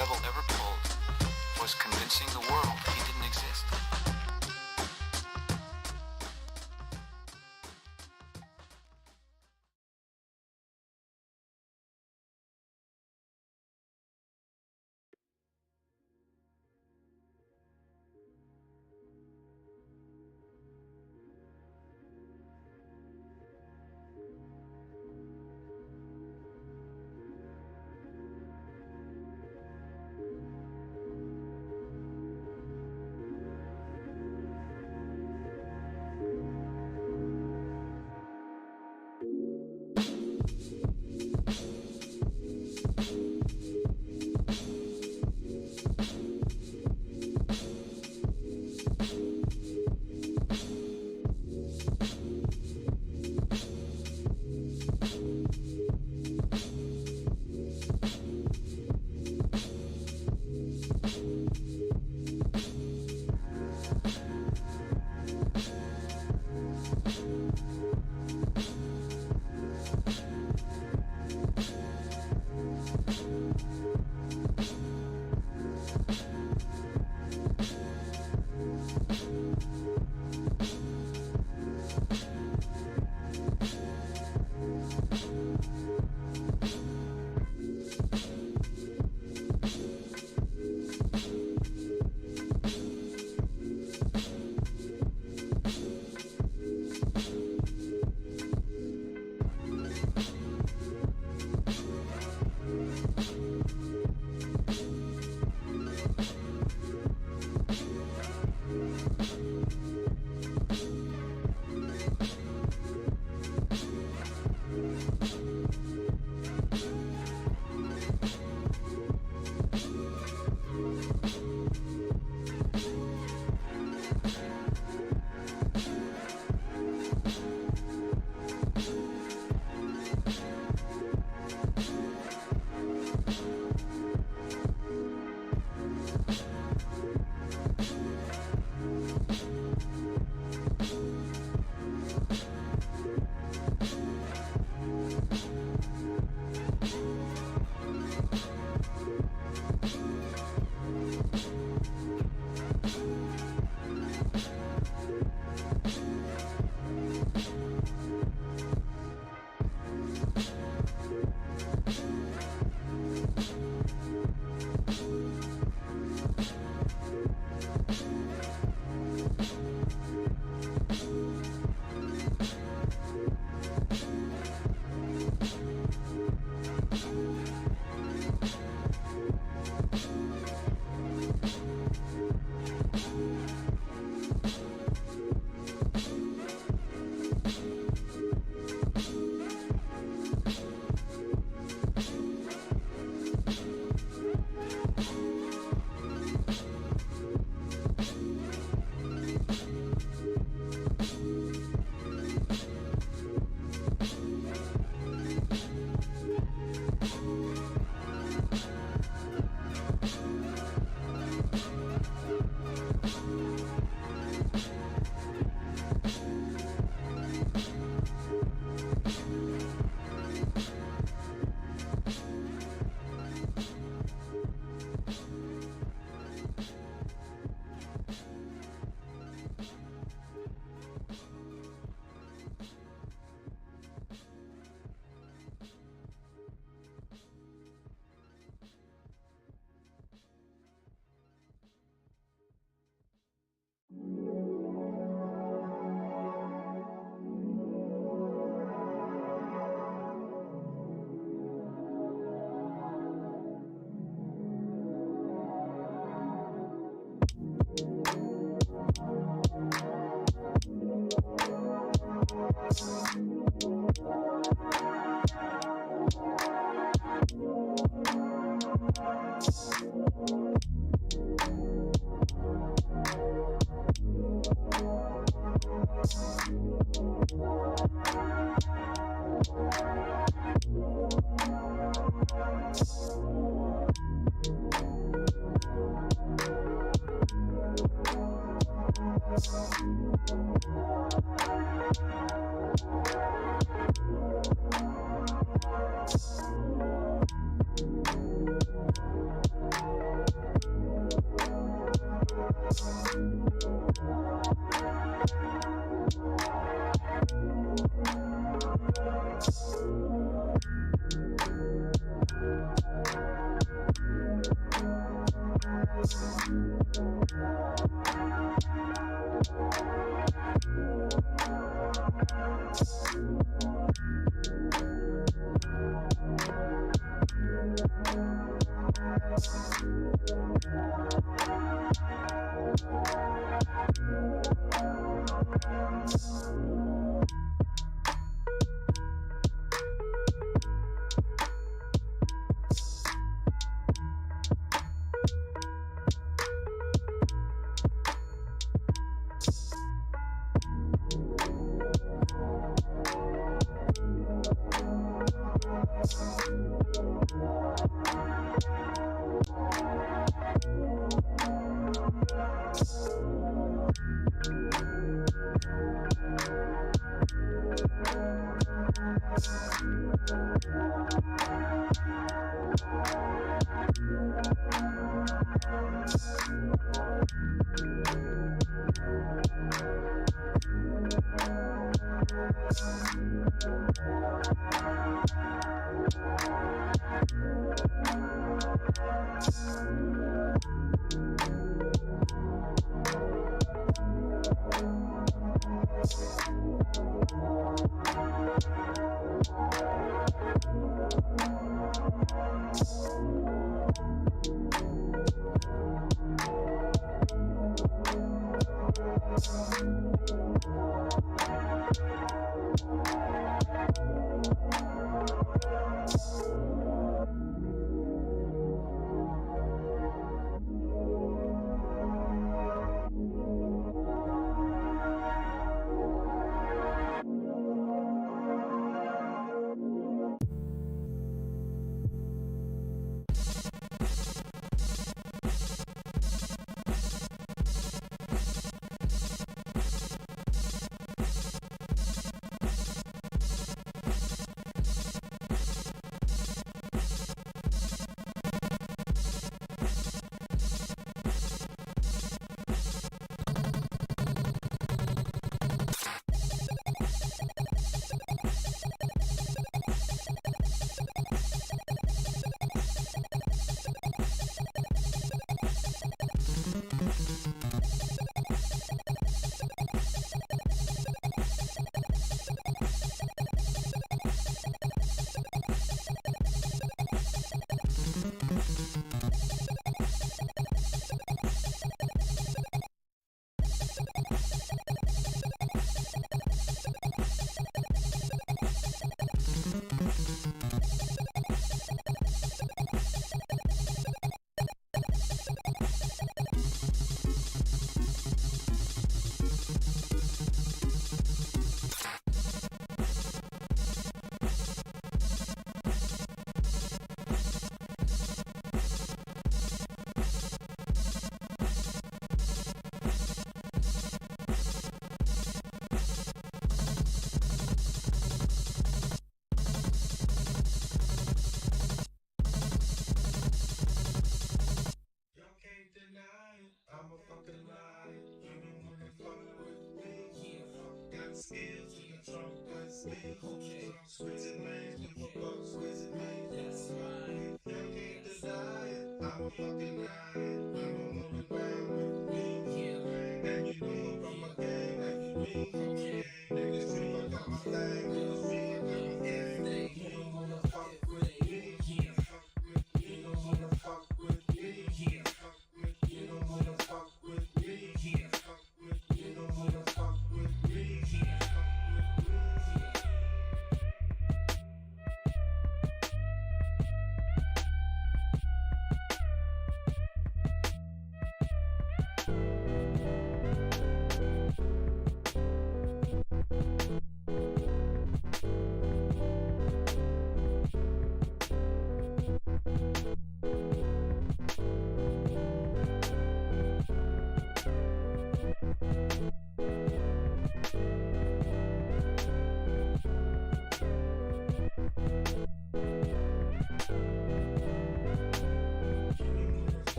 devil ever pulled was convincing the world he didn't exist.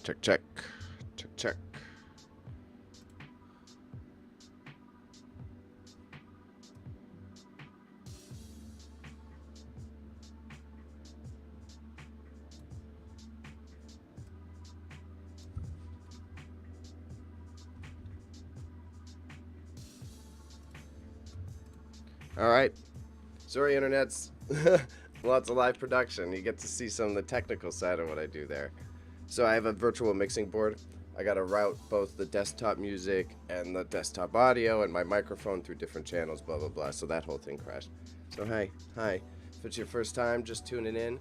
Check, check. Check, check. All right. Sorry, internets. Lots of live production. You get to see some of the technical side of what I do there. So I have a virtual mixing board. I got to route both the desktop music and the desktop audio and my microphone through different channels, blah, blah, blah. So that whole thing crashed. So hi. If it's your first time just tuning in,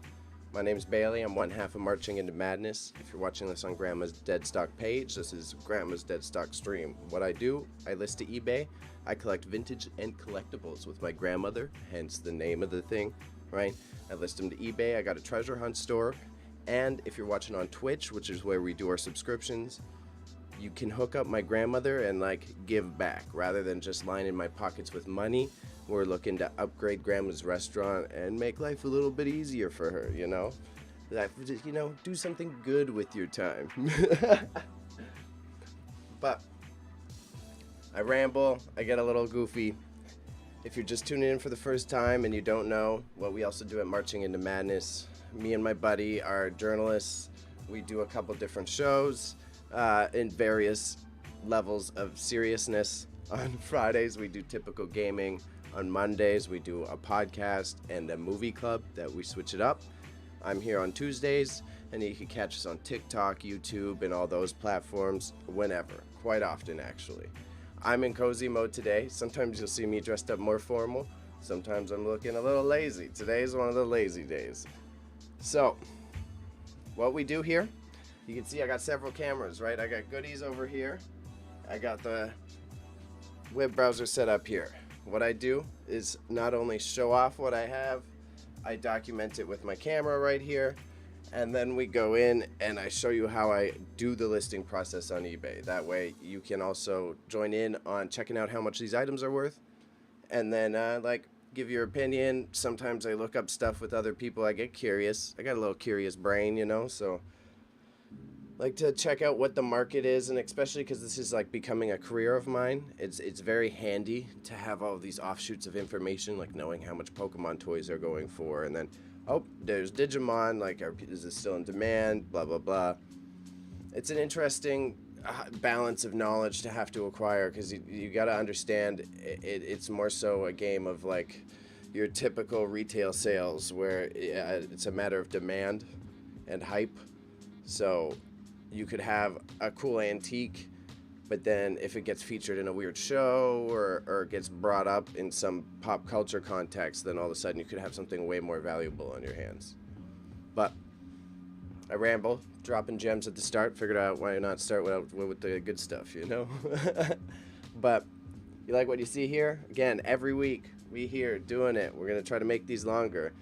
my name's Bailey. I'm one half of Marching into Madness. If you're watching this on Grandma's Deadstock page, this is Grandma's Deadstock stream. What I do, I list to eBay. I collect vintage and collectibles with my grandmother, hence the name of the thing, right? I list them to eBay. I got a treasure hunt store. And if you're watching on Twitch, which is where we do our subscriptions, you can hook up my grandmother and like give back rather than just lining my pockets with money. We're looking to upgrade Grandma's restaurant and make life a little bit easier for her, you know? Do something good with your time. But I ramble, I get a little goofy. If you're just tuning in for the first time and you don't know what we also do at Marching into Madness, me and my buddy are journalists. We do a couple different shows in various levels of seriousness. On Fridays, we do typical gaming. On Mondays, we do a podcast and a movie club that we switch it up. I'm here on Tuesdays, and you can catch us on TikTok, YouTube, and all those platforms whenever, quite often actually. I'm in cozy mode today. Sometimes you'll see me dressed up more formal. Sometimes I'm looking a little lazy. Today's one of the lazy days. So, what we do here, you can see I got several cameras, right? I got goodies over here. I got the web browser set up here. What I do is not only show off what I have, I document it with my camera right here, and then we go in and I show you how I do the listing process on eBay. That way you can also join in on checking out how much these items are worth, and then give your opinion. Sometimes I look up stuff with other people. I get curious. I got a little curious brain, so like to check out what the market is, and especially because this is like becoming a career of mine, it's very handy to have all these offshoots of information, like knowing how much Pokemon toys are going for, and then there's Digimon, like is it still in demand, blah blah blah. It's an interesting balance of knowledge to have to acquire, because you got to understand it's more so a game of like your typical retail sales where it's a matter of demand and hype. So you could have a cool antique, but then if it gets featured in a weird show or gets brought up in some pop culture context, then all of a sudden you could have something way more valuable on your hands. But I ramble, dropping gems at the start. Figured out why not start with the good stuff, But you like what you see here? Again, every week we here doing it. We're going to try to make these longer.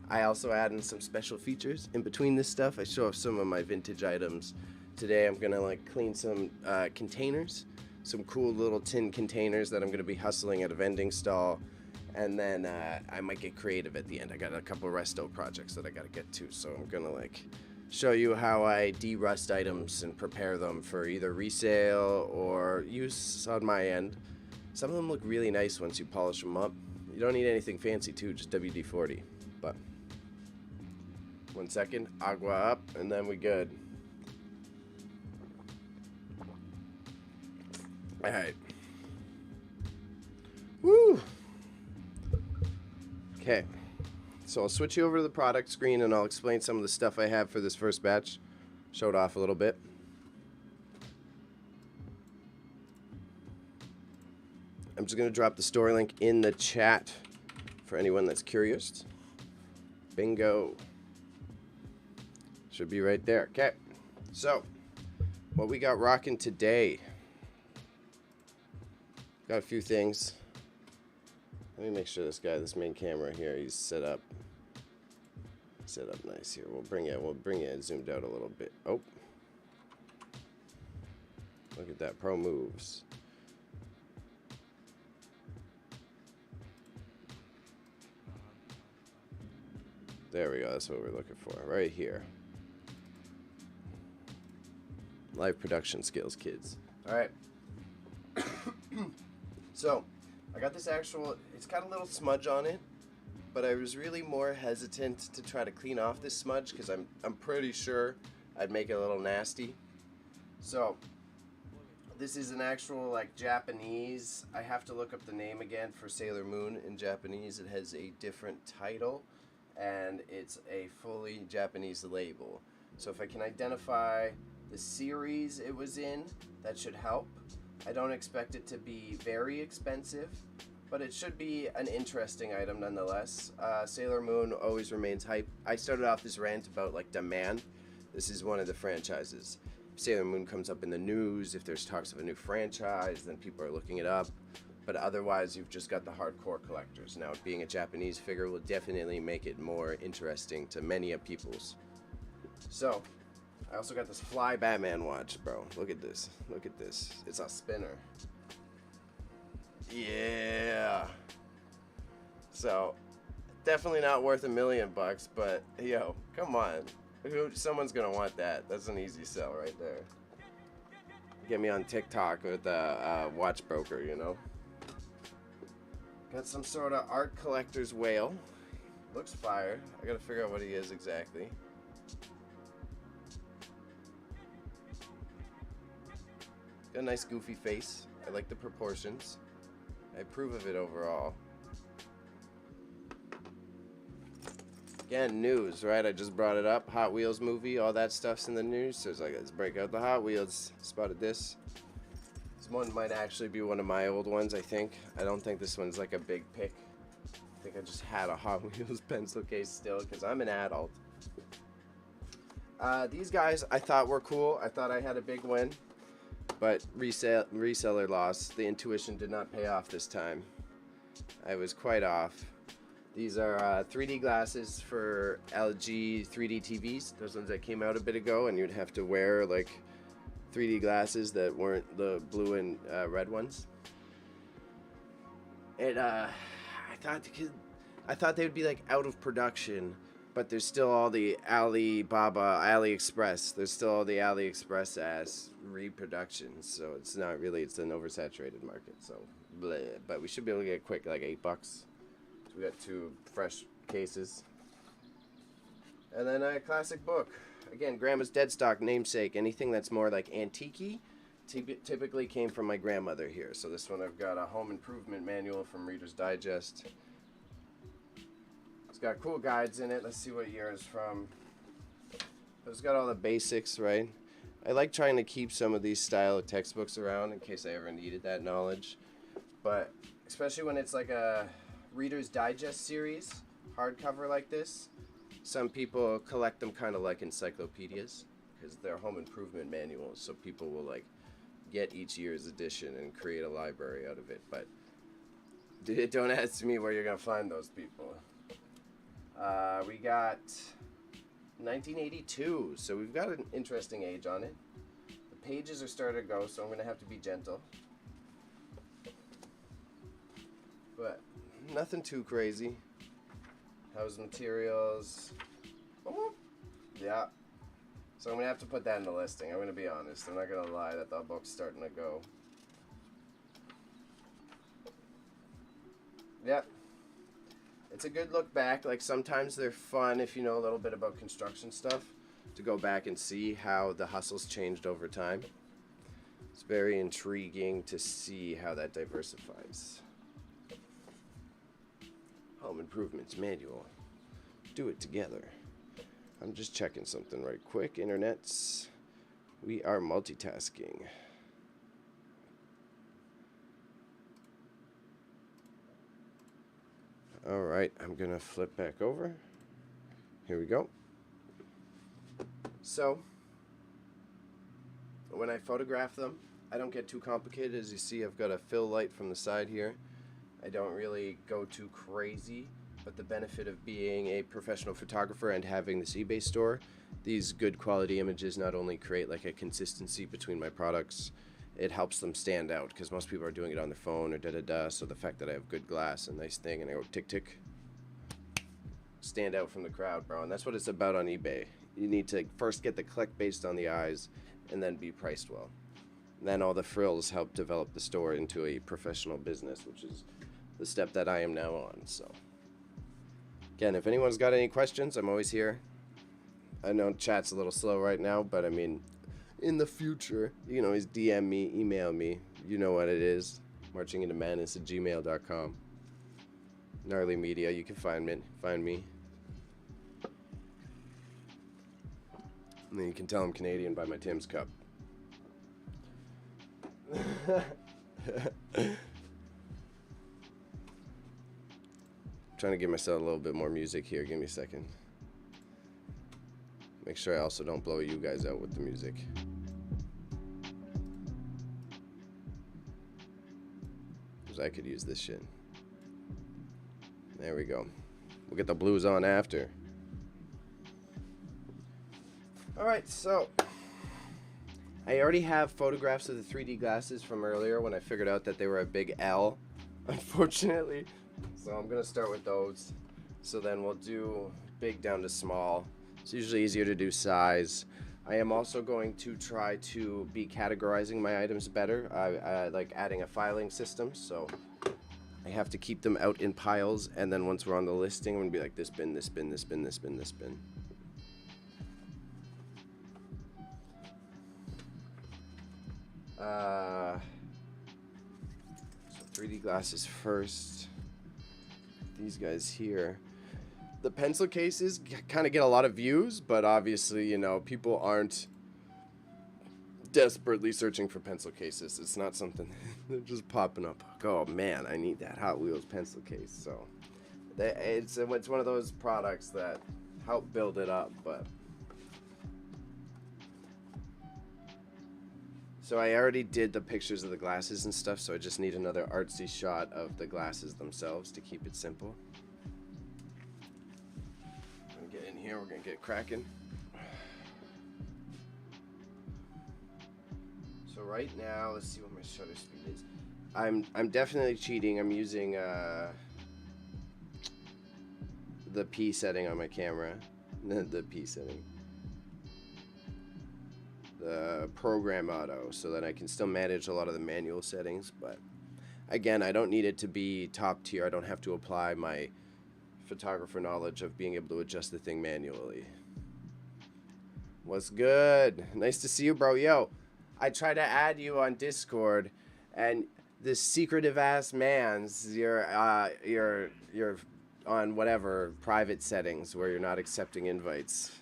I also add in some special features in between this stuff. I show off some of my vintage items. Today I'm gonna clean some containers, some cool little tin containers that I'm gonna be hustling at a vending stall, and then I might get creative at the end. I got a couple resto projects that I gotta get to, so I'm gonna show you how I de-rust items and prepare them for either resale or use on my end. Some of them look really nice once you polish them up. You don't need anything fancy too, just WD-40. But 1 second, agua up, and then we good. All right. Woo! Okay. So I'll switch you over to the product screen and I'll explain some of the stuff I have for this first batch. Show it off a little bit. I'm just going to drop the store link in the chat for anyone that's curious. Bingo. Should be right there. Okay. So, what we got rocking today. Got a few things. Let me make sure this main camera here, he's set up nice here. We'll bring it zoomed out a little bit. Oh. Look at that, pro moves. There we go, that's what we're looking for, right here. Live production skills, kids. All right. So, I got this actual, it's got a little smudge on it, but I was really more hesitant to try to clean off this smudge because I'm pretty sure I'd make it a little nasty. So, this is an actual like Japanese, I have to look up the name again for Sailor Moon in Japanese. It has a different title and it's a fully Japanese label. So if I can identify the series it was in, that should help. I don't expect it to be very expensive, but it should be an interesting item nonetheless. Sailor Moon always remains hype. I started off this rant about like demand. This is one of the franchises. If Sailor Moon comes up in the news, if there's talks of a new franchise, then people are looking it up. But otherwise, you've just got the hardcore collectors. Now, being a Japanese figure will definitely make it more interesting to many of peoples. So, I also got this Fly Batman watch, bro. Look at this. Look at this. It's a spinner. Yeah. So, definitely not worth $1 million, but yo, come on. Someone's gonna want that. That's an easy sell right there. Get me on TikTok with a watch broker, you know. Got some sort of art collector's whale. Looks fire. I gotta figure out what he is exactly. Got a nice goofy face. I like the proportions. I approve of it overall. Again, news, right? I just brought it up. Hot Wheels movie, all that stuff's in the news. So it's like, let's break out the Hot Wheels. Spotted this. This one might actually be one of my old ones, I think. I don't think this one's like a big pick. I think I just had a Hot Wheels pencil case still because I'm an adult. These guys I thought were cool. I thought I had a big win. But reseller loss. The intuition did not pay off this time. I was quite off. These are 3D glasses for LG 3D TVs. Those ones that came out a bit ago, and you'd have to wear like 3D glasses that weren't the blue and red ones. And I thought they would be like out of production, but there's still all the AliExpress. There's still all the AliExpress ass reproductions, so it's not really. It's an oversaturated market. So, bleh. But we should be able to get it quick, like $8. We got 2 fresh cases. And then a classic book. Again, Grandma's Dead Stock namesake. Anything that's more like antique-y typically came from my grandmother here. So this one I've got a home improvement manual from Reader's Digest. It's got cool guides in it. Let's see what year it's from. It's got all the basics, right? I like trying to keep some of these style of textbooks around in case I ever needed that knowledge. But especially when it's like a Reader's Digest series, hardcover like this, some people collect them kind of like encyclopedias because they're home improvement manuals, so people will like get each year's edition and create a library out of it. But don't ask me where you're gonna find those people. We got 1982, so we've got an interesting age on it. The pages are starting to go, so I'm gonna have to be gentle. But nothing too crazy. House materials. Oh, yeah. So I'm going to have to put that in the listing. I'm going to be honest. I'm not going to lie that the book's starting to go. Yeah. It's a good look back. Like sometimes they're fun if you know a little bit about construction stuff to go back and see how the hustle's changed over time. It's very intriguing to see how that diversifies. Home Improvements Manual. Do it together. I'm just checking something right quick. Internets. We are multitasking. All right, I'm going to flip back over. Here we go. So, when I photograph them, I don't get too complicated. As you see, I've got a fill light from the side here. I don't really go too crazy, but the benefit of being a professional photographer and having this eBay store, these good quality images not only create like a consistency between my products, it helps them stand out because most people are doing it on their phone or da-da-da. So the fact that I have good glass, a nice thing, and I go tick-tick, stand out from the crowd, bro. And that's what it's about on eBay. You need to first get the click based on the eyes, and then be priced well. And then all the frills help develop the store into a professional business, which is the step that I am now on. So again, if anyone's got any questions, I'm always here. I know chat's a little slow right now, but I mean, in the future, you can always DM me, email me. You know what it is. marchingintomadness@gmail.com. Gnarly Media, you can find me. And then you can tell I'm Canadian by my Tim's cup. Trying to give myself a little bit more music here. Give me a second. Make sure I also don't blow you guys out with the music. Because I could use this shit. There we go. We'll get the blues on after. Alright, so I already have photographs of the 3D glasses from earlier when I figured out that they were a big L, unfortunately. So I'm going to start with those. So then we'll do big down to small. It's usually easier to do size. I am also going to try to be categorizing my items better. I like adding a filing system, so I have to keep them out in piles, and then once we're on the listing, I'm going to be like this bin, this bin, this bin, this bin, this bin. So 3D glasses first. These guys here. The pencil cases kind of get a lot of views, but obviously, you know, people aren't desperately searching for pencil cases. It's not something they're just popping up. Oh man, I need that Hot Wheels pencil case. So it's one of those products that help build it up, but. So I already did the pictures of the glasses and stuff, so I just need another artsy shot of the glasses themselves to keep it simple. I'm gonna get in here, we're gonna get cracking. So right now, let's see what my shutter speed is. I'm definitely cheating. I'm using the P setting on my camera. The P setting. The program auto, so that I can still manage a lot of the manual settings, but again, I don't need it to be top tier. I don't have to apply my photographer knowledge of being able to adjust the thing manually. What's good? Nice to see you, bro. Yo, I tried to add you on Discord, and this secretive ass man's you're on whatever private settings where you're not accepting invites.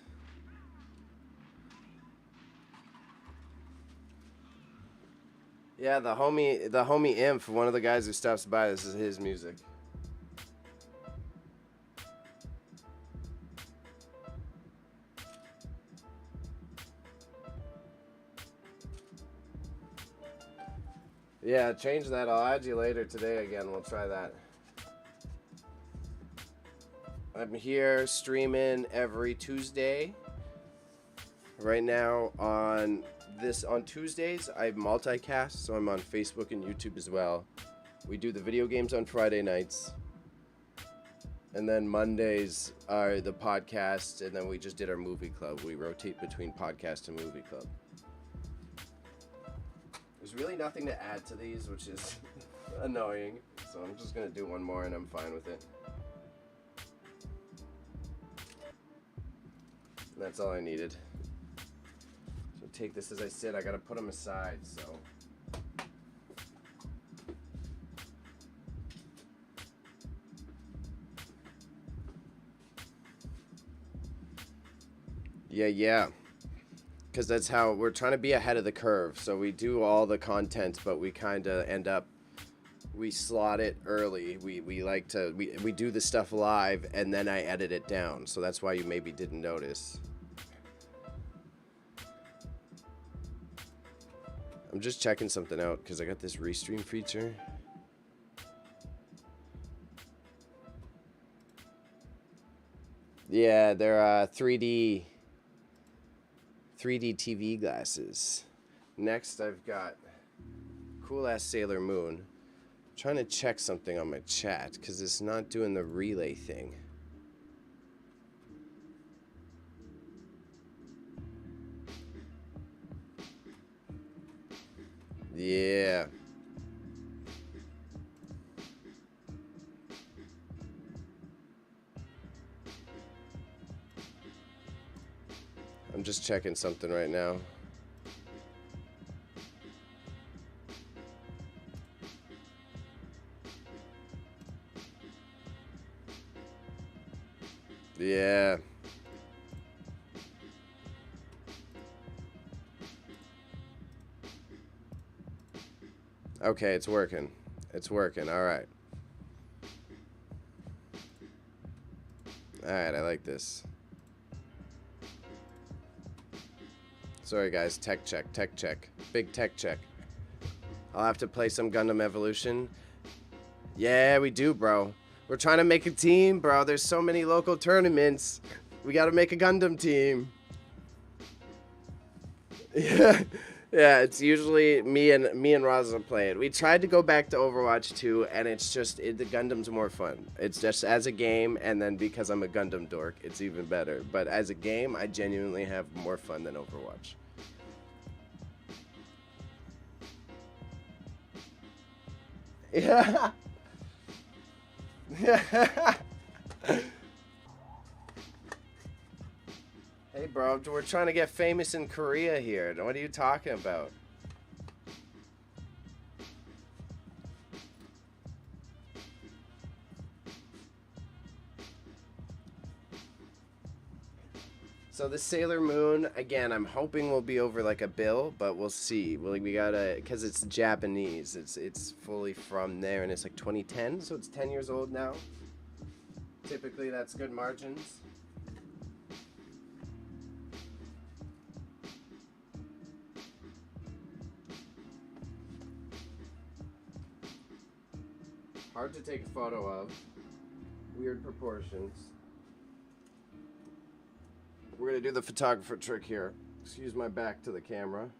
Yeah, the homie Imp, one of the guys who stops by, this is his music. Yeah, change that. I'll add you later today again. We'll try that. I'm here streaming every Tuesday. Right now on Tuesdays, I multicast, so I'm on Facebook and YouTube as well. We do the video games on Friday nights. And then Mondays are the podcast, and then we just did our movie club. We rotate between podcast and movie club. There's really nothing to add to these, which is annoying. So I'm just going to do one more, and I'm fine with it. And that's all I needed. Take this as I said, I gotta put them aside, so yeah, because that's how we're trying to be ahead of the curve. So we do all the content, but we kind of end up, we slot it early. We like to we do the stuff live, and then I edit it down, so that's why you maybe didn't notice. I'm just checking something out because I got this restream feature. Yeah, they're 3D TV glasses. Next, I've got cool ass Sailor Moon. I'm trying to check something on my chat because it's not doing the relay thing. Yeah. I'm just checking something right now. Yeah. Okay, it's working. It's working. All right. All right, I like this. Sorry, guys. Tech check. Tech check. Big tech check. I'll have to play some Gundam Evolution. Yeah, we do, bro. We're trying to make a team, bro. There's so many local tournaments. We got to make a Gundam team. Yeah. Yeah, it's usually me and Raza play it. We tried to go back to Overwatch 2, and it's just the Gundam's more fun. It's just as a game, and then because I'm a Gundam dork, it's even better. But as a game, I genuinely have more fun than Overwatch. Yeah. Hey, bro, we're trying to get famous in Korea here. What are you talking about? So the Sailor Moon, again, I'm hoping will be over like a bill, but we'll see. We gotta, because it's Japanese. It's fully from there, and it's like 2010, so it's 10 years old now. Typically, that's good margins. Hard to take a photo of. Weird proportions. We're gonna do the photographer trick here. Excuse my back to the camera.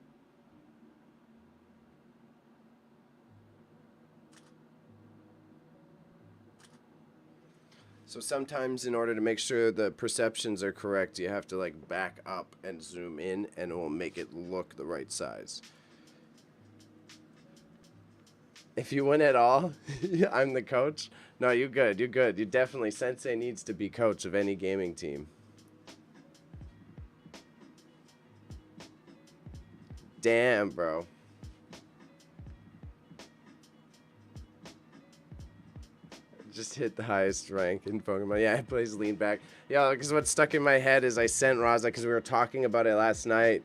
So sometimes in order to make sure the perceptions are correct, you have to like back up and zoom in, and it will make it look the right size. If you win at all, I'm the coach. No, you good. You good. You definitely, Sensei needs to be coach of any gaming team. Damn, bro. Just hit the highest rank in Pokemon. Yeah, it plays lean back. Yeah, because what stuck in my head is I sent Raza, because we were talking about it last night,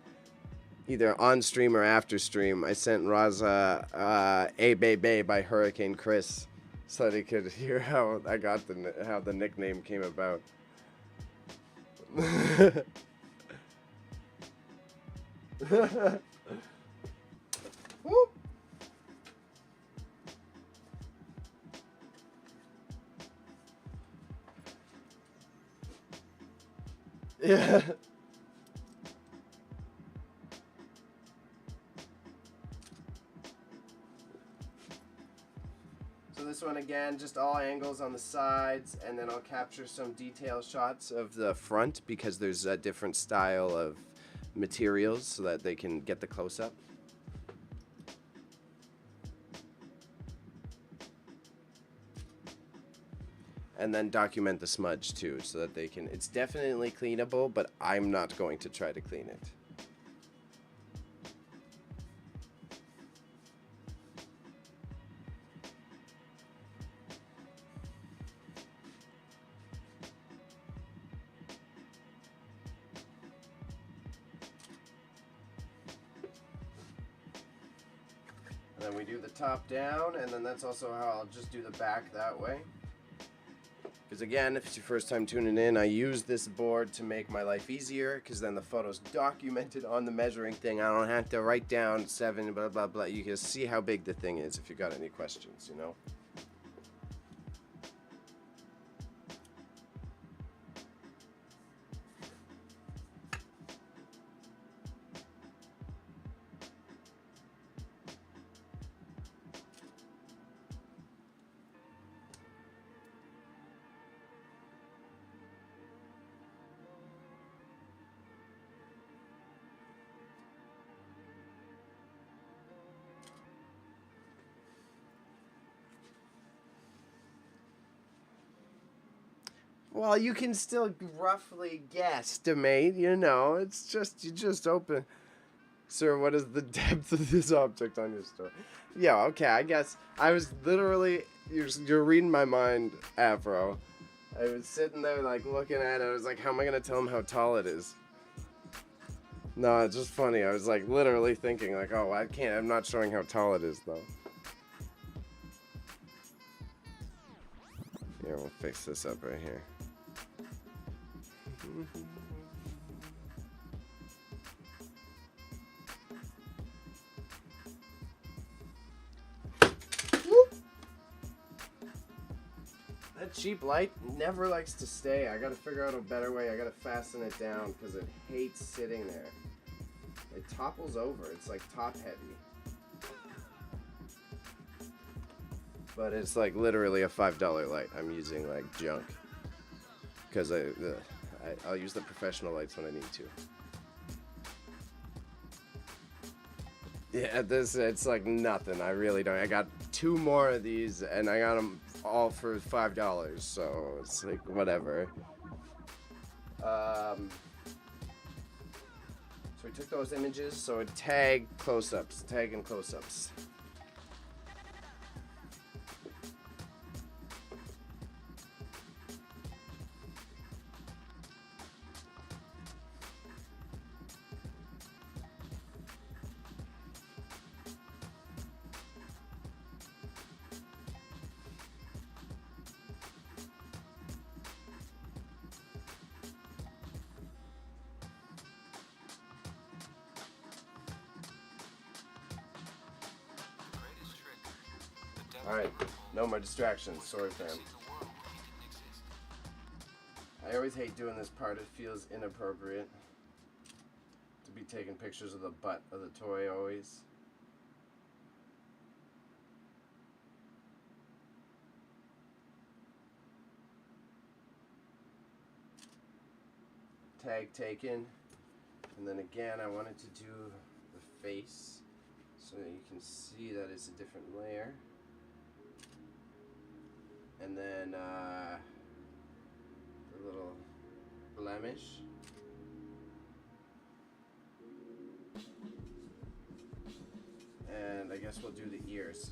either on stream or after stream. I sent Raza A Bay by Hurricane Chris so that he could hear how I got how the nickname came about. Whoop. Yeah. So this one again, just all angles on the sides, and then I'll capture some detail shots of the front because there's a different style of materials so that they can get the close-up. And then document the smudge too so that they can, it's definitely cleanable, but I'm not going to try to clean it. And then we do the top down, and then that's also how I'll just do the back that way. Because again, if it's your first time tuning in, I use this board to make my life easier, because then the photo's documented on the measuring thing. I don't have to write down 7, blah, blah, blah. You can see how big the thing is if you got any questions, you know? Well, you can still roughly guesstimate, you know. It's just, you just open. Sir, what is the depth of this object on your store? Yeah, okay, I guess. I was literally, you're reading my mind, Afro. I was sitting there, like, looking at it. I was like, how am I going to tell him how tall it is? No, it's just funny. I was, like, literally thinking, like, oh, I'm not showing how tall it is, though. Here, we'll fix this up right here. That cheap light never likes to stay. I gotta figure out a better way. I gotta fasten it down because it hates sitting there. It topples over. It's like top heavy. But it's like literally a $5 light. I'm using like junk. Because I'll use the professional lights when I need to. Yeah, it's like nothing. I really don't. I got 2 more of these and I got them all for $5, so it's like whatever. So we took those images, so tag close-ups, tag and close-ups. Alright, no more distractions. Sorry, fam. I always hate doing this part. It feels inappropriate to be taking pictures of the butt of the toy always. Tag taken. And then again, I wanted to do the face so that you can see that it's a different layer. And then the little blemish. And I guess we'll do the ears.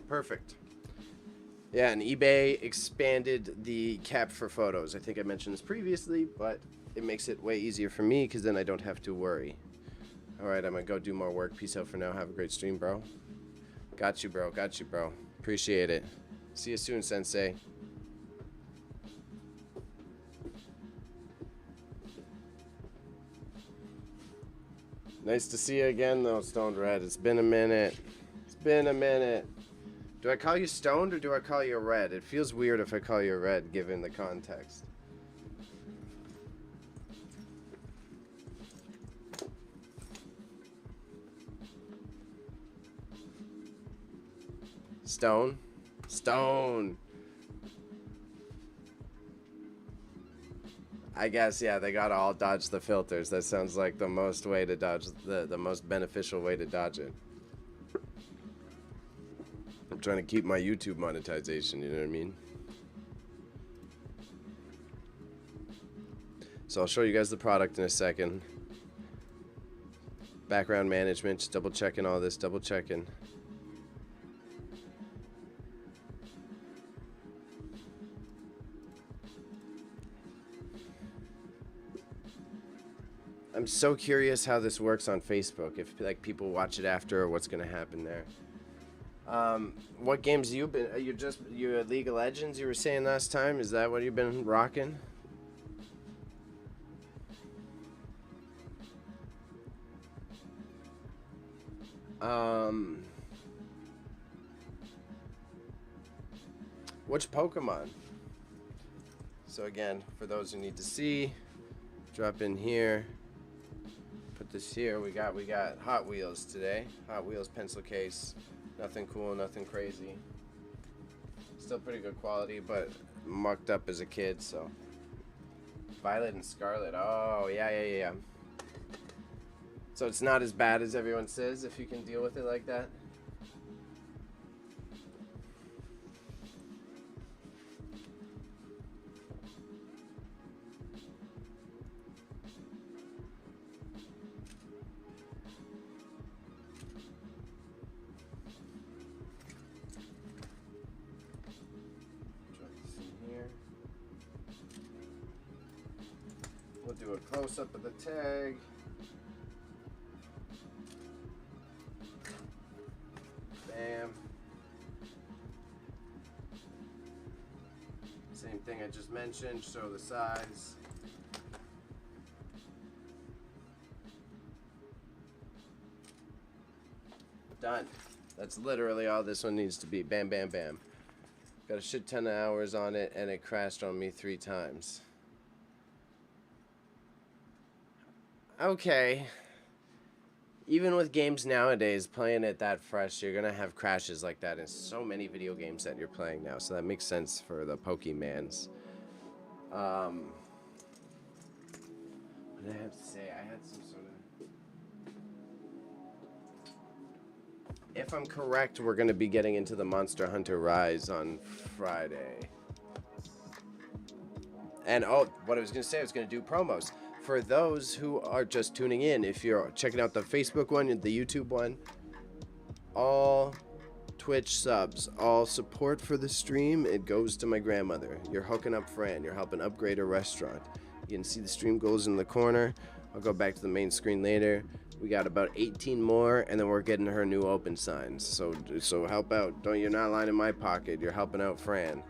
Perfect. Yeah, and eBay expanded the cap for photos. I think I mentioned this previously, but it makes it way easier for me because then I don't have to worry. Alright, I'm gonna go do more work. Peace out for now. Have a great stream, bro. Got you, bro. Got you, bro. Appreciate it. See you soon, Sensei. Nice to see you again, though, Stoned Red. It's been a minute. It's been a minute. Do I call you Stoned or do I call you Red? It feels weird if I call you Red, given the context. Stone? Stone. I guess, yeah, they gotta all dodge the filters. That sounds like the most way to dodge, the most beneficial way to dodge it. I'm trying to keep my YouTube monetization, you know what I mean? So I'll show you guys the product in a second. Background management, just double checking all this, double checking. I'm so curious how this works on Facebook. If like people watch it after, or what's gonna happen there. What games you been? You at League of Legends? You were saying last time. Is that what you've been rocking? Which Pokemon? So again, for those who need to see, drop in here. Put this here. We got Hot Wheels today. Hot Wheels pencil case. Nothing cool, nothing crazy. Still pretty good quality, but mucked up as a kid, so. Violet and Scarlet. Oh, yeah. So it's not as bad as everyone says if you can deal with it like that. do a close-up of the tag. Bam. Same thing I just mentioned, show the size. Done. That's literally all this one needs to be. Bam, bam, bam. Got a shit ton of hours on it, and it crashed on me 3 times. Okay. Even with games nowadays, playing it that fresh, you're gonna have crashes like that in so many video games that you're playing now. So that makes sense for the Pokemans. What did I have to say? I had some sort of... If I'm correct, we're gonna be getting into the Monster Hunter Rise on Friday. And oh, what I was gonna say, I was gonna do promos. For those who are just tuning in, if you're checking out the Facebook one and the YouTube one, all Twitch subs, all support for the stream, it goes to my grandmother. You're hooking up Fran, you're helping upgrade a restaurant. You can see the stream goals in the corner. I'll go back to the main screen later. We got about 18 more, and then we're getting her new open signs. So help out. You're not lying in my pocket. You're helping out Fran.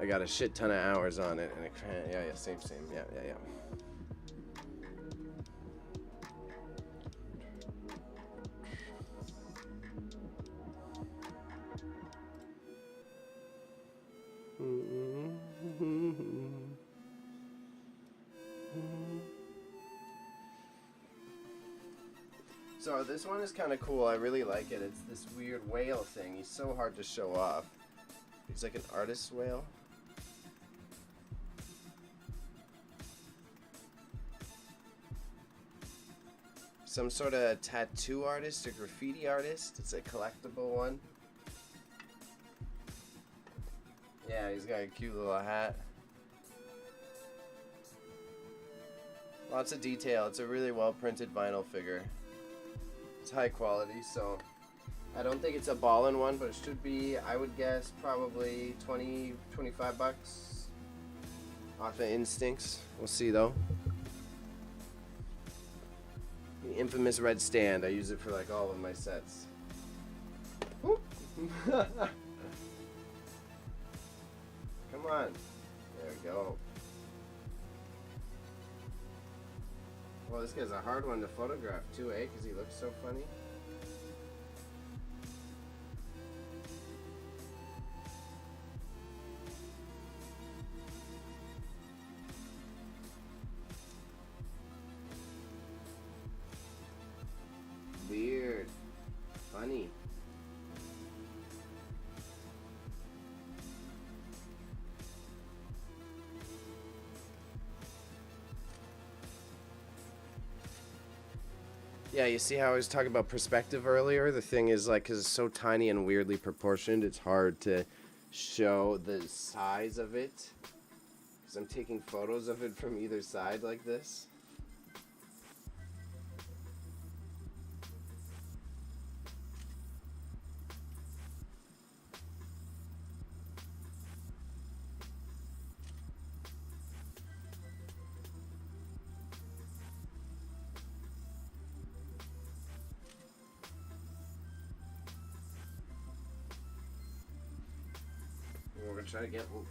I got a shit ton of hours on it, and yeah, same, yeah. So this one is kind of cool. I really like it. It's this weird whale thing. He's so hard to show off. He's like an artist whale. Some sort of tattoo artist or graffiti artist. It's a collectible one. Yeah, he's got a cute little hat. Lots of detail. It's a really well printed vinyl figure. It's high quality, so I don't think it's a ballin' one, but it should be, I would guess, probably 20, 25 bucks off of Instincts. We'll see though. The infamous red stand. I use it for like all of my sets. Come on. There we go. Well, this guy's a hard one to photograph too, eh? Because he looks so funny. Weird. Funny. Yeah, you see how I was talking about perspective earlier? The thing is, like, because it's so tiny and weirdly proportioned, it's hard to show the size of it. Because I'm taking photos of it from either side like this.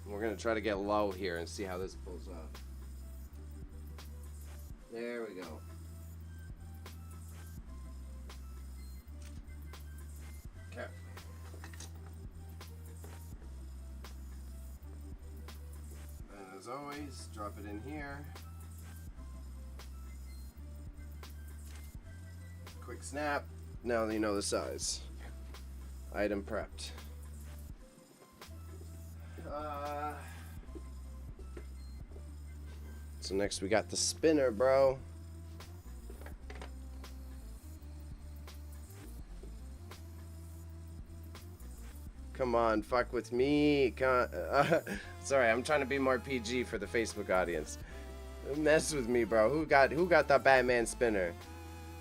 We're gonna try to get low here and see how this pulls off. There we go. Okay. And as always, drop it in here. Quick snap. Now you know the size. Item prepped. So next we got the spinner, bro. Come on, fuck with me. Sorry, I'm trying to be more PG for the Facebook audience. Mess with me, bro. Who got the Batman spinner?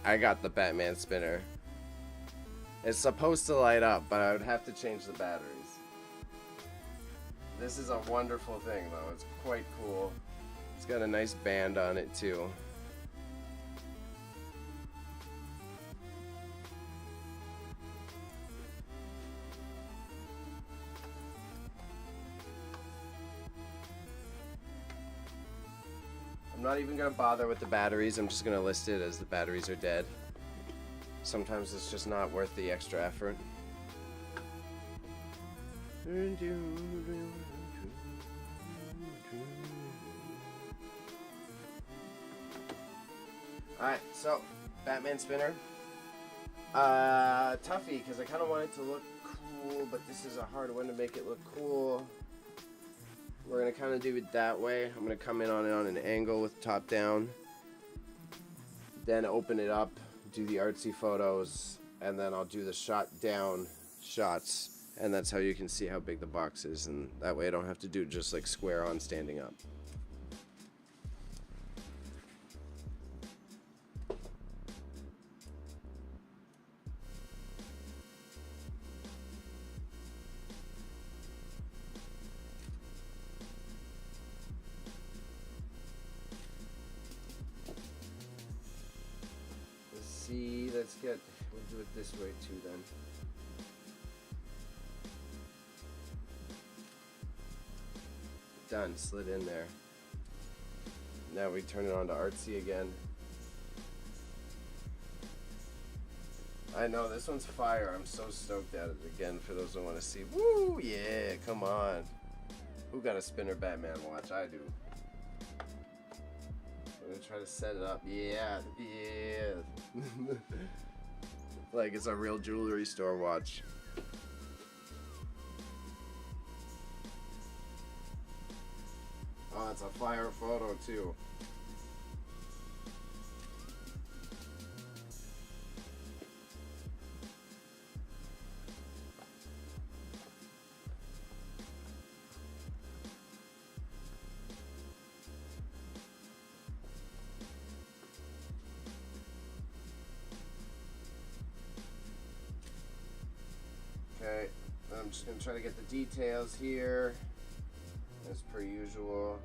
I got the Batman spinner. It's supposed to light up, but I would have to change the batteries. This is a wonderful thing, though. It's quite cool. It's got a nice band on it too. I'm not even gonna bother with the batteries. I'm just gonna list it as the batteries are dead. Sometimes it's just not worth the extra effort. Alright, so Batman spinner. Toughie, because I kind of want it to look cool, but this is a hard one to make it look cool. We're going to kind of do it that way. I'm going to come in on it on an angle with top down. Then open it up, do the artsy photos, and then I'll do the shot down shots. And that's how you can see how big the box is. And that way I don't have to do just like square on standing up. We'll do it this way too then. Done, slid in there. Now we turn it on to artsy again. I know, this one's fire. I'm so stoked at it again for those who want to see. Woo, yeah, come on. Who got a spinner Batman watch? I do. I'm gonna try to set it up. Yeah. Like it's a real jewelry store watch. Oh, it's a fire photo too. Okay, I'm just going to try to get the details here, as per usual.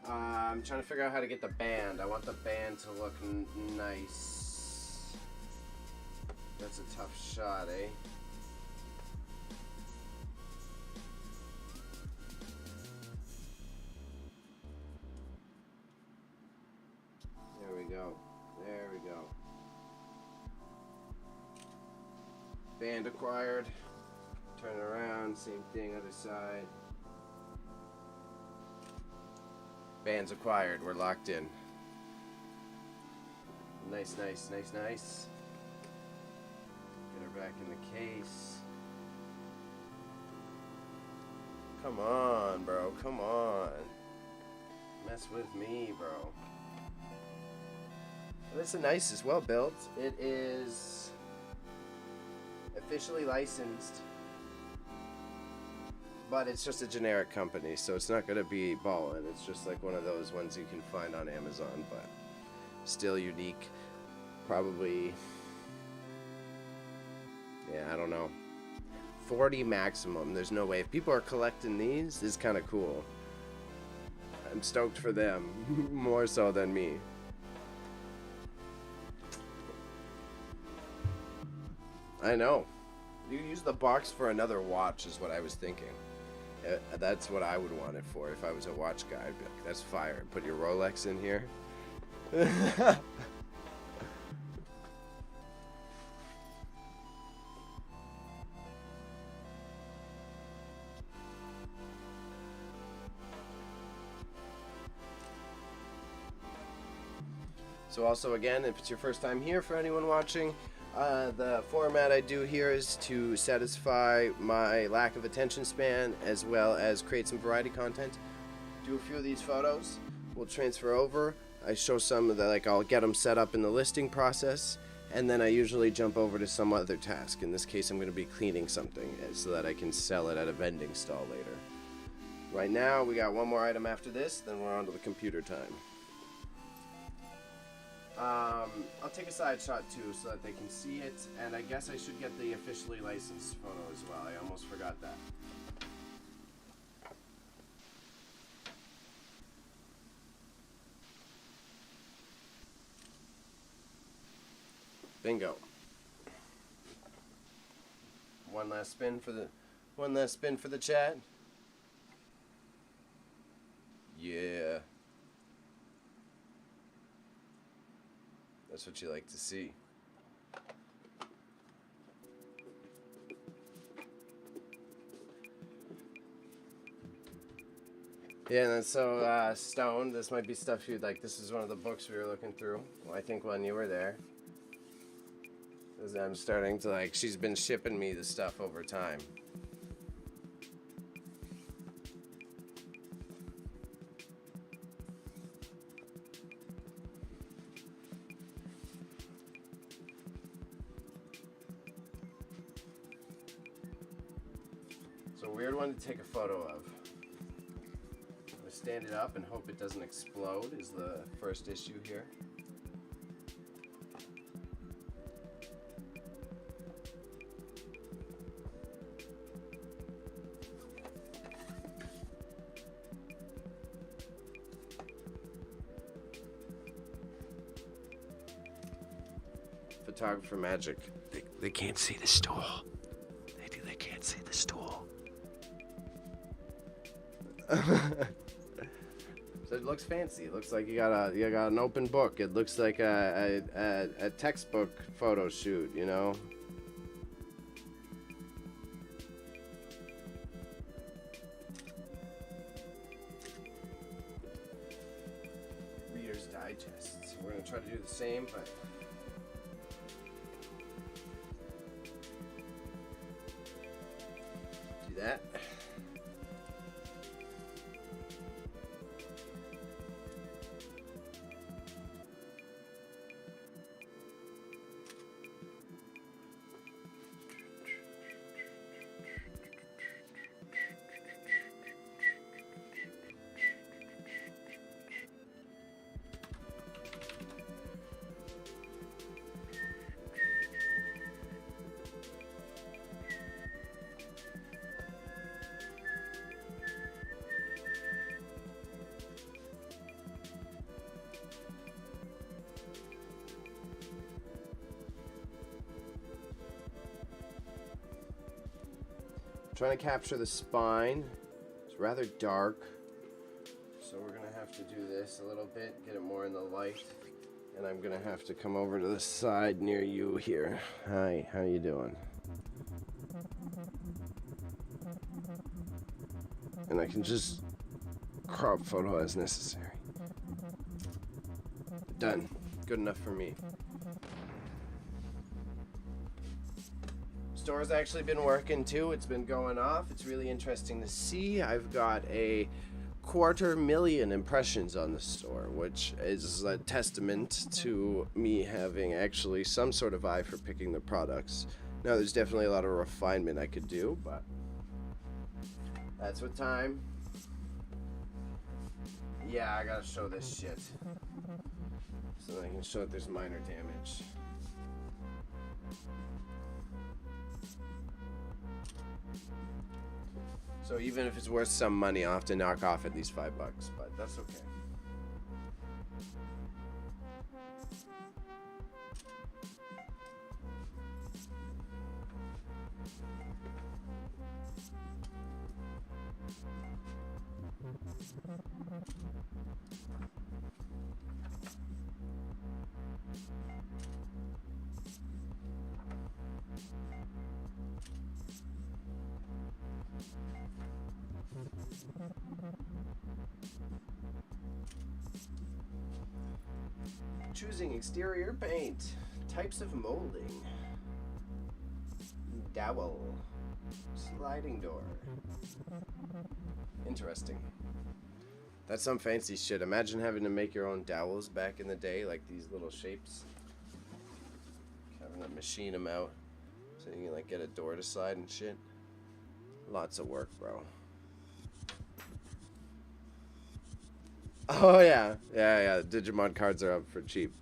I'm trying to figure out how to get the band. I want the band to look nice. That's a tough shot, eh? There we go. Band acquired. Turn around, same thing, other side. Band's acquired, we're locked in. Nice. Get her back in the case. Come on, bro, come on. Mess with me, bro. This is nice, as well built. It is officially licensed, but it's just a generic company, so it's not going to be ballin'. It's just like one of those ones you can find on Amazon, but still unique. Probably, yeah, I don't know. 40 maximum. There's no way. If people are collecting these, it's kind of cool. I'm stoked for them, more so than me. I know. You use the box for another watch is what I was thinking. That's what I would want it for if I was a watch guy. I'd be like, that's fire. Put your Rolex in here. So also again, if it's your first time here, for anyone watching, the format I do here is to satisfy my lack of attention span, as well as create some variety content. Do a few of these photos, we'll transfer over. I show some of the, like, I'll get them set up in the listing process, and then I usually jump over to some other task. In this case, I'm going to be cleaning something so that I can sell it at a vending stall later. Right now, we got one more item after this, then we're on to the computer time. I'll take a side shot too so that they can see it, and I guess I should get the officially licensed photo as well. I almost forgot that. Bingo. One last spin for the chat. Yeah. That's what you like to see. Yeah, and so Stone, this might be stuff you'd like. This is one of the books we were looking through. I think when you were there. As I'm starting to like, she's been shipping me the stuff over time. It's a weird one to take a photo of. I'm gonna stand it up and hope it doesn't explode is the first issue here. Photographer magic. They can't see the stool. They can't see the stool. So it looks fancy. It looks like you got an open book. It looks like a textbook photo shoot, you know. Reader's Digest. So we're gonna try to do the same, but. That. Trying to capture the spine. It's rather dark, so we're gonna have to do this a little bit, get it more in the light, and I'm gonna have to come over to the side near you here. Hi, how you doing? And I can just crop photo as necessary. Done. Good enough for me. Store's actually been working too. It's been going off. It's really interesting to see. I've got a 250,000 impressions on the store, which is a testament to me having actually some sort of eye for picking the products. Now there's definitely a lot of refinement I could do, but that's what time. Yeah, I gotta show this shit so that I can show that there's minor damage. So even if it's worth some money, I'll have to knock off at least $5, but that's okay. Choosing exterior paint, types of molding, dowel, sliding door. Interesting. That's some fancy shit. Imagine having to make your own dowels back in the day, like these little shapes. Having to machine them out so you can like get a door to slide and shit. Lots of work, bro. Oh yeah. Digimon cards are up for cheap.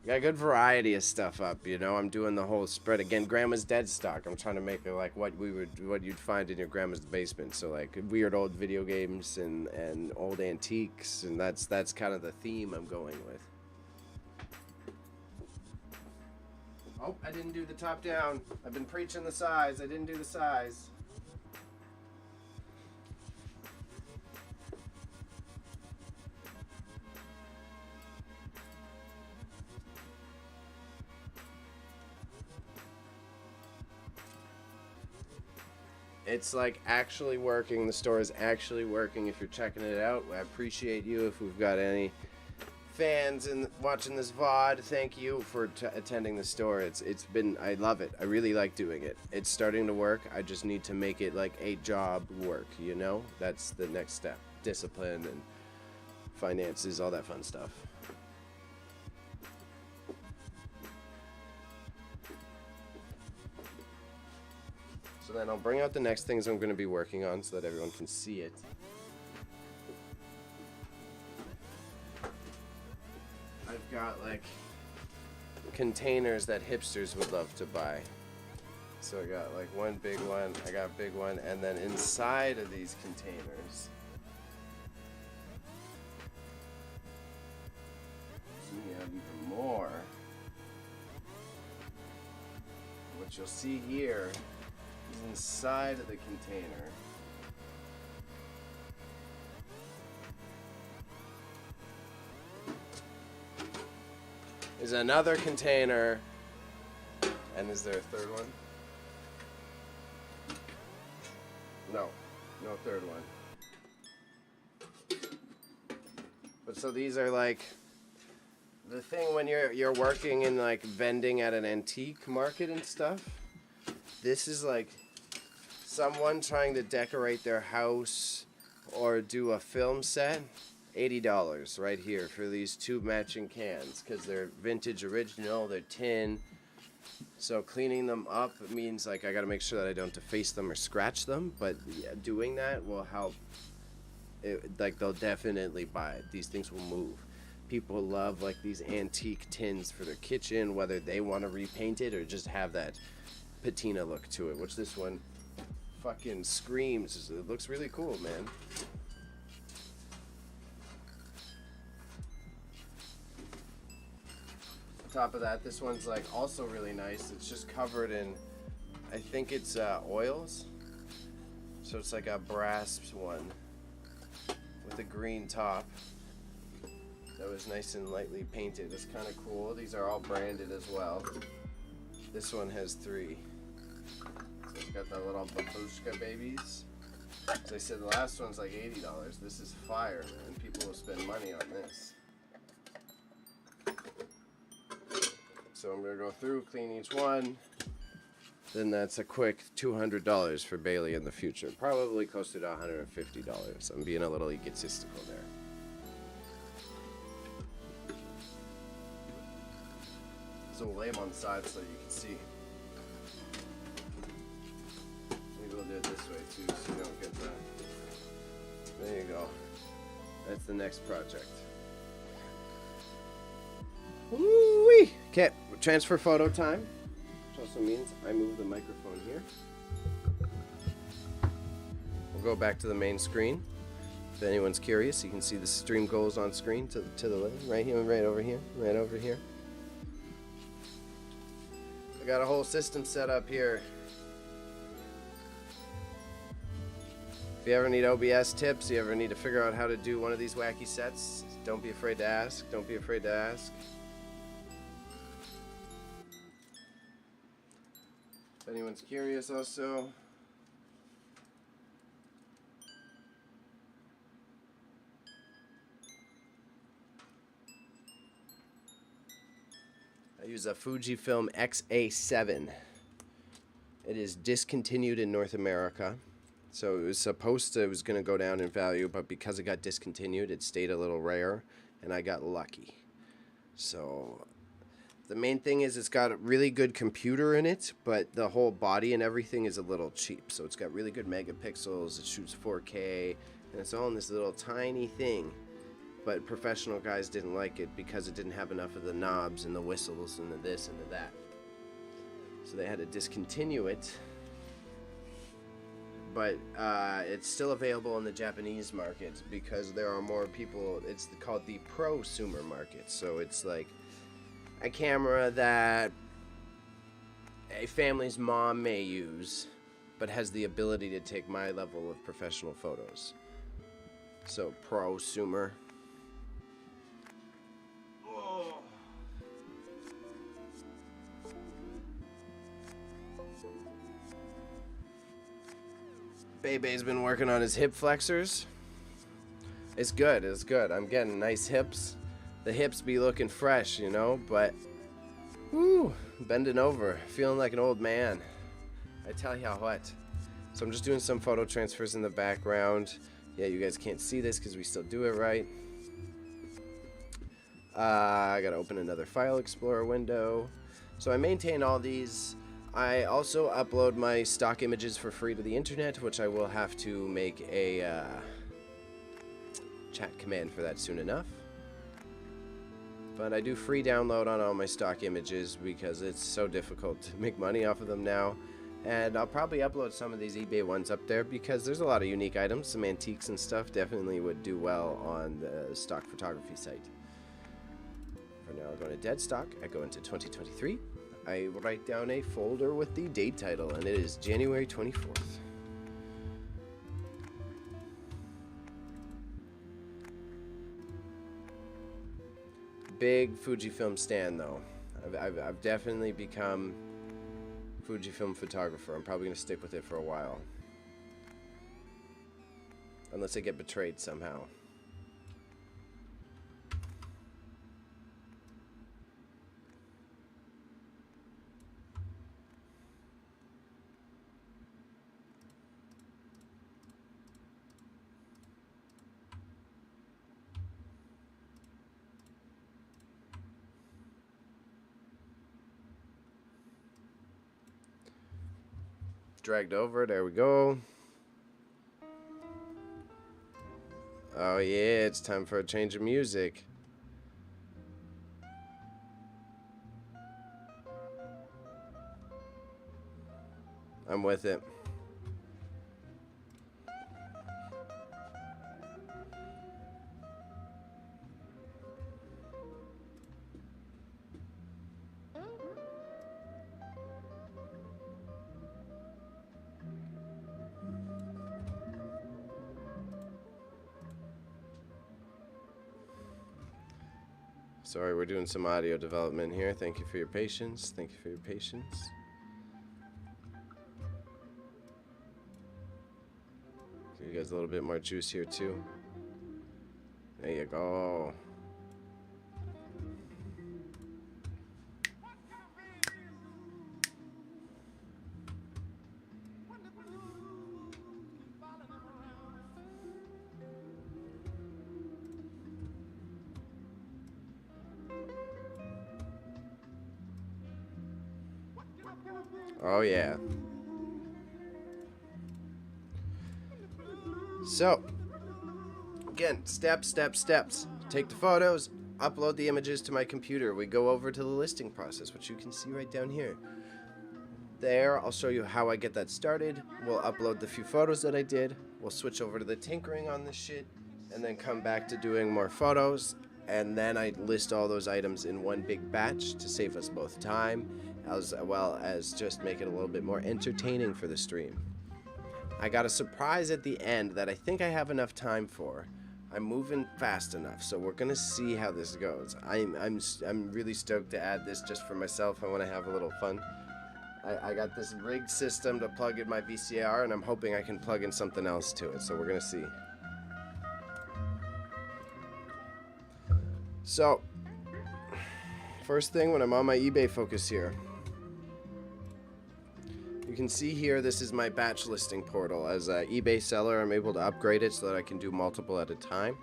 Got a good variety of stuff up, you know. I'm doing the whole spread again. Grandma's dead stock. I'm trying to make it like what you'd find in your grandma's basement. So like weird old video games and old antiques, and that's kind of the theme I'm going with. Oh, I didn't do the top down. I've been preaching the size. I didn't do the size. It's like actually working. The store is actually working. If you're checking it out, I appreciate you. If we've got any fans and watching this VOD, thank you for attending the store. It's been, I love it. I really like doing it. It's starting to work. I just need to make it like a job work, you know? That's the next step. Discipline and finances, all that fun stuff. So then I'll bring out the next things I'm going to be working on so that everyone can see it. I've got like containers that hipsters would love to buy. So I got like one big one, I got a big one, and then inside of these containers, we have even more. What you'll see here is inside of the container. Is another container. And is there a third one? No third one. But so these are like the thing when you're working in like vending at an antique market and stuff. This is like someone trying to decorate their house or do a film set. $80 right here for these two matching cans because they're vintage original, they're tin. So cleaning them up means like I gotta make sure that I don't deface them or scratch them, but yeah, doing that will help. Like they'll definitely buy it. These things will move. People love like these antique tins for their kitchen, whether they want to repaint it or just have that patina look to it, which this one fucking screams. It looks really cool, man. Top of that, this one's like also really nice. It's just covered in, I think it's oils. So it's like a brass one with a green top that was nice and lightly painted. It's kind of cool. These are all branded as well. This one has 3. So it's got the little babushka babies. As I said, the last one's like $80. This is fire, man. People will spend money on this. So I'm going to go through, clean each one. Then that's a quick $200 for Bailey in the future. Probably closer to $150. I'm being a little egotistical there. So we'll lay them on the side so you can see. Maybe we'll do it this way too so you don't get that. There you go. That's the next project. Woo-wee! Okay, transfer photo time. Which also means I move the microphone here. We'll go back to the main screen. If anyone's curious, you can see the stream goals on screen to the left, right here, right over here, right over here. I got a whole system set up here. If you ever need OBS tips, you ever need to figure out how to do one of these wacky sets, don't be afraid to ask. Don't be afraid to ask. If anyone's curious also. I use a Fujifilm X-A7. It is discontinued in North America. So it was going to go down in value, but because it got discontinued, it stayed a little rare, and I got lucky. So the main thing is it's got a really good computer in it, but the whole body and everything is a little cheap. So it's got really good megapixels, it shoots 4K, and it's all in this little tiny thing. but professional guys didn't like it because it didn't have enough of the knobs and the whistles and the this and the that. So they had to discontinue it. But it's still available in the Japanese market because there are more people. It's called the prosumer market. So it's like a camera that a family's mom may use, but has the ability to take my level of professional photos. So prosumer. Bebe's been working on his hip flexors. It's good, it's good. I'm getting nice hips. The hips be looking fresh, you know, but whoo, bending over, feeling like an old man. I tell you what. So I'm just doing some photo transfers in the background. Yeah, you guys can't see this because we still do it right. I gotta open another file explorer window. So I maintain all these. I also upload my stock images for free to the internet, which I will have to make a chat command for that soon enough. But I do free download on all my stock images because it's so difficult to make money off of them now. And I'll probably upload some of these eBay ones up there because there's a lot of unique items, some antiques and stuff definitely would do well on the stock photography site. For now, I'll go to dead stock. I go into 2023. I write down a folder with the date title, and it is January 24th. Big Fujifilm stan, though. I've definitely become Fujifilm photographer. I'm probably going to stick with it for a while. Unless I get betrayed somehow. Dragged over, there we go. Oh yeah, it's time for a change of music. I'm with it. Sorry, we're doing some audio development here. Thank you for your patience. Thank you for your patience. Give you guys a little bit more juice here too. There you go. Oh yeah. So, again, steps. Take the photos, upload the images to my computer. We go over to the listing process, which you can see right down here. There, I'll show you how I get that started. We'll upload the few photos that I did. We'll switch over to the tinkering on this shit, and then come back to doing more photos. And then I list all those items in one big batch to save us both time, as well as just make it a little bit more entertaining for the stream. I got a surprise at the end that I think I have enough time for. I'm moving fast enough, so we're gonna see how this goes. I'm really stoked to add this just for myself. I want to have a little fun. I got this rigged system to plug in my VCR, and I'm hoping I can plug in something else to it. So we're gonna see. So, first thing when I'm on my eBay focus here, you can see here this is my batch listing portal. As an eBay seller, I'm able to upgrade it so that I can do multiple at a time.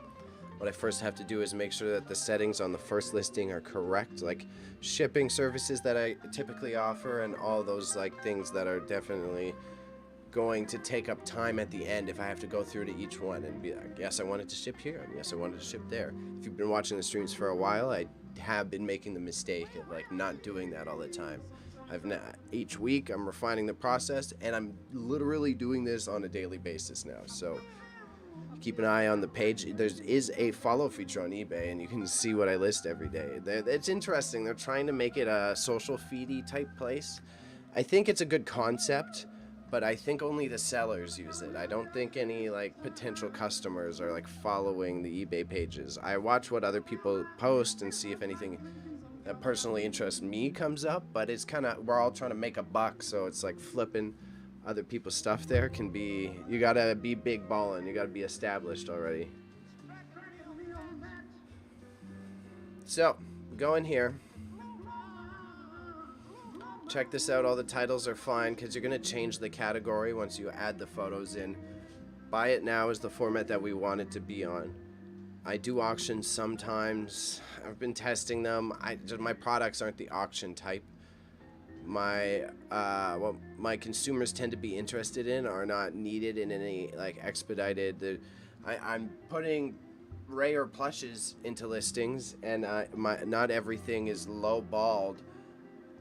What I first have to do is make sure that the settings on the first listing are correct, like shipping services that I typically offer and all those like things that are definitely going to take up time at the end if I have to go through to each one and be like, yes, I wanted to ship here, and yes, I wanted to ship there. If you've been watching the streams for a while, I have been making the mistake of like not doing that all the time. Each week I'm refining the process, and I'm literally doing this on a daily basis now. So keep an eye on the page. There is a follow feature on eBay, and you can see what I list every day. It's interesting. They're trying to make it a social feedy type place. I think it's a good concept, but I think only the sellers use it. I don't think any like potential customers are like following the eBay pages. I watch what other people post and see if anything that personally interests me comes up, but it's kind of, we're all trying to make a buck, so it's like flipping other people's stuff there can be, you gotta be big ballin', you gotta be established already. So, go in here. Check this out, all the titles are fine because you're gonna change the category once you add the photos in. Buy it now is the format that we want it to be on. I do auctions sometimes. I've been testing them. My products aren't the auction type. What my consumers tend to be interested in are not needed in any like expedited. I'm putting rare plushes into listings, and not everything is low balled,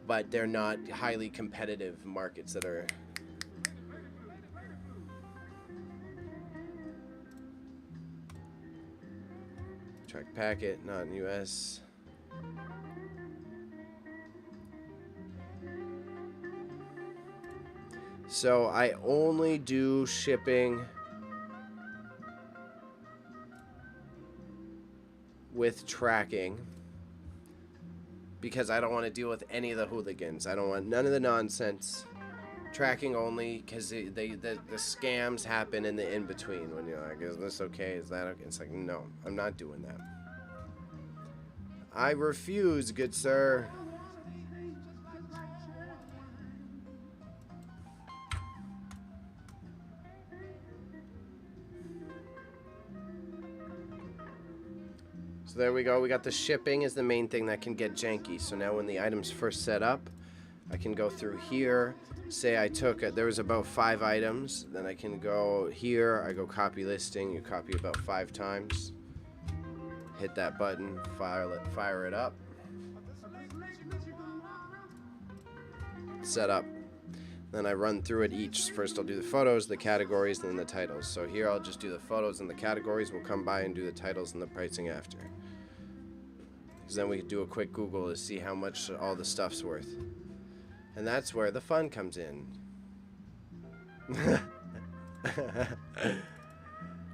but they're not highly competitive markets that are. Track packet, not in US. So I only do shipping with tracking because I don't want to deal with any of the hooligans. I don't want none of the nonsense. Tracking only because the scams happen in the in-between when you're like, is this okay? Is that okay? It's like, no, I'm not doing that. I refuse, good sir. So there we go. We got the shipping is the main thing that can get janky. So now when the item's first set up, I can go through here. Say I took there was about 5 items. Then I can go here. I go copy listing. You copy about 5 times. Hit that button. Fire it up. Set up. Then I run through it each. First I'll do the photos, the categories, and then the titles. So here I'll just do the photos and the categories. We'll come by and do the titles and the pricing after. Because then we can do a quick Google to see how much all the stuff's worth. And that's where the fun comes in.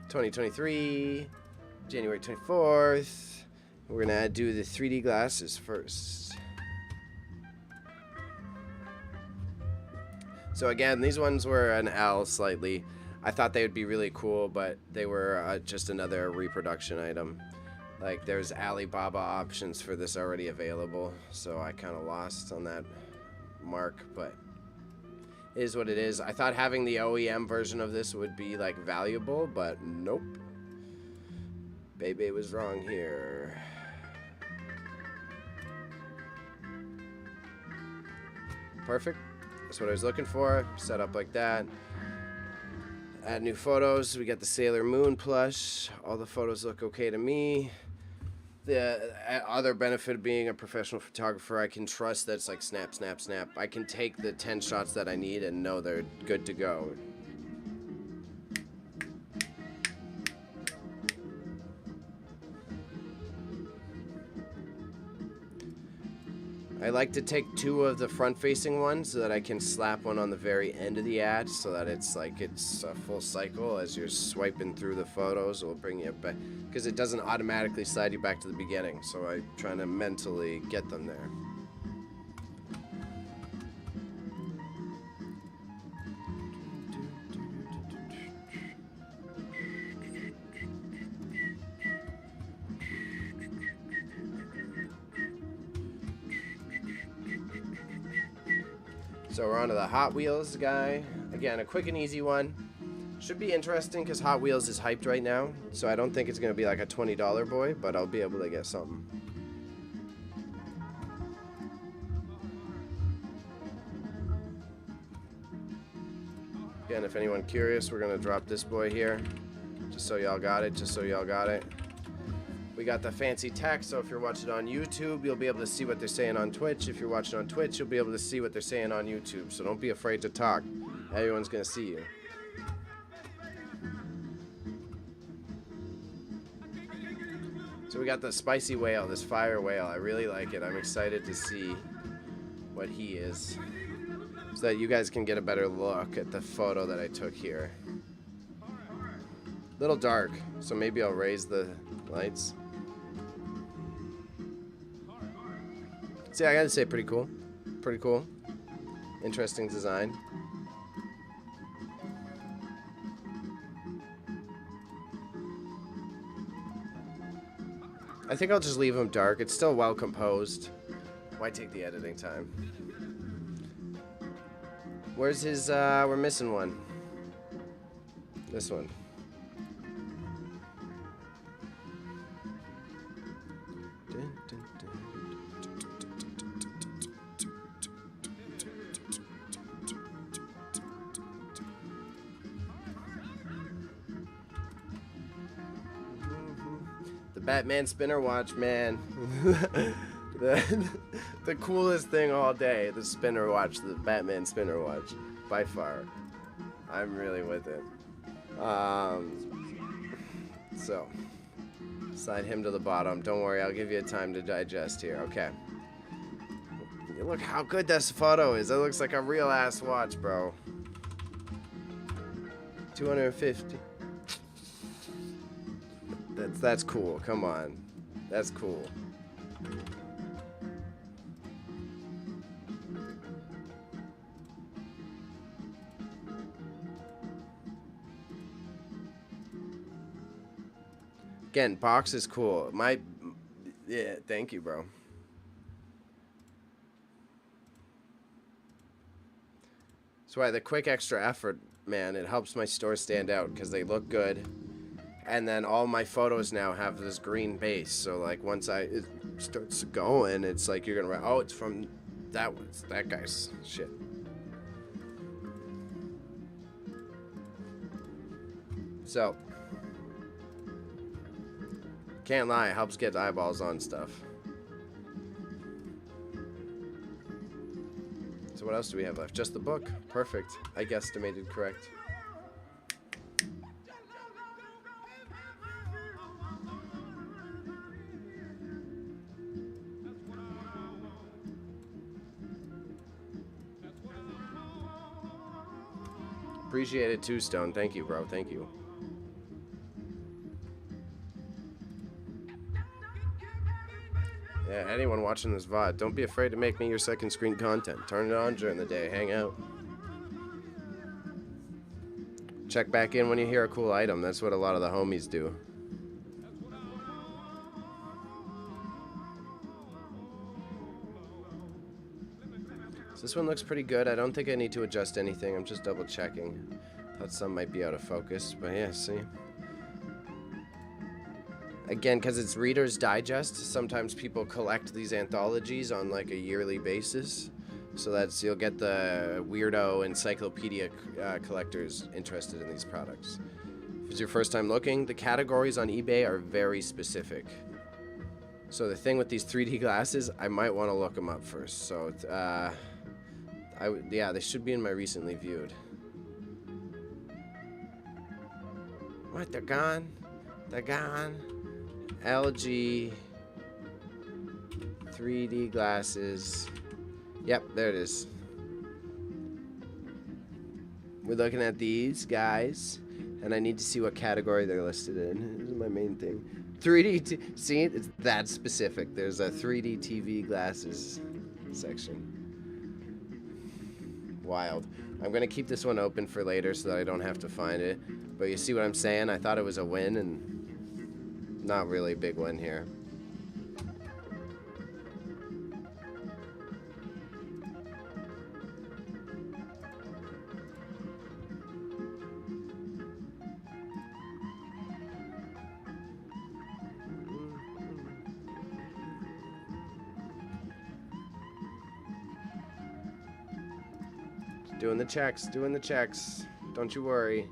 2023, January 24th. We're going to do the 3D glasses first. So again, these ones were an L slightly. I thought they would be really cool, but they were just another reproduction item. Like there's Alibaba options for this already available, so I kind of lost on that mark, but it is what it is. I thought having the OEM version of this would be like valuable, but nope. Baby was wrong here. Perfect. That's what I was looking for. Set up like that. Add new photos. We got the Sailor Moon plush. All the photos look okay to me. The other benefit of being a professional photographer, I can trust that it's like snap, snap, snap. I can take the 10 shots that I need and know they're good to go. I like to take 2 of the front-facing ones so that I can slap one on the very end of the ad so that it's like it's a full cycle. As you're swiping through the photos, it will bring you back because it doesn't automatically slide you back to the beginning. So I'm trying to mentally get them there. So we're on to the Hot Wheels guy. Again, a quick and easy one. Should be interesting because Hot Wheels is hyped right now. So I don't think it's going to be like a $20 boy, but I'll be able to get something. Again, if anyone curious, we're gonna drop this boy here. Just so y'all got it. We got the fancy text, so if you're watching on YouTube, you'll be able to see what they're saying on Twitch. If you're watching on Twitch, you'll be able to see what they're saying on YouTube. So don't be afraid to talk. Everyone's gonna see you. So we got the spicy whale, this fire whale. I really like it. I'm excited to see what he is, so that you guys can get a better look at the photo that I took here. Little dark, so maybe I'll raise the lights. See, I gotta say, pretty cool. Pretty cool. Interesting design. I think I'll just leave him dark. It's still well composed. Why take the editing time? Where's his, we're missing one. This one. Batman spinner watch, man. the coolest thing all day, the spinner watch, the Batman spinner watch, by far. I'm really with it. So, slide him to the bottom. Don't worry, I'll give you time to digest here. Okay. Look how good this photo is. That looks like a real ass watch, bro. 250. That's cool. Come on. That's cool. Again, box is cool. Yeah, thank you, bro. That's why the quick extra effort, man, it helps my store stand out because they look good. And then all my photos now have this green base. So like once it starts going, it's like you're gonna, oh, it's from that guy's shit. So, can't lie, it helps get eyeballs on stuff. So what else do we have left? Just the book. Perfect. I guesstimated correct. Appreciate it too, Stone. Thank you, bro. Thank you. Yeah, anyone watching this VOD, don't be afraid to make me your second screen content. Turn it on during the day. Hang out. Check back in when you hear a cool item. That's what a lot of the homies do. So this one looks pretty good. I don't think I need to adjust anything. I'm just double checking. Thought some might be out of focus, but yeah, see. Again, because it's Reader's Digest, sometimes people collect these anthologies on like a yearly basis. So that's, you'll get the weirdo encyclopedia collectors interested in these products. If it's your first time looking, the categories on eBay are very specific. So the thing with these 3D glasses, I might want to look them up first. So, yeah, they should be in my recently viewed. What, they're gone? They're gone? LG 3D glasses. Yep, there it is. We're looking at these guys, and I need to see what category they're listed in. This is my main thing. 3D, see, it's that specific. There's a 3D TV glasses section. Wild. I'm gonna keep this one open for later so that I don't have to find it. But you see what I'm saying? I thought it was a win, and not really a big win here. Doing the checks, doing the checks. Don't you worry.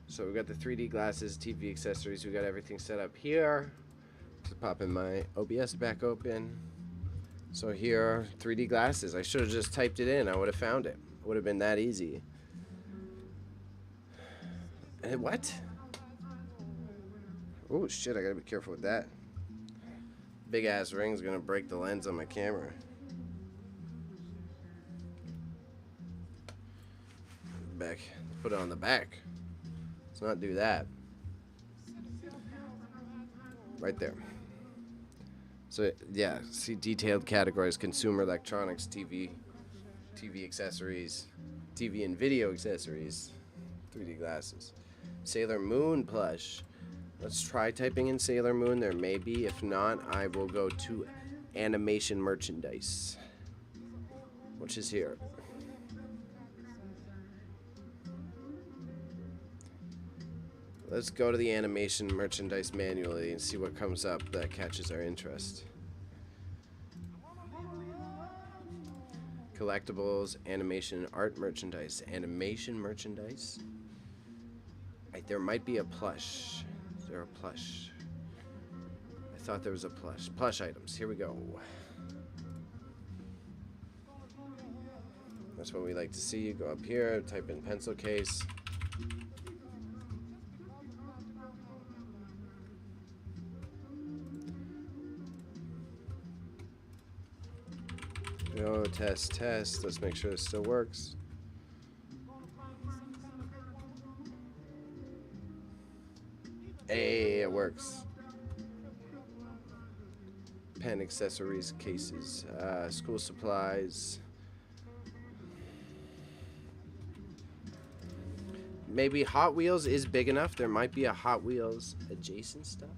So we got the 3D glasses, TV accessories. We got everything set up here. Just popping my OBS back open. So here, 3D glasses. I should have just typed it in. I would have found it. It would have been that easy. What? Oh shit! I gotta be careful with that. Big ass ring's gonna break the lens on my camera. Back. Put it on the back. Let's not do that. Right there. So yeah, see detailed categories: consumer electronics, TV accessories, TV and video accessories, 3D glasses. Sailor Moon plush. Let's try typing in Sailor Moon. There may be. If not, I will go to animation merchandise, which is here. Let's go to the animation merchandise manually and see what comes up that catches our interest. Collectibles, animation, art merchandise. Animation merchandise? There might be a plush. Is there a plush? I thought there was a plush. Plush items. Here we go. That's what we like to see. Go up here, type in pencil case. Go test. Let's make sure it still works. Hey, it works. Pen accessories, cases, school supplies. Maybe Hot Wheels is big enough. There might be a Hot Wheels adjacent stuff.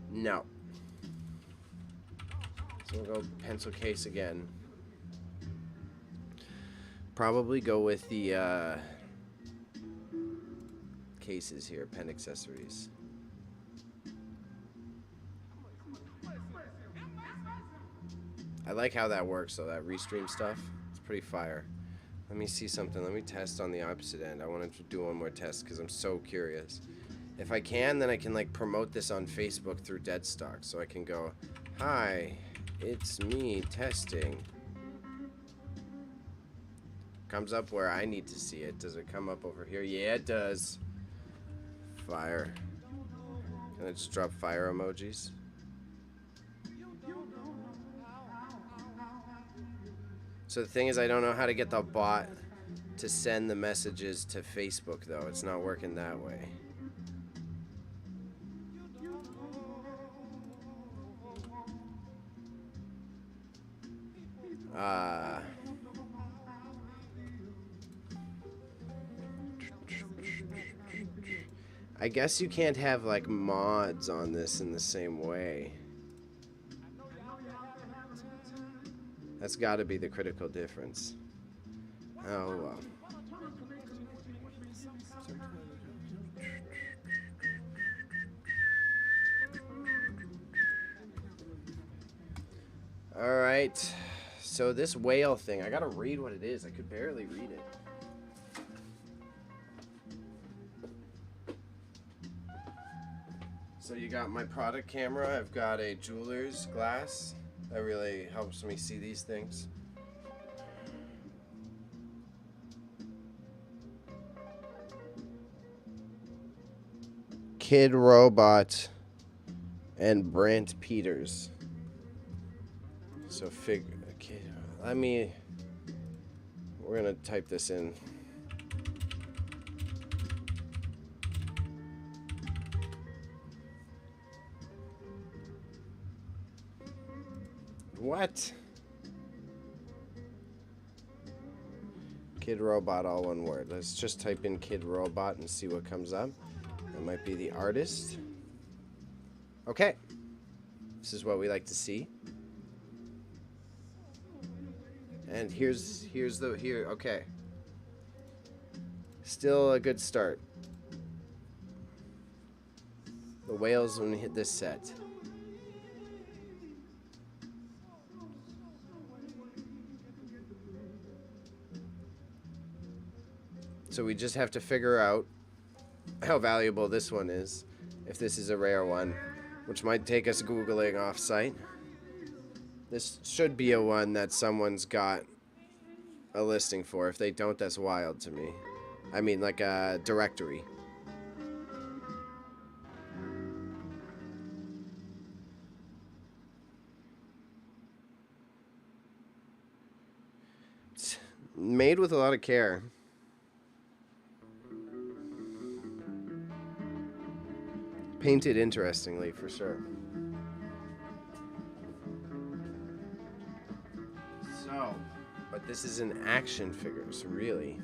No. So we'll go pencil case again. Probably go with the cases here, pen accessories. I like how that works though, that restream stuff. It's pretty fire. Let me see something. Let me test on the opposite end. I wanted to do one more test because I'm so curious. If I can, then I can like promote this on Facebook through Deadstock. So I can go, hi, it's me testing. Comes up where I need to see it. Does it come up over here? Yeah, it does. Fire. Can I just drop fire emojis? So the thing is, I don't know how to get the bot to send the messages to Facebook, though. It's not working that way. I guess you can't have like mods on this in the same way. That's got to be the critical difference. Oh well. All right. So this whale thing, I gotta read what it is. I could barely read it. So you got my product camera. I've got a jeweler's glass. That really helps me see these things. Kid Robot and Brant Peters. So okay, we're gonna type this in. What? Kid Robot, all one word. Let's just type in Kid Robot and see what comes up. That might be the artist. Okay. This is what we like to see. And here's the okay. Still a good start. The whales when we hit this set. So we just have to figure out how valuable this one is, if this is a rare one, which might take us Googling off-site. This should be a one that someone's got a listing for. If they don't, that's wild to me. I mean, like a directory. It's made with a lot of care. Painted interestingly, for sure. So, but this is in action figures, really.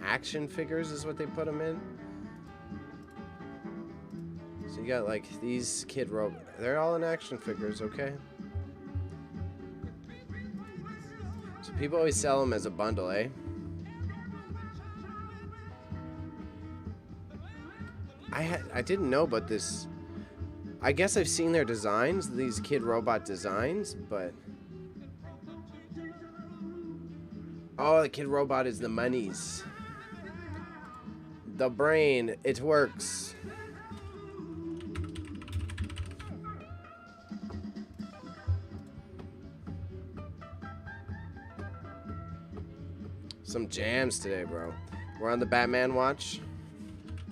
Action figures is what they put them in. So you got like these kid robots. They're all in action figures, okay? So people always sell them as a bundle, eh? I didn't know about this. I guess I've seen their designs, these kid robot designs, but... Oh, the kid robot is the monies. The brain, it works. Some jams today, bro. We're on the Batman watch.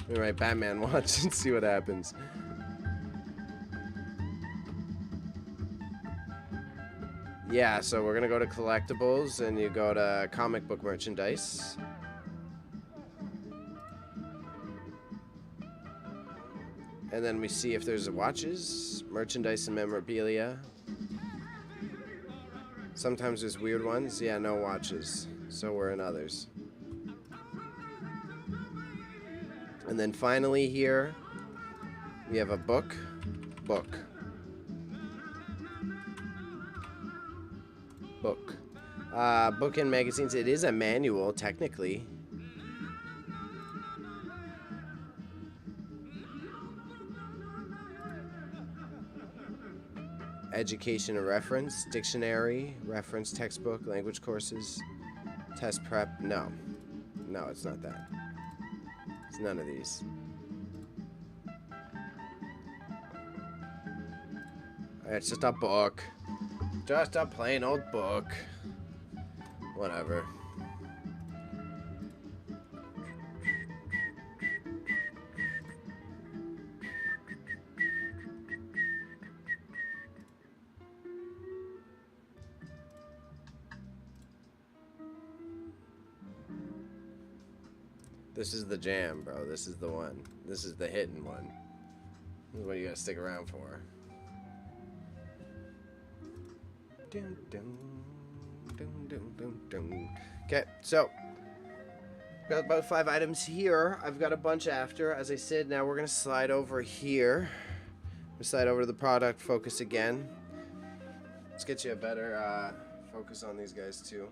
Let me write Batman watch and see what happens. Yeah, so we're gonna go to collectibles and you go to comic book merchandise. And then we see if there's watches, merchandise and memorabilia. Sometimes there's weird ones. Yeah, no watches. So we're in others. And then finally here, we have a book. Book. Book and magazines. It is a manual, technically. Education and reference, dictionary, reference, textbook, language courses, test prep. No, it's not that. It's none of these. It's just a book. Just a plain old book. Whatever. This is the jam, bro. This is the one. This is the hidden one. This is what you gotta stick around for. Dun, dun, dun, dun, dun, dun. Okay, so got about 5 items here. I've got a bunch after. As I said, now we're gonna slide over here. We'll slide over to the product, focus again. Let's get you a better focus on these guys too.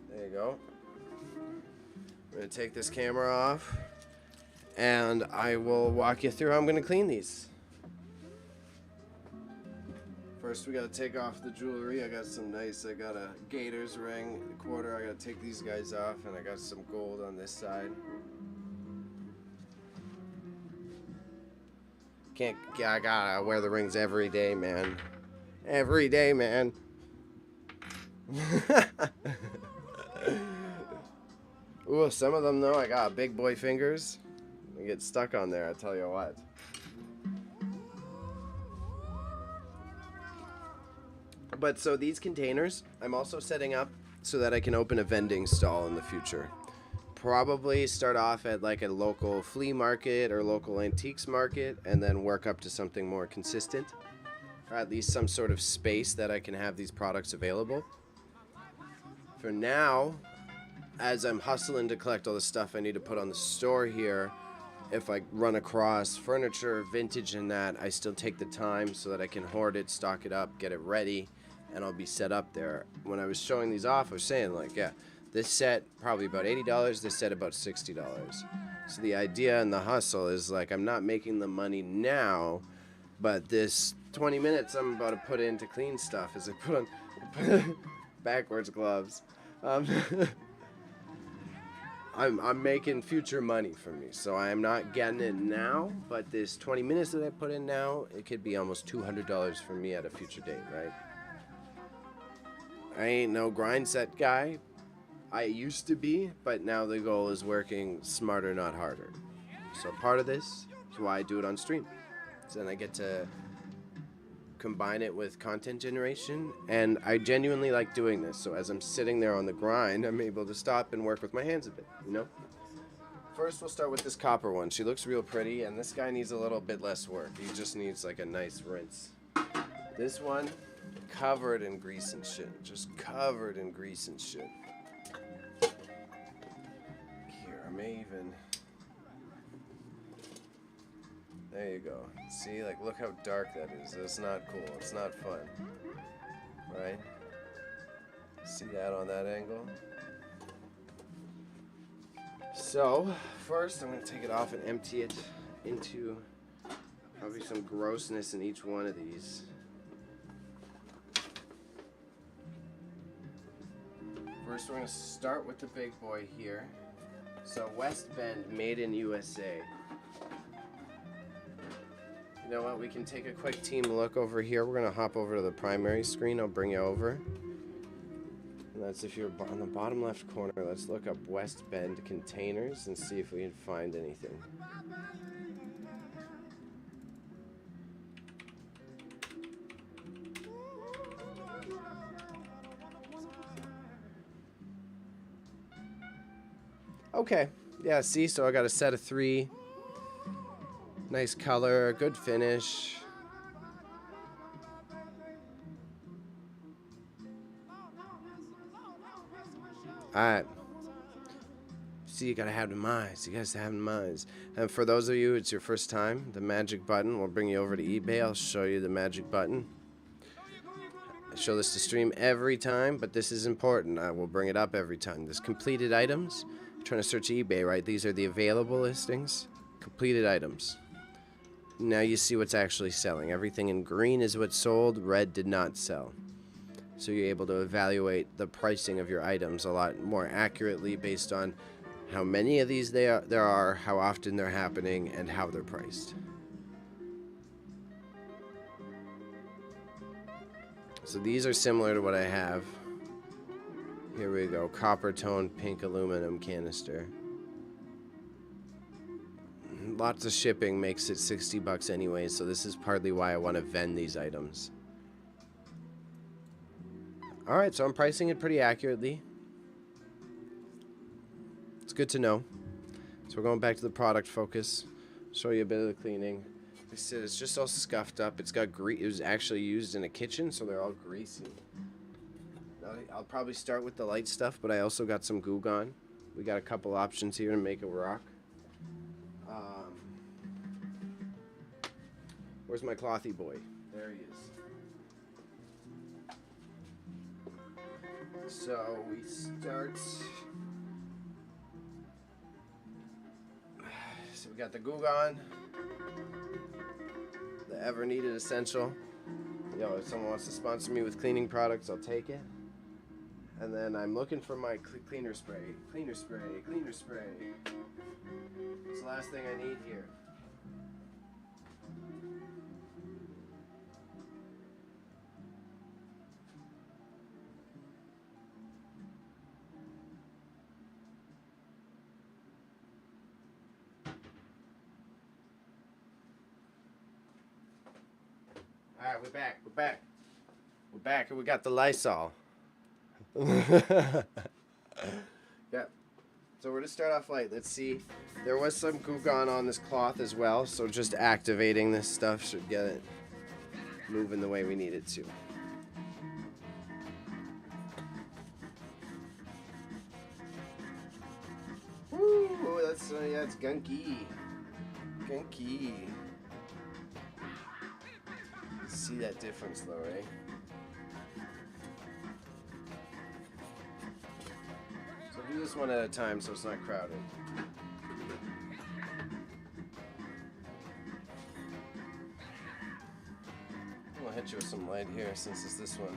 There you go. I'm going to take this camera off and I will walk you through how I'm going to clean these. First we got to take off the jewelry. I got a Gators ring, a quarter. I got to take these guys off and I got some gold on this side. I gotta wear the rings every day, man. Every day, man. Ooh, some of them though, I got big boy fingers. They get stuck on there, I tell you what. But so these containers, I'm also setting up so that I can open a vending stall in the future. Probably start off at like a local flea market or local antiques market and then work up to something more consistent. Or at least some sort of space that I can have these products available. For now, as I'm hustling to collect all the stuff I need to put on the store here, if I run across furniture, vintage and that, I still take the time so that I can hoard it, stock it up, get it ready, and I'll be set up there. When I was showing these off, I was saying, like, yeah, this set probably about $80, this set about $60. So the idea and the hustle is like, I'm not making the money now, but this 20 minutes I'm about to put in to clean stuff as I put on backwards gloves. I'm making future money for me, so I am not getting it now, but this 20 minutes that I put in now, it could be almost $200 for me at a future date, right? I ain't no grind set guy. I used to be, but now the goal is working smarter, not harder. So part of this is why I do it on stream. So then I get to combine it with content generation, and I genuinely like doing this. So as I'm sitting there on the grind, I'm able to stop and work with my hands a bit, you know? First, we'll start with this copper one. She looks real pretty, and this guy needs a little bit less work. He just needs like a nice rinse. This one, covered in grease and shit. Just covered in grease and shit. Here, I may even... There you go. See, like, look how dark that is. That's not cool. It's not fun. Right? See that on that angle? So, first I'm going to take it off and empty it into probably some grossness in each one of these. First we're going to start with the big boy here. So, West Bend, made in USA. You know what, we can take a quick team look over here. We're going to hop over to the primary screen. I'll bring you over. And that's if you're on the bottom left corner. Let's look up West Bend containers and see if we can find anything. Okay, yeah, see, so I got a set of 3. Nice color, good finish. Alright. See, you gotta have the minds. You guys have the minds. And for those of you, it's your first time, the magic button will bring you over to eBay. I'll show you the magic button. I show this to stream every time, but this is important. I will bring it up every time. This completed items. You're trying to search eBay, right? These are the available listings. Completed items. Now you see what's actually selling. Everything in green is what's sold. Red did not sell. So you're able to evaluate the pricing of your items a lot more accurately based on how many of these there are, how often they're happening, and how they're priced. So these are similar to what I have. Here we go. Copper tone pink aluminum canister. Lots of shipping makes it $60 anyway, so this is partly why I want to vend these items. Alright, so I'm pricing it pretty accurately. It's good to know. So we're going back to the product focus. Show you a bit of the cleaning. Like I said, it's just all scuffed up. It's got grease. It was actually used in a kitchen, so they're all greasy. I'll probably start with the light stuff, but I also got some Goo Gone. We got a couple options here to make it rock. Where's my clothy boy? There he is. So we start. So we got the Goo Gone, the ever needed essential. Yo, if someone wants to sponsor me with cleaning products, I'll take it. And then I'm looking for my cleaner spray. Cleaner spray, cleaner spray. It's the last thing I need here. Alright, we're back. We're back, and we got the Lysol. Yeah. So we're gonna start off light. Let's see. There was some Goo Gone on this cloth as well, so just activating this stuff should get it moving the way we need it to. Woo! That's yeah, it's gunky. Cranky. See that difference though, right? So do this one at a time so it's not crowded. I'll hit you with some light here since it's this one.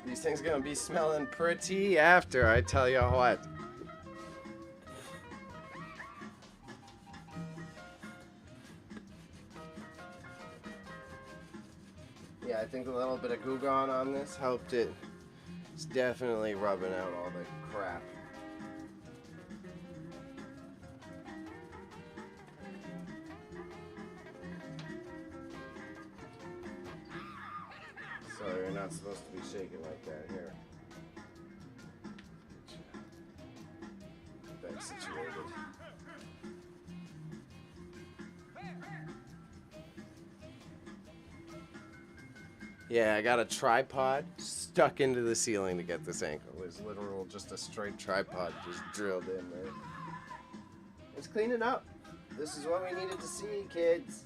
These things gonna be smelling pretty after, I tell you what. Yeah, I think a little bit of Goo Gone on this helped it. It's definitely rubbing out all the crap. So you're not supposed to be shaking like that here. Get back situated. Yeah, I got a tripod stuck into the ceiling to get this ankle. It was literal just a straight tripod just drilled in there. It's cleaning up. This is what we needed to see, kids.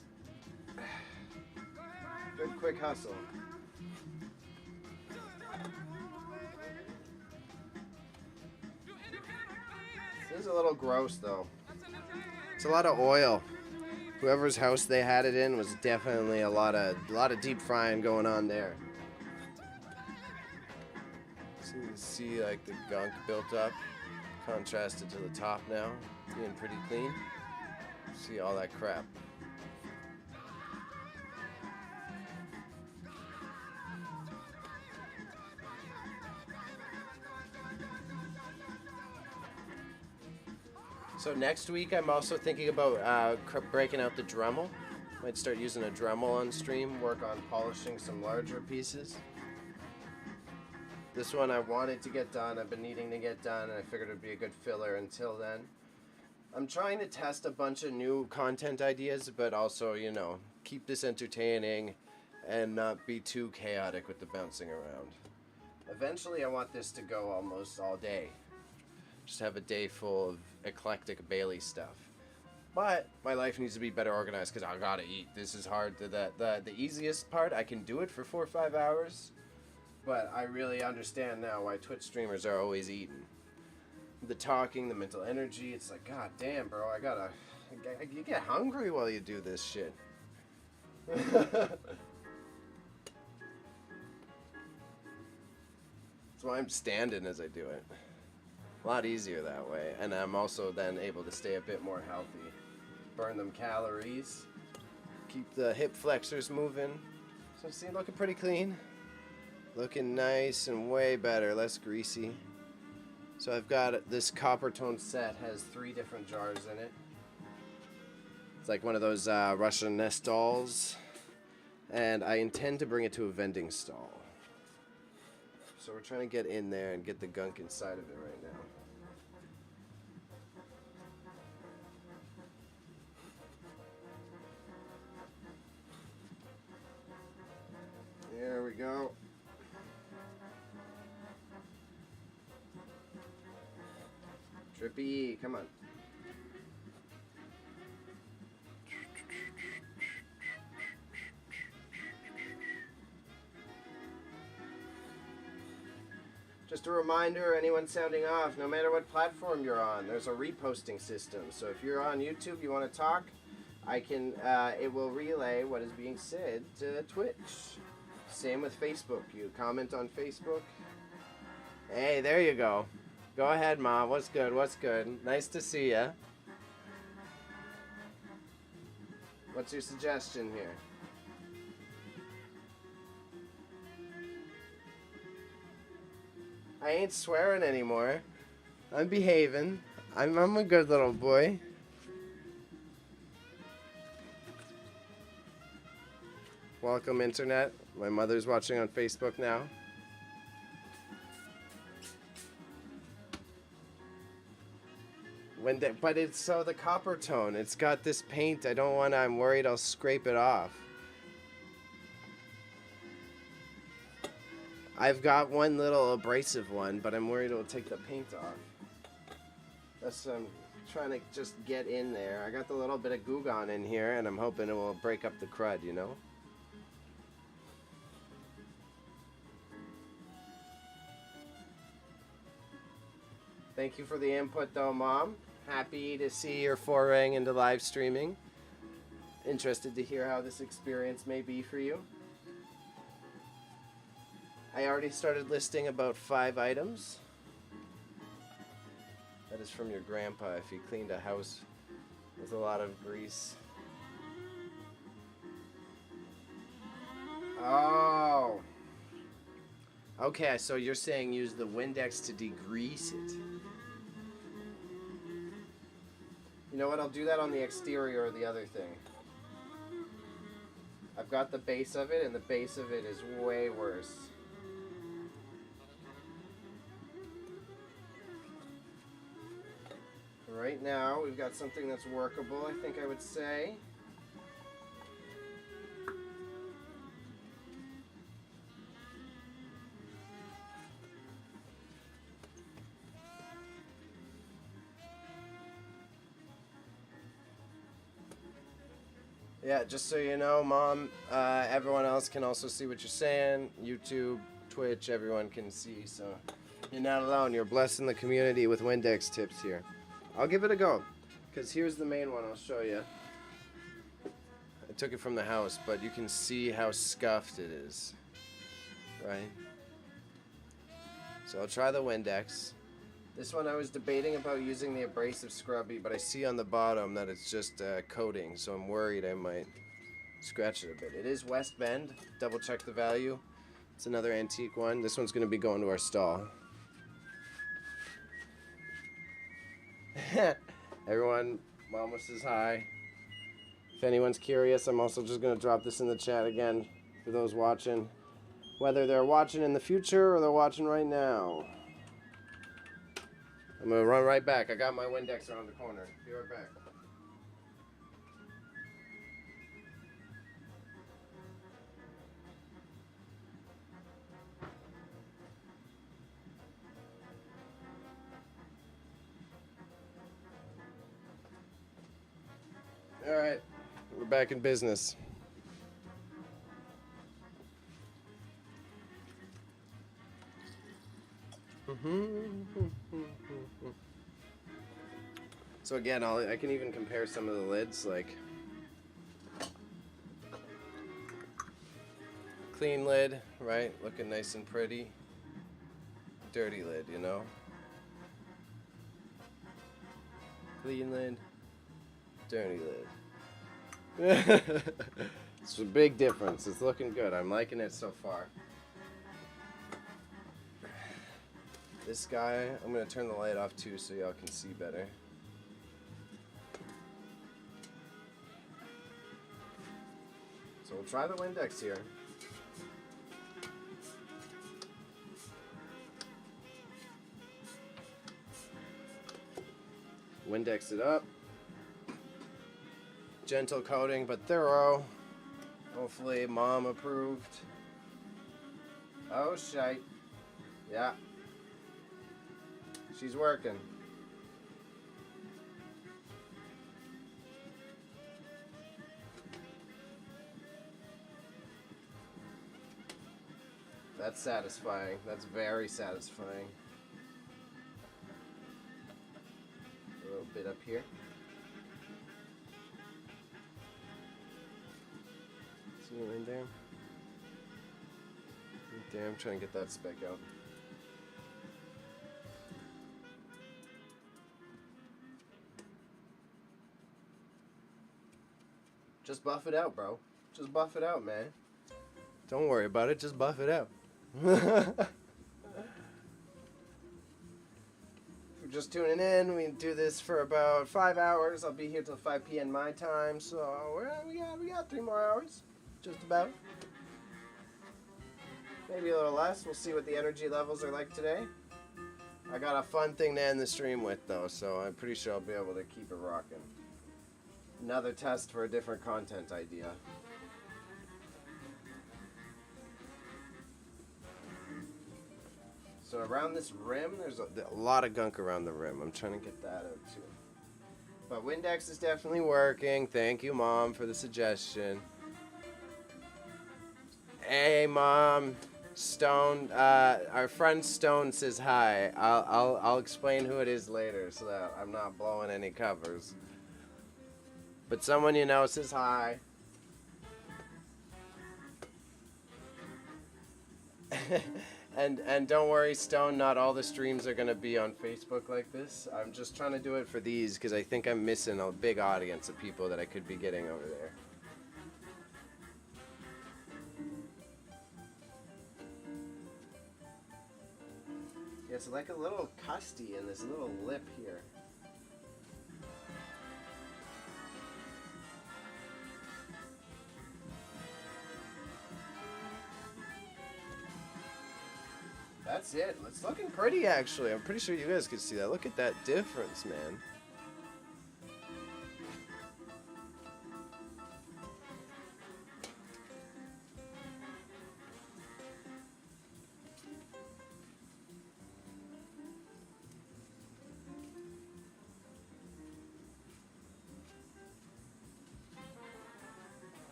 Good quick hustle. This is a little gross though. It's a lot of oil. Whoever's house they had it in was definitely a lot of deep frying going on there. So you can see like the gunk built up, contrasted to the top now, being pretty clean. See all that crap. So next week I'm also thinking about breaking out the Dremel. Might start using a Dremel on stream, work on polishing some larger pieces. This one I wanted to get done, I've been needing to get done, and I figured it'd be a good filler until then. I'm trying to test a bunch of new content ideas, but also, you know, keep this entertaining and not be too chaotic with the bouncing around. Eventually I want this to go almost all day. Just have a day full of eclectic Bailey stuff. But my life needs to be better organized because I gotta eat. This is hard. The easiest part, I can do it for 4 or 5 hours, but I really understand now why Twitch streamers are always eating. The talking, the mental energy, it's like, god damn, bro, you get hungry while you do this shit. That's why I'm standing as I do it. A lot easier that way, and I'm also then able to stay a bit more healthy. Burn them calories, keep the hip flexors moving. So see, looking pretty clean. Looking nice and way better, less greasy. So I've got this copper tone set, has 3 different jars in it. It's like one of those Russian nest dolls. And I intend to bring it to a vending stall. So we're trying to get in there and get the gunk inside of it right now. There we go. Trippy, come on. Just a reminder, anyone sounding off, no matter what platform you're on, there's a reposting system. So if you're on YouTube, you want to talk, I can, it will relay what is being said to Twitch. Same with Facebook. You comment on Facebook. Hey, there you go. Go ahead, Ma. What's good? What's good? Nice to see ya. What's your suggestion here? I ain't swearing anymore. I'm behaving. I'm a good little boy. Welcome, Internet. My mother's watching on Facebook now. But it's so the copper tone. It's got this paint. I don't want to. I'm worried I'll scrape it off. I've got one little abrasive one, but I'm worried it'll take the paint off. That's I'm trying to just get in there. I got the little bit of Goo Gone in here, and I'm hoping it will break up the crud, you know? Thank you for the input, though, Mom. Happy to see your foraying into live streaming. Interested to hear how this experience may be for you. I already started listing about 5 items. That is from your grandpa if he cleaned a house with a lot of grease. Oh. Okay, so you're saying use the Windex to degrease it. You know what, I'll do that on the exterior or the other thing. I've got the base of it, and the base of it is way worse. Right now, we've got something that's workable, I think I would say. Yeah, just so you know, Mom, everyone else can also see what you're saying. YouTube, Twitch, everyone can see, so you're not alone. You're blessing the community with Windex tips here. I'll give it a go, because here's the main one I'll show you. I took it from the house, but you can see how scuffed it is, right? So I'll try the Windex. This one I was debating about using the abrasive scrubby, but I see on the bottom that it's just coating, so I'm worried I might scratch it a bit. It is West Bend. Double check the value. It's another antique one. This one's going to be going to our stall. Everyone, Mama says hi. If anyone's curious, I'm also just going to drop this in the chat again for those watching. Whether they're watching in the future or they're watching right now. I'm going to run right back. I got my Windex around the corner. Be right back. All right. We're back in business. So again, I can even compare some of the lids, like clean lid, right? Looking nice and pretty. Dirty lid, you know? Clean lid, dirty lid. It's a big difference. It's looking good. I'm liking it so far. This guy, I'm going to turn the light off too so y'all can see better. So we'll try the Windex here. Windex it up. Gentle coating, but thorough. Hopefully Mom approved. Oh, shite. Yeah. She's working. That's satisfying. That's very satisfying. A little bit up here. See it in there? Right there. I'm trying to get that speck out. Just buff it out, bro. Just buff it out, man. Don't worry about it. Just buff it out. If you're just tuning in, we do this for about 5 hours. I'll be here till 5 p.m. my time, so we got 3 more hours, just about. Maybe a little less. We'll see what the energy levels are like today. I got a fun thing to end the stream with, though, so I'm pretty sure I'll be able to keep it rocking. Another test for a different content idea. So around this rim, there's a lot of gunk around the rim. I'm trying to get that out, too. But Windex is definitely working. Thank you, Mom, for the suggestion. Hey, Mom. Stone, our friend Stone says hi. I'll explain who it is later so that I'm not blowing any covers. But someone you know says hi. and don't worry, Stone, not all the streams are going to be on Facebook like this. I'm just trying to do it for these because I think I'm missing a big audience of people that I could be getting over there. It's like a little custy in this little lip here. That's it. It's looking pretty, actually. I'm pretty sure you guys can see that. Look at that difference, man.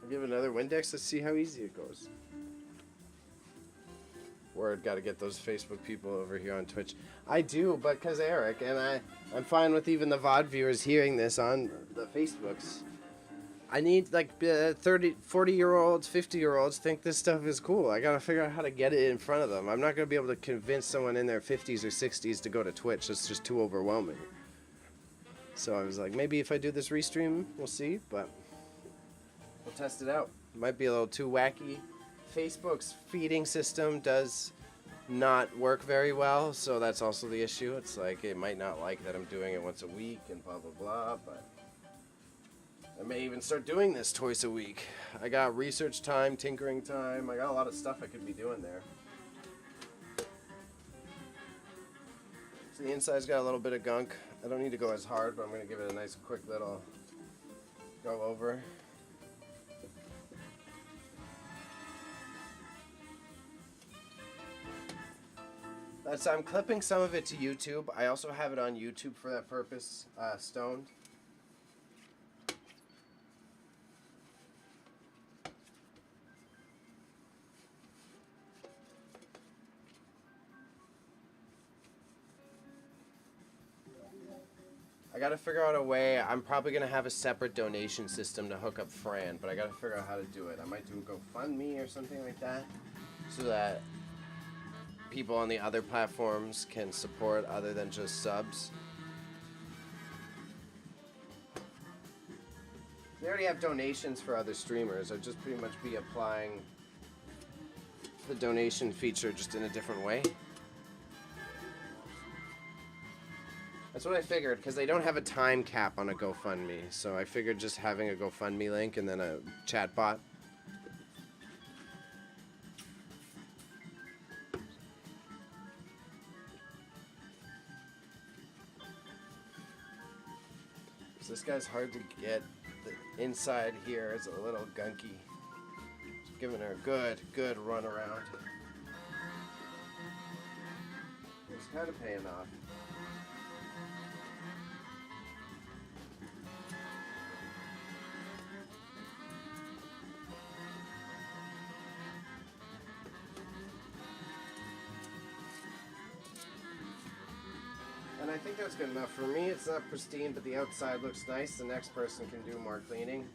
Give another Windex. Let's see how easy it goes. Word, got to get those Facebook people over here on Twitch. I do, but because Eric, and I'm fine with even the VOD viewers hearing this on the Facebooks. I need like 30, 40-year-olds, 50-year-olds think this stuff is cool. I got to figure out how to get it in front of them. I'm not going to be able to convince someone in their 50s or 60s to go to Twitch. It's just too overwhelming. So I was like, maybe if I do this restream, we'll see, but we'll test it out. Might be a little too wacky. Facebook's feeding system does not work very well, so that's also the issue. It's like it might not like that I'm doing it once a week and blah blah blah, but I may even start doing this twice a week. I got research time, tinkering time. I got a lot of stuff I could be doing there. So the inside's got a little bit of gunk. I don't need to go as hard, but I'm going to give it a nice quick little go over. I'm clipping some of it to YouTube. I also have it on YouTube for that purpose, Stoned. I gotta figure out a way. I'm probably gonna have a separate donation system to hook up Fran, but I gotta figure out how to do it. I might do a GoFundMe or something like that, so that people on the other platforms can support other than just subs. They already have donations for other streamers. I'd just pretty much be applying the donation feature just in a different way. That's what I figured, because they don't have a time cap on a GoFundMe. So I figured just having a GoFundMe link and then a chat bot. This guy's hard to get. The inside here is a little gunky. Just giving her a good run around. It's kind of paying off. And I think that's good enough. For me, it's not pristine, but the outside looks nice. The next person can do more cleaning.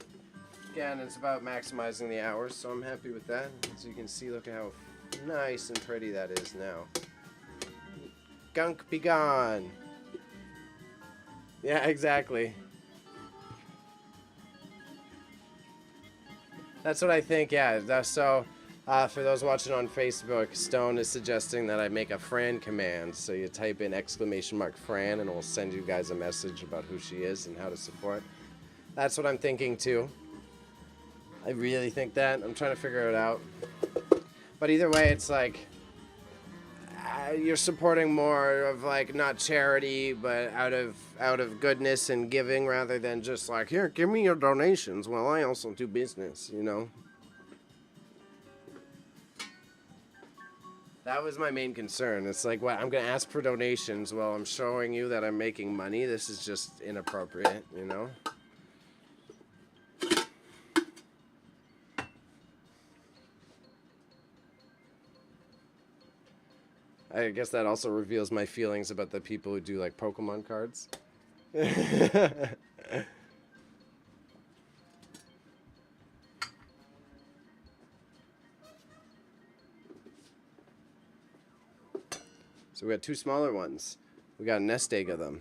Again, it's about maximizing the hours, so I'm happy with that. As you can see, look at how nice and pretty that is now. Gunk be gone. Yeah, exactly. That's what I think, yeah. So, for those watching on Facebook, Stone is suggesting that I make a Fran command. So you type in !Fran and it will send you guys a message about who she is and how to support. That's what I'm thinking too. I really think that. I'm trying to figure it out. But either way, it's like you're supporting more of like not charity, but out of goodness and giving, rather than just like, here, give me your donations. Well, I also do business, you know. That was my main concern. It's like, what, I'm gonna ask for donations. Well, I'm showing you that I'm making money. This is just inappropriate, you know. I guess that also reveals my feelings about the people who do like Pokemon cards. So we got two smaller ones. We got a nest egg of them.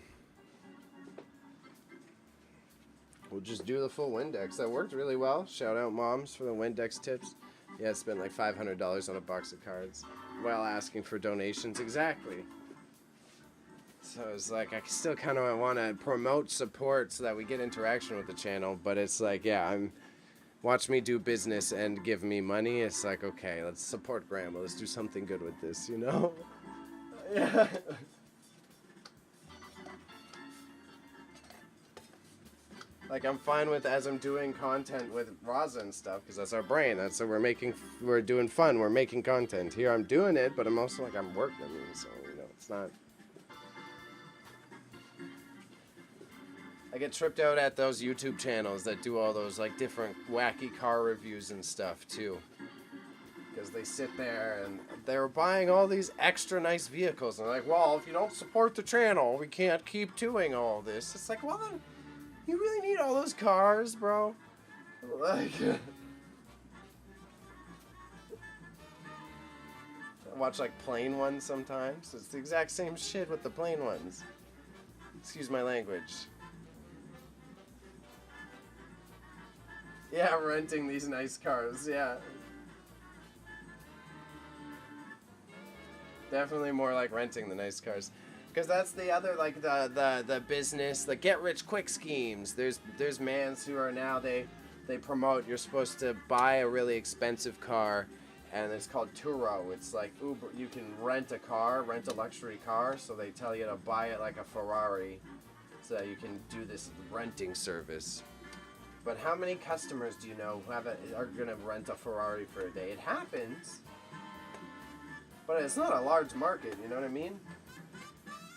We'll just do the full Windex. That worked really well. Shout out moms for the Windex tips. Yeah, I spent like $500 on a box of cards while asking for donations. Exactly. So it's like, I still kind of want to promote support so that we get interaction with the channel. But it's like, yeah, watch me do business and give me money. It's like, okay, let's support grandma. Let's do something good with this, you know? Yeah. Like, I'm fine with, as I'm doing content with Raza and stuff, because that's our brain. That's what we're doing fun. We're making content. Here I'm doing it, but I'm also like, I'm working. So, you know, it's not. I get tripped out at those YouTube channels that do all those, like, different wacky car reviews and stuff, too. Because they sit there and they're buying all these extra nice vehicles. And they're like, well, if you don't support the channel, we can't keep doing all this. It's like, well, then, you really need all those cars, bro? Like, I watch, like, plane ones sometimes. It's the exact same shit with the plane ones. Excuse my language. Yeah, renting these nice cars, yeah. Definitely more like renting the nice cars. Because that's the other, like, the business, the get-rich-quick schemes. There's mans who are now, they promote, you're supposed to buy a really expensive car, and it's called Turo. It's like Uber. You can rent a luxury car, so they tell you to buy it like a Ferrari, so that you can do this renting service. But how many customers do you know who are going to rent a Ferrari for a day? It happens, but it's not a large market, you know what I mean?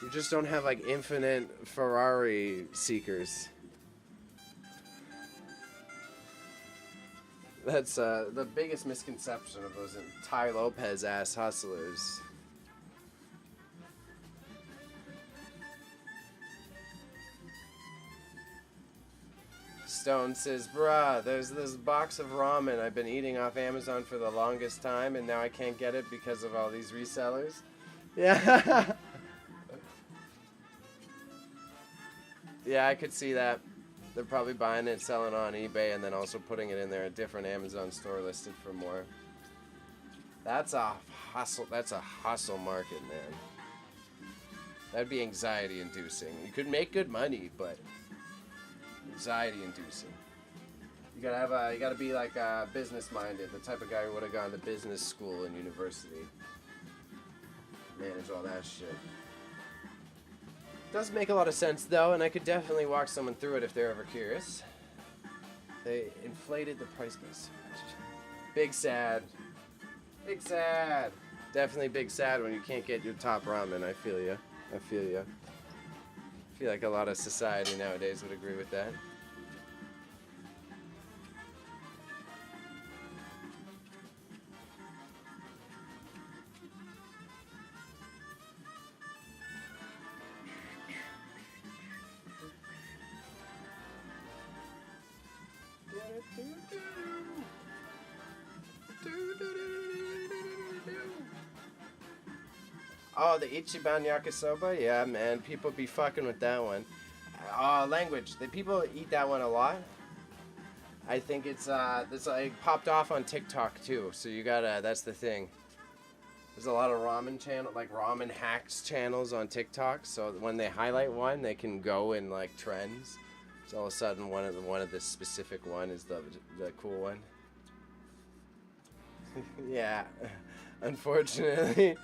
You just don't have, like, infinite Ferrari seekers. That's the biggest misconception of those Ty Lopez ass hustlers. Stone says, bruh, there's this box of ramen I've been eating off Amazon for the longest time, and now I can't get it because of all these resellers. Yeah. Yeah, I could see that. They're probably buying it, selling it on eBay, and then also putting it in there, a different Amazon store listed for more. That's a hustle. That's a hustle market, man. That'd be anxiety-inducing. You could make good money, but anxiety-inducing. You gotta be like business-minded, the type of guy who would have gone to business school and university. Manage all that shit. Does make a lot of sense, though, and I could definitely walk someone through it if they're ever curious. They inflated the price by so much. Big sad. Big sad. Definitely big sad when you can't get your top ramen. I feel ya. I feel ya. I feel like a lot of society nowadays would agree with that. Oh, the Ichiban Yakisoba? Yeah, man. People be fucking with that one. Language. The people eat that one a lot. I think it's like popped off on TikTok too. So you gotta, that's the thing. There's a lot of ramen ramen hacks channels on TikTok. So when they highlight one, they can go in like trends. So all of a sudden one of the specific one is the cool one. Yeah, unfortunately.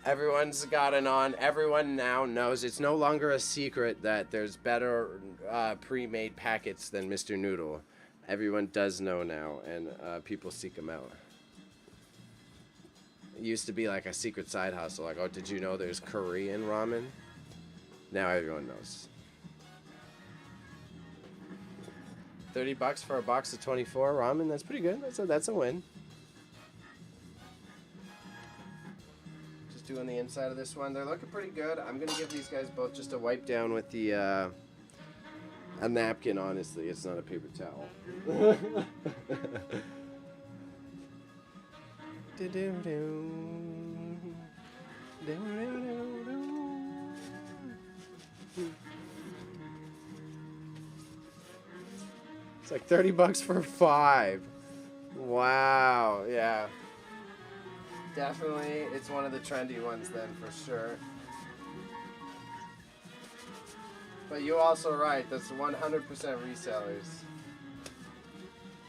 Everyone's gotten on. Everyone now knows. It's no longer a secret that there's better pre-made packets than Mr. Noodle. Everyone does know now, and people seek them out. It used to be like a secret side hustle. Like, oh, did you know there's Korean ramen? Now everyone knows. $30 for a box of 24 ramen. That's pretty good. That's a win. Just doing the inside of this one. They're looking pretty good. I'm gonna give these guys both just a wipe down with the a napkin. Honestly, it's not a paper towel. It's like $30 for 5. Wow, yeah. Definitely, it's one of the trendy ones then, for sure. But you also right, that's 100% resellers.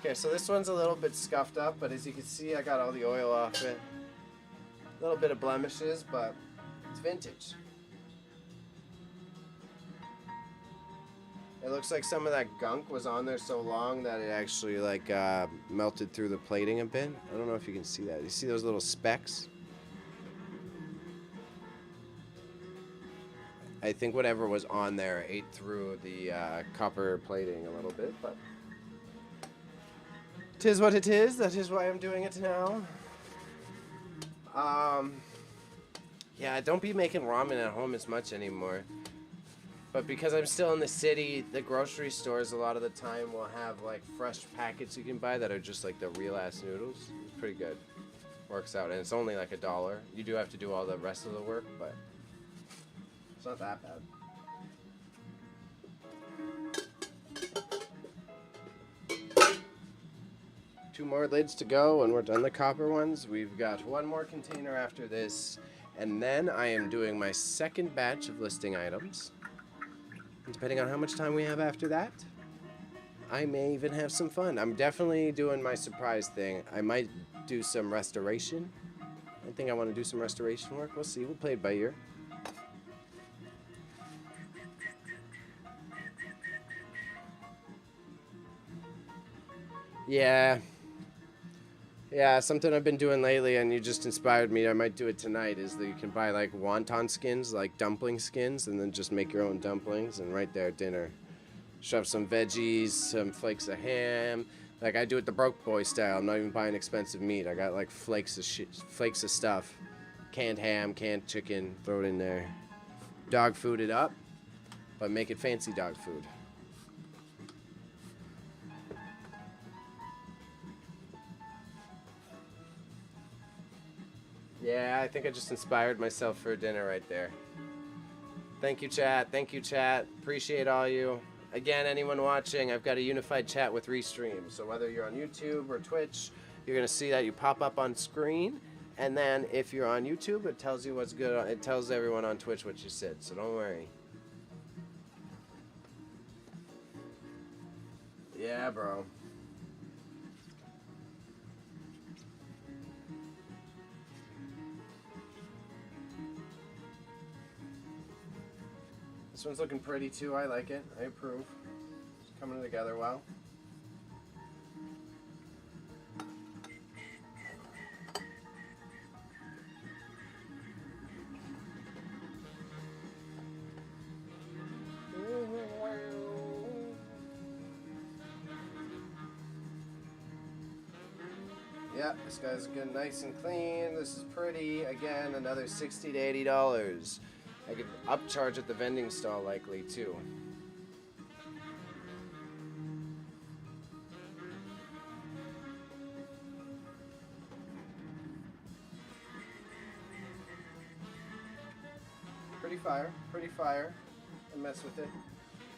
Okay, so this one's a little bit scuffed up, but as you can see, I got all the oil off it. A little bit of blemishes, but it's vintage. It looks like some of that gunk was on there so long that it actually like melted through the plating a bit. I don't know if you can see that. You see those little specks? I think whatever was on there ate through the copper plating a little bit, but 'tis what it is. That is why I'm doing it now. Yeah, don't be making ramen at home as much anymore. But because I'm still in the city, the grocery stores a lot of the time will have like fresh packets you can buy that are just like the real ass noodles. It's pretty good. Works out, and it's only like $1. You do have to do all the rest of the work, but it's not that bad. Two more lids to go and we're done the copper ones. We've got one more container after this, and then I am doing my second batch of listing items. And depending on how much time we have after that, I may even have some fun. I'm definitely doing my surprise thing. I might do some restoration. I think I want to do some restoration work. We'll see. We'll play it by ear. Yeah, something I've been doing lately, and you just inspired me. I might do it tonight. Is that you can buy like wonton skins, like dumpling skins, and then just make your own dumplings. And right there, dinner. Shove some veggies, some flakes of ham. Like I do it the broke boy style. I'm not even buying expensive meat. I got like flakes of stuff, canned ham, canned chicken. Throw it in there. Dog food it up, but make it fancy dog food. Yeah, I think I just inspired myself for a dinner right there. Thank you, chat. Thank you, chat. Appreciate all you. Again, anyone watching, I've got a unified chat with Restream. So whether you're on YouTube or Twitch, you're going to see that you pop up on screen. And then if you're on YouTube, it tells you what's good. It tells everyone on Twitch what you said. So don't worry. Yeah, bro. This one's looking pretty too. I like it. I approve. It's coming together well. Yeah, this guy's good, nice and clean. This is pretty. Again, another $60 to $80. I could upcharge at the vending stall likely too. Pretty fire, pretty fire. I mess with it.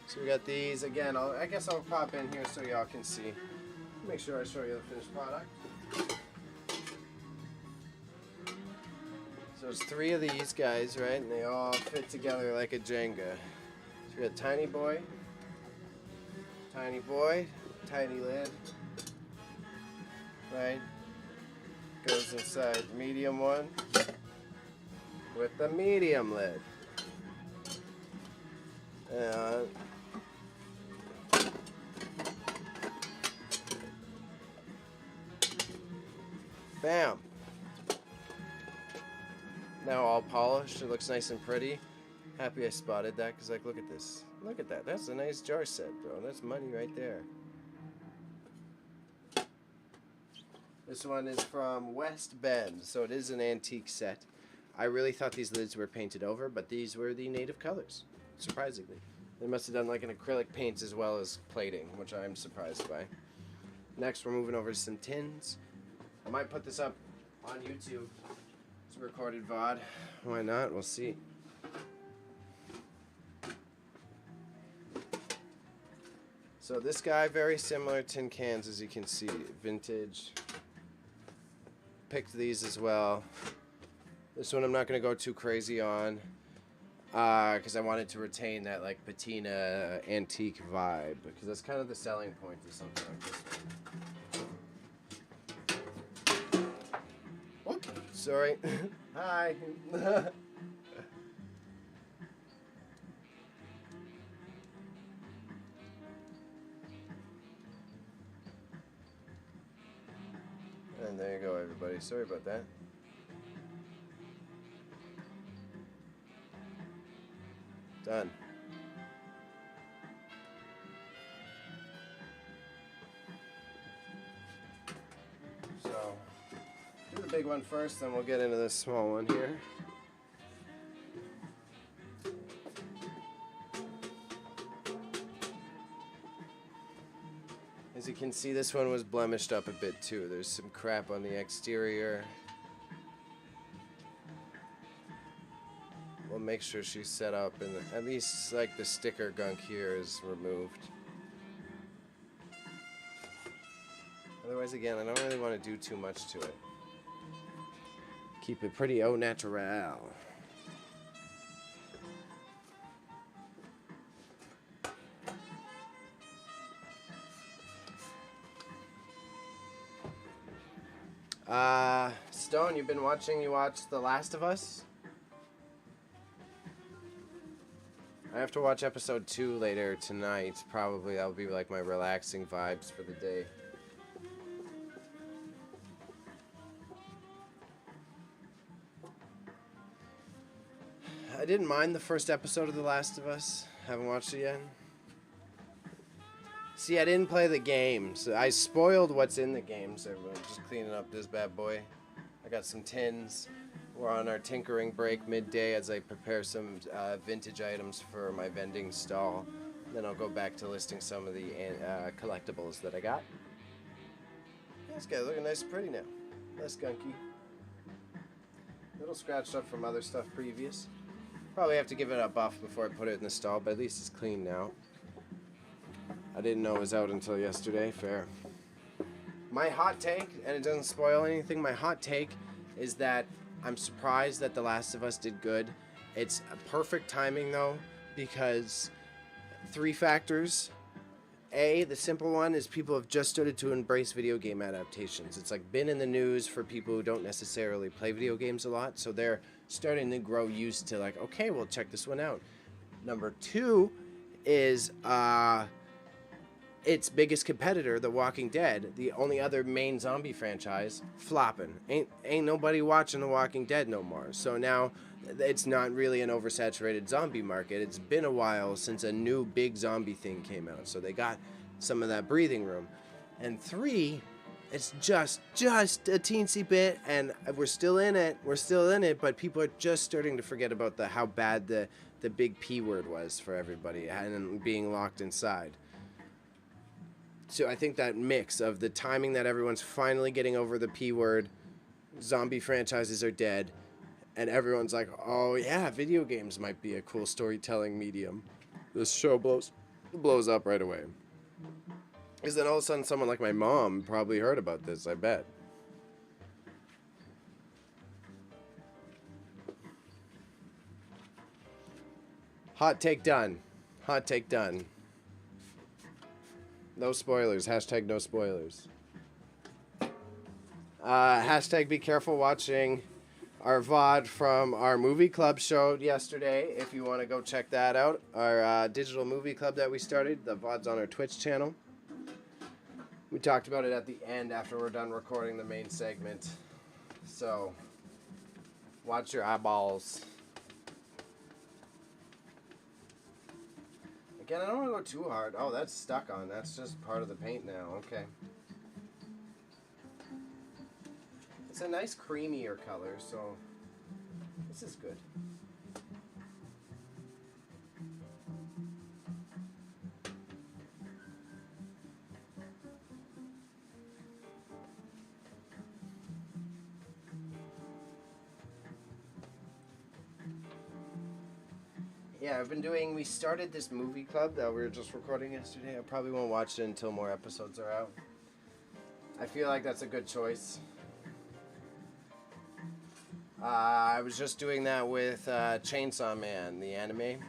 So we got these again. I guess I'll pop in here so y'all can see. Make sure I show you the finished product. So it's 3 of these guys, right? And they all fit together like a Jenga. So we got tiny boy, tiny lid, right? Goes inside medium one with the medium lid. And bam. Now all polished. It looks nice and pretty. Happy I spotted that because, like, look at this. Look at that. That's a nice jar set, bro. That's money right there. This one is from West Bend, so it is an antique set. I really thought these lids were painted over, but these were the native colors, surprisingly. They must have done like an acrylic paint as well as plating, which I'm surprised by. Next, we're moving over to some tins. I might put this up on YouTube. It's a recorded VOD. Why not? We'll see. So this guy, very similar tin cans as you can see, vintage. Picked these as well. This one I'm not going to go too crazy on because I wanted to retain that like patina antique vibe because that's kind of the selling point of something like this one. Oh, sorry. Hi. And there you go, everybody. Sorry about that. Done. So, do the big one first, then we'll get into this small one here. As you can see, this one was blemished up a bit too. There's some crap on the exterior. We'll make sure she's set up and at least like the sticker gunk here is removed. Otherwise, again, I don't really want to do too much to it. Keep it pretty au naturel. Stone, you watched The Last of Us? I have to watch episode 2 later tonight. Probably that'll be like my relaxing vibes for the day. I didn't mind the first episode of The Last of Us. Haven't watched it yet. See, I didn't play the games. I spoiled what's in the games. Everyone, just cleaning up this bad boy. I got some tins. We're on our tinkering break midday as I prepare some vintage items for my vending stall. Then I'll go back to listing some of the collectibles that I got. Yeah, this guy's looking nice and pretty now. Less gunky. A little scratched up from other stuff previous. Probably have to give it a buff before I put it in the stall, but at least it's clean now. I didn't know it was out until yesterday. Fair. My hot take, and it doesn't spoil anything, my hot take is that I'm surprised that The Last of Us did good. It's a perfect timing, though, because 3 factors. A, the simple one is people have just started to embrace video game adaptations. It's like been in the news for people who don't necessarily play video games a lot, so they're starting to grow used to like, okay, well, check this one out. Number 2 is its biggest competitor, The Walking Dead, the only other main zombie franchise, flopping. Ain't nobody watching The Walking Dead no more. So now it's not really an oversaturated zombie market. It's been a while since a new big zombie thing came out. So they got some of that breathing room. And 3, it's just a teensy bit, and we're still in it. We're still in it, but people are just starting to forget about how bad the big P word was for everybody and being locked inside. So I think that mix of the timing that everyone's finally getting over the P word, zombie franchises are dead, and everyone's like, oh yeah, video games might be a cool storytelling medium. This show blows up right away. Because then all of a sudden someone like my mom probably heard about this, I bet. Hot take done. Hot take done. No spoilers. Hashtag no spoilers. Hashtag be careful watching our VOD from our movie club show yesterday. If you want to go check that out. Our digital movie club that we started. The VOD's on our Twitch channel. We talked about it at the end after we're done recording the main segment. So, watch your eyeballs. Again, I don't want to go too hard. Oh, that's stuck on. That's just part of the paint now. Okay. It's a nice creamier color, so this is good. Yeah, we started this movie club that we were just recording yesterday. I probably won't watch it until more episodes are out. I feel like that's a good choice. I was just doing that with Chainsaw Man, the anime.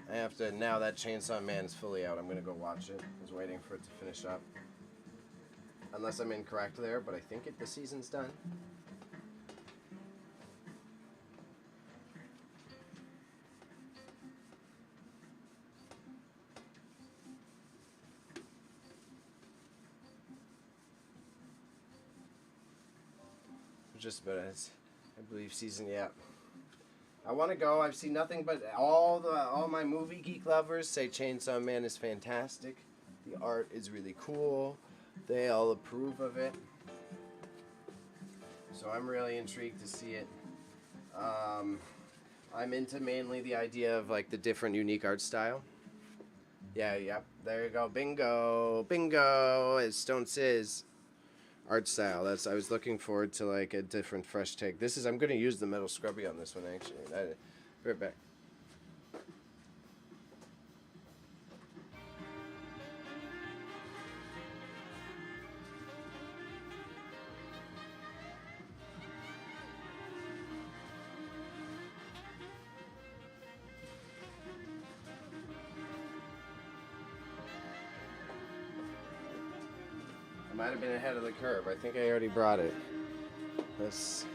Now that Chainsaw Man is fully out, I'm going to go watch it. I was waiting for it to finish up. Unless I'm incorrect there, but I think the season's done. Just about it. I believe season, yeah. I want to go. I've seen nothing but all my movie geek lovers say Chainsaw Man is fantastic. The art is really cool. They all approve of it. So I'm really intrigued to see it. I'm into mainly the idea of like the different unique art style. Yeah, yep. There you go. Bingo. Bingo, as Stone says. Art style. I was looking forward to like a different fresh take. I'm going to use the metal scrubby on this one actually. Right back. Might have been ahead of the curve. I think I already brought it. Let's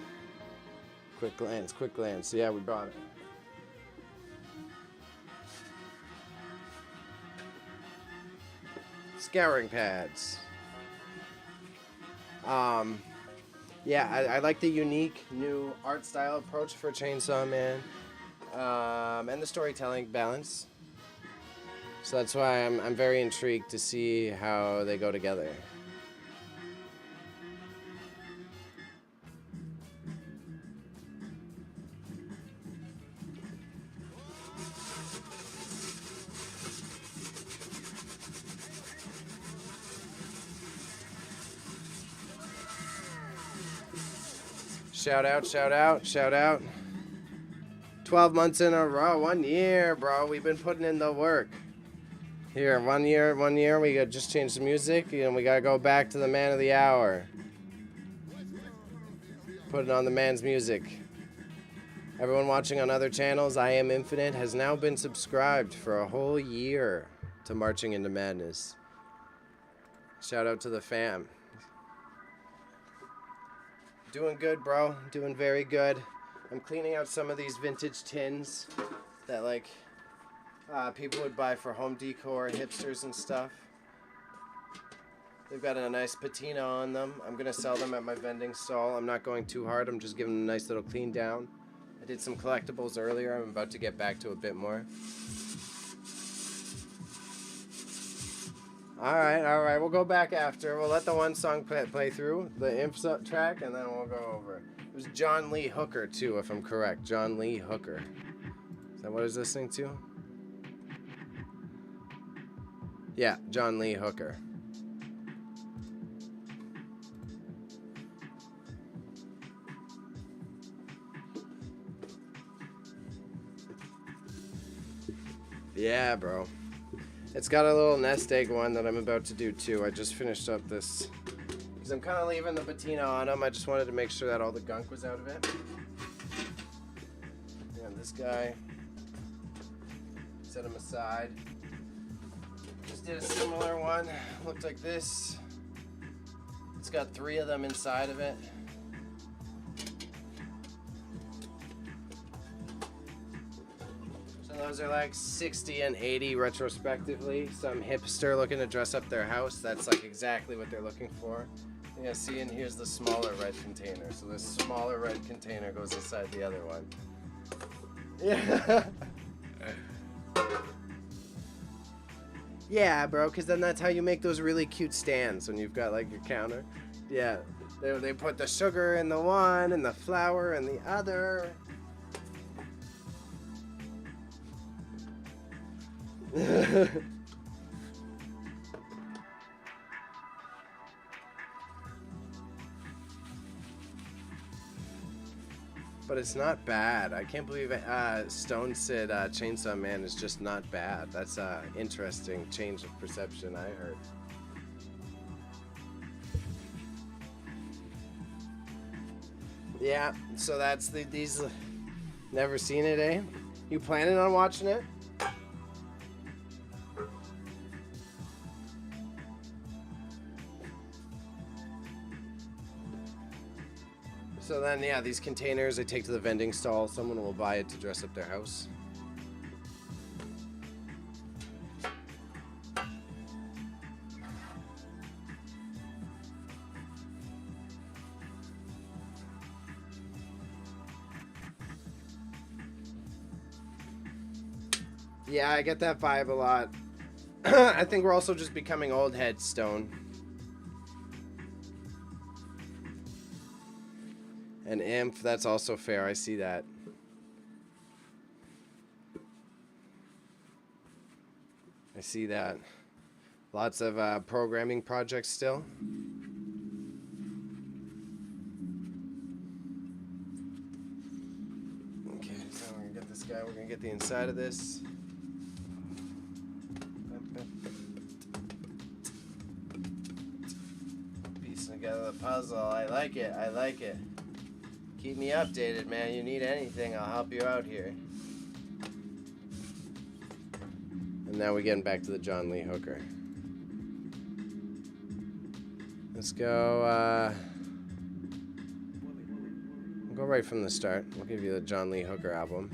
quick glance. Yeah, we brought it. Scouring pads. Yeah, I like the unique new art style approach for Chainsaw Man, and the storytelling balance. So that's why I'm very intrigued to see how they go together. Shout out. 12 months in a row, 1 year, bro. We've been putting in the work. Here, 1 year, we got just changed the music, and we gotta go back to the man of the hour. Putting on the man's music. Everyone watching on other channels, I Am Infinite has now been subscribed for a whole year to Marching into Madness. Shout out to the fam. Doing good, bro. Doing very good. I'm cleaning out some of these vintage tins that like people would buy for home decor, hipsters and stuff. They've got a nice patina on them. I'm going to sell them at my vending stall. I'm not going too hard. I'm just giving them a nice little clean down. I did some collectibles earlier. I'm about to get back to a bit more. Alright, we'll go back after. We'll let the one song play through, the Imp track, and then we'll go over. It was John Lee Hooker, too, if I'm correct. John Lee Hooker. Is that what I was listening to? Yeah, John Lee Hooker. Yeah, bro. It's got a little nest egg one that I'm about to do too. I just finished up this because I'm kind of leaving the patina on them. I just wanted to make sure that all the gunk was out of it. And this guy, set him aside. Just did a similar one. Looked like this. It's got 3 of them inside of it. Those are like 60 and 80 retrospectively. Some hipster looking to dress up their house. That's like exactly what they're looking for. Yeah, see, and here's the smaller red container. So this smaller red container goes inside the other one. Yeah. Yeah, bro, because then that's how you make those really cute stands when you've got like your counter. Yeah, they put the sugar in the one and the flour in the other. But it's not bad. I can't believe it. Stone Sid Chainsaw Man is just not bad. That's an interesting change of perception, I heard. Yeah, so that's these. Never seen it, eh? You planning on watching it? So then, yeah, these containers I take to the vending stall. Someone will buy it to dress up their house. Yeah, I get that vibe a lot. I think we're also just becoming old heads, Stone. An imp, that's also fair. I see that. I see that. Lots of programming projects still. Okay, so we're gonna get this guy. We're gonna get the inside of this. Piecing together the puzzle. I like it. I like it. Keep me updated, man. You need anything, I'll help you out here. And now we're getting back to the John Lee Hooker. Let's go, we'll go right from the start. We'll give you the John Lee Hooker album.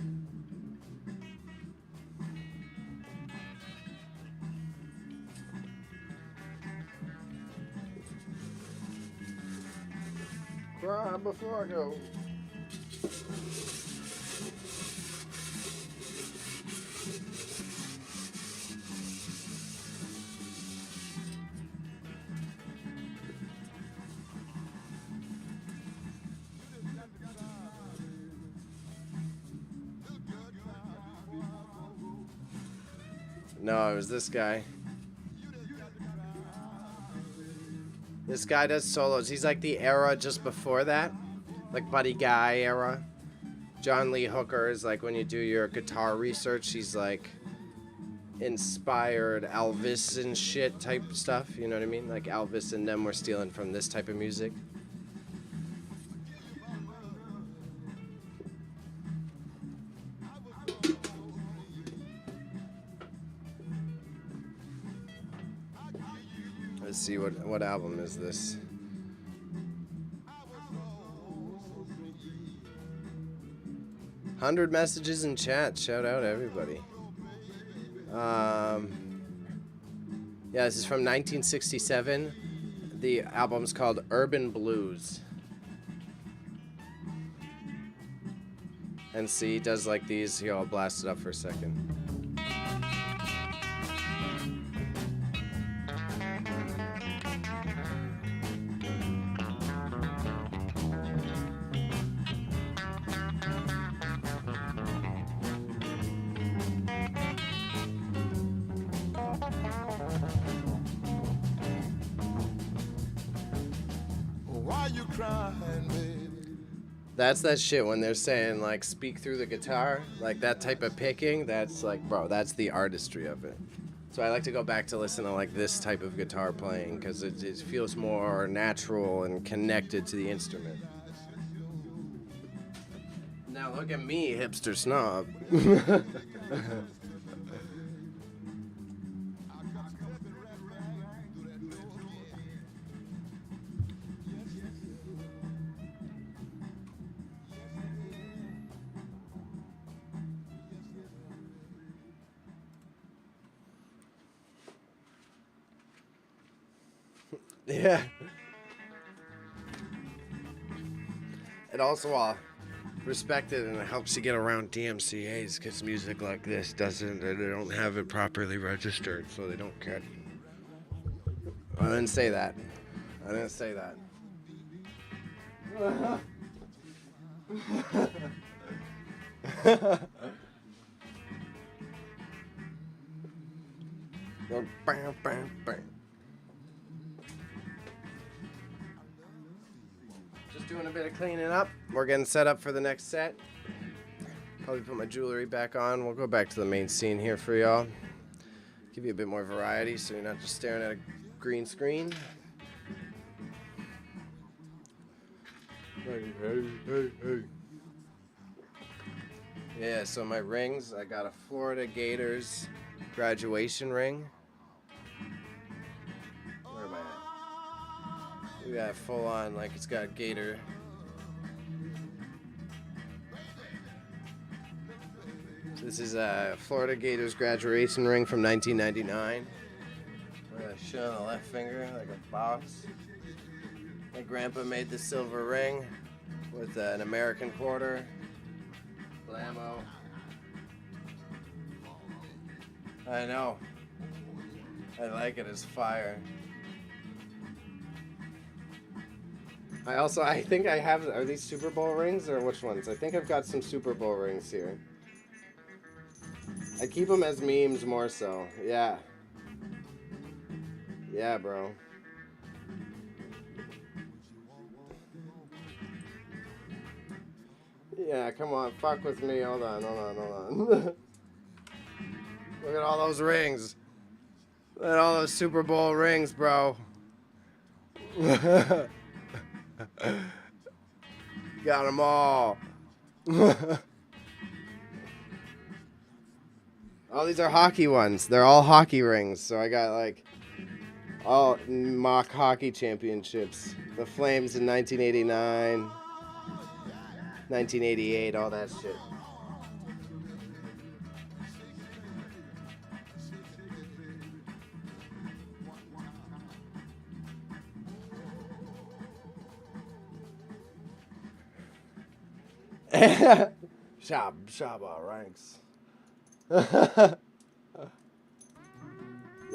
Cry before I go. No, it was this guy. This guy does solos. He's like the era just before that. Like Buddy Guy era. John Lee Hooker is like when you do your guitar research, he's like inspired Elvis and shit type stuff. You know what I mean? Like Elvis and them were stealing from this type of music. Let's see what album is this. $100 messages in chat. Shout out everybody. Yeah, this is from 1967. The album's called Urban Blues. And see, he does like these. Here, I'll blast it up for a second. That's that shit when they're saying, like, speak through the guitar. Like, that type of picking, that's, like, bro, that's the artistry of it. So I like to go back to listen to, like, this type of guitar playing because it feels more natural and connected to the instrument. Now look at me, hipster snob. Yeah. It also respect it, and it helps you get around DMCA's because music like this they don't have it properly registered, so they don't catch. I didn't say that. I didn't say that. Bam, bam, bam. Just doing a bit of cleaning up. We're getting set up for the next set. Probably put my jewelry back on. We'll go back to the main scene here for y'all. Give you a bit more variety so you're not just staring at a green screen. Hey. Yeah, so my rings, I got a Florida Gators graduation ring. Where am I at? We got it full on, like it's got Gator. This is a Florida Gators graduation ring from 1999. With a shit on the left finger, like a box. My grandpa made the silver ring with an American quarter. Blammo. I know. I like it as fire. I think I have, are these Super Bowl rings or which ones? I think I've got some Super Bowl rings here. I keep them as memes more so. Yeah. Yeah, bro. Yeah, come on, fuck with me. Hold on. Look at all those rings. Look at all those Super Bowl rings, bro. Got them all. Oh, these are hockey ones. They're all hockey rings. So I got like all mock hockey championships. The Flames in 1989, 1988, all that shit. Shabba ranks. Yeah,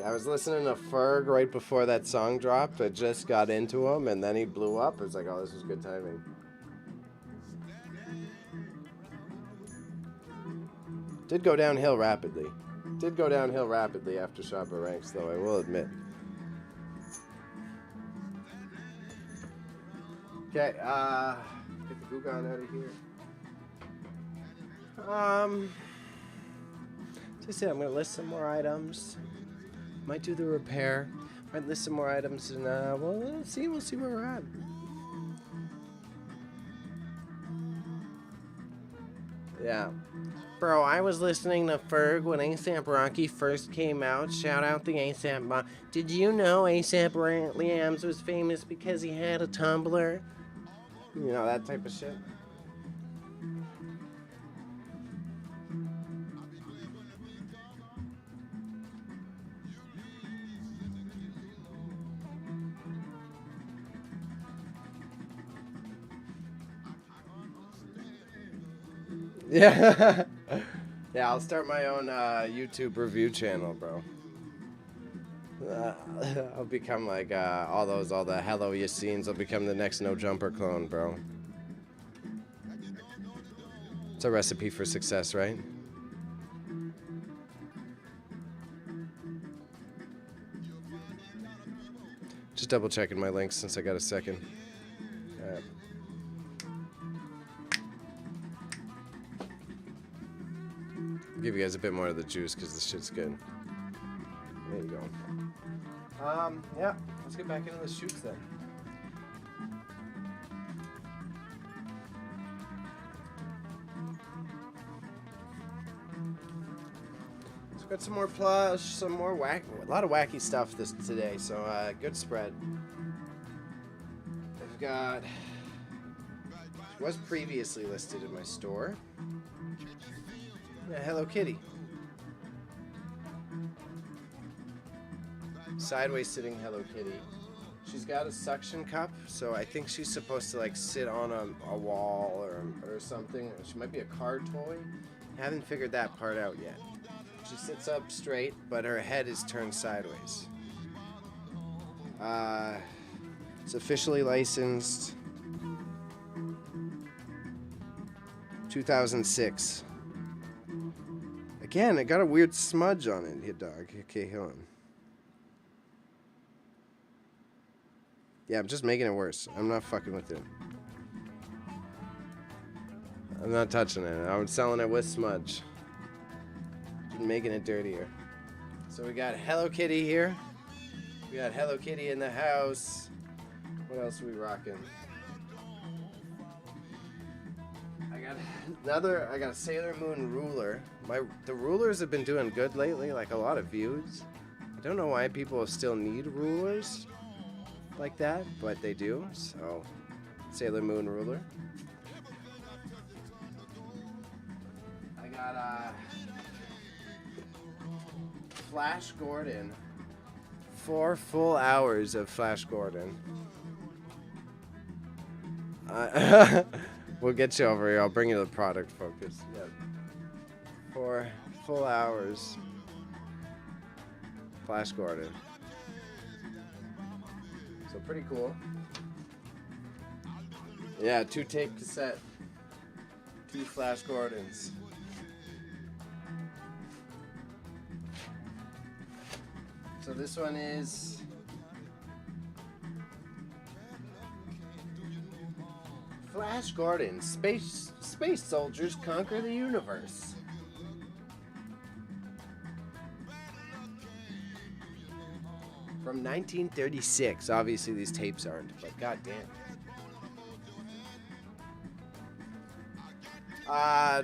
I was listening to Ferg right before that song dropped. I just got into him, and then he blew up. It's like, oh, this was good timing. Did go downhill rapidly. After Shabba ranks, though, I will admit. Okay, get the Gugan out of here. Just say I'm gonna list some more items. Might do the repair. Might list some more items, and we'll see where we're at. Yeah. Bro, I was listening to Ferg when A$AP Rocky first came out. Shout out the A$AP. Did you know A$AP Lambs was famous because he had a Tumblr? You know, that type of shit. Yeah. Yeah, I'll start my own YouTube review channel, bro. I'll become like all the Hello Yassines. I'll become the next No Jumper clone, bro. It's a recipe for success, right? Just double checking my links since I got a second. Give you guys a bit more of the juice because this shit's good. There you go. Yeah, let's get back into the shoots then. So got some more Plush, some more a lot of wacky stuff today. So good spread. I've got was previously listed in my store. Yeah, Hello Kitty. Sideways sitting Hello Kitty. She's got a suction cup, so I think she's supposed to like sit on a wall or something. She might be a car toy. Haven't figured that part out yet. She sits up straight, but her head is turned sideways. It's officially licensed 2006. Again, it got a weird smudge on it, here, dog. Okay, hold on. Yeah, I'm just making it worse. I'm not fucking with it. I'm not touching it. I'm selling it with smudge. Just making it dirtier. So we got Hello Kitty here. We got Hello Kitty in the house. What else are we rocking? I got a Sailor Moon ruler. The rulers have been doing good lately, like a lot of views. I don't know why people still need rulers like that, but they do. So, Sailor Moon ruler. I got Flash Gordon. 4 full hours of Flash Gordon. We'll get you over here. I'll bring you the product focus. Yep. 4 full hours. Flash Gordon. So pretty cool. Yeah, 2 tape cassette. 2 Flash Gordons. So this one is Flash Gordon. Space soldiers conquer the universe. From 1936. Obviously these tapes aren't, but goddamn.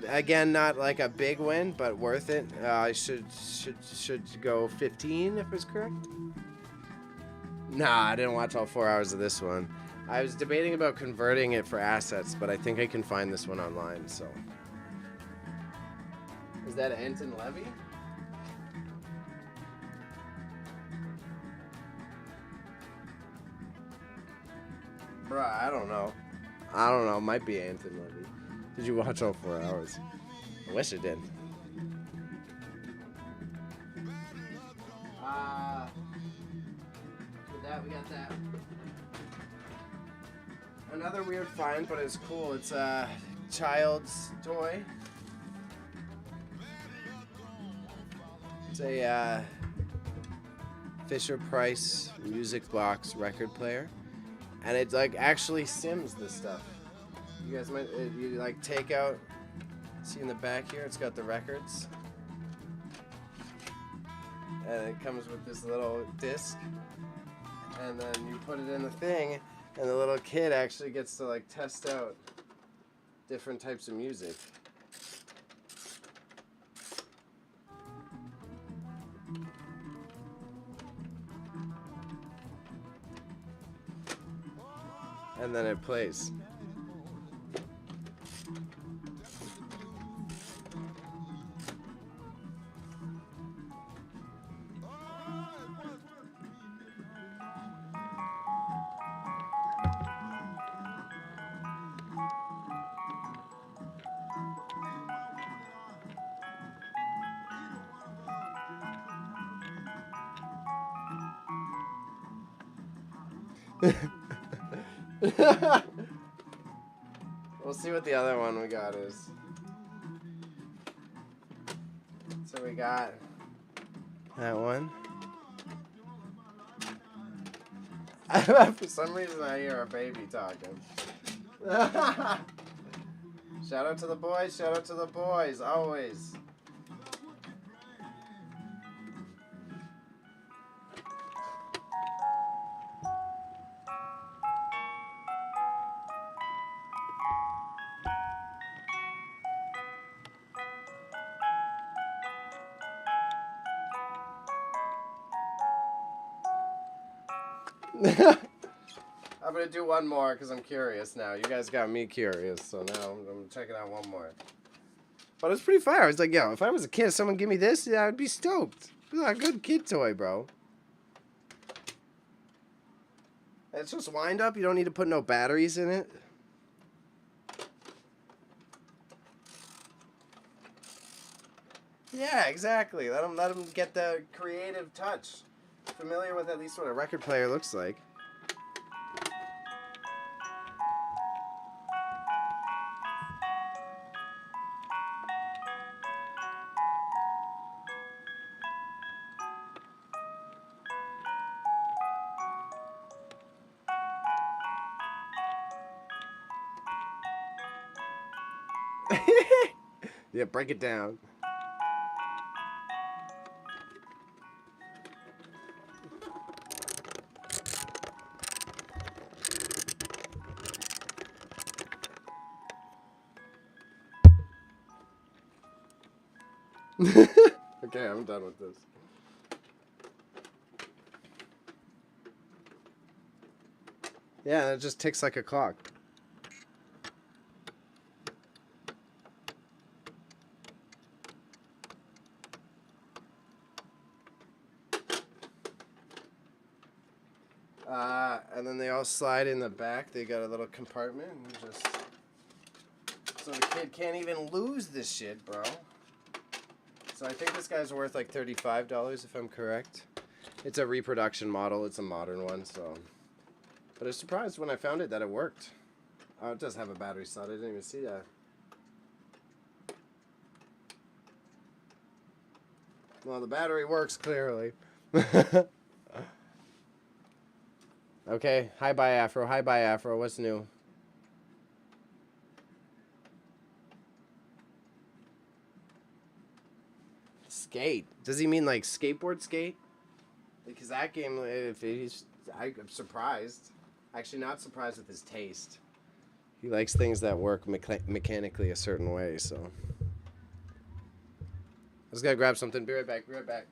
Again, not like a big win, but worth it. I should go 15 if it's correct. Nah, I didn't watch all 4 hours of this one. I was debating about converting it for assets, but I think I can find this one online, so. Is that Anton Levy? Bruh, I don't know. Might be Anton Levy. Did you watch all 4 hours? I wish I did. With that, we got that. Another weird find, but it's cool. It's a child's toy. It's a Fisher-Price music box record player. And it like actually sims this stuff. You guys might, you like take out, see in the back here, it's got the records. And it comes with this little disc. And then you put it in the thing, and the little kid actually gets to like test out different types of music. And then it plays. We'll see what the other one we got is. So we got that one. For some reason I hear a baby talking. Shout out to the boys, shout out to the boys, always. I'm gonna do one more because I'm curious now. You guys got me curious, so now I'm checking out one more. But it's pretty fire. It's like, yo, if I was a kid, if someone give me this, yeah, I'd be stoked. It's a good kid toy, bro. It's just wind up. You don't need to put no batteries in it. Yeah, exactly. Let them get the creative touch. Familiar with at least what a record player looks like. Yeah, break it down. Okay, I'm done with this. Yeah, it just ticks like a clock. And then they all slide in the back. They got a little compartment. And you just... So the kid can't even lose this shit, bro. So I think this guy's worth like $35 if I'm correct. It's a reproduction model. It's a modern one, so... But I was surprised when I found it that it worked. Oh, it does have a battery slot. I didn't even see that. Well, the battery works, clearly. Okay, hi-bye Afro, hi-bye Afro, what's new? Skate? Does he mean like skateboard skate? Because that game, I'm surprised. Actually not surprised with his taste. He likes things that work mechanically a certain way, so. I just gotta grab something, be right back, be right back.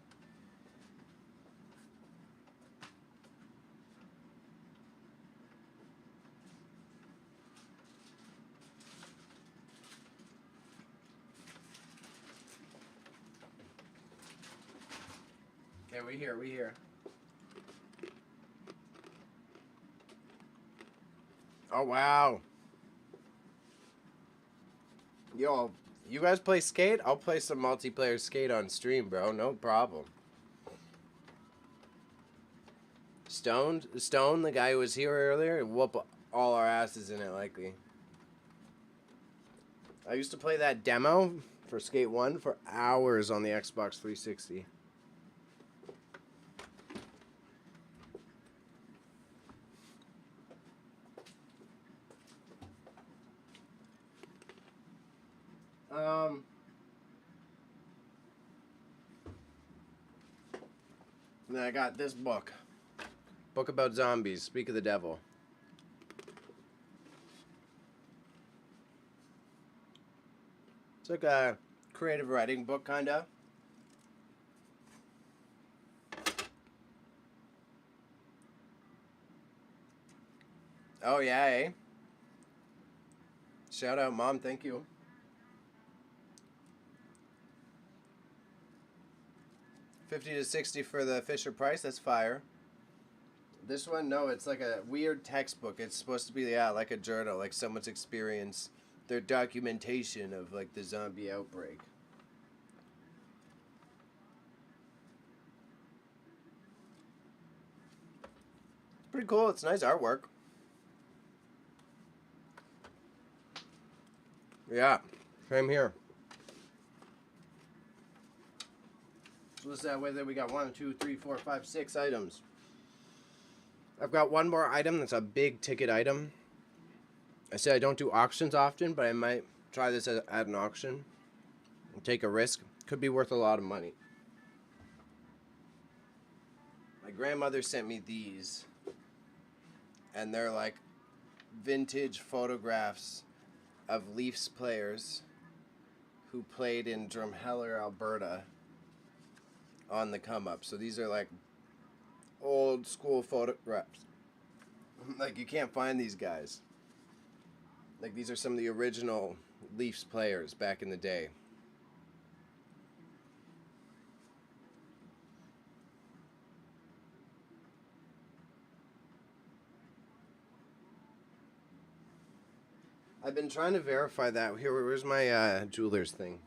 Okay, we here. Oh, wow. Yo, you guys play skate? I'll play some multiplayer skate on stream, bro. No problem. Stone, the guy who was here earlier, whoop all our asses in it, likely. I used to play that demo for Skate 1 for hours on the Xbox 360. And then I got this book. Book about zombies. Speak of the devil. It's like a creative writing book, kinda. Oh, yeah, eh? Shout out, Mom. Thank you. $50 to $60 for the Fisher Price. That's fire. This one, no, it's like a weird textbook. It's supposed to be, yeah, like a journal, like someone's experience, their documentation of, like, the zombie outbreak. It's pretty cool. It's nice artwork. Yeah, same here. So what's that? Whether we got 1, 2, 3, 4, 5, 6 items. I've got one more item that's a big ticket item. I said I don't do auctions often, but I might try this at an auction and take a risk. Could be worth a lot of money. My grandmother sent me these, and they're like vintage photographs of Leafs players who played in Drumheller, Alberta on the come up. So these are like old school photographs. Like, you can't find these guys. Like, these are some of the original Leafs players back in the day. I've been trying to verify that. Here, where's my jeweler's thing?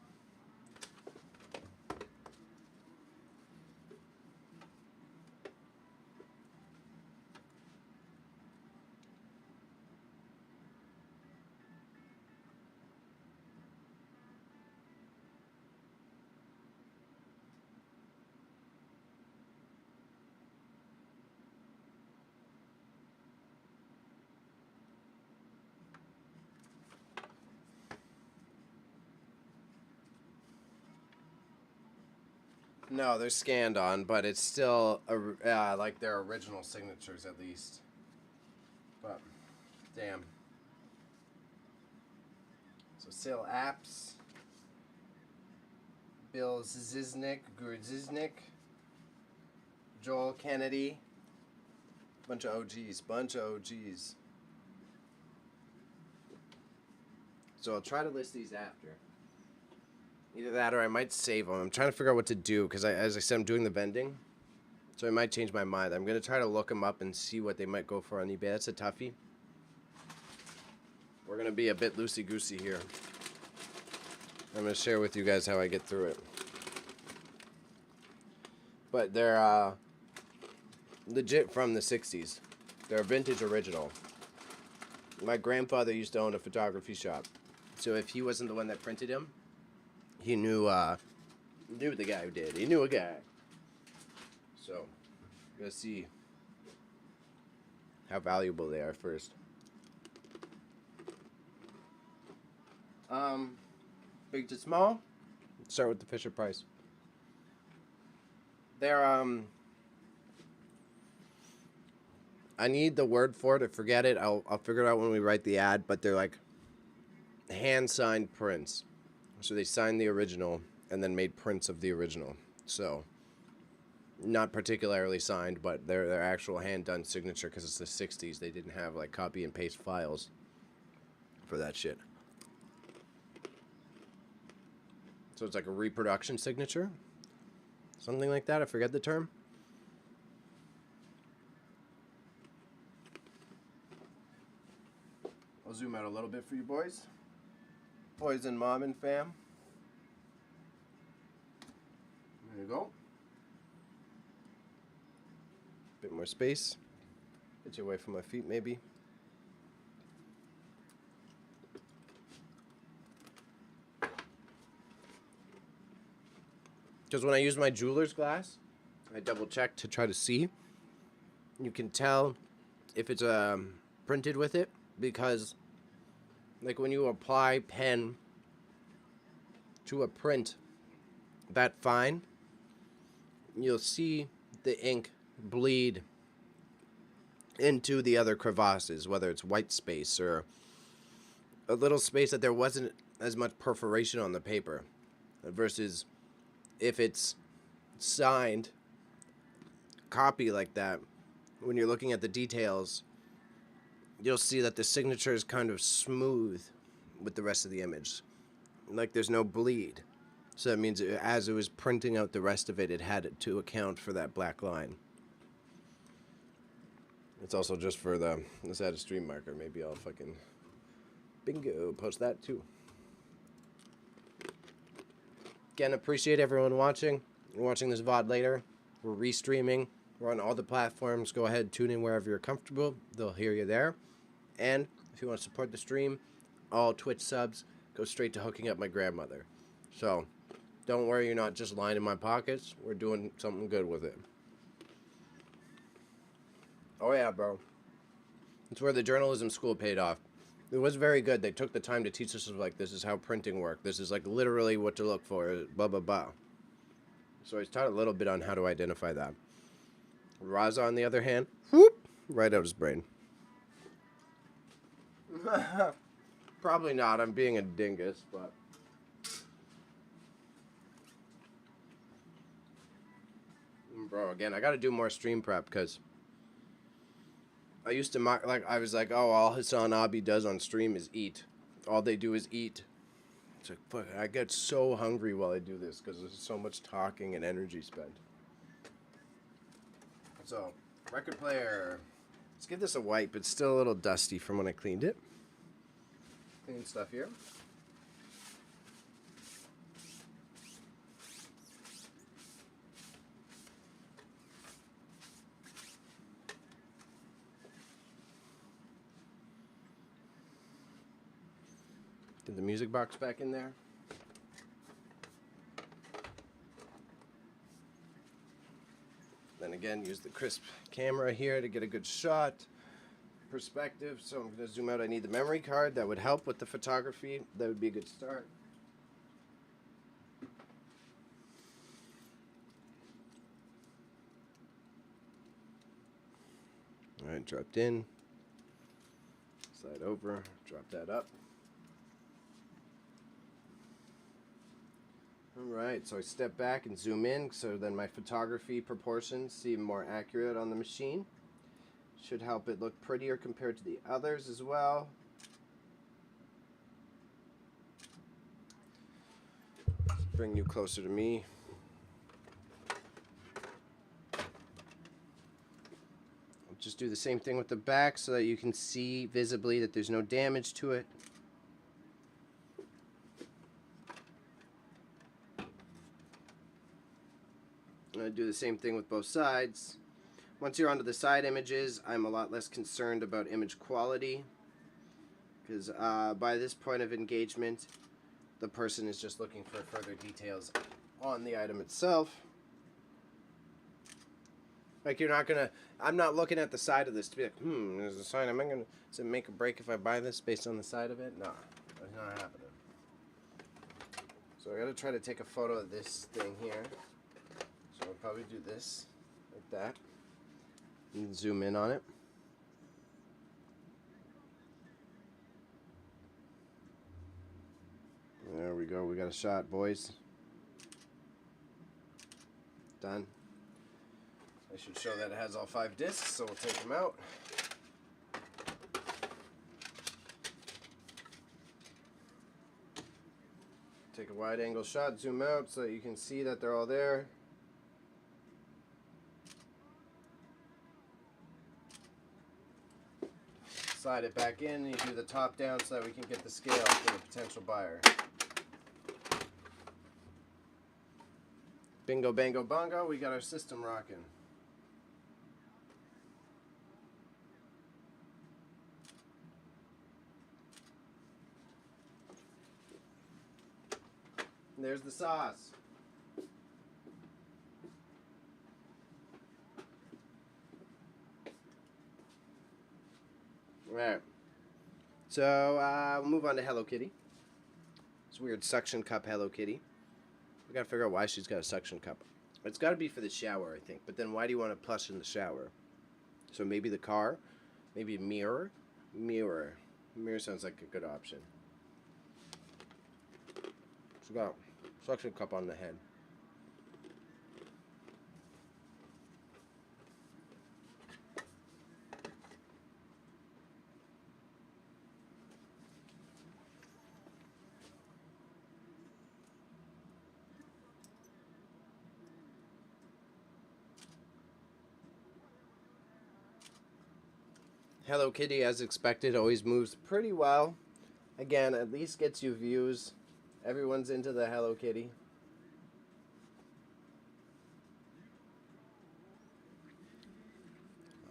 No, they're scanned on, but it's still like their original signatures at least. But, damn. So, Sale Apps, Bill Ziznik, Joel Kennedy, bunch of OGs. So I'll try to list these after. Either that or I might save them. I'm trying to figure out what to do because, as I said, I'm doing the vending. So I might change my mind. I'm going to try to look them up and see what they might go for on eBay. That's a toughie. We're going to be a bit loosey-goosey here. I'm going to share with you guys how I get through it. But they're legit from the 60s. They're a vintage original. My grandfather used to own a photography shop. So if he wasn't the one that printed him, he knew the guy who did. He knew a guy. So, let's see how valuable they are first. Big to small. Let's start with the Fisher Price. They're I need the word for it. I forget it. I'll figure it out when we write the ad. But they're like hand signed prints. So they signed the original and then made prints of the original. So, not particularly signed, but they're actual hand-done signature because it's the 60s. They didn't have, like, copy and paste files for that shit. So it's like a reproduction signature? Something like that. I forget the term. I'll zoom out a little bit for you boys. Boys and mom and fam. There you go. Bit more space. Get you away from my feet, maybe. Because when I use my jeweler's glass, I double check to try to see. You can tell if it's printed with it because, like, when you apply pen to a print that fine, you'll see the ink bleed into the other crevasses, whether it's white space or a little space that there wasn't as much perforation on the paper, versus if it's signed copy like that, when you're looking at the details, you'll see that the signature is kind of smooth with the rest of the image. Like there's no bleed. So that means as it was printing out the rest of it, it had it to account for that black line. It's also just for the, let's add a stream marker. Maybe I'll fucking, bingo, post that too. Again, appreciate everyone watching. You're watching this VOD later. We're restreaming. We're on all the platforms. Go ahead, tune in wherever you're comfortable. They'll hear you there. And if you want to support the stream, all Twitch subs go straight to hooking up my grandmother. So, don't worry, you're not just lining my pockets. We're doing something good with it. Oh yeah, bro. It's where the journalism school paid off. It was very good. They took the time to teach us, like, this is how printing works. This is, like, literally what to look for. Blah, blah, blah. So I taught a little bit on how to identify that. Raza, on the other hand, whoop, right out his brain. Probably not. I'm being a dingus, but... Bro, again, I gotta do more stream prep, because... I used to mock, like, I was like, oh, all Hassan Abi does on stream is eat. All they do is eat. It's like, fuck, I get so hungry while I do this, because there's so much talking and energy spent. So, record player. Let's give this a wipe. It's still a little dusty from when I cleaned it. Clean stuff here. Get the music box back in there. Then again, use the crisp camera here to get a good shot perspective. So I'm going to zoom out. I need the memory card. That would help with the photography. That would be a good start. All right, dropped in. Slide over, drop that up. Alright, so I step back and zoom in so then my photography proportions seem more accurate on the machine. Should help it look prettier compared to the others as well. Bring you closer to me. I'll just do the same thing with the back so that you can see visibly that there's no damage to it. I do the same thing with both sides. Once you're onto the side images, I'm a lot less concerned about image quality because by this point of engagement, the person is just looking for further details on the item itself. Like I'm not looking at the side of this to be like, there's a sign. Does it make a break if I buy this based on the side of it? No, that's not happening. So I gotta try to take a photo of this thing here. So I'll probably do this, like that, and zoom in on it. There we go, we got a shot, boys. Done. I should show that it has all 5 discs, so we'll take them out. Take a wide angle shot, zoom out so that you can see that they're all there. Slide it back in and you do the top down so that we can get the scale for the potential buyer. Bingo, bango, bongo, we got our system rocking. And there's the sauce. Alright. So, we'll move on to Hello Kitty. This weird suction cup Hello Kitty. We gotta figure out why she's got a suction cup. It's gotta be for the shower, I think. But then why do you want a plush in the shower? So maybe the car? Maybe a mirror? Mirror. Mirror sounds like a good option. She's got a suction cup on the head. Hello Kitty, as expected, always moves pretty well. Again, at least gets you views. Everyone's into the Hello Kitty.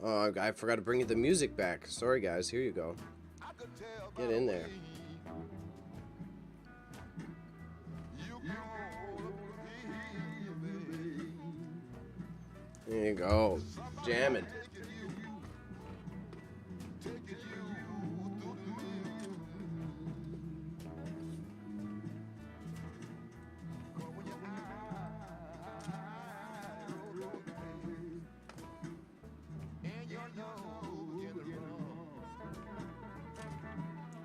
Oh, I forgot to bring you the music back. Sorry, guys. Here you go. Get in there. There you go. Jamming.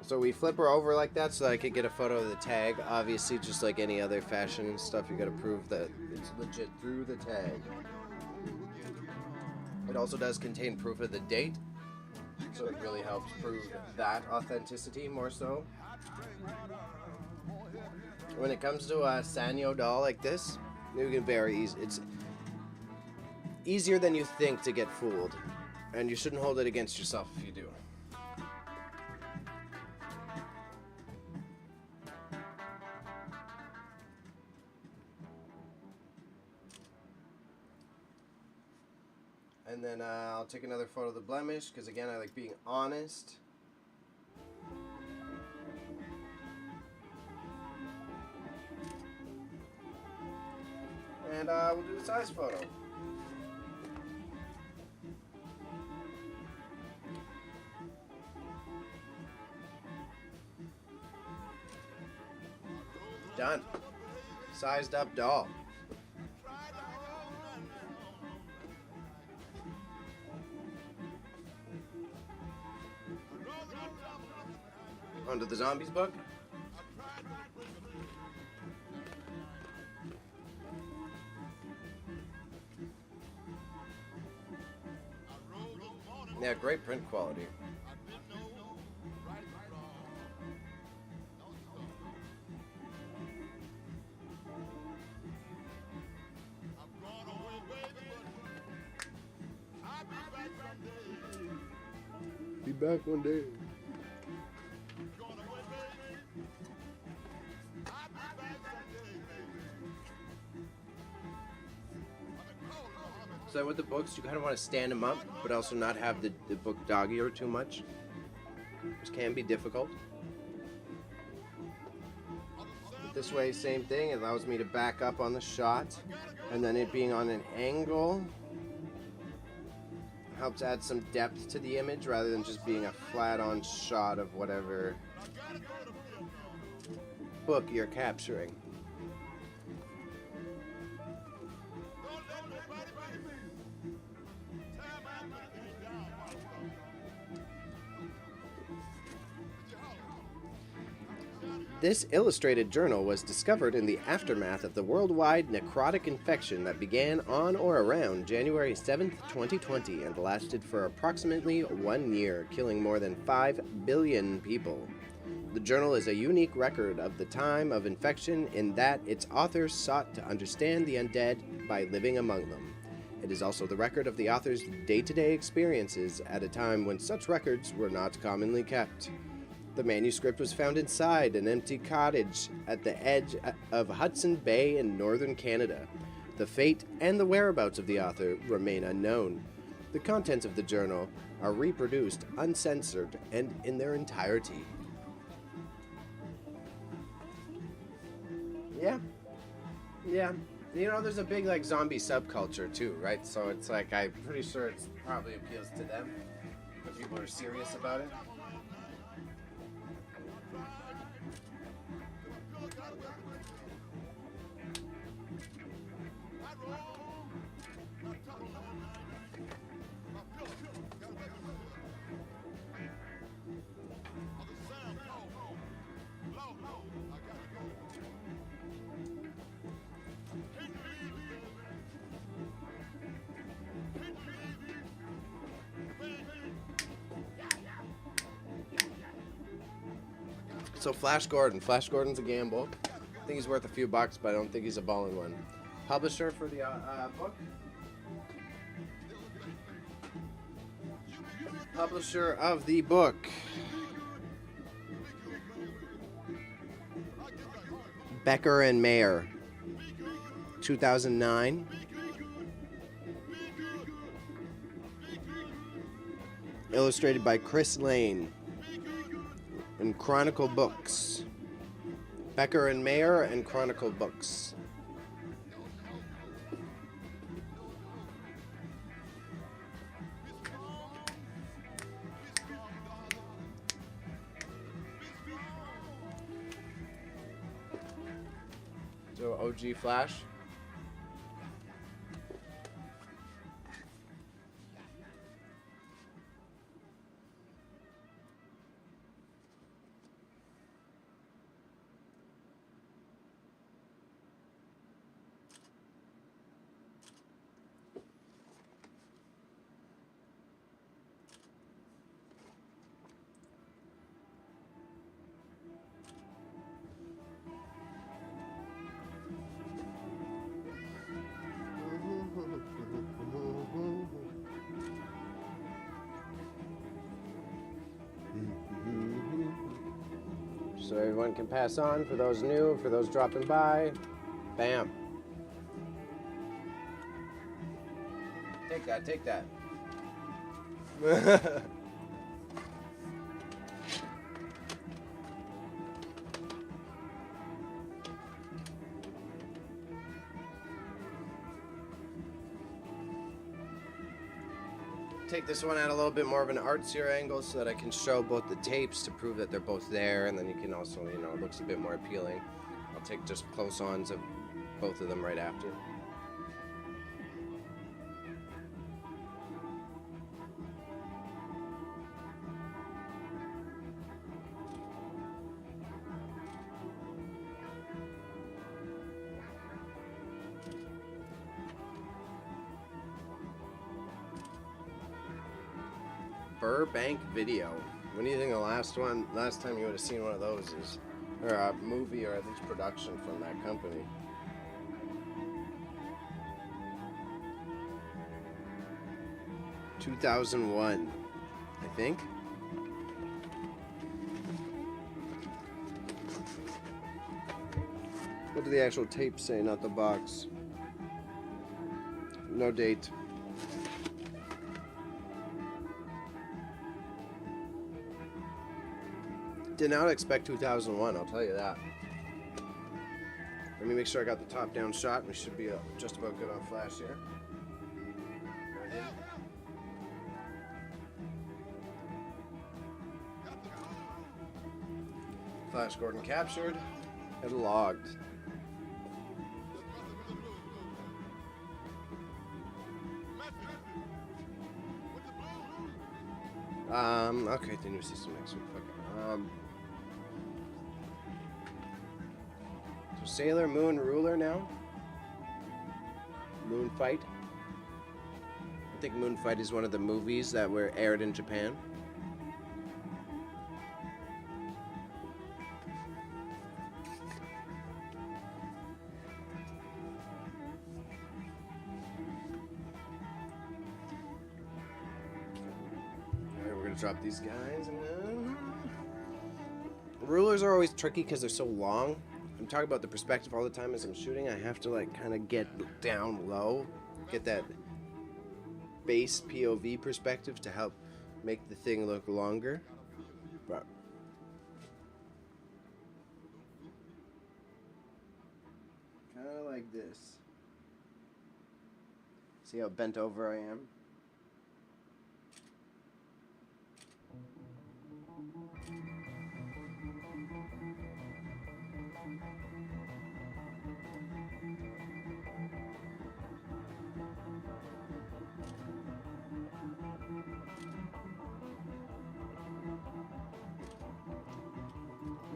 So we flip her over like that so that I could get a photo of the tag. Obviously, just like any other fashion stuff, you gotta prove that it's legit through the tag. It also does contain proof of the date, so it really helps prove that authenticity more so. When it comes to a Sanyo doll like this, you can very easy. It's easier than you think to get fooled, and you shouldn't hold it against yourself if you do. And then I'll take another photo of the blemish, because again, I like being honest. And we'll do the size photo. Done. Sized up doll. Onto the zombies book. Yeah, great print quality. Be back one day. So with the books, you kind of want to stand them up, but also not have the book dog-ear too much, which can be difficult. But this way, same thing. It allows me to back up on the shot, and then it being on an angle helps add some depth to the image rather than just being a flat-on shot of whatever book you're capturing. This illustrated journal was discovered in the aftermath of the worldwide necrotic infection that began on or around January 7th, 2020 and lasted for approximately 1 year, killing more than 5 billion people. The journal is a unique record of the time of infection in that its authors sought to understand the undead by living among them. It is also the record of the author's day-to-day experiences at a time when such records were not commonly kept. The manuscript was found inside an empty cottage at the edge of Hudson Bay in northern Canada. The fate and the whereabouts of the author remain unknown. The contents of the journal are reproduced uncensored and in their entirety. Yeah. You know, there's a big like zombie subculture too, right? So it's like I'm pretty sure it probably appeals to them. If people are serious about it. So Flash Gordon's a gamble. I think he's worth a few bucks, but I don't think he's a ballin' one. Publisher for the book? Publisher of the book. Becker and Mayer. 2009. Illustrated by Chris Lane. And Chronicle Books. Becker and Mayer and Chronicle Books. So OG Flash. So everyone can pass on, for those new, for those dropping by. Bam. Take that. Take this one at a little bit more of an artsier angle so that I can show both the tapes to prove that they're both there, and then you can also, you know, it looks a bit more appealing. I'll take just close-ons of both of them right after. Burbank Video. When do you think the last time you would have seen one of those is, or a movie, or at least production from that company? ...2001, I think. What do the actual tapes say, not the box? No date. Did not expect 2001, I'll tell you that. Let me make sure I got the top-down shot. We should be just about good on flash here. Flash Gordon captured and logged. Okay, the new system next week. Okay. So Sailor Moon Ruler now? Moon Fight? I think Moon Fight is one of the movies that were aired in Japan. Drop these guys. Rulers are always tricky because they're so long. I'm talking about the perspective all the time as I'm shooting. I have to like kind of get down low, get that base POV perspective to help make the thing look longer. But kind of like this. See how bent over I am?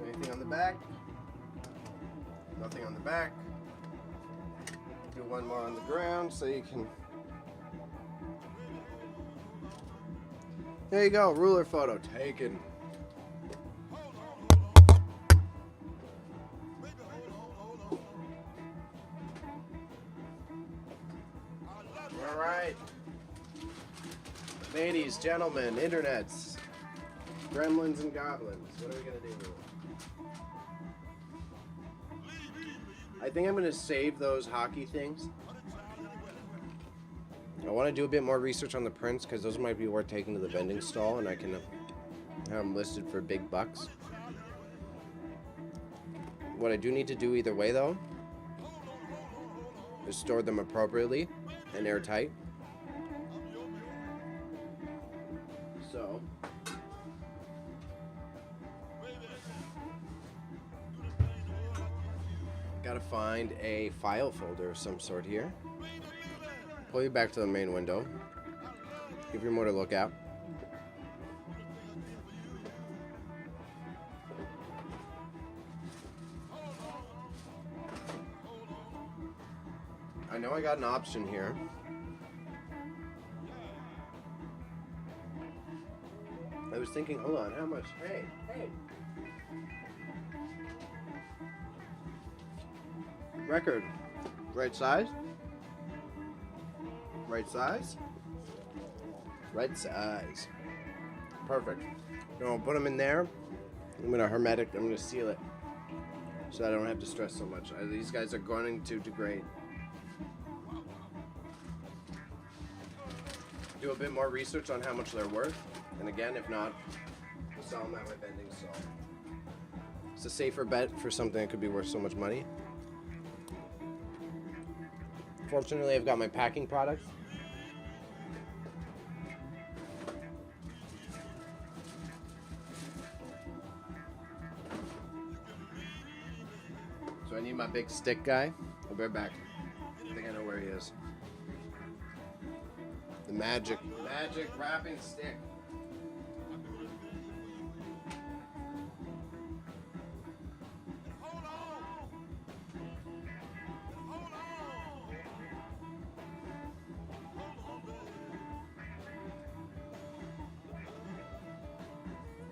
Anything on the back? Nothing on the back. Do one more on the ground so you can... There you go, ruler photo taken. All right. Ladies, gentlemen, internets, gremlins and goblins, what are we gonna do? I think I'm gonna save those hockey things. I want to do a bit more research on the prints because those might be worth taking to the vending stall, and I can have them listed for big bucks. What I do need to do either way, though, is store them appropriately and airtight. So, gotta find a file folder of some sort here. Pull you back to the main window. Give you more to look at. I know I got an option here. I was thinking, hold on, how much? Hey. Record. Right size? Right size? Right size. Perfect. I'll put them in there. I'm gonna seal it so I don't have to stress so much. These guys are going to degrade. do a bit more research on how much they're worth. And again, if not, we'll sell them at my vending stall. It's a safer bet for something that could be worth so much money. Fortunately, I've got my packing products. So I need my big stick guy. I'll be right back. I think I know where he is. The magic wrapping stick.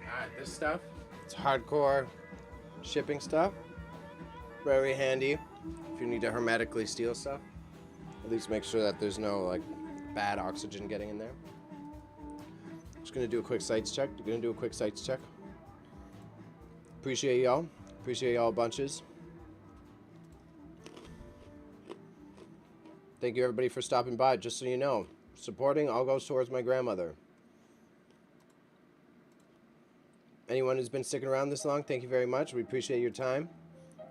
Alright, this stuff, it's hardcore shipping stuff. Very handy if you need to hermetically seal stuff. At least make sure that there's no like bad oxygen getting in there. Just gonna do a quick sites check. Appreciate y'all bunches. Thank you everybody for stopping by. Just so you know, supporting all goes towards my grandmother. Anyone who's been sticking around this long, thank you very much. We appreciate your time.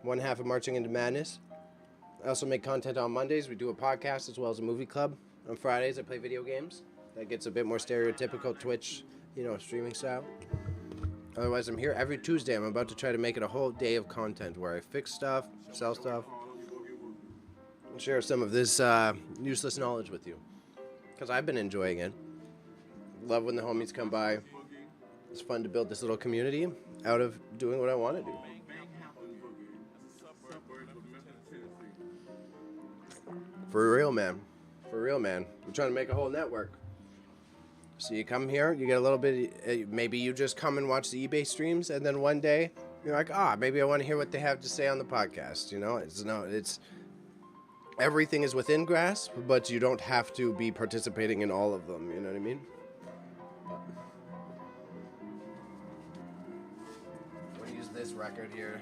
One half of Marching into Madness. I also make content on Mondays. We do a podcast as well as a movie club. On Fridays, I play video games. That gets a bit more stereotypical Twitch, streaming style. Otherwise, I'm here every Tuesday. I'm about to try to make it a whole day of content where I fix stuff, sell stuff, and share some of this useless knowledge with you. Because I've been enjoying it. Love when the homies come by. It's fun to build this little community out of doing what I want to do. For real, man. We're trying to make a whole network. So you come here, you get a little bit, maybe you just come and watch the eBay streams, and then one day you're like, maybe I want to hear what they have to say on the podcast. It's everything is within grasp, but you don't have to be participating in all of them. You know what I mean? I'm gonna use this record here,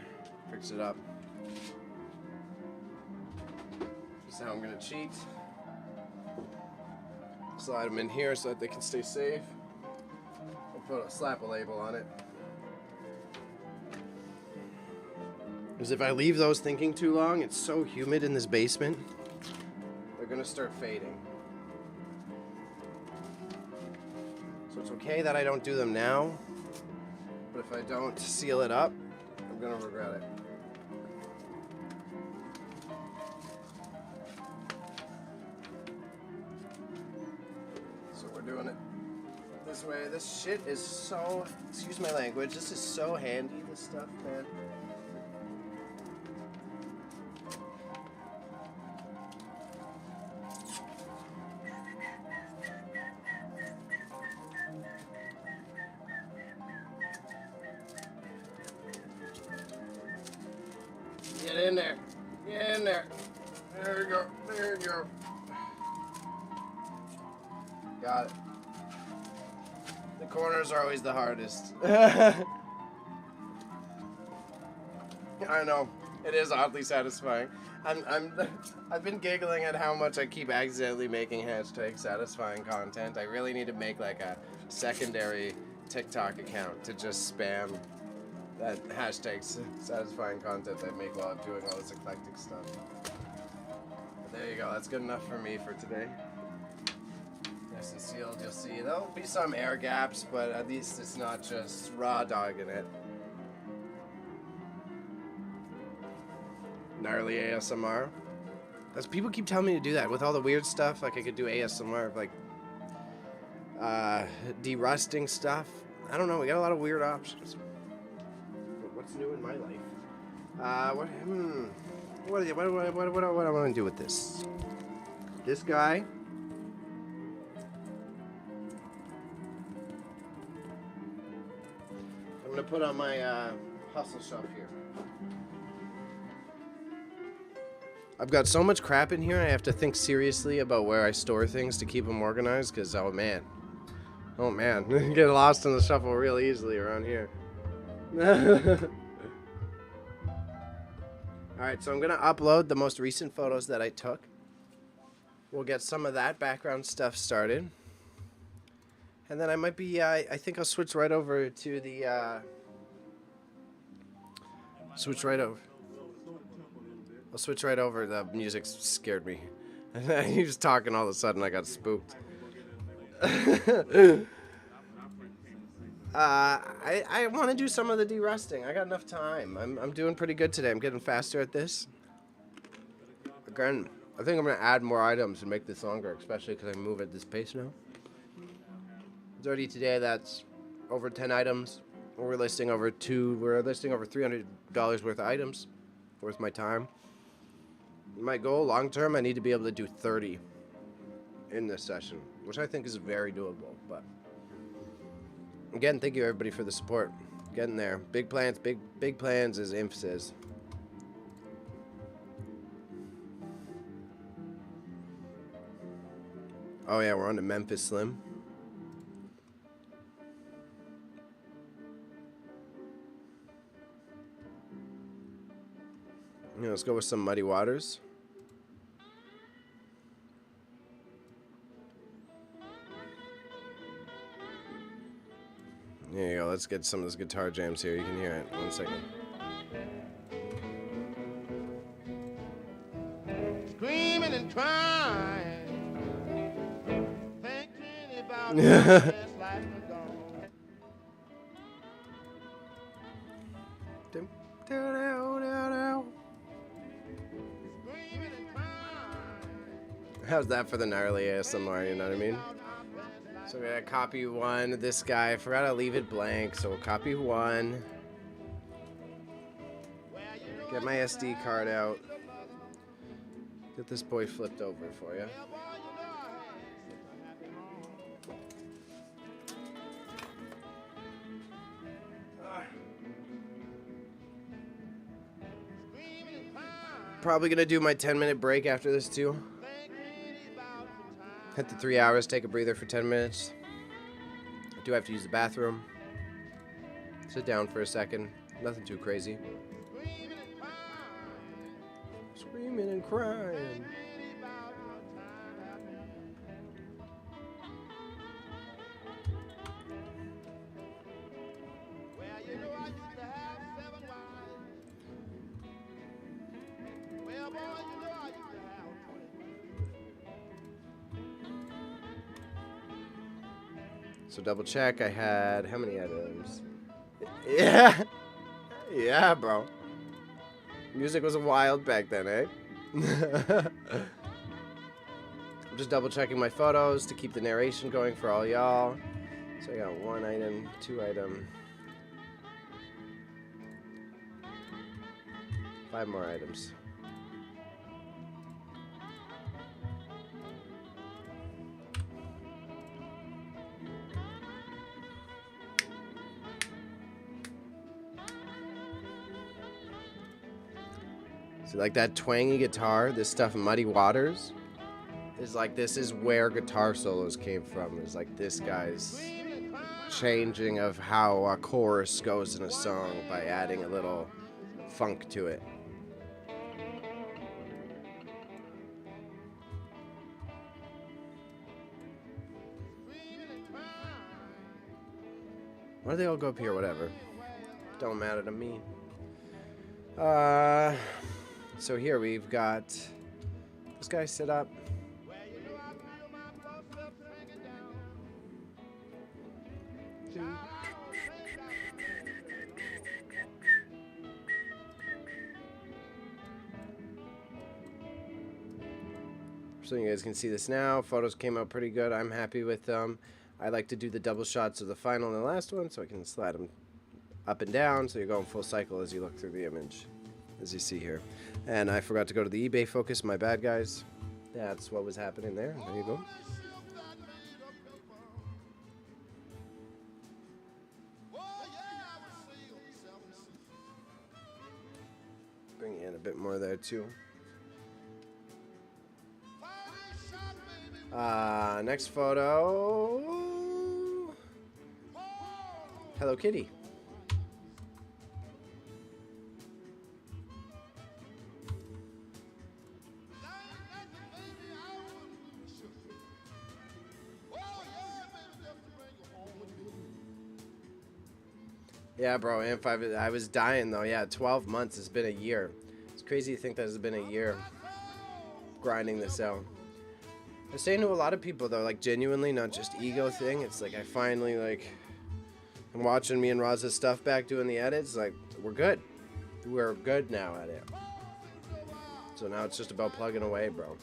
fix it up. This is how I'm gonna cheat. Slide them in here so that they can stay safe. I'll slap a label on it. Because if I leave those thinking too long, it's so humid in this basement, they're gonna start fading. So it's okay that I don't do them now, but if I don't seal it up, I'm gonna regret it. Doing it this way. This shit is so, excuse my language, this is so handy, this stuff, man. Get in there. Get in there. There you go. There you go. Got it. The corners are always the hardest. I know. It is oddly satisfying. I've been giggling at how much I keep accidentally making hashtag satisfying content. I really need to make like a secondary TikTok account to just spam that hashtag satisfying content I make while I'm doing all this eclectic stuff. But there you go. That's good enough for me for today. Nice and sealed, you'll see. There'll be some air gaps, but at least it's not just raw dogging it. Gnarly ASMR. As people keep telling me to do that with all the weird stuff, like I could do ASMR of like derusting stuff. I don't know, we got a lot of weird options. But what's new in my life? What do I want to do with this? This guy. I'm gonna put on my hustle shelf here. I've got so much crap in here, I have to think seriously about where I store things to keep them organized, because, oh man, you get lost in the shuffle real easily around here. Alright, so I'm going to upload the most recent photos that I took. We'll get some of that background stuff started. And then I might be, I think I'll switch right over to the, switch right over. I'll switch right over. The music scared me. He was talking all of a sudden. I got spooked. I want to do some of the de-rusting. I got enough time. I'm doing pretty good today. I'm getting faster at this. Again, I think I'm going to add more items and make this longer, especially because I move at this pace now. It's already today, that's over 10 items. We're listing over $300 worth of items. Worth my time. My goal, long term, I need to be able to do 30 in this session, which I think is very doable. But again, thank you everybody for the support. Getting there. Big plans, big plans, as Imp says. Oh yeah, we're on to Memphis Slim. Yeah, let's go with some Muddy Waters. There you go. Let's get some of those guitar jams here. You can hear it. 1 second. Screaming and crying, thinking about my past life and gone. Screaming and crying. How's that for the gnarly ASMR? You know what I mean? So we're gonna copy one. This guy, I forgot to leave it blank, so we'll copy one. Get my SD card out. Get this boy flipped over for you. Probably gonna do my 10-minute break after this too. Hit the 3 hours, take a breather for 10 minutes. I do have to use the bathroom. Sit down for a second. Nothing too crazy. Screaming and crying. So double check, I had how many items? Yeah. Yeah, bro. Music was wild back then, eh? I'm just double checking my photos to keep the narration going for all y'all. So I got 1 item, 2 item, 5 more items. So like that twangy guitar, this stuff Muddy Waters, is like, this is where guitar solos came from. Is like this guy's changing of how a chorus goes in a song by adding a little funk to it. Why do they all go up here? Whatever. Don't matter to me. So here we've got this guy set up. So you guys can see this now. Photos came out pretty good. I'm happy with them. I like to do the double shots of the final and the last one so I can slide them up and down so you're going full cycle as you look through the image, as you see here. And I forgot to go to the eBay focus. My bad, guys. That's what was happening there. There you go. Bring in a bit more there too. Next photo. Hello Kitty. Yeah, bro. And if I was dying though. Yeah, 12 months. It's been a year. It's crazy to think that it's been a year grinding this out. I was saying to a lot of people though, like genuinely, not just ego thing. It's like I finally like. I'm watching me and Raza's stuff back doing the edits. Like we're good. We're good now at it. So now it's just about plugging away, bro.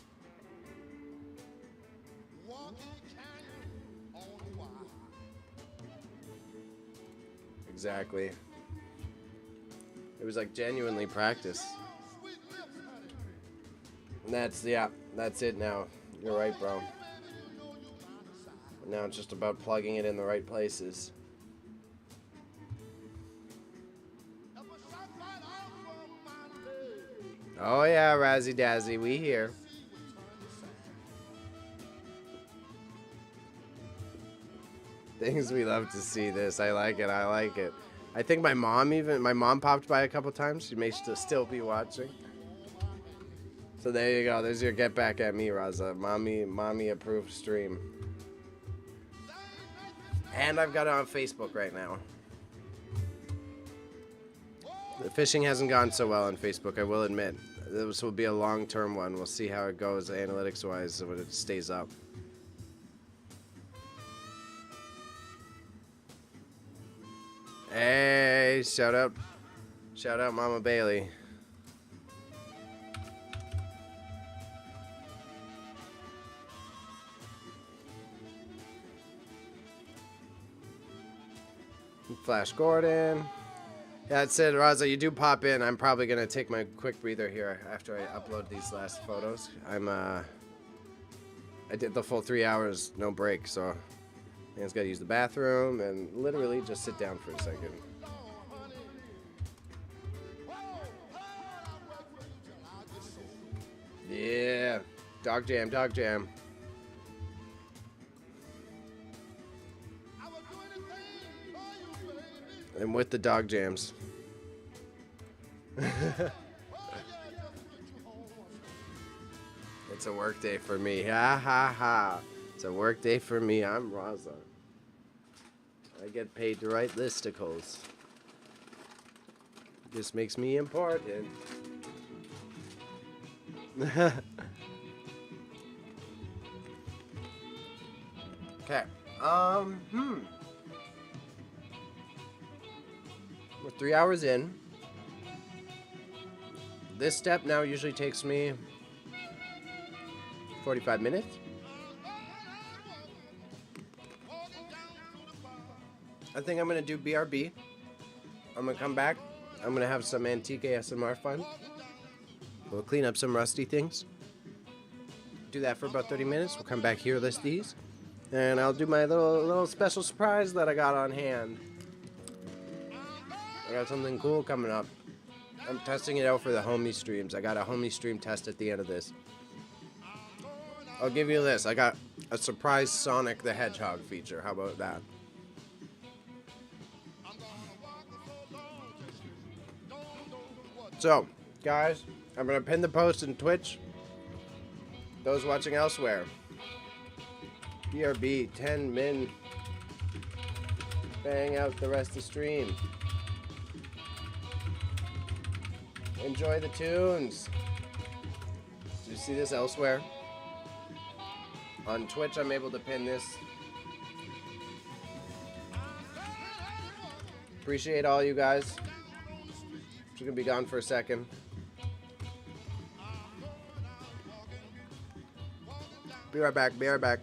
Exactly. It was like genuinely practice. And that's it now. You're right, bro. Now it's just about plugging it in the right places. Oh yeah, Razzie Dazzy, we here. Things we love to see this. I like it. I think my mom popped by a couple times. She may still be watching. So there you go. There's your get back at me, Raza. Mommy approved stream. And I've got it on Facebook right now. The fishing hasn't gone so well on Facebook, I will admit. This will be a long-term one. We'll see how it goes analytics-wise when it stays up. Hey, shout out Mama Bailey. Flash Gordon. Yeah, that's it, Raza. You do pop in. I'm probably gonna take my quick breather here after I upload these last photos. I did the full 3 hours, no break, so man's gotta use the bathroom and literally just sit down for a second. Yeah, dog jam, dog jam. And with the dog jams. It's a work day for me. Ha ha ha. It's a work day for me. I'm Raza. I get paid to write listicles. This makes me important. Okay. We're 3 hours in. This step now usually takes me 45 minutes. I think I'm going to do BRB. I'm going to come back. I'm going to have some antique ASMR fun. We'll clean up some rusty things. Do that for about 30 minutes. We'll come back here, list these. And I'll do my little special surprise that I got on hand. I got something cool coming up. I'm testing it out for the homie streams. I got a homie stream test at the end of this. I'll give you this. I got a surprise Sonic the Hedgehog feature. How about that? So, guys, I'm going to pin the post in Twitch. Those watching elsewhere. BRB, 10 min. Bang out the rest of the stream. Enjoy the tunes. Do you see this elsewhere? On Twitch, I'm able to pin this. Appreciate all you guys. I'm gonna be gone for a second. Be right back. Be right back.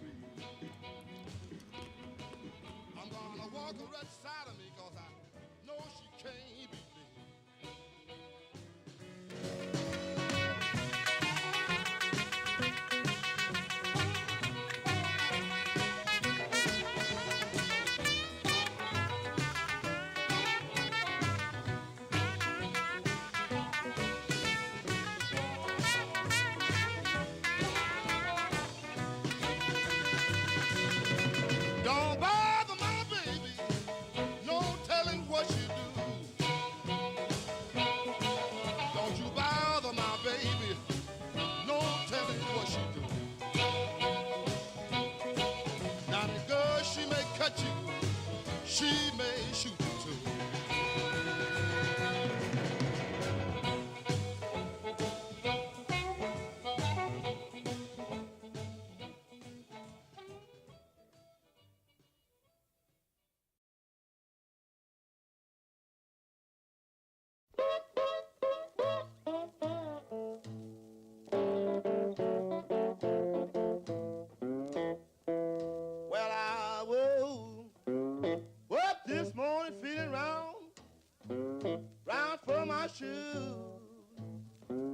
She may shoot you too.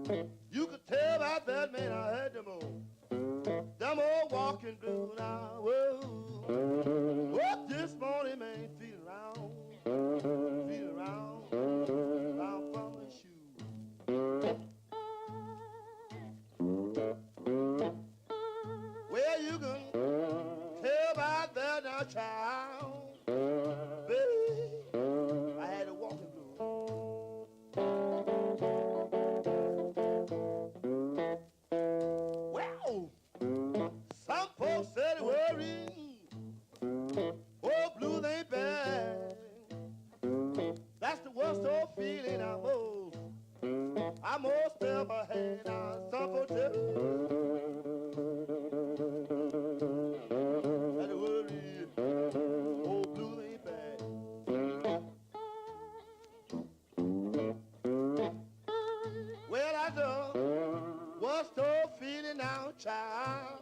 You could tell by that man I had them old walking blues now. Whoa, what this morning man feeling round from the shoe. Well, you can tell by that now, child. Baby, I had a walking blues. Well, some folks said it worried. Oh, blues ain't bad. That's the worst old feeling I most ever had. Now, some folks tell me that it worried. Oh, blues ain't bad. Well, I know what's old feeling now, child.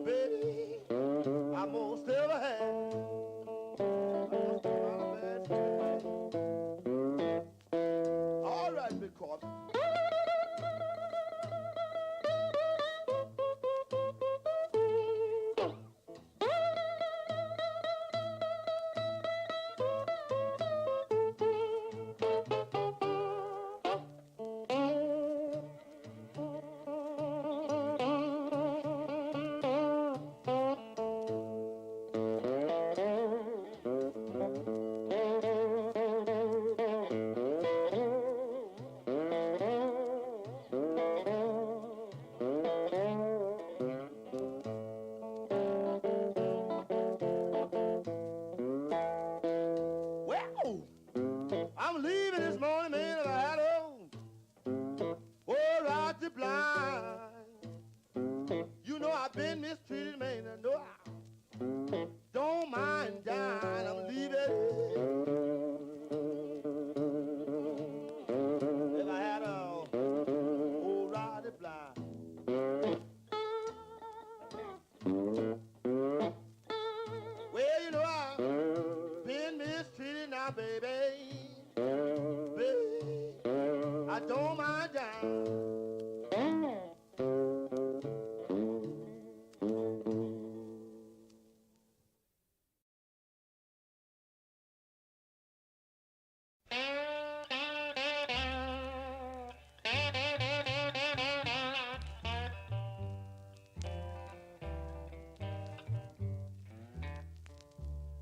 Baby, I most ever had. All right, big coffee. I'm leaving this morning, man, if I had right the blind. You know I've been mistreated, man, I know I don't mind dying. I'm leaving. If I had right the blind. Well, you know I've been mistreated now, baby. I don't mind dying.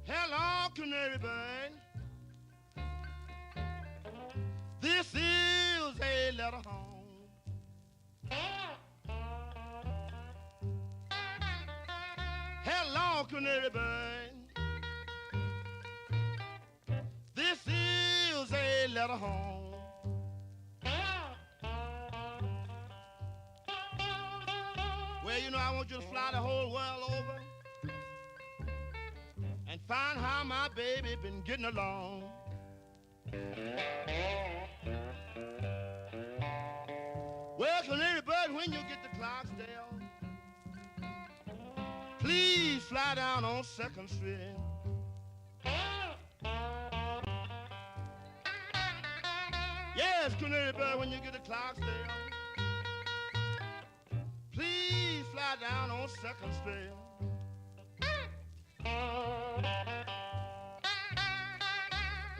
Hello, canary bird. This is a letter home. Hello, canary bird. This is a letter home. Well, you know, I want you to fly the whole world over and find how my baby been getting along. Well, canary bird, when you get to Clarksdale, please fly down on 2nd Street. Yes, canary bird, when you get to Clarksdale, please fly down on 2nd Street.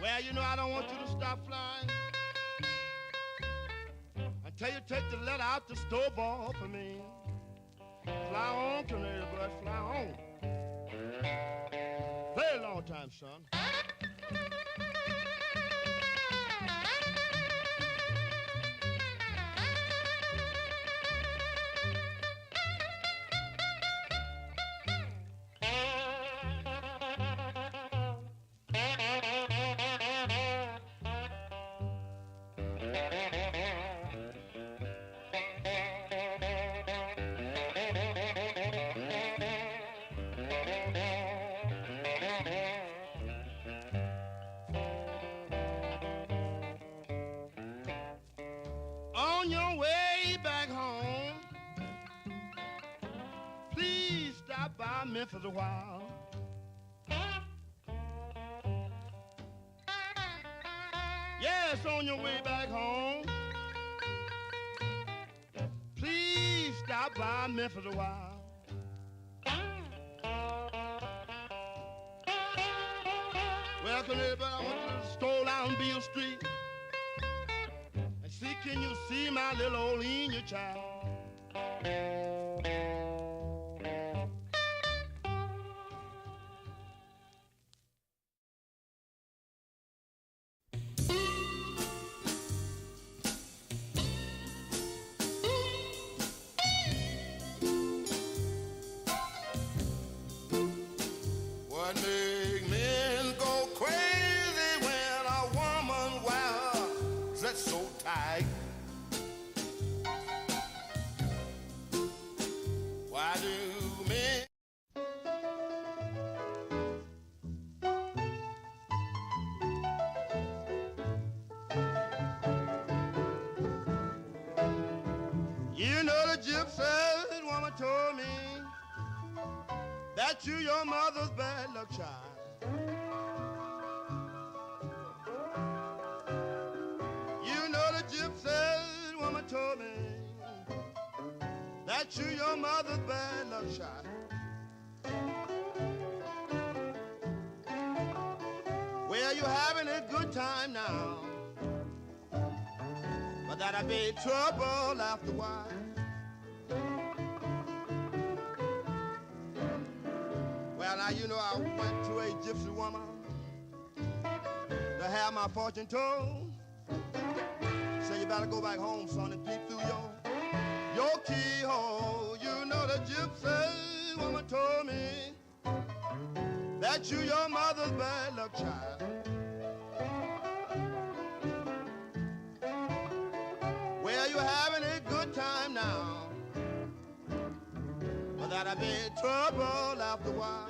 Well, you know I don't want you to stop flying until you take the letter out the store for me. Fly on, canary bird, fly on. Very long time, son. On your way back home, please stop by Memphis a while. Yes, on your way back home, up by Memphis a while. Welcome everybody. I want to stroll down Beale Street and see, can you see my little old Enya child? What make men go crazy when a woman wears dress so tight? Why do men? You know the gypsy woman told me that you your mother's bad luck child. You know the gypsy woman told me that you your mother's bad luck child. Well, you're having a good time now, but that'll be trouble after a while. Well, now you know I went to a gypsy woman to have my fortune told. Say you better go back home, son, and peep through your keyhole. You know the gypsy woman told me that you your mother's bad luck child. Well, you're having a good time now, but that'll be trouble after a while.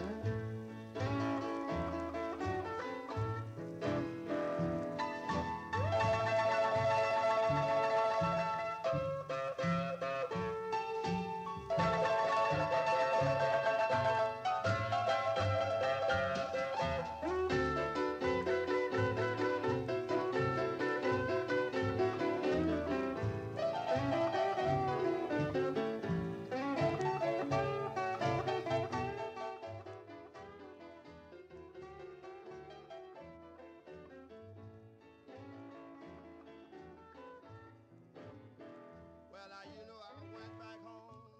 Well, now you know I went back home.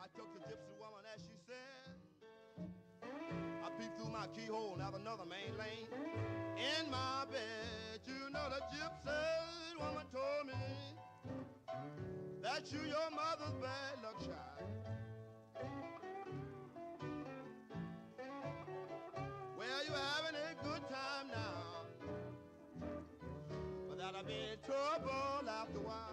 I took the gypsy woman as she said. I peeped through my keyhole and have another main lane in my bed. You know the gypsy woman told me that you your mother's bad luck child. Well, you're having a good time now, but that'll be trouble after a while.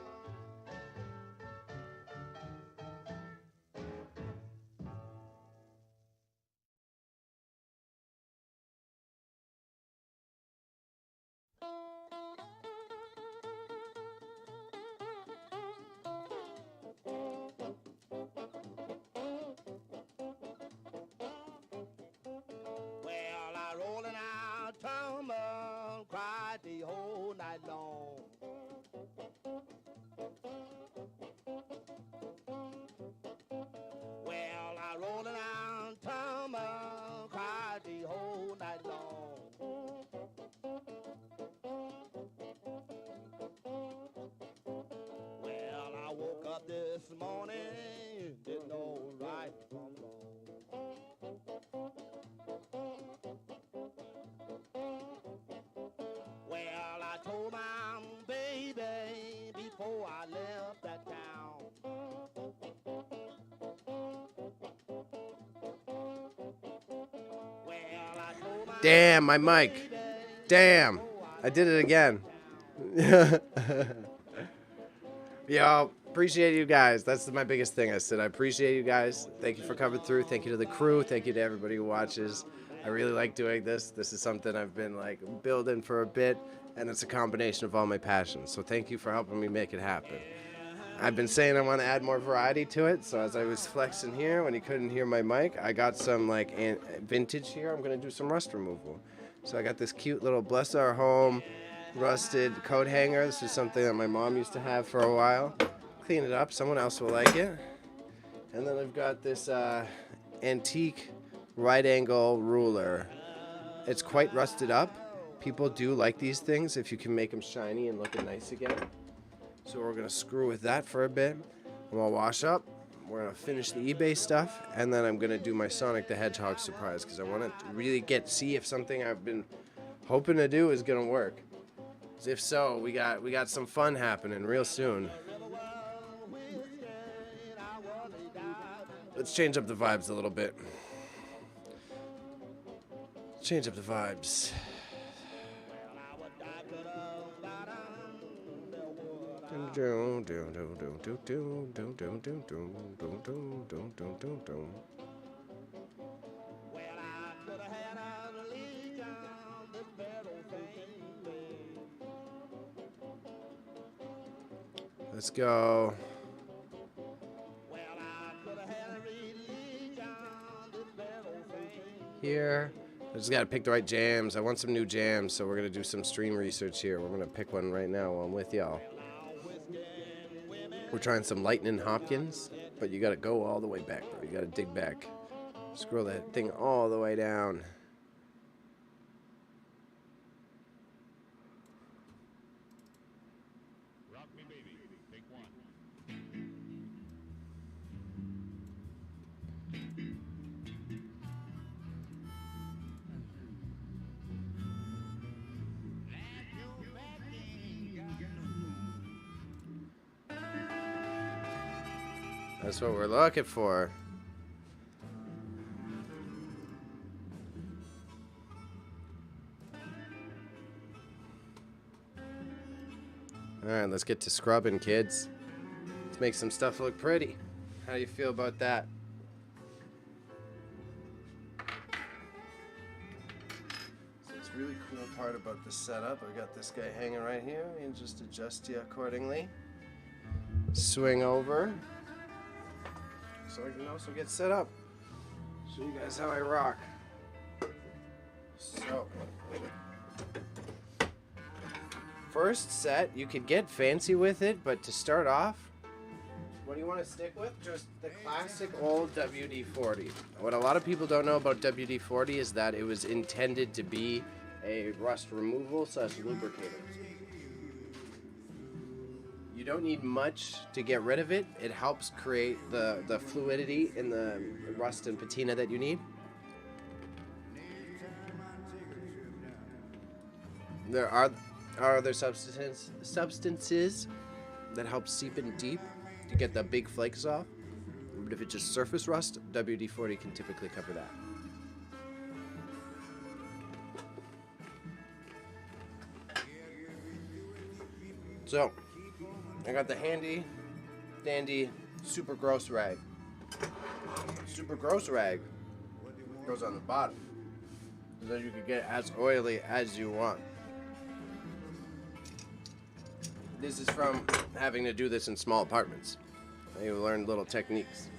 Well, I rolling out tumble, cried the whole night long. Well, I rolling out tumble, cried the whole night long. Well, I woke up this morning, didn't know right from wrong. Well, I told my baby before I left that town. Well, I told my Damn, my mic. baby Damn. I did it again. Yo, appreciate you guys. That's my biggest thing. I said I appreciate you guys. Thank you for coming through. Thank you to the crew. Thank you to everybody who watches. I really like doing this. This is something I've been like building for a bit, and it's a combination of all my passions. So thank you for helping me make it happen. I've been saying I want to add more variety to it. So as I was flexing here, when you couldn't hear my mic, I got some like vintage here. I'm gonna do some rust removal. So I got this cute little Bless Our Home rusted coat hanger. This is something that my mom used to have for a while. clean it up. Someone else will like it. And then I've got this antique right angle ruler. It's quite rusted up. People do like these things if you can make them shiny and looking nice again. So we're gonna screw with that for a bit. I'm gonna wash up. We're gonna finish the eBay stuff, and then I'm gonna do my Sonic the Hedgehog surprise because I want to really see if something I've been hoping to do is gonna work. 'Cause if so, we got some fun happening real soon. Let's change up the vibes a little bit. Change up the vibes. Let's go. Here. I just gotta pick the right jams. I want some new jams, so we're gonna do some stream research here. We're gonna pick one right now while I'm with y'all. We're trying some Lightning Hopkins, but you gotta go all the way back, bro. You gotta dig back. Scroll that thing all the way down. That's what we're looking for. Alright, let's get to scrubbing, kids. Let's make some stuff look pretty. How do you feel about that? So it's really cool part about this setup. I got this guy hanging right here. You can just adjust you accordingly. Swing over. So I can also get set up. Show you guys how I rock. So, first set, you could get fancy with it, but to start off, what do you want to stick with? Just the classic old WD-40. What a lot of people don't know about WD-40 is that it was intended to be a rust removal / lubricator. You don't need much to get rid of it. It helps create the fluidity in the rust and patina that you need. There are other substances that help seep in deep to get the big flakes off. But if it's just surface rust, WD-40 can typically cover that. So, I got the handy dandy super gross rag. Super gross rag goes on the bottom, so you can get as oily as you want. This is from having to do this in small apartments. You learn little techniques.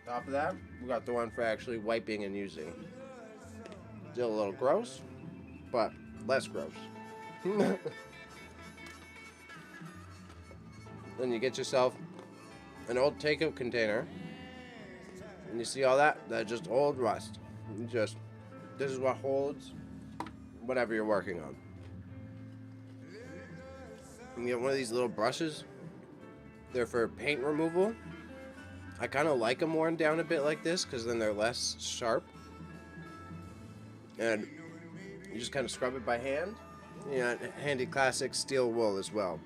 Top of that, we got the one for actually wiping and using. Still a little gross, but less gross. Then you get yourself an old takeout container, and you see all that? That's just old rust. This is what holds whatever you're working on. You get one of these little brushes. They're for paint removal. I kind of like them worn down a bit like this because then they're less sharp. And you just kind of scrub it by hand. Yeah, handy classic steel wool as well.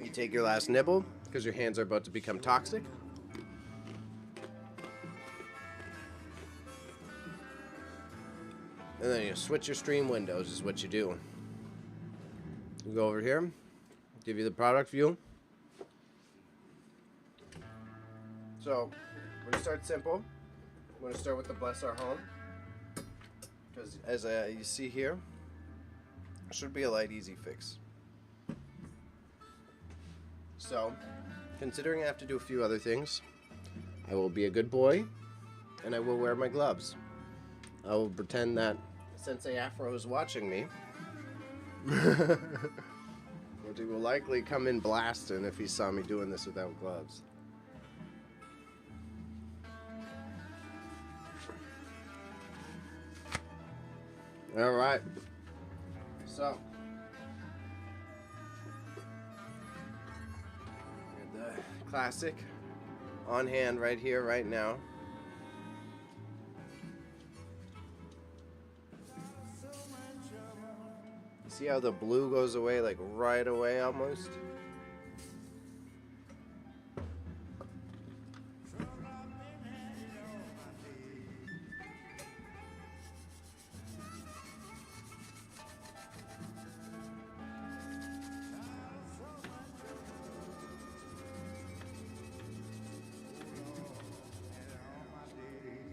You take your last nibble because your hands are about to become toxic. And then you switch your stream windows is what you do. You go over here, give you the product view. So, we're going to start simple. I'm going to start with the Bless Our Home. Because as you see here, it should be a light, easy fix. So, considering I have to do a few other things, I will be a good boy, and I will wear my gloves. I will pretend that Sensei Afro is watching me, Which he will likely come in blasting if he saw me doing this without gloves. All right. So, the classic on hand right here, right now. See how the blue goes away, like right away almost?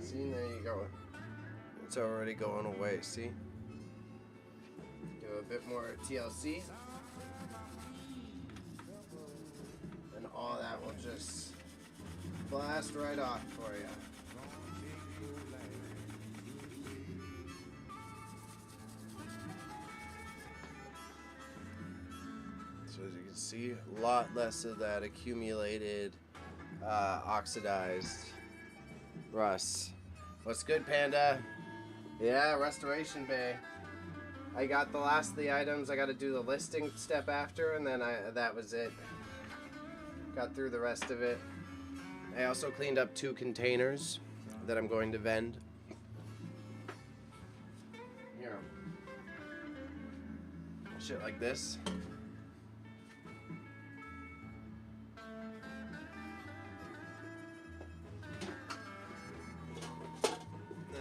See, there you go. It's already going away, see? Do a bit more TLC. And all that will just blast right off for you. So as you can see, a lot less of that accumulated, oxidized rust. What's good, Panda? Yeah, Restoration Bay. I got the last of the items. I got to do the listing step after, and then that was it. Got through the rest of it. I also cleaned up 2 containers that I'm going to vend. Here. Shit like this.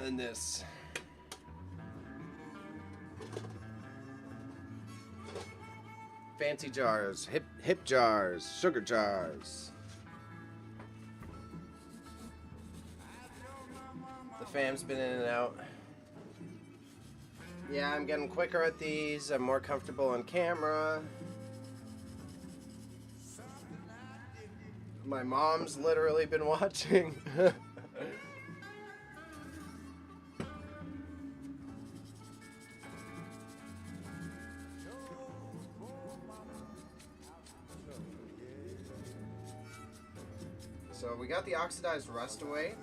And this. Fancy jars, hip jars, sugar jars. The fam's been in and out. Yeah, I'm getting quicker at these. I'm more comfortable on camera. My mom's literally been watching. So we got the oxidized rust away.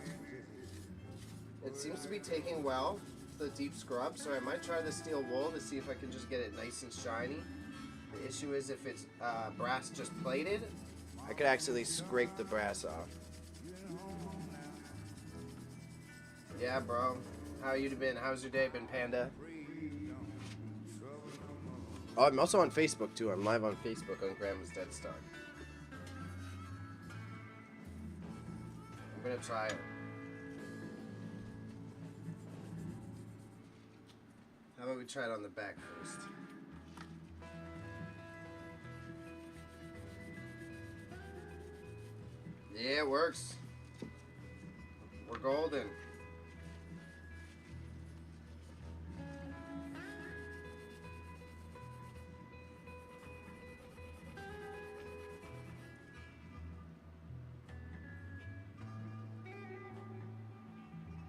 It seems to be taking well, the deep scrub, so I might try the steel wool to see if I can just get it nice and shiny. The issue is if it's brass just plated, I could actually scrape the brass off. Yeah, bro. How you been? How's your day been, Panda? Oh, I'm also on Facebook too. I'm live on Facebook on Grandma's Dead Star. I'm gonna try it. How about we try it on the back first? Yeah, it works. We're golden.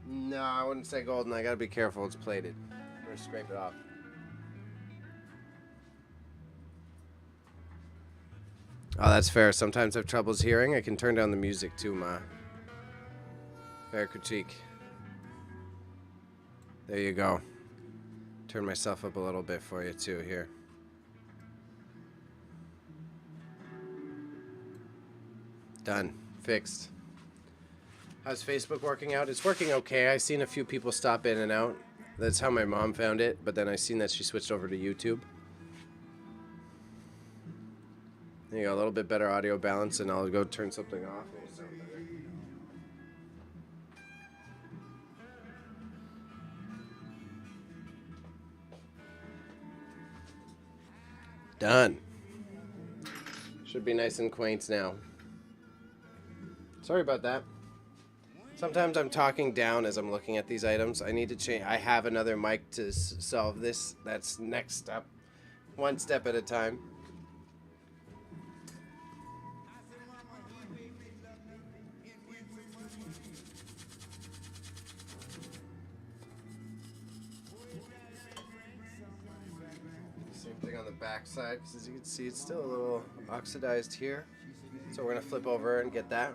No, I wouldn't say golden. I gotta be careful. It's plated. I'm gonna scrape it off. Oh, that's fair. Sometimes I have troubles hearing. I can turn down the music too, Ma. Fair critique. There you go. Turn myself up a little bit for you too here. Done. Fixed. How's Facebook working out? It's working okay. I've seen a few people stop in and out. That's how my mom found it, but then I seen that she switched over to YouTube. There you go, a little bit better audio balance, and I'll go turn something off. Done. Should be nice and quaint now. Sorry about that. Sometimes I'm talking down as I'm looking at these items. I need to change. I have another mic to solve this. That's next step. One step at a time. See? Thing on the back side, because as you can see, it's still a little oxidized here. So we're gonna flip over and get that.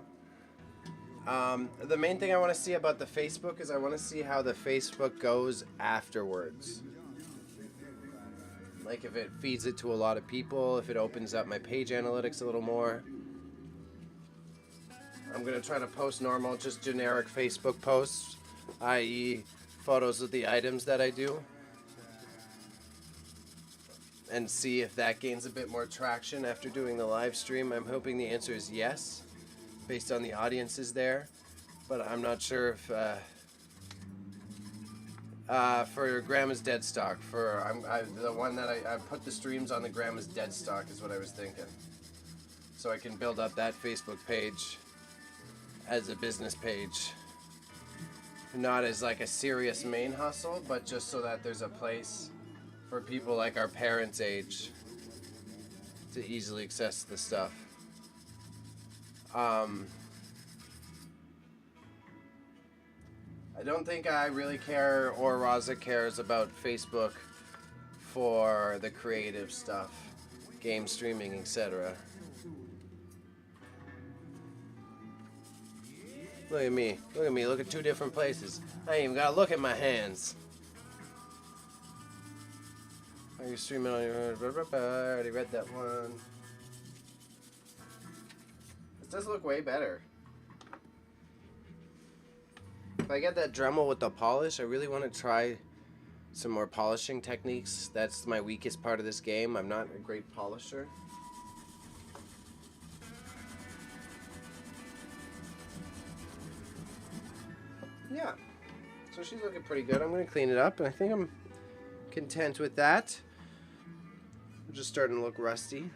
The main thing I want to see about the Facebook is I want to see how the Facebook goes afterwards. Like if it feeds it to a lot of people, if it opens up my page analytics a little more. I'm gonna try to post normal, just generic Facebook posts, i.e. photos of the items that I do. And see if that gains a bit more traction after doing the live stream. I'm hoping the answer is yes, based on the audiences there. But I'm not sure if for Grandma's Dead Stock, the one that I put the streams on the Grandma's Dead Stock is what I was thinking. So I can build up that Facebook page as a business page. Not as like a serious main hustle, but just so that there's a place for people like our parents' age to easily access the stuff. I don't think I really care, or Raza cares about Facebook for the creative stuff, game streaming, etc. Look at me, look at two different places. I ain't even gotta look at my hands. Are you streaming on your... I already read that one. This does look way better. If I get that Dremel with the polish, I really want to try some more polishing techniques. That's my weakest part of this game. I'm not a great polisher. Yeah. So she's looking pretty good. I'm going to clean it up, and I think I'm content with that. I'm just starting to look rusty.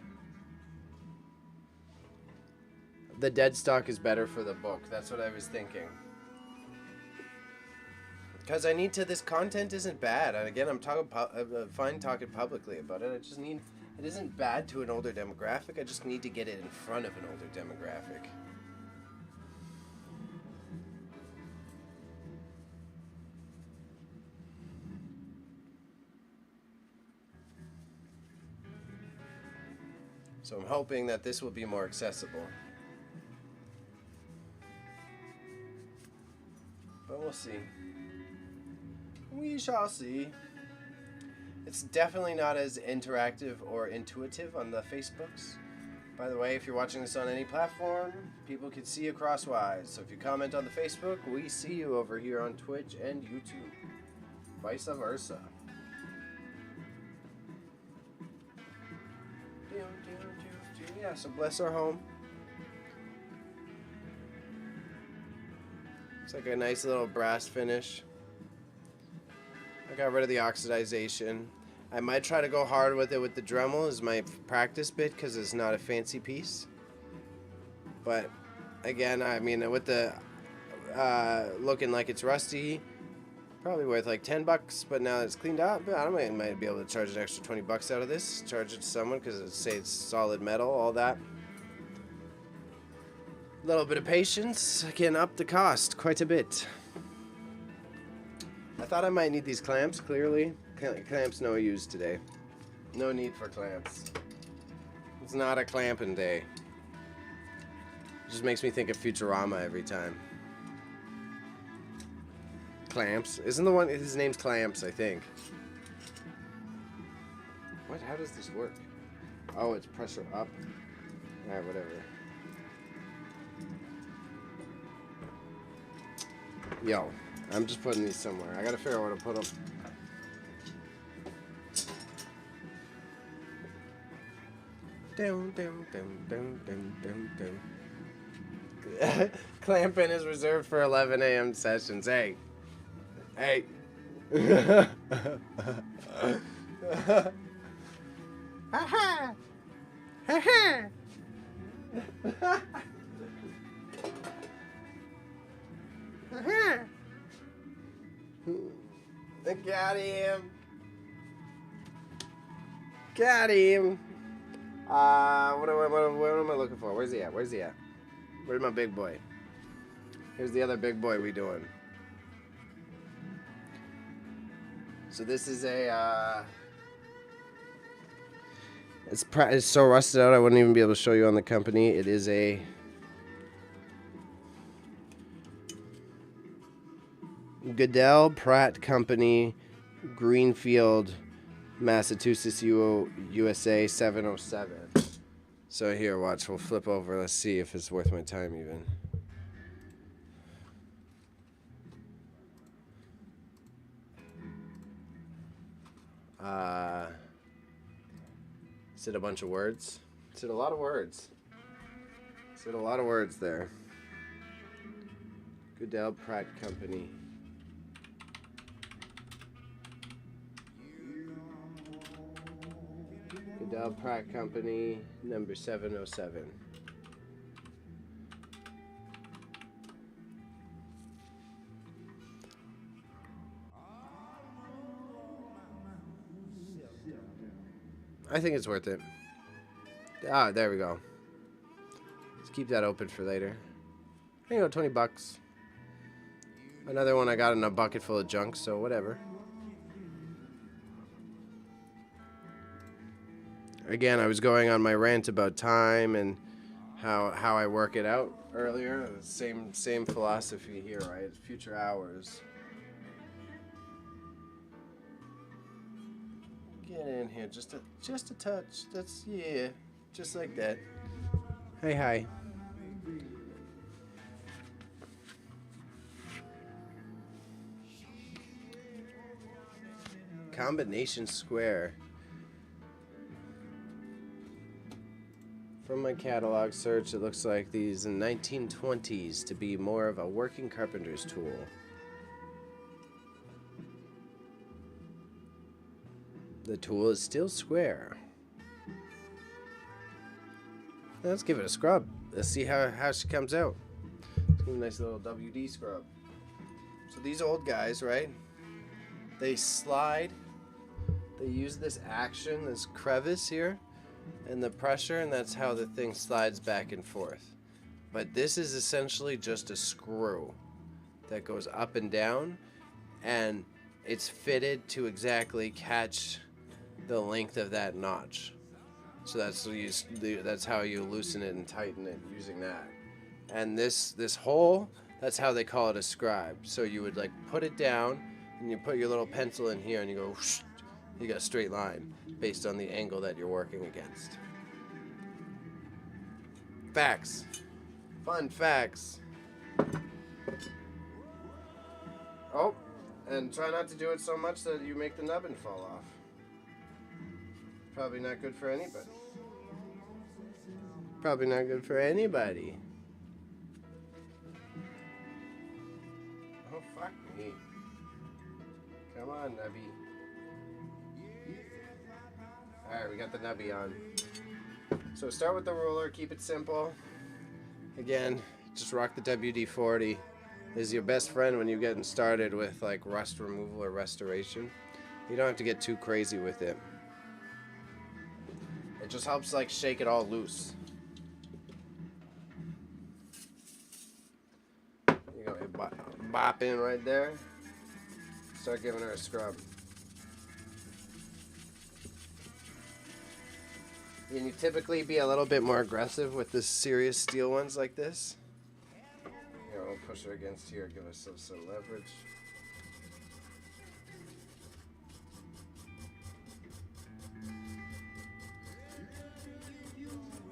The dead stock is better for the book. That's what I was thinking. Because I need to, this content isn't bad. And again, I'm fine talking publicly about it. I just need, it isn't bad to an older demographic. I just need to get it in front of an older demographic. So I'm hoping that this will be more accessible. But we'll see. We shall see. It's definitely not as interactive or intuitive on the Facebooks. By the way, if you're watching this on any platform, people can see you crosswise. So if you comment on the Facebook, we see you over here on Twitch and YouTube. Vice versa. Yeah, so bless our home. It's like a nice little brass finish. I got rid of the oxidization. I might try to go hard with it with the Dremel as my practice bit because it's not a fancy piece. But again, I mean, with the looking like it's rusty, probably worth like $10. But now that it's cleaned up, I might be able to charge an extra $20 out of this. Charge it to someone because it say it's solid metal, all that. A little bit of patience can up the cost quite a bit. I thought I might need these clamps, clearly. Clamps no use today. No need for clamps. It's not a clamping day. It just makes me think of Futurama every time. Clamps. Isn't the one, his name's Clamps, I think. What? How does this work? Oh, it's pressure up. Alright, whatever. Yo, I'm just putting these somewhere. I gotta figure out where to put them. Down, down, down, down, down, down, down. Clamping is reserved for 11 a.m. sessions. Hey. Hey. Ha ha. Ha ha. Got him. Got him. What am I looking for? Where's he at? Where's he at? Where's my big boy? Here's the other big boy we doing. So this is a It's so rusted out I wouldn't even be able to show you on the company. It is a Goodell Pratt Company, Greenfield, Massachusetts, USA 707. So here, watch, we'll flip over. Let's see if it's worth my time even. Is it a bunch of words? Is it a lot of words? Is it a lot of words there? Goodell Pratt Company. Goodell Pratt Company, number 707. I think it's worth it. Ah, there we go. Let's keep that open for later. I think $20. Another one I got in a bucket full of junk, so whatever. Again, I was going on my rant about time and how I work it out earlier. Same philosophy here, right? Future hours. Get in here, just a touch. That's, yeah, just like that. Hey, hi. Combination square. From my catalog search, it looks like these in 1920s to be more of a working carpenter's tool. The tool is still square. Let's give it a scrub. Let's see how she comes out. Let's give it a nice little WD scrub. So these old guys, right? They slide. They use this action, this crevice here, and the pressure, and that's how the thing slides back and forth. But this is essentially just a screw that goes up and down, and it's fitted to exactly catch the length of that notch. So that's how you loosen it and tighten it using that. And this hole, that's how they call it a scribe. So you would like put it down, and you put your little pencil in here, and you go whoosh, you got a straight line based on the angle that you're working against. Facts. Fun facts. Oh, and try not to do it so much that you make the nubbin fall off. Probably not good for anybody. Probably not good for anybody. Oh, fuck me. Come on, Nubby. Alright, we got the Nubby on. So start with the ruler, keep it simple. Again, just rock the WD-40. Is your best friend when you're getting started with like rust removal or restoration. You don't have to get too crazy with it. It just helps like shake it all loose. You go bop in right there. Start giving her a scrub. And you typically be a little bit more aggressive with the serious steel ones like this. Here, we'll push her against here, give us some leverage.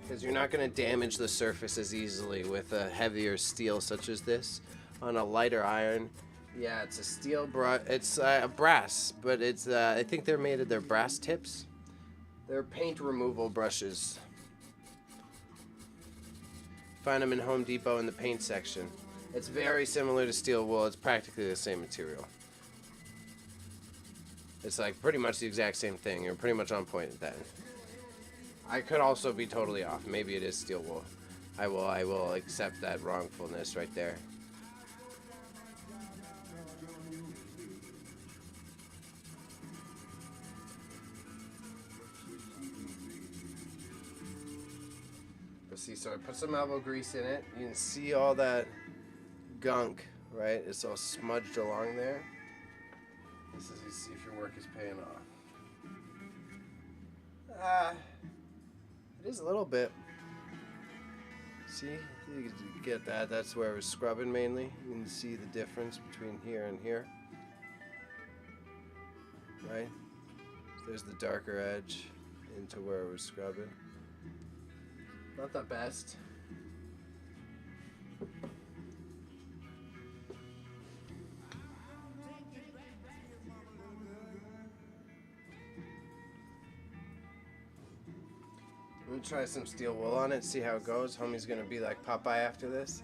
Because you're not going to damage the surface as easily with a heavier steel such as this. On a lighter iron, yeah, it's a steel brush. It's a brass, but it's I think they're made of their brass tips. They're paint removal brushes. Find them in Home Depot in the paint section. It's very similar to steel wool. It's practically the same material. It's like pretty much the exact same thing. You're pretty much on point with that. I could also be totally off. Maybe it is steel wool. I will accept that wrongfulness right there. See, so I put some elbow grease in it. You can see all that gunk, right? It's all smudged along there. This is, you see if your work is paying off. Just a little bit. See, you get that. That's where I was scrubbing mainly. You can see the difference between here and here. Right? There's the darker edge into where I was scrubbing. Not the best. I'm gonna try some steel wool on it, see how it goes. Homie's gonna be like Popeye after this.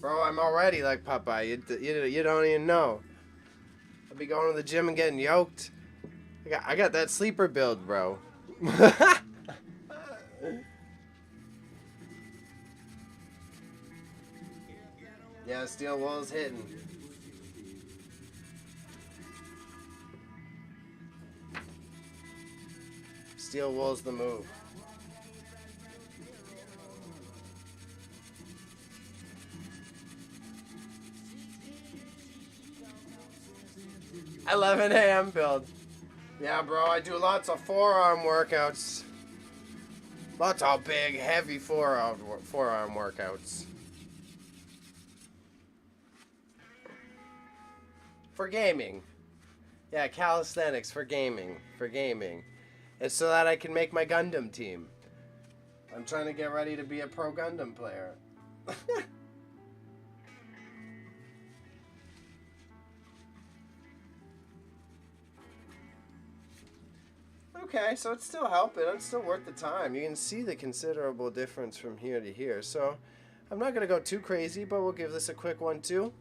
Bro, I'm already like Popeye. You don't even know. I'll be going to the gym and getting yoked. I got that sleeper build, bro. Yeah, steel wool's hitting. Steel wool's the move. $11 a.m. build. Yeah, bro, I do lots of forearm workouts. Lots of big, heavy forearm workouts. For gaming. Yeah, calisthenics for gaming. For gaming. It's so that I can make my Gundam team. I'm trying to get ready to be a pro Gundam player. Okay, so it's still helping. It's still worth the time. You can see the considerable difference from here to here. So I'm not going to go too crazy, but we'll give this a quick one too.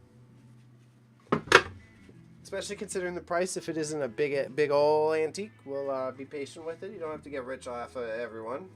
Especially considering the price. If it isn't a big old antique, we'll be patient with it. You don't have to get rich off of everyone.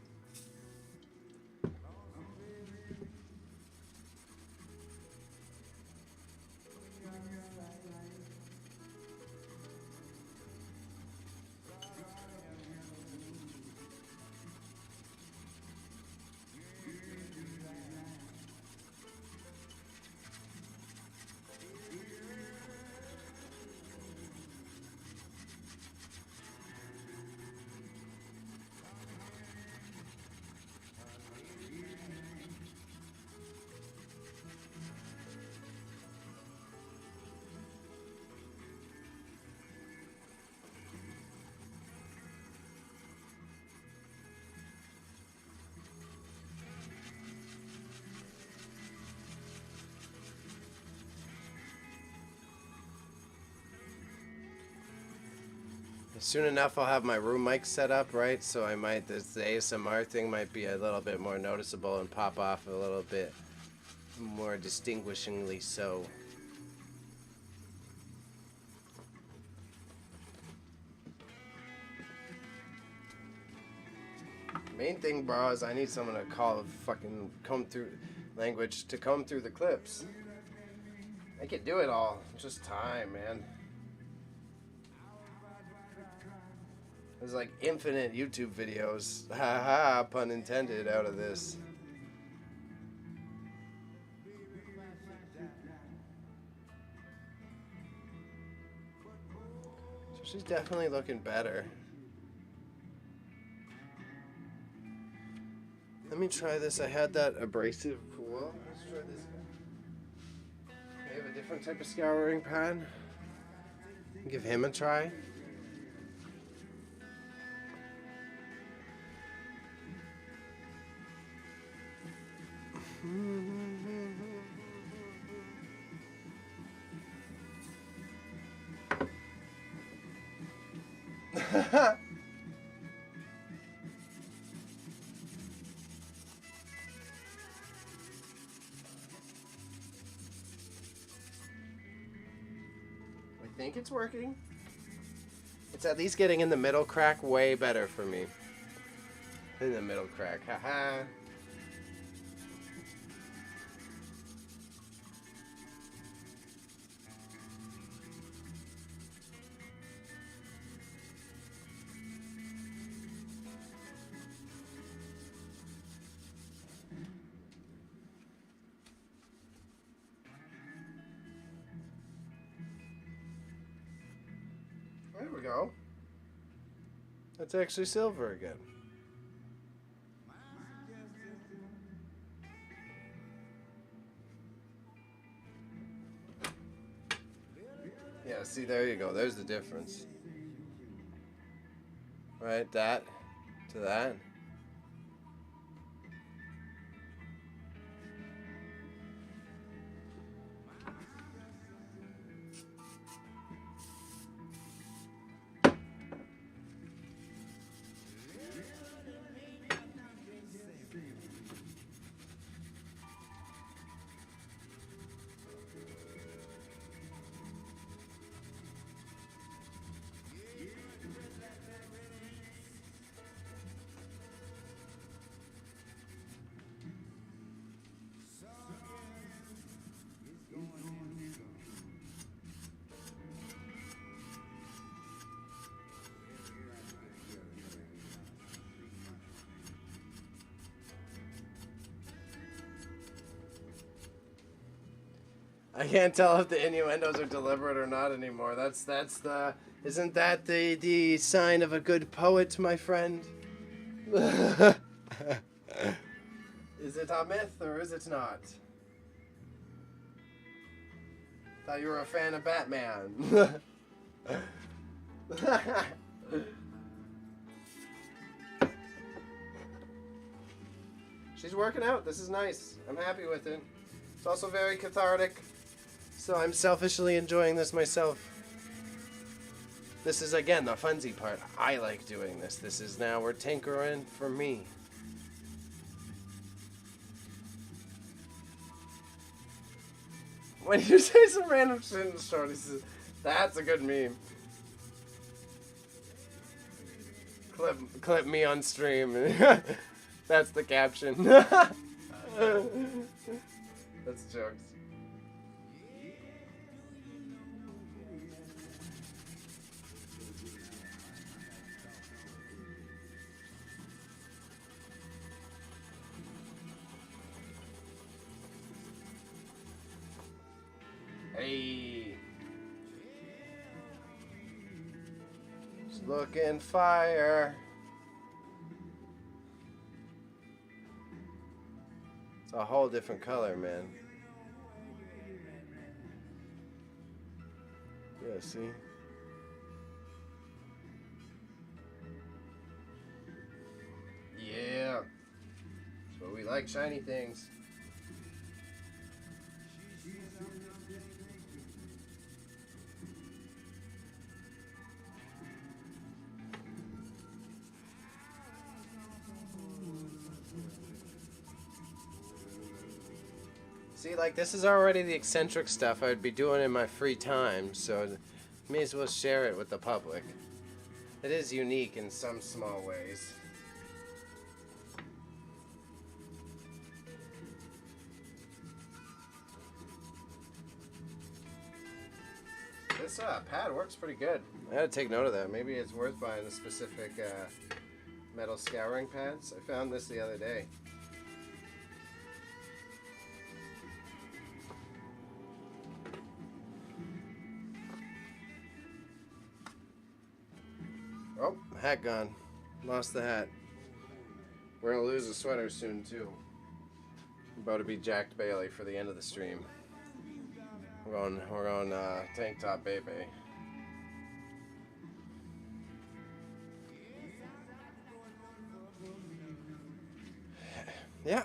Soon enough, I'll have my room mic set up, right? So I might, the ASMR thing might be a little bit more noticeable and pop off a little bit more distinguishingly so. Main thing, bro, is I need someone to comb through the clips. I can do it all. Just time, man. There's like infinite YouTube videos, haha, pun intended, out of this. So she's definitely looking better. Let me try this. I had that abrasive. Well, let's try this guy. I have a different type of scouring pad. Give him a try. I think it's working. It's at least getting in the middle crack way better for me. In the middle crack, haha. There we go. That's actually silver again. See, there you go. There's the difference. Right, that to that. I can't tell if the innuendos are deliberate or not anymore. That's the isn't that the sign of a good poet, my friend? Is it a myth or is it not? Thought you were a fan of Batman. She's working out. This is nice. I'm happy with it. It's also very cathartic. So I'm selfishly enjoying this myself. This is, again, the funsy part. I like doing this. This is now we're tinkering for me. When you say some random shit in the short, he says, that's a good meme. Clip me on stream. That's the caption. That's jokes. Hey. Just looking fire. It's a whole different color, man. Yeah, see? Yeah. That's what we like, shiny things. See, like, this is already the eccentric stuff I would be doing in my free time, so may as well share it with the public. It is unique in some small ways. This pad works pretty good. I had to take note of that. Maybe it's worth buying the specific metal scouring pads. I found this the other day. Oh, hat gone. Lost the hat. We're gonna lose a sweater soon too. About to be Jack Bailey for the end of the stream. We're going tank top baby. Yeah,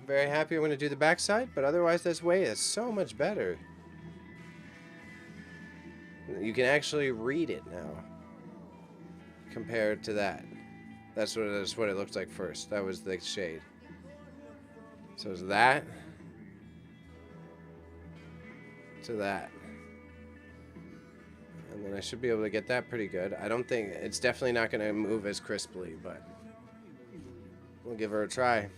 very happy I'm going to do the backside, but otherwise this way is so much better. You can actually read it now compared to that. That's what it looked like first. That was the shade. So it's that to that. And then I should be able to get that pretty good. I don't think, it's definitely not going to move as crisply, but we'll give her a try.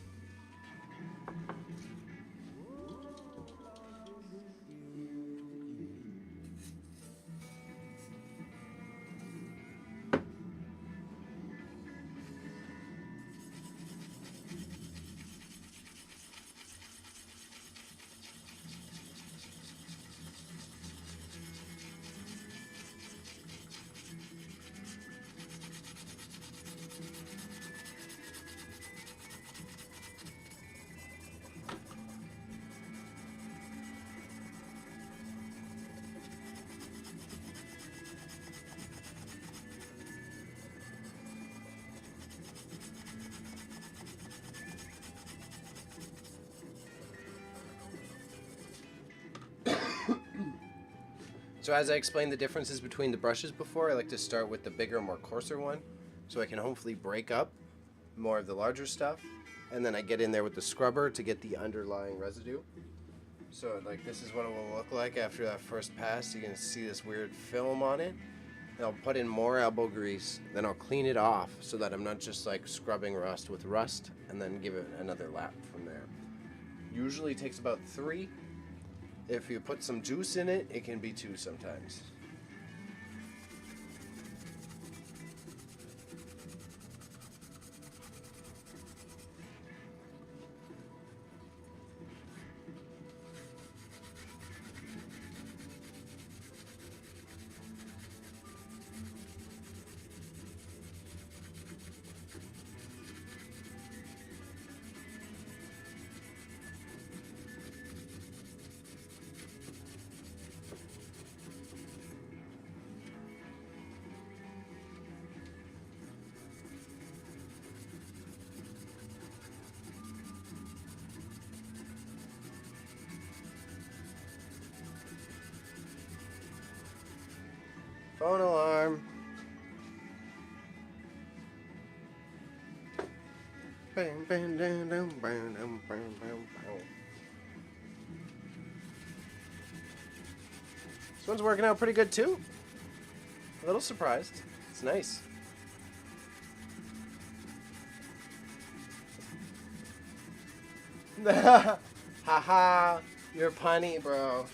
So as I explained the differences between the brushes before, I like to start with the bigger, more coarser one, so I can hopefully break up more of the larger stuff. And then I get in there with the scrubber to get the underlying residue. So like this is what it will look like after that first pass. You can see this weird film on it. And I'll put in more elbow grease, then I'll clean it off so that I'm not just like scrubbing rust with rust, and then give it another lap from there. Usually takes about 3. If you put some juice in it, it can be 2 sometimes. Phone alarm. Bam, bam, dam, dam, bam, dam, bam, bam, bam. This one's working out pretty good too. A little surprised. It's nice. Haha, you're punny, bro.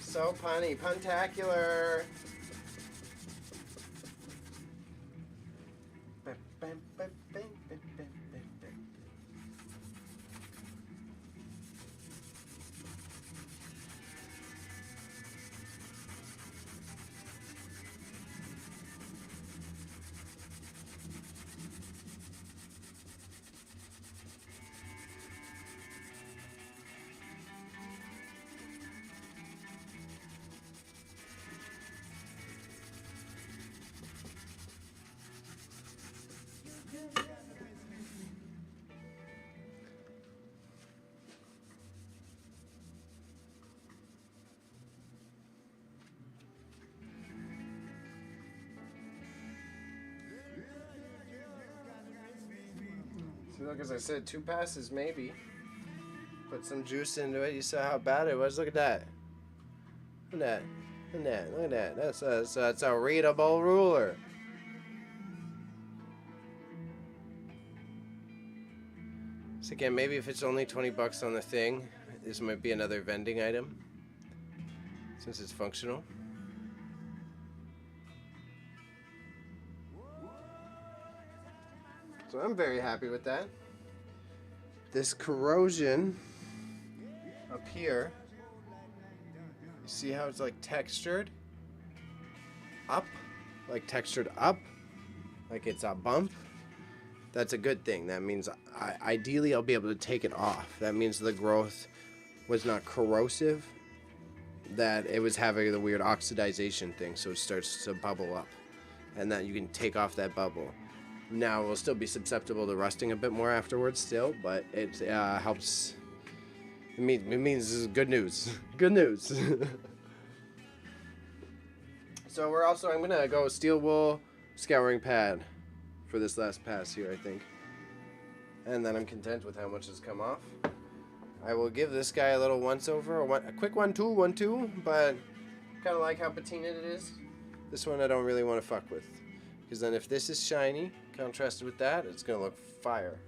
So punny. Puntacular. See, look, as I said, 2 passes maybe. Put some juice into it. You saw how bad it was. Look at that. Look at that. Look at that. Look at that. That's a readable ruler. So again, maybe if it's only 20 bucks on the thing, this might be another vending item, since it's functional. So I'm very happy with that. This corrosion up here, you see how it's like textured up, like textured up, like it's a bump. That's a good thing. That means ideally I'll be able to take it off. That means the growth was not corrosive, that it was having the weird oxidization thing, so it starts to bubble up, and that you can take off that bubble. Now it will still be susceptible to rusting a bit more afterwards still, but it helps. It means this is good news. Good news. So I'm gonna go steel wool scouring pad for this last pass here, I think. And then I'm content with how much has come off. I will give this guy a little once over, a quick 1-2, but kind of like how patina it is. This one I don't really want to fuck with. Because then if this is shiny, contrasted with that, it's going to look fire.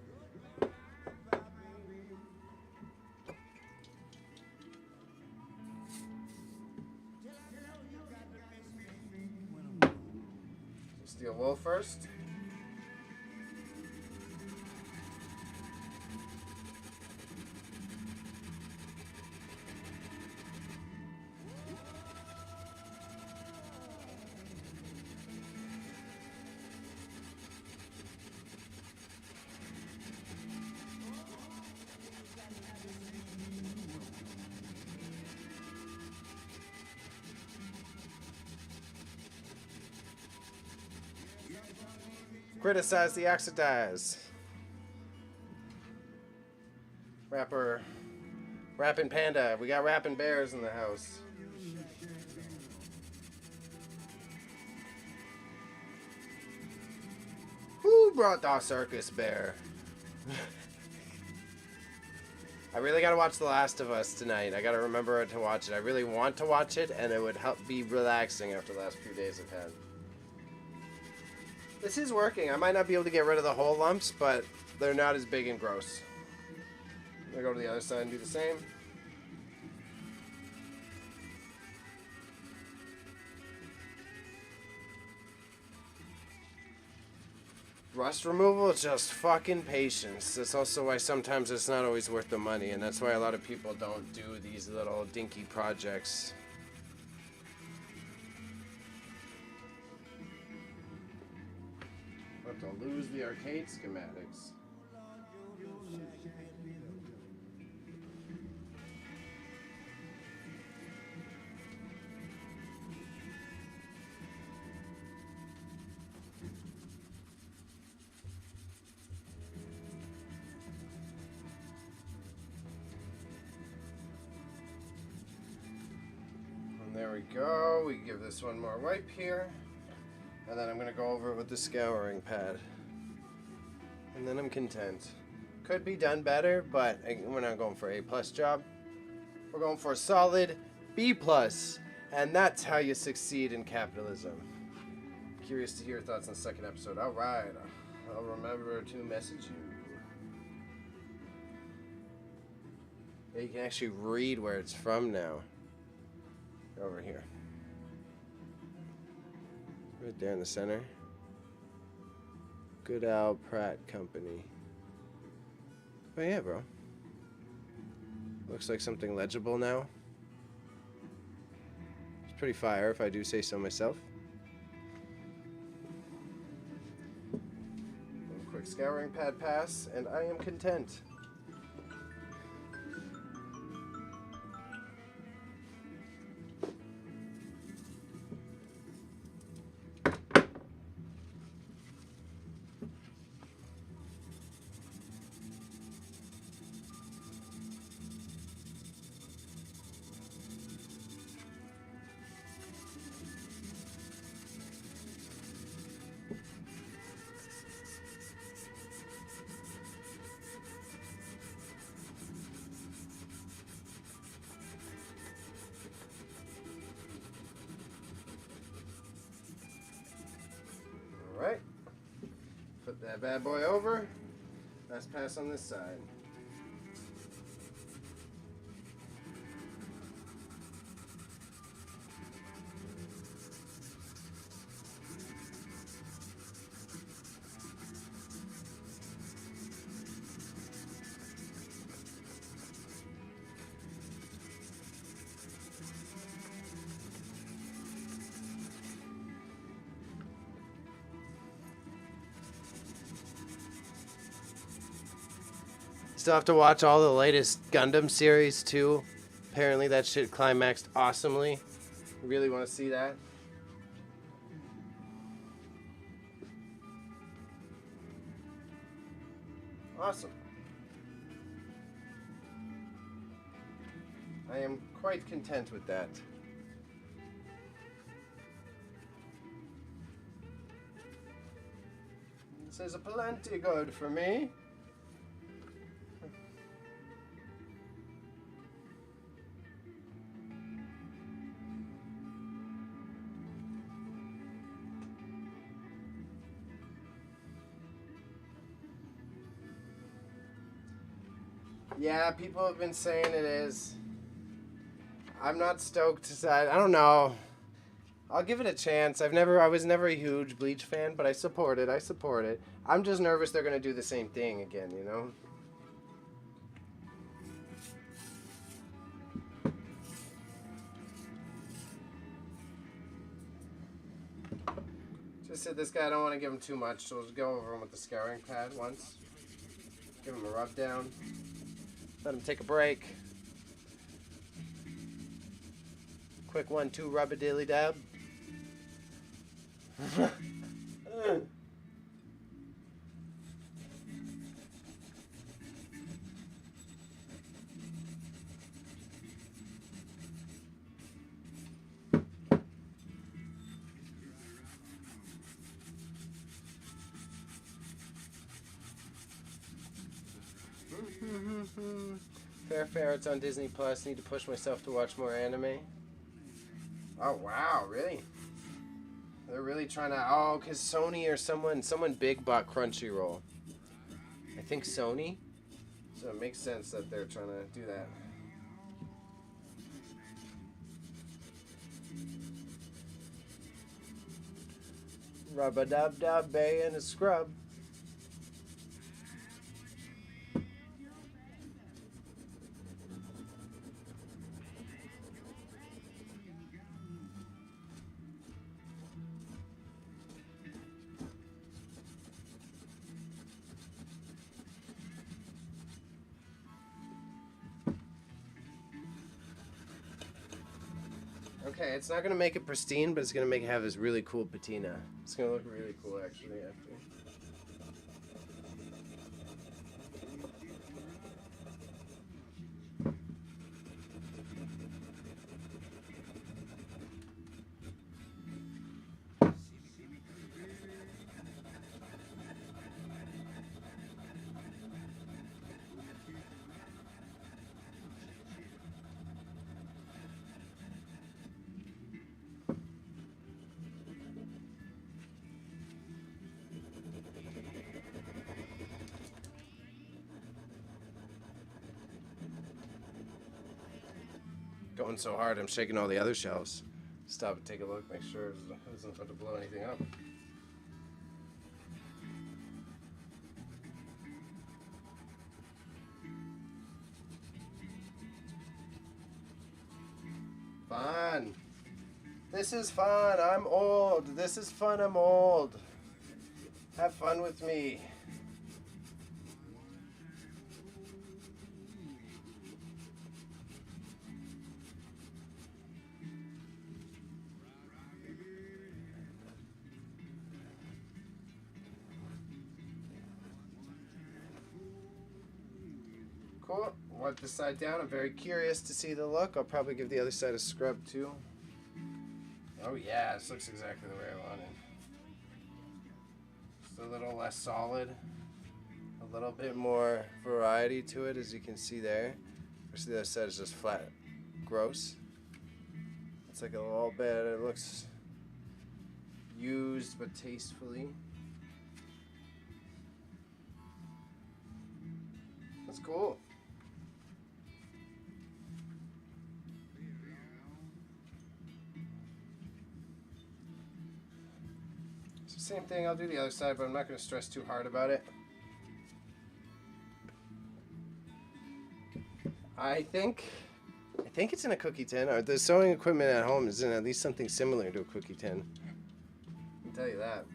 Steel wool first. Criticize the oxidize. Rapping panda. We got rapping bears in the house. brought the circus bear? I really gotta watch The Last of Us tonight. I gotta remember to watch it. I really want to watch it, and it would help be relaxing after the last few days I've had. This is working. I might not be able to get rid of the whole lumps, but they're not as big and gross. I'm gonna go to the other side and do the same. Rust removal is just fucking patience. That's also why sometimes it's not always worth the money, and that's why a lot of people don't do these little dinky projects. About to lose the arcade schematics. There we go. We give this one more wipe here. And then I'm going to go over it with the scouring pad. And then I'm content. Could be done better, but we're not going for A+ job. We're going for a solid B+. And that's how you succeed in capitalism. Curious to hear your thoughts on the second episode. All right. I'll remember to message you. Yeah, you can actually read where it's from now. Over here. Right there in the center. Good Al Pratt Company. Oh yeah, bro. Looks like something legible now. It's pretty fire if I do say so myself. One quick scouring pad pass, and I am content. Alright, flip that bad boy over. Let's pass on this side. Still have to watch all the latest Gundam series too. Apparently that shit climaxed awesomely. Really want to see that. Awesome. I am quite content with that. This is plenty good for me. Yeah, people have been saying it is. I'm not stoked to say. I don't know. I'll give it a chance. I was never a huge Bleach fan, but I support it. I'm just nervous they're gonna do the same thing again, you know? Just said this guy, I don't want to give him too much, so we'll go over him with the scouring pad once. Give him a rub down. Let him take a break. Quick 1-2 rub-a-dilly-dab. Fair, it's on Disney Plus. Need to push myself to watch more anime. Oh wow, really? They're really trying to. Oh, cause Sony or someone big bought Crunchyroll. I think Sony. So it makes sense that they're trying to do that. Rub-a-dub-dub, bay and a scrub. Okay, it's not gonna make it pristine, but it's gonna make it have this really cool patina. It's gonna look really cool actually after. Going so hard, I'm shaking all the other shelves. Stop and take a look, make sure it doesn't have to blow anything up. Fun. This is fun. I'm old. This is fun. I'm old. Have fun with me. Cool. Wipe this side down. I'm very curious to see the look. I'll probably give the other side a scrub too. Oh yeah, this looks exactly the way I wanted. Just a little less solid. A little bit more variety to it, as you can see there. Versus the other side is just flat. Gross. It's like a little bit, it looks used but tastefully. That's cool. Same thing, I'll do the other side, but I'm not going to stress too hard about it. I think it's in a cookie tin, or the sewing equipment at home is in at least something similar to a cookie tin. I can tell you that.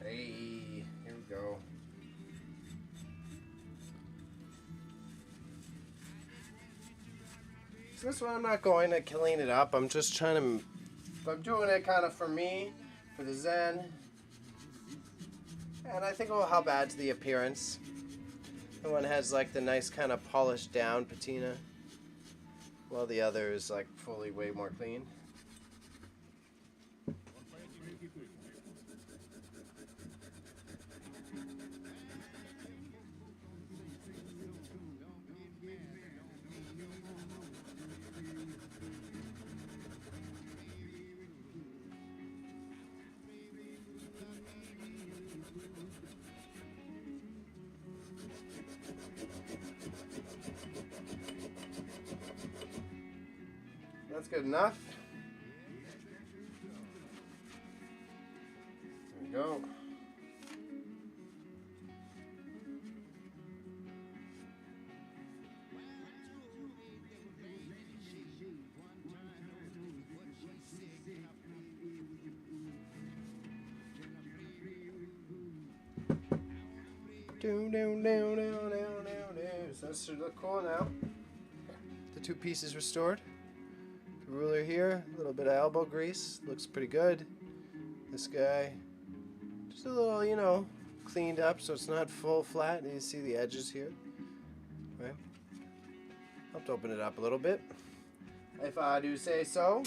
Hey, here we go. So this one I'm not going to clean it up. I'm just trying to, I'm doing it kind of for me, for the Zen. And I think it will help add to the appearance. The one has like the nice kind of polished down patina, while the other is like fully way more clean. That's good enough. There we go. Down, down, down, down, down, down, down. So that should look cool now. The two pieces restored. The ruler here, a little bit of elbow grease. Looks pretty good. This guy, just a little, you know, cleaned up so it's not full flat. You see the edges here. Right? Helped open it up a little bit. If I do say so.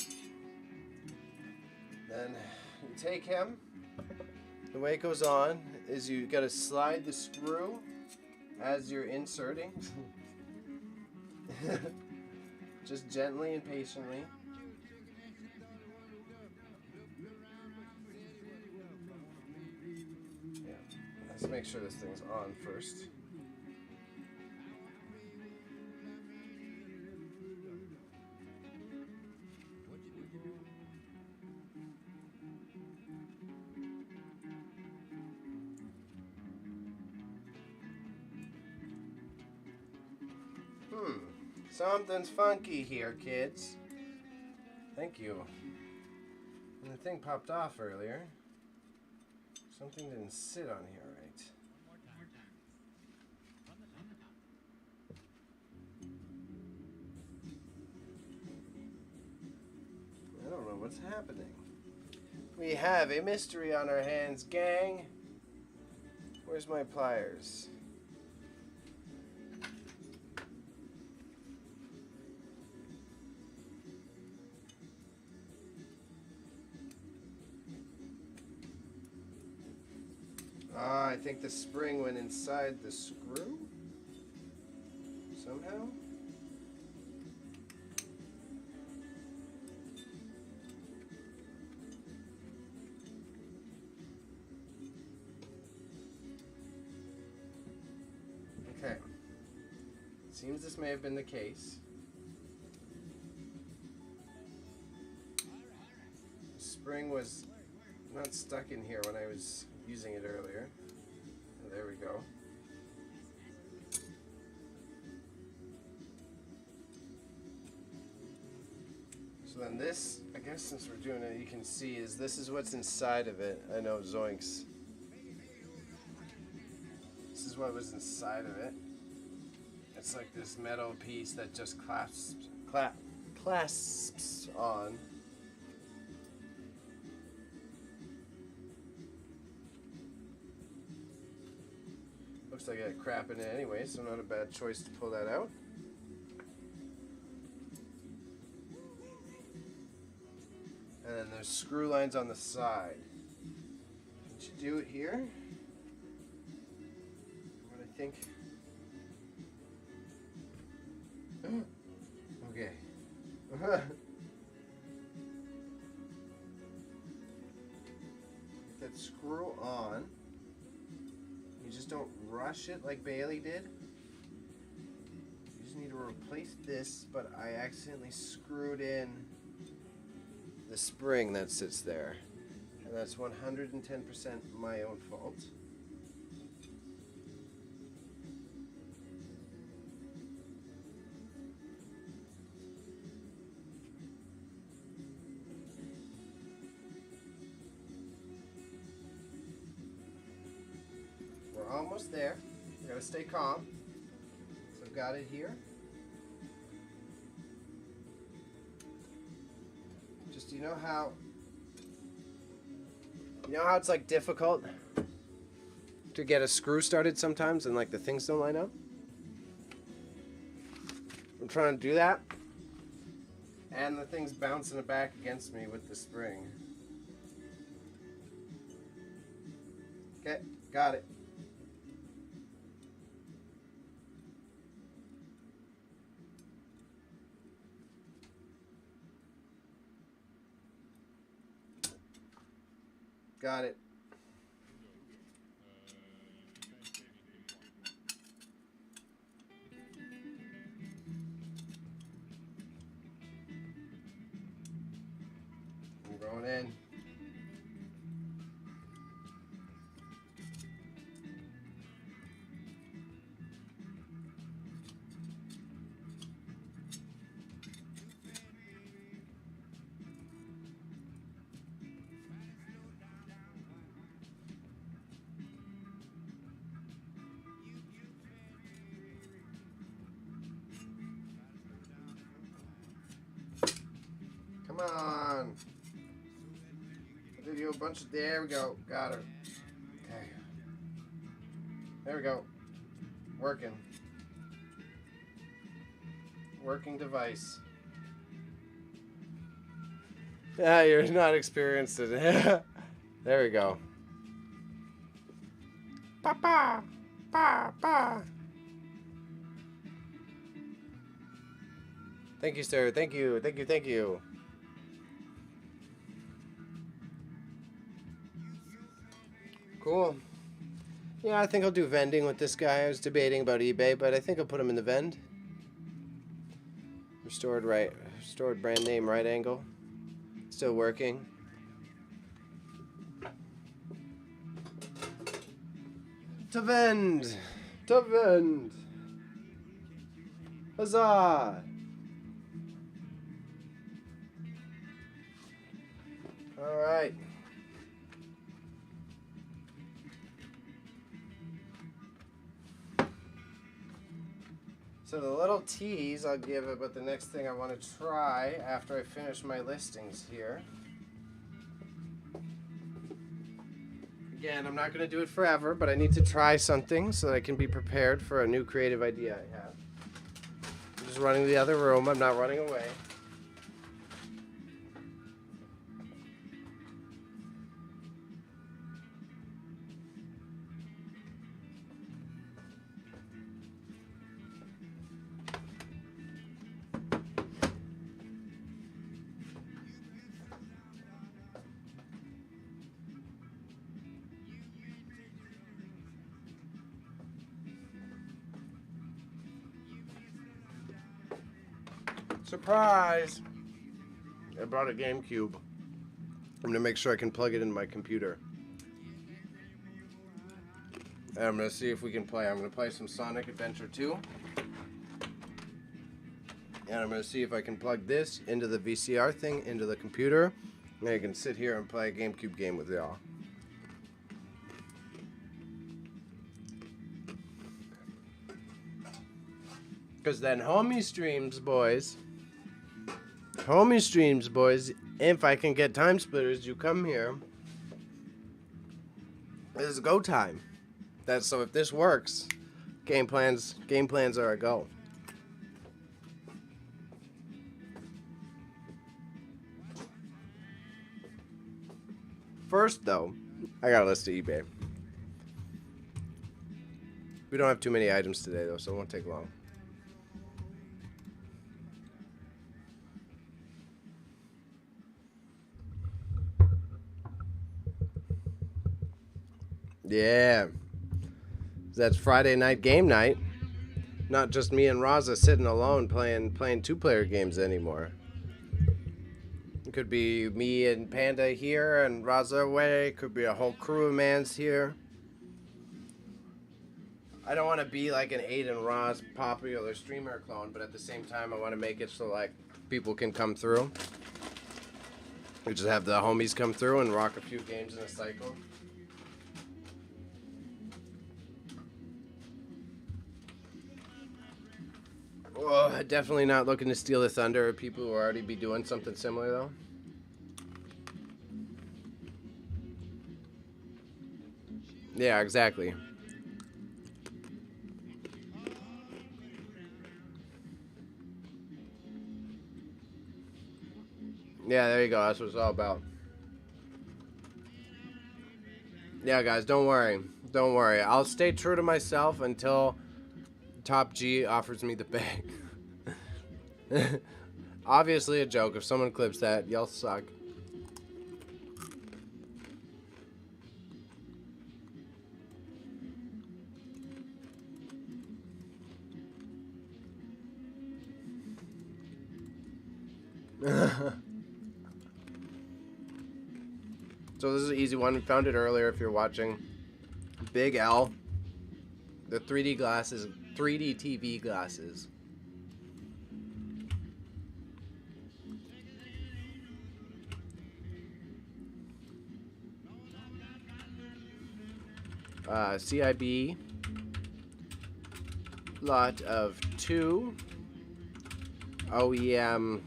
Then you take him. The way it goes on is you got to slide the screw as you're inserting. Just gently and patiently. Yeah, let's make sure this thing's on first. Something's funky here, kids. Thank you. And the thing popped off earlier. Something didn't sit on here right. I don't know what's happening. We have a mystery on our hands, gang. Where's my pliers? I think the spring went inside the screw somehow. Okay. Seems this may have been the case. The spring was not stuck in here when I was using it earlier. Oh, there we go. So then this, I guess since we're doing it, you can see is this is what's inside of it. I know, zoinks. This is what was inside of it. It's like this metal piece that just clasps on. Looks like I got crap in it anyway, so not a bad choice to pull that out. And then there's screw lines on the side. What you do it here, what I think. Okay. Get that screw on. You just don't rush it like Bailey did. You just need to replace this, but I accidentally screwed in the spring that sits there. And that's 110% my own fault. We're almost there. We gotta stay calm. So I've got it here. Just you know how it's like difficult to get a screw started sometimes and like the things don't line up? I'm trying to do that and the thing's bouncing it back against me with the spring. Okay, got it. Got it. I'm going in. Come on. I did you a bunch of... There we go. Got her. Okay. There we go. Working. Working device. Yeah, you're not experienced in it. There we go. Papa! Pa! Thank you, sir. Thank you. Thank you. Thank you. Cool. Yeah, I think I'll do vending with this guy. I was debating about eBay, but I think I'll put him in the vend. Restored brand name right angle. Still working. To vend! To vend! Huzzah! Alright. So the little tease I'll give about the next thing I want to try after I finish my listings here. Again, I'm not going to do it forever, but I need to try something so that I can be prepared for a new creative idea I have. I'm just running to the other room. I'm not running away. Surprise! I brought a GameCube. I'm gonna make sure I can plug it in my computer. And I'm gonna see if we can play. I'm gonna play some Sonic Adventure 2. And I'm gonna see if I can plug this into the VCR thing, into the computer. And I can sit here and play a GameCube game with y'all. Because then homie streams, boys. Homie streams, boys. If I can get time splitters, you come here. It's go time. That's so if this works, game plans are a go. First though, I got a list of eBay. We don't have too many items today though, so it won't take long. Yeah. That's Friday night game night. Not just me and Raza sitting alone playing two-player games anymore. It could be me and Panda here and Raza away. It could be a whole crew of mans here. I don't want to be like an Aiden Ross popular streamer clone, but at the same time I want to make it so like people can come through. We just have the homies come through and rock a few games in a cycle. Oh, definitely not looking to steal the thunder of people who already be doing something similar, though. Yeah, exactly. Yeah, there you go. That's what it's all about. Yeah, guys, don't worry. Don't worry. I'll stay true to myself until Top G offers me the bag. Obviously a joke. If someone clips that, y'all suck. So this is an easy one. We found it earlier if you're watching. Big L. The 3D glasses, 3D TV glasses. CIB. Lot of 2. OEM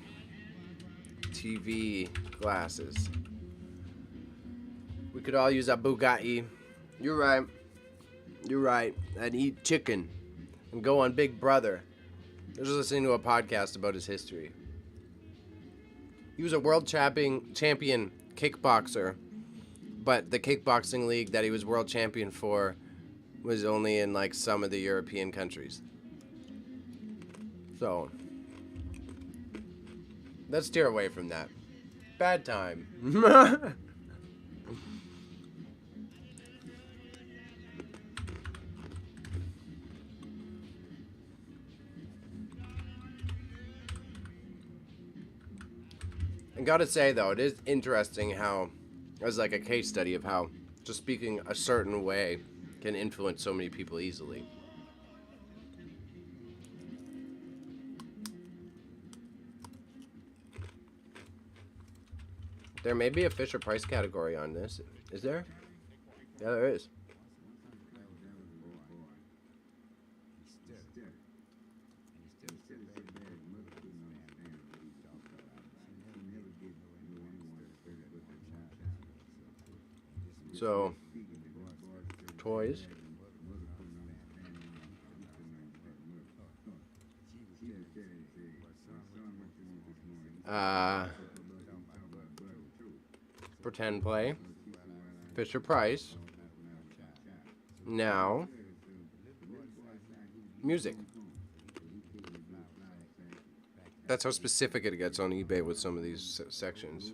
TV glasses. We could all use a Bugatti. You're right. You're right. And eat chicken and go on Big Brother. I was just listening to a podcast about his history. He was a world champion kickboxer, but the kickboxing league that he was world champion for was only in like some of the European countries. So let's steer away from that. Bad time. I gotta say though, it is interesting how, as like a case study of how just speaking a certain way can influence so many people easily. There may be a Fisher Price category on this. Is there? Yeah, there is. So, toys. Pretend play. Fisher Price. Now, music. That's how specific it gets on eBay with some of these sections.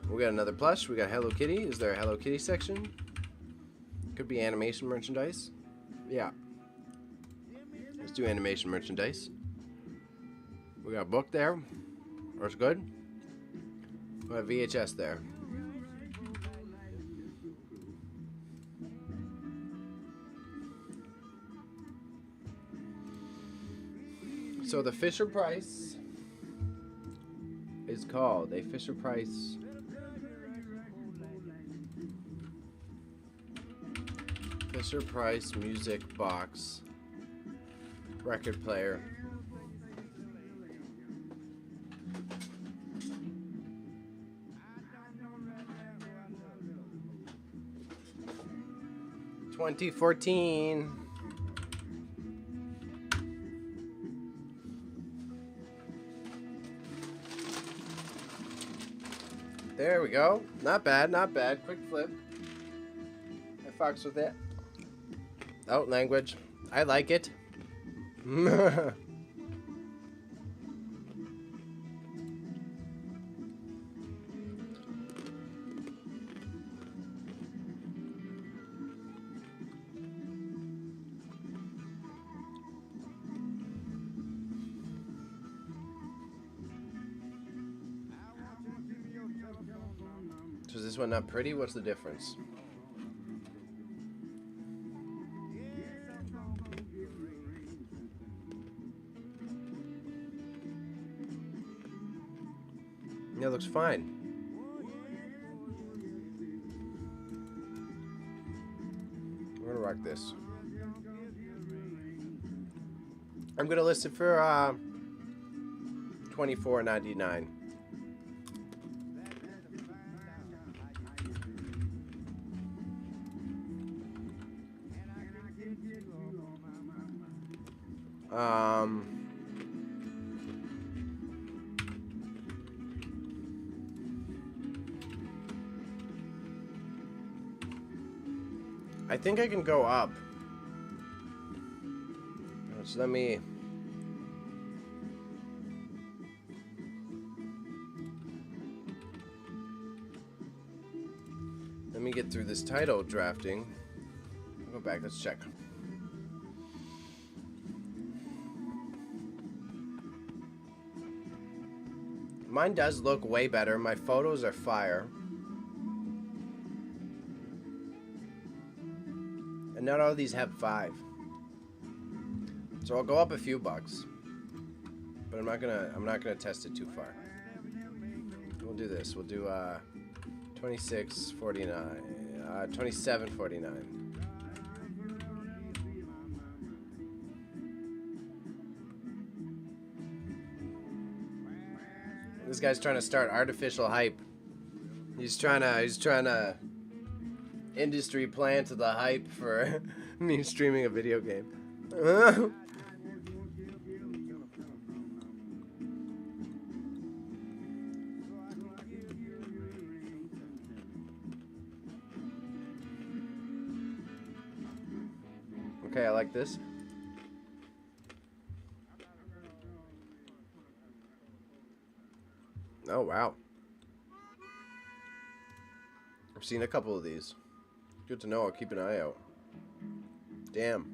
We got another plush. We got Hello Kitty. Is there a Hello Kitty section? Could be animation merchandise. Yeah. Let's do animation merchandise. We got a book there. That's good. We got VHS there. So the Fisher Price is called a Fisher Price music box record player. $2014. There we go. Not bad, not bad. Quick flip. I fucks with it. Oh, language. I like it. So is this one not pretty? What's the difference? Yeah, it looks fine. We're gonna rock this. I'm gonna list it for $24.99. I think I can go up. So let me get through this title drafting. I'll go back, let's check. Mine does look way better. My photos are fire. And not all of these have 5. So I'll go up a few bucks. but I'm not gonna test it too far. We'll do this. We'll do 26.49, 27.49. This guy's trying to start artificial hype. He's trying to industry plant the hype for me streaming a video game. Okay, I like this. Oh, wow. I've seen a couple of these. Good to know. I'll keep an eye out. Damn.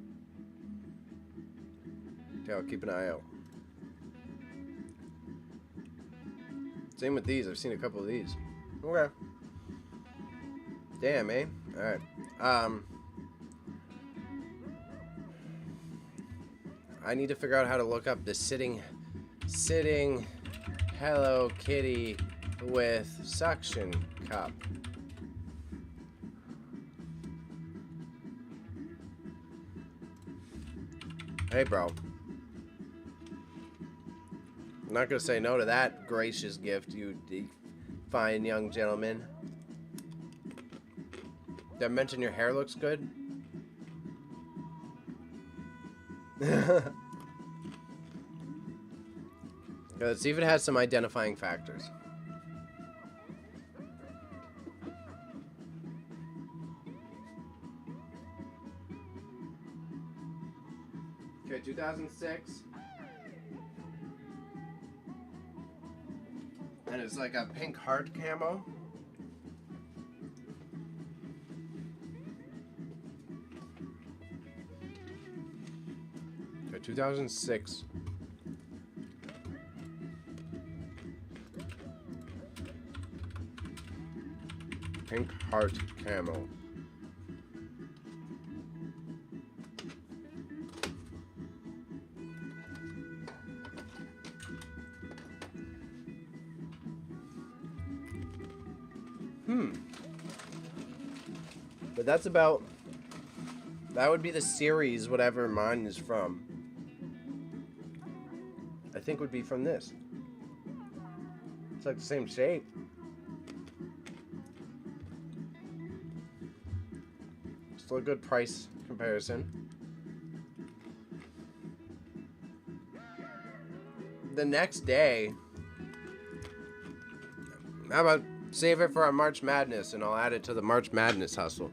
Okay, I'll keep an eye out. Same with these. I've seen a couple of these. Okay. Damn, eh? Alright. I need to figure out how to look up the sitting Hello Kitty with suction cup. Hey, bro. I'm not gonna say no to that gracious gift, you fine young gentleman. Did I mention your hair looks good? Let's see if it has some identifying factors. Okay, 2006. And it's like a pink heart camo. Okay, 2006. Pink heart camo. But that's about... That would be the series, whatever mine is from. I think would be from this. It's like the same shape. Still a good price comparison. The next day, how about save it for our March Madness and I'll add it to the March Madness hustle.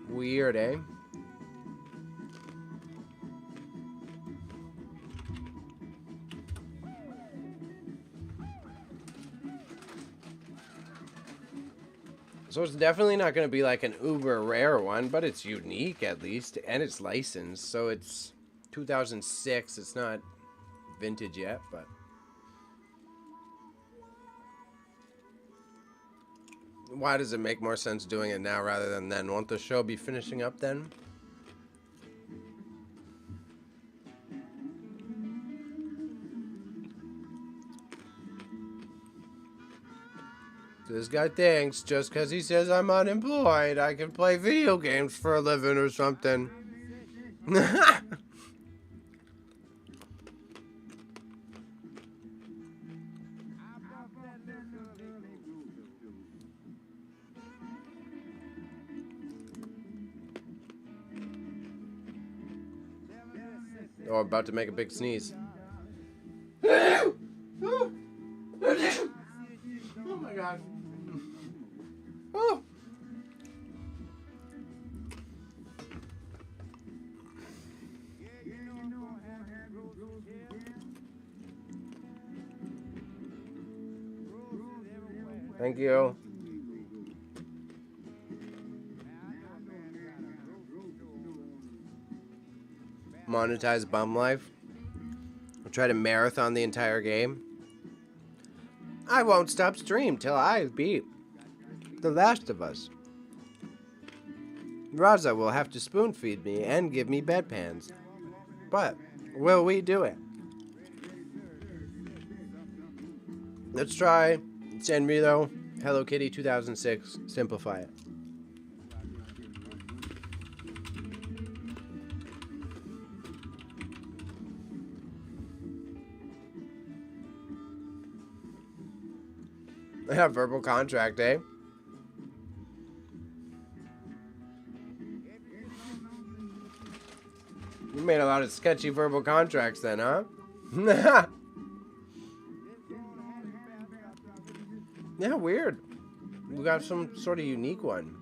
Weird, eh? So it's definitely not going to be like an uber rare one, but it's unique at least, and it's licensed. So it's 2006. It's not vintage yet, but why does it make more sense doing it now rather than then? Won't the show be finishing up then? This guy thinks just because he says I'm unemployed, I can play video games for a living or something. Oh, I'm about to make a big sneeze. Oh my god. Oh. Thank you. Monetize bum life. I'll try to marathon the entire game. I won't stop stream till I beat The Last of Us. Raza will have to spoon feed me and give me bedpans. But will we do it? Let's try Sanrio Hello Kitty 2006. Simplify it. Yeah, verbal contract, eh? You made a lot of sketchy verbal contracts then, huh? Yeah, weird. We got some sort of unique one.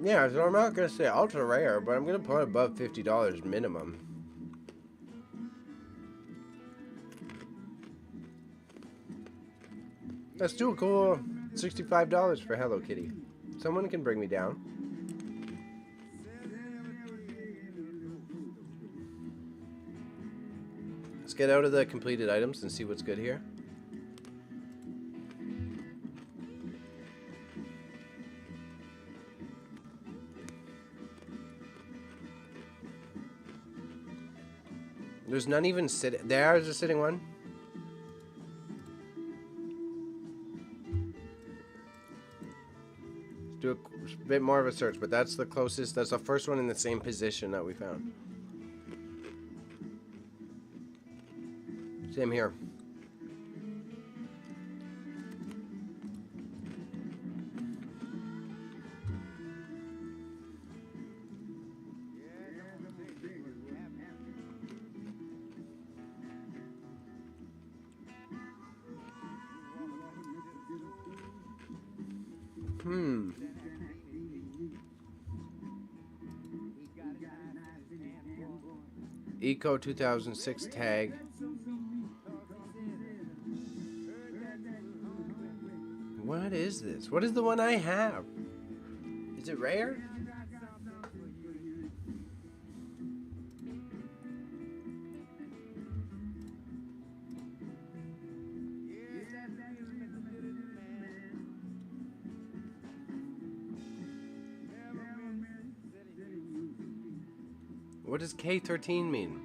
Yeah, so I'm not going to say ultra rare, but I'm going to put above $50 minimum. Let's do a cool $65 for Hello Kitty. Someone can bring me down. Let's get out of the completed items and see what's good here. There's none even sitting. There's a sitting one. Let's do a bit more of a search, but that's the closest. That's the first one in the same position that we found. Same here. Eco 2006 tag. What is this? What is the one I have? Is it rare? What does K13 mean?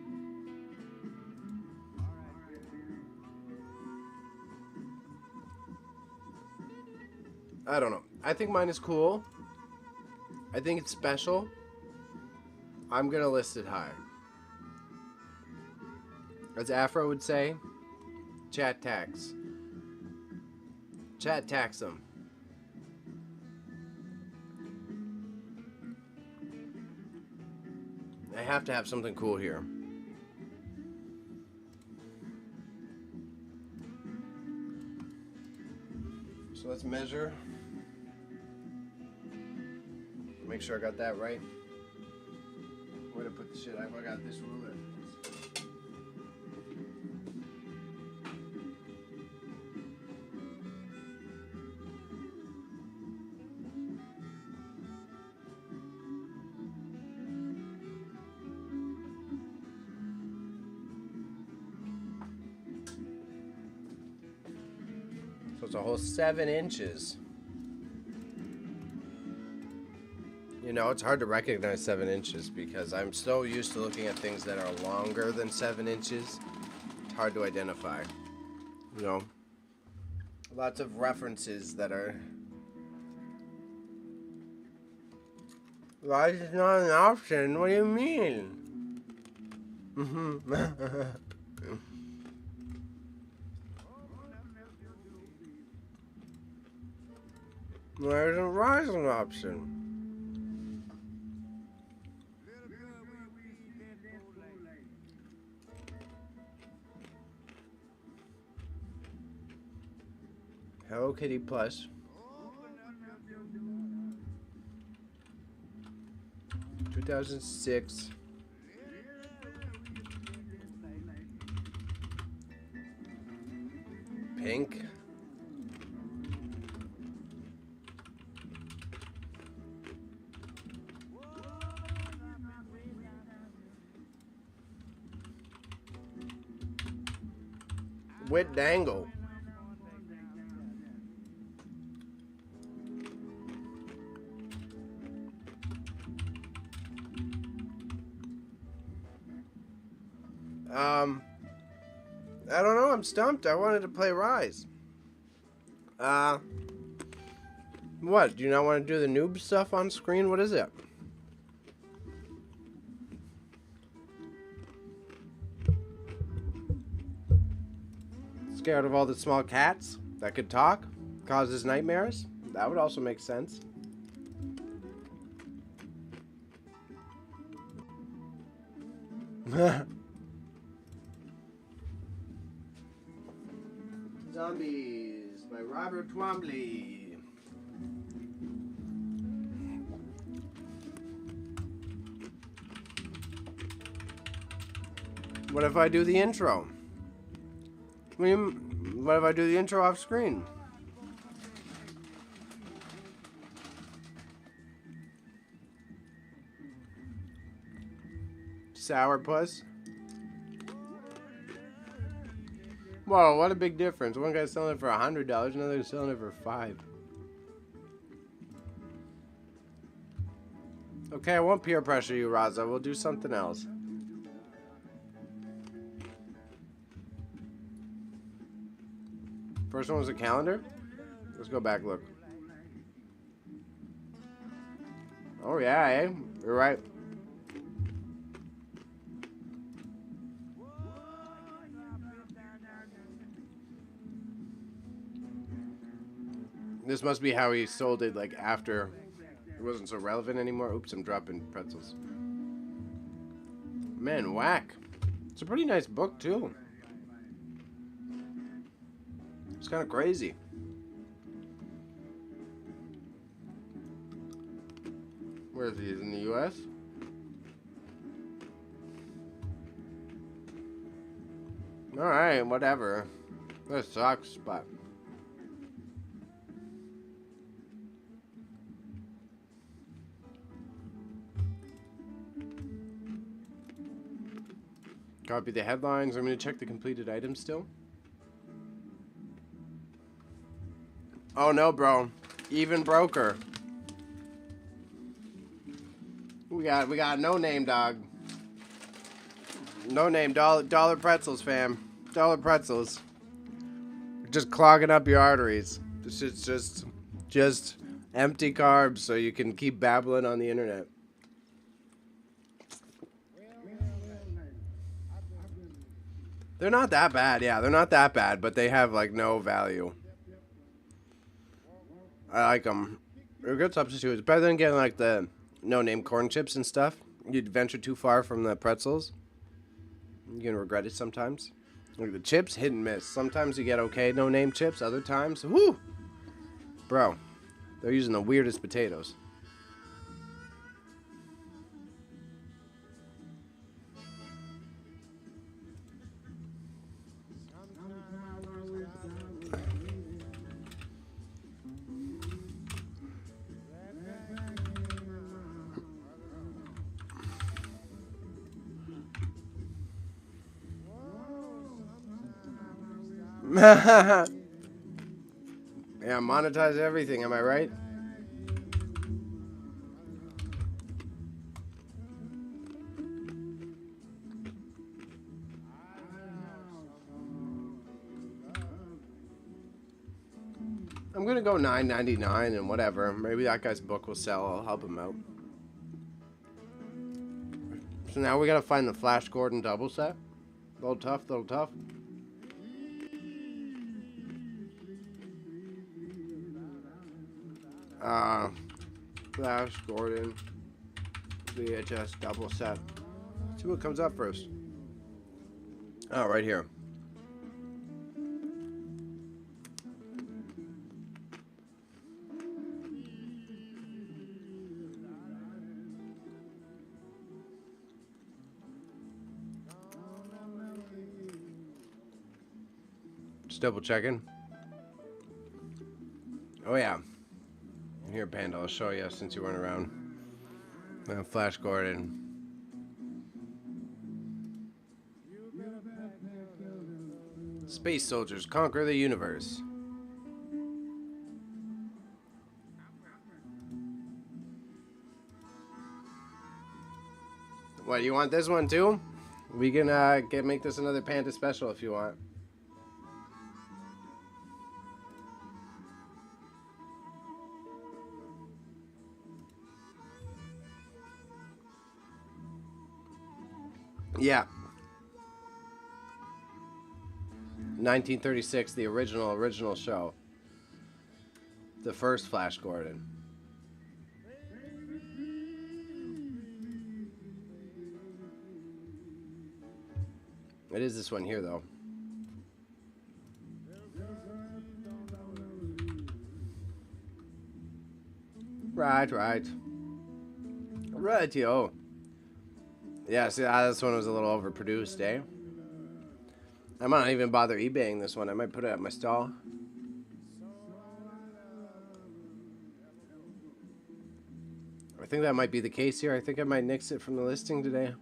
I don't know. I think mine is cool. I think it's special. I'm gonna list it high. As Afro would say, chat tax. Chat tax them. I have to have something cool here. So let's measure. Make sure I got that right. Where to put the shit? I got this ruler. So it's a whole 7 inches. You know, it's hard to recognize 7 inches because I'm so used to looking at things that are longer than 7 inches. It's hard to identify. You know, lots of references that are... Why is it not an option? What do you mean? Why isn't rise an option? Hello Kitty Plush. $2006. Pink. Wit Dangle. I don't know. I'm stumped. I wanted to play Rise. What? Do you not want to do the noob stuff on screen? What is it? Scared of all the small cats that could talk? Causes nightmares? That would also make sense. Zombies by Robert Twombly. What if I do the intro? What if I do the intro off screen? Sourpuss. Whoa, what a big difference. One guy's selling it for $100, another guy's selling it for $5. Okay, I won't peer pressure you, Raza. We'll do something else. First one was a calendar. Let's go back, look. Oh yeah, eh? You're right. This must be how he sold it, like, after it wasn't so relevant anymore. Oops, I'm dropping pretzels. Man, whack. It's a pretty nice book, too. It's kind of crazy. Where is he? Is he in the U.S.? Alright, whatever. This sucks, but... Copy the headlines. I'm going to check the completed items still. Oh no, bro. Even broker. We got no name, dog. No name. Dollar pretzels, fam. Dollar pretzels. Just clogging up your arteries. This is just empty carbs so you can keep babbling on the internet. They're not that bad, yeah. They're not that bad, but they have, like, no value. I like them. They're a good substitute. It's better than getting, like, the no-name corn chips and stuff. You'd venture too far from the pretzels. You're going to regret it sometimes. Like, the chips, hit and miss. Sometimes you get okay no-name chips. Other times, whoo! Bro, they're using the weirdest potatoes. Yeah, monetize everything, am I right? I'm gonna go $9.99 and whatever. Maybe that guy's book will sell. I'll help him out. So now we gotta find the Flash Gordon double set. Little tough, little tough. Flash Gordon VHS double set. Let's see what comes up first. Oh, right here. Just double checking. Oh yeah. Here, Panda, I'll show you since you weren't around. Flash Gordon. Space soldiers conquer the universe. What, you want this one too? We can make this another Panda special if you want. Yeah. 1936, the original show. The first Flash Gordon. It is this one here, though. Right. Right, yo. Yeah, see, this one was a little overproduced, eh? I might not even bother eBaying this one. I might put it at my stall. I think that might be the case here. I think I might nix it from the listing today.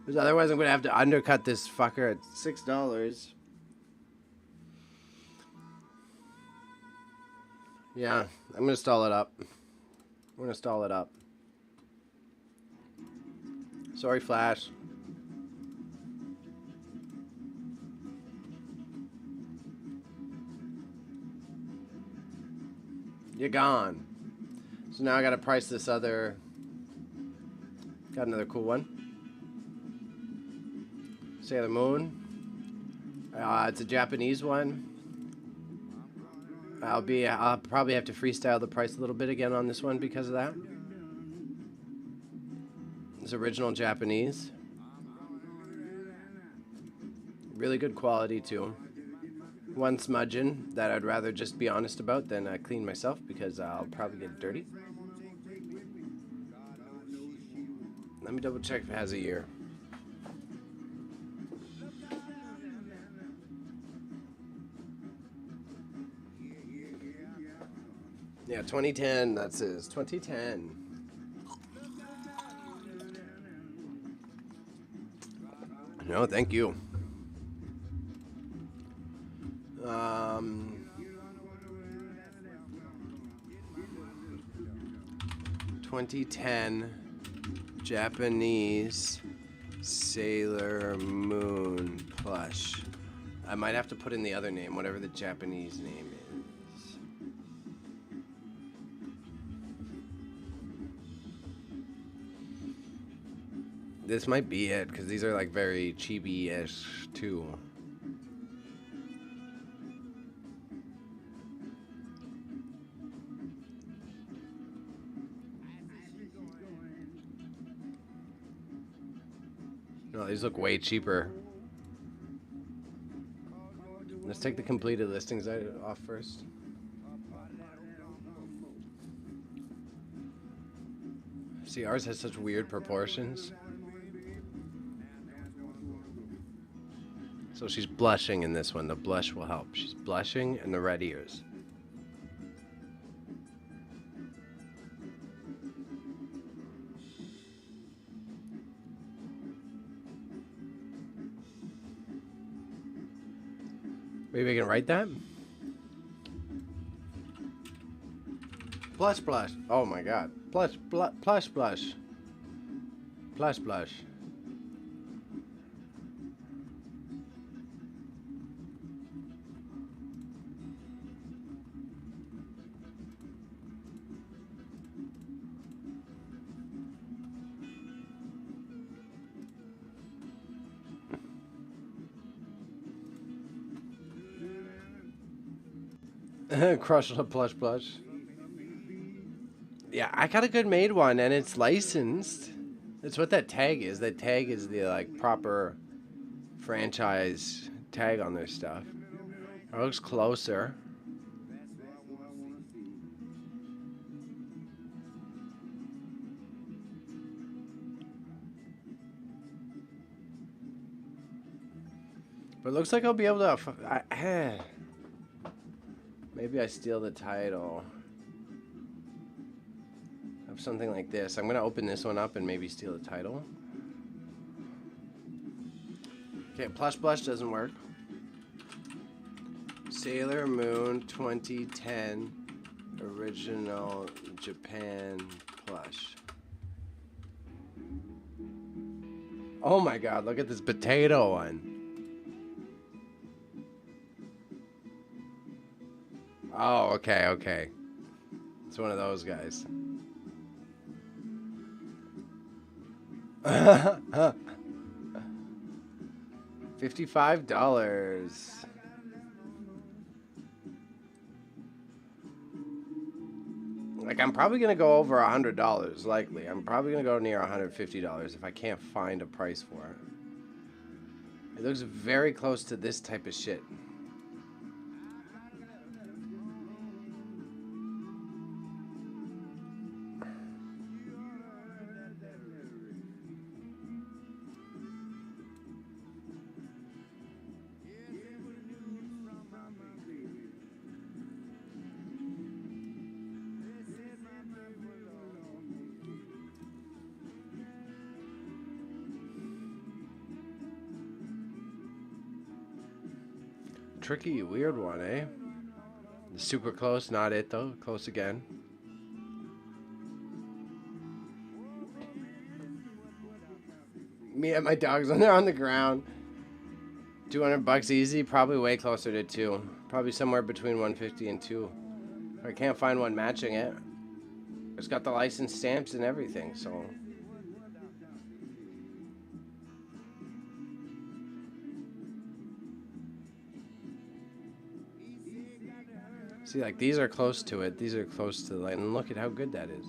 Because otherwise I'm going to have to undercut this fucker at $6. Yeah, I'm going to stall it up. Sorry, Flash. You're gone. So now I gotta price this other. Got another cool one. Sailor Moon. It's a Japanese one. I'll probably have to freestyle the price a little bit again on this one because of that. It's original Japanese. Really good quality too. One smudging that I'd rather just be honest about than clean myself because I'll probably get dirty. Let me double check if it has a year. Yeah, 2010, that says 2010. No, thank you. 2010 Japanese Sailor Moon plush. I might have to put in the other name, whatever the Japanese name is. This might be it, because these are like very chibi-ish too. No, these look way cheaper. Let's take the completed listings off first. See, ours has such weird proportions. So she's blushing in this one. The blush will help. She's blushing and the red ears. Maybe I can write that? Plush blush. Oh my god. Plush blush. Plush blush. Plush blush. Crush a plush blush. Yeah, I got a good made one and it's licensed. That's what that tag is. That tag is the like proper franchise tag on their stuff. It looks closer. But it looks like I'll be able to. Maybe I steal the title of something like this. I'm gonna open this one up and maybe steal the title. Okay, plush blush doesn't work. Sailor Moon 2010 original Japan plush. Oh my god, look at this potato one. Oh, okay, okay. It's one of those guys. $55. Like, I'm probably gonna go over $100, likely. I'm probably gonna go near $150 if I can't find a price for it. It looks very close to this type of shit. Tricky, weird one, eh? Super close, not it though. Close again. Me and my dogs when they're on the ground. $200 easy, probably way closer to 2. Probably somewhere between 150 and 2. I can't find one matching it. It's got the license stamps and everything, so. See, like, these are close to it. These are close to the light. And look at how good that is.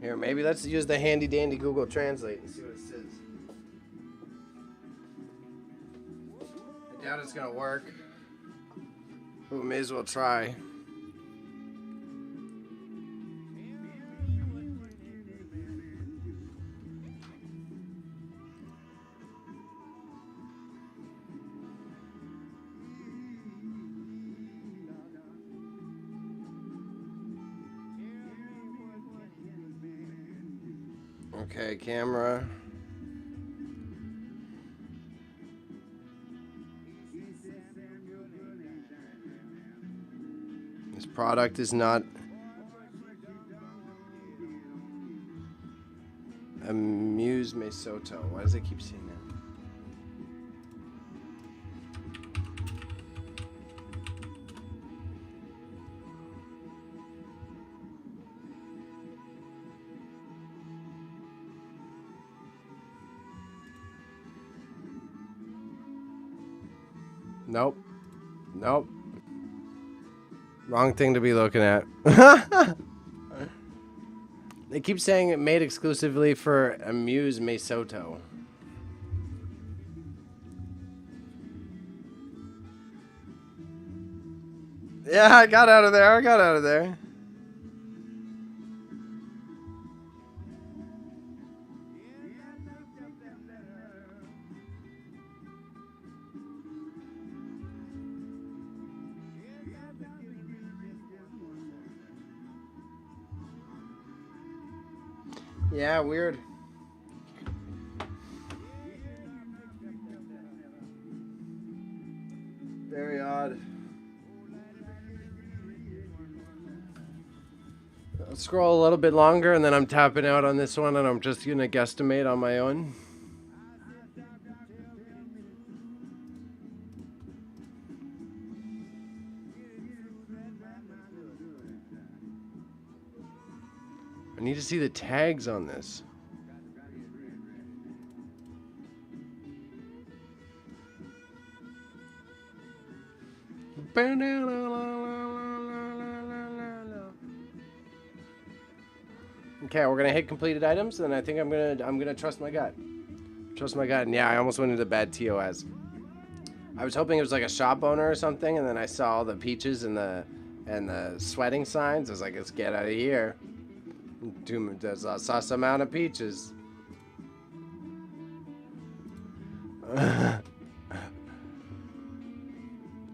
Here, maybe let's use the handy dandy Google Translate and see what it says. I doubt it's gonna work. But we may as well try. Okay, camera. This product is not Amuse Me Soto. Why does it keep saying that? Nope. Nope. Wrong thing to be looking at. They keep saying it made exclusively for Amuse Me Soto. Yeah, I got out of there. I got out of there. Yeah, weird. Very odd. I'll scroll a little bit longer and then I'm tapping out on this one and I'm just gonna guesstimate on my own. I need to see the tags on this. Okay, we're gonna hit completed items, and I think I'm gonna trust my gut. Trust my gut, and yeah, I almost went into bad TOS. I was hoping it was like a shop owner or something, and then I saw all the peaches and the sweating signs. I was like, let's get out of here. There's a sus amount of peaches.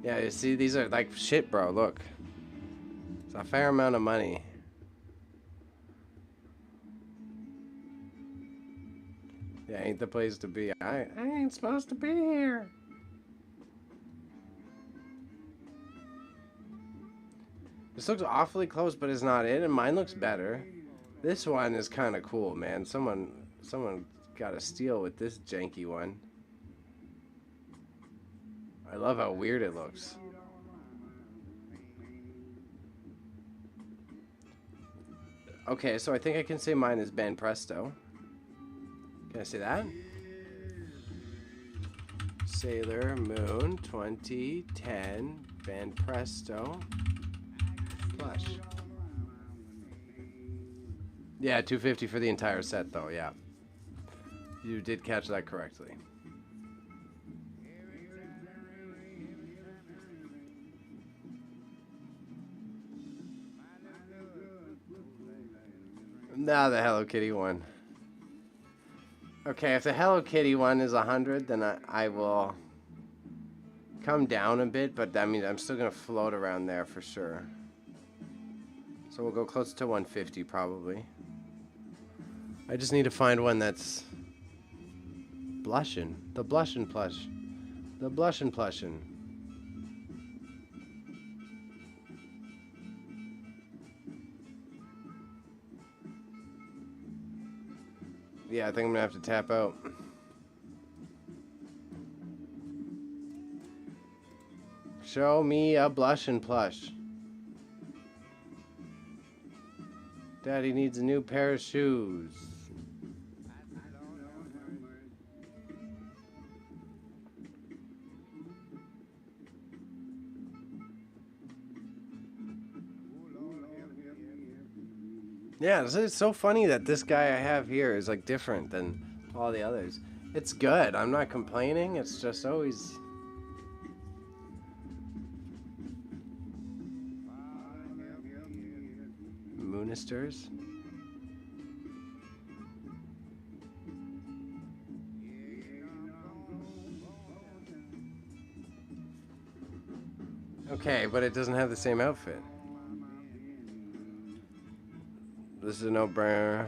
Yeah, you see, these are like shit, bro. Look, it's a fair amount of money. Yeah, ain't the place to be. I ain't supposed to be here. This looks awfully close, but it's not it, and mine looks better. This one is kind of cool, man. Someone got a steal with this janky one. I love how weird it looks. Okay, so I think I can say mine is Ban Presto. Can I say that? Sailor Moon 2010 Ban Presto Plush. Yeah, $250 for the entire set, though. Yeah, you did catch that correctly. Now the Hello Kitty one. Okay, if the Hello Kitty one is 100, then I will come down a bit, but I mean, I'm still gonna float around there for sure. So we'll go close to 150 probably. I just need to find one that's blushin'. The blushin' plush. The blushin' plushin'. Yeah, I think I'm gonna have to tap out. Show me a blushin' plush. Daddy needs a new pair of shoes. Yeah, it's so funny that this guy I have here is like different than all the others. It's good. I'm not complaining. It's just always... Moonisters. Okay, but it doesn't have the same outfit. This is a no-brainer.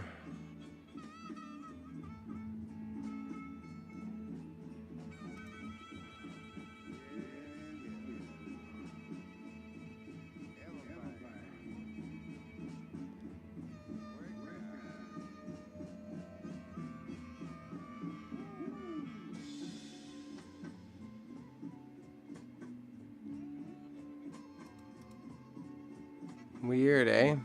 Weird, eh?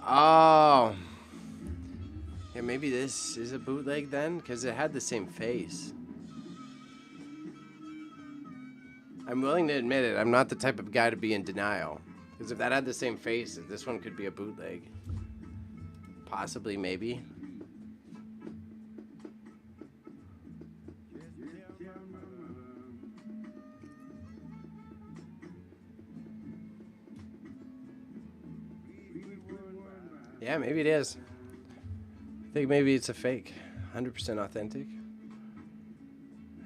Oh. Yeah, maybe this is a bootleg then, because it had the same face. I'm willing to admit it. I'm not the type of guy to be in denial. Because if that had the same face, this one could be a bootleg. Possibly, maybe. Yeah, maybe it is. I think maybe it's a fake. 100% authentic.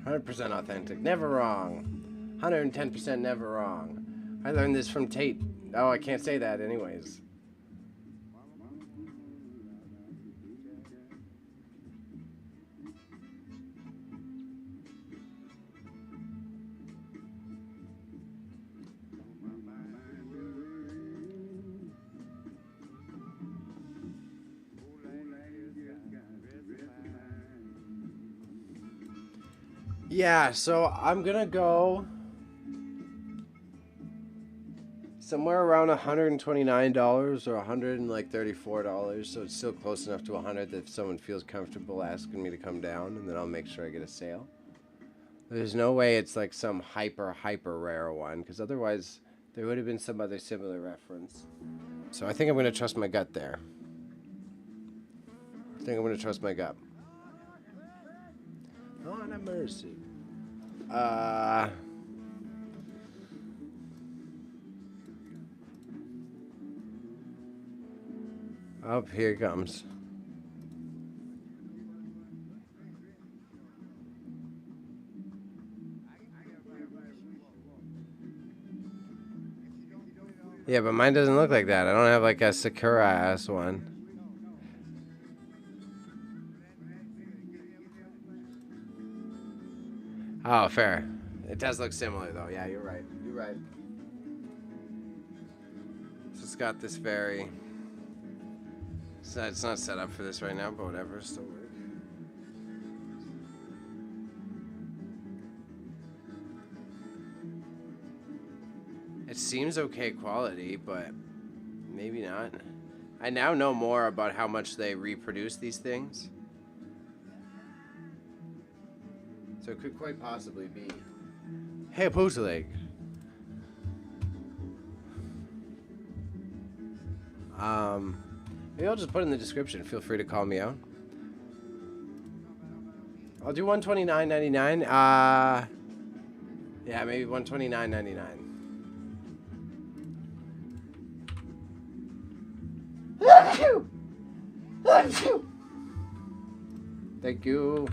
100% authentic. Never wrong. 110% never wrong. I learned this from Tate. Oh, I can't say that anyways. Yeah, so I'm gonna go somewhere around $129 or $134, so it's still close enough to 100 that if someone feels comfortable asking me to come down, and then I'll make sure I get a sale. There's no way it's like some hyper rare one, because otherwise there would have been some other similar reference. So I think I'm gonna trust my gut there. I think I'm gonna trust my gut. Lord have mercy. Oh, here it comes. Yeah, but mine doesn't look like that. I don't have like a Sakura ass one. Oh, fair. It does look similar though. Yeah, you're right. You're right. So it's got this very... So it's not set up for this right now, but whatever, it'll still work. It seems okay quality, but maybe not. I now know more about how much they reproduce these things. So it could quite possibly be... Hey, a post leg. Maybe I'll just put it in the description. Feel free to call me out. I'll do $129.99. Yeah, maybe $129.99. Thank you.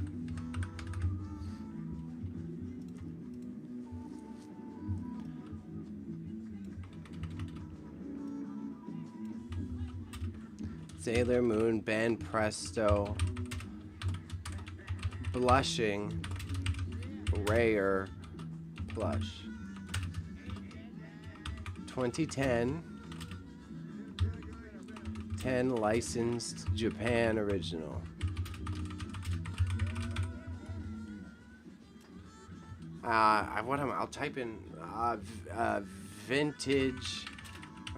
Sailor Moon, Band Presto, Blushing, Rare, Plush. 2010. 10 licensed Japan original. I'll type in vintage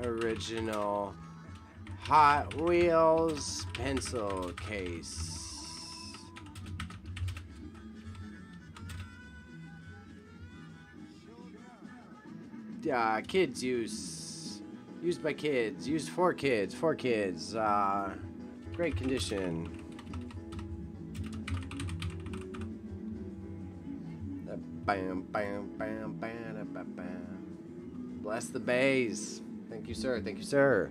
original Hot Wheels pencil case. Kids use. Used by kids. Used for kids. For kids. Great condition. Bam, bam, bam, bam, bam, bam. Bless the bays. Thank you, sir. Thank you, sir.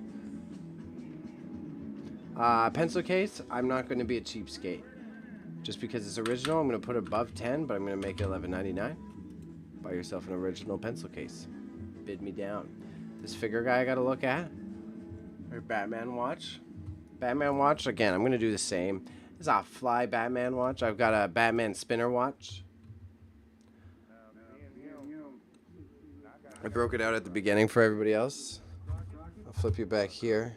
Pencil case. I'm not going to be a cheapskate. Just because it's original, I'm going to put it above 10, but I'm going to make it $11.99. Buy yourself an original pencil case. Bid me down. This figure guy I got to look at. Or Batman watch. Batman watch. Again, I'm going to do the same. This is a fly Batman watch. I've got a Batman spinner watch. I broke it out at the beginning for everybody else. I'll flip you back here.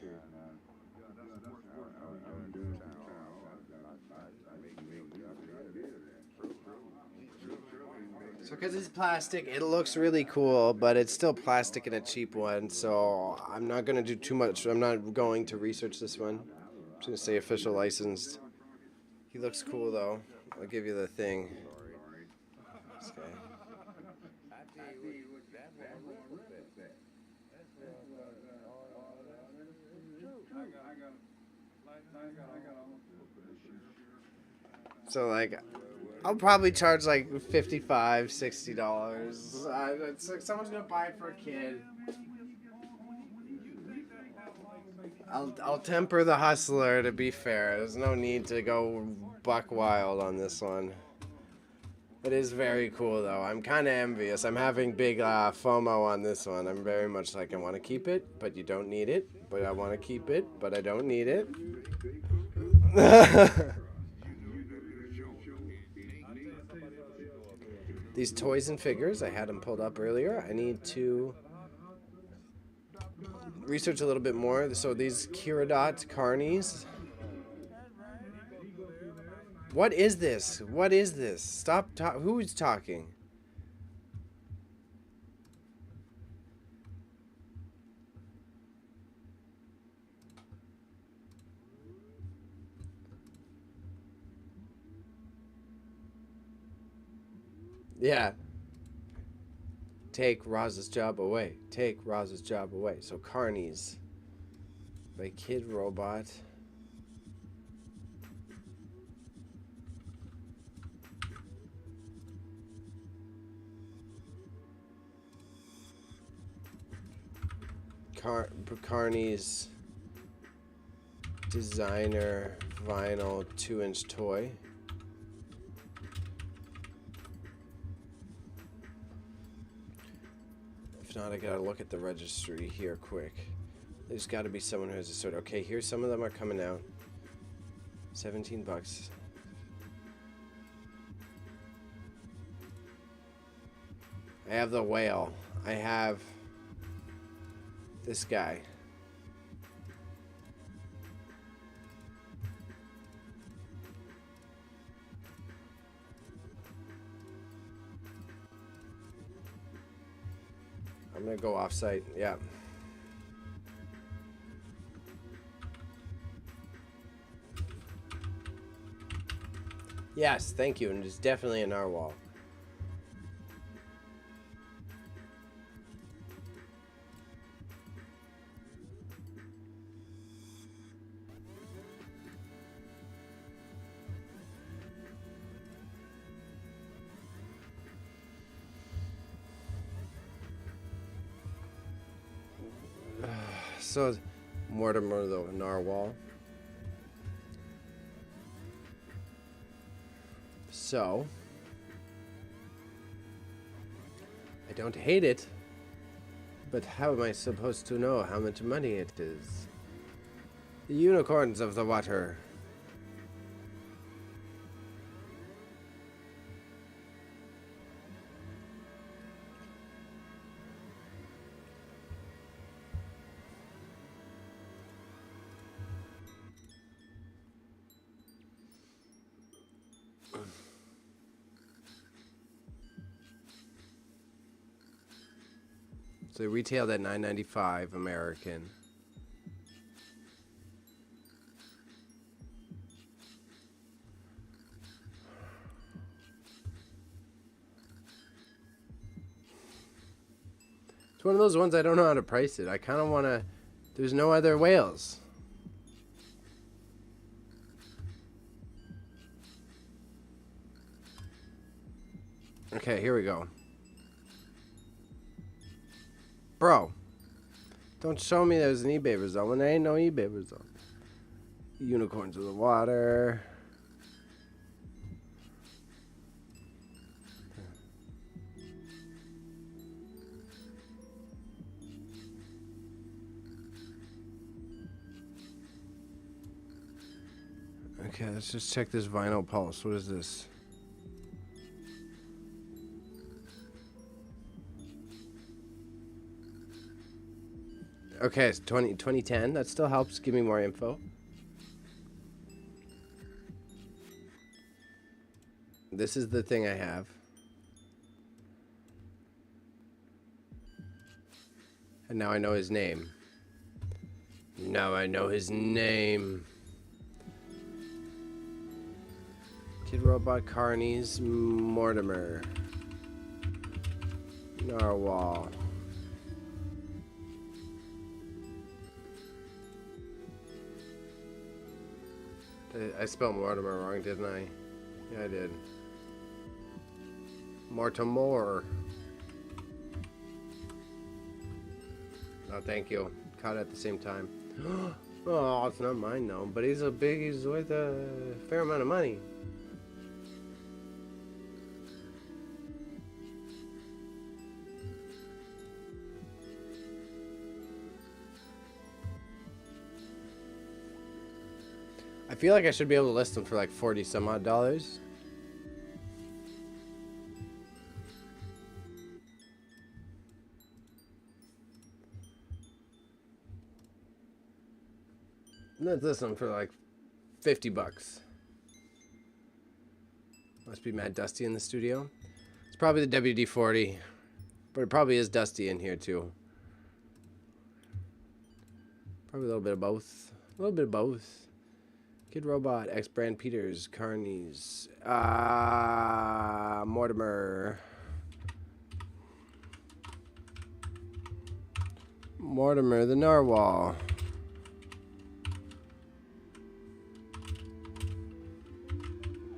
So because it's plastic, it looks really cool, but it's still plastic and a cheap one, so I'm not going to do too much. I'm not going to research this one. I'm just going to say official licensed. He looks cool, though. I'll give you the thing. This guy. So, like, I'll probably charge like $55, $60. It's like someone's gonna buy it for a kid. I'll temper the hustler, to be fair. There's no need to go buck wild on this one. It is very cool though. I'm kind of envious. I'm having big FOMO on this one. I'm very much like, I want to keep it, but you don't need it. But I want to keep it, but I don't need it. These toys and figures, I had them pulled up earlier. I need to research a little bit more. So these Kiradot Carnies. What is this? What is this? Stop who's talking? Yeah. Take Roz's job away. Take Roz's job away. So Carnies by Kid Robot. Carnies designer vinyl 2-inch toy. If not, I gotta look at the registry here quick. There's gotta be someone who has a sort. Okay, here's some of them are coming out. $17. I have the whale. I have this guy. I'm gonna go off-site. Yeah. Yes, thank you. And it's definitely a narwhal. So, Mortimer the narwhal. So, I don't hate it, but how am I supposed to know how much money it is? The unicorns of the water. So they retailed at $9.95 American. It's one of those ones I don't know how to price it. I kind of want to... There's no other whales. Okay, here we go. Bro, don't show me there's an eBay result when there ain't no eBay result. Unicorns of the water. Okay, let's just check this vinyl pulse. What is this? Okay, it's 2010. That still helps. Give me more info. This is the thing I have. And now I know his name. Now I know his name. Kid Robot, Carnies, Mortimer, Narwhal. I spelled Mortimer wrong, didn't I? Yeah, I did. Mortimer. Oh, thank you. Caught it at the same time. Oh, it's not mine though. But he's worth a fair amount of money. I feel like I should be able to list them for like 40 some odd dollars. Let's list them for like 50 bucks. Must be mad dusty in the studio. It's probably the WD-40, but it probably is dusty in here too. Probably a little bit of both. A little bit of both. Kid Robot, X Brand Peters, Carnies, Mortimer. Mortimer the Narwhal.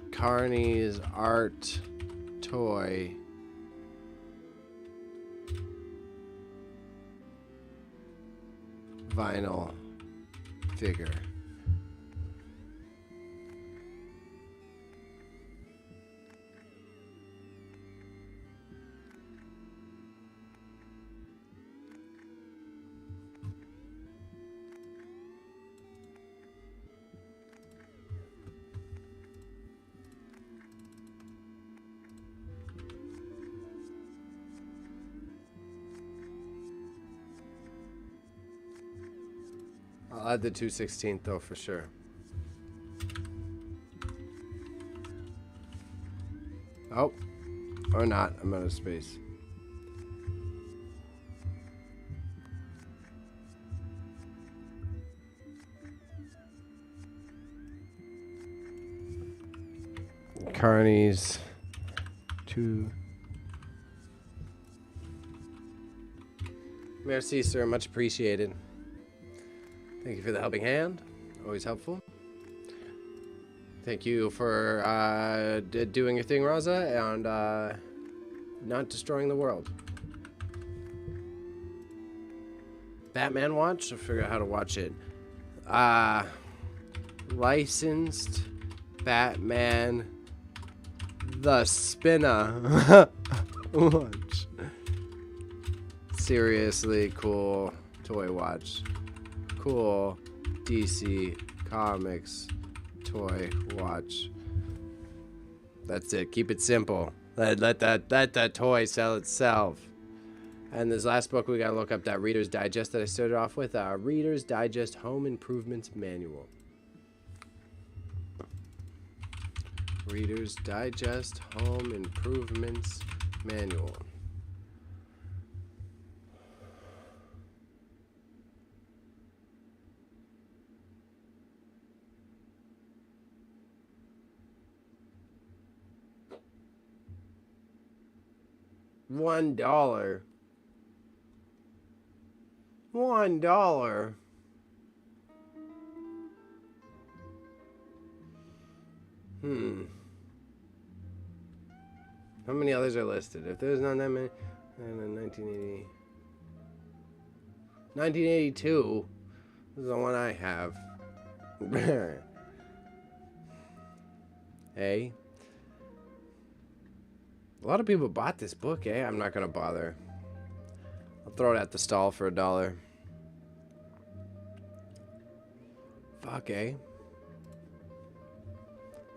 Carnies Art Toy. Vinyl figure. I'll add the 2/16 though for sure. Oh, or not. I'm out of space. Carney's 2. Merci, sir. Much appreciated. Thank you for the helping hand. Always helpful. Thank you for doing your thing, Raza, and not destroying the world. Batman watch? I'll figure out how to watch it. Licensed Batman the Spinner. Watch. Seriously cool toy watch. Cool DC Comics toy watch. That's it. Keep it simple. Let that toy sell itself. And this last book, we gotta look up that Reader's Digest that I started off with. Reader's Digest Home Improvements Manual. Reader's Digest Home Improvements Manual. $1. $1. How many others are listed? If there's not that many, then 1980. 1982 is the one I have. Hey. A lot of people bought this book, eh? I'm not gonna bother. I'll throw it at the stall for $1. Fuck, eh?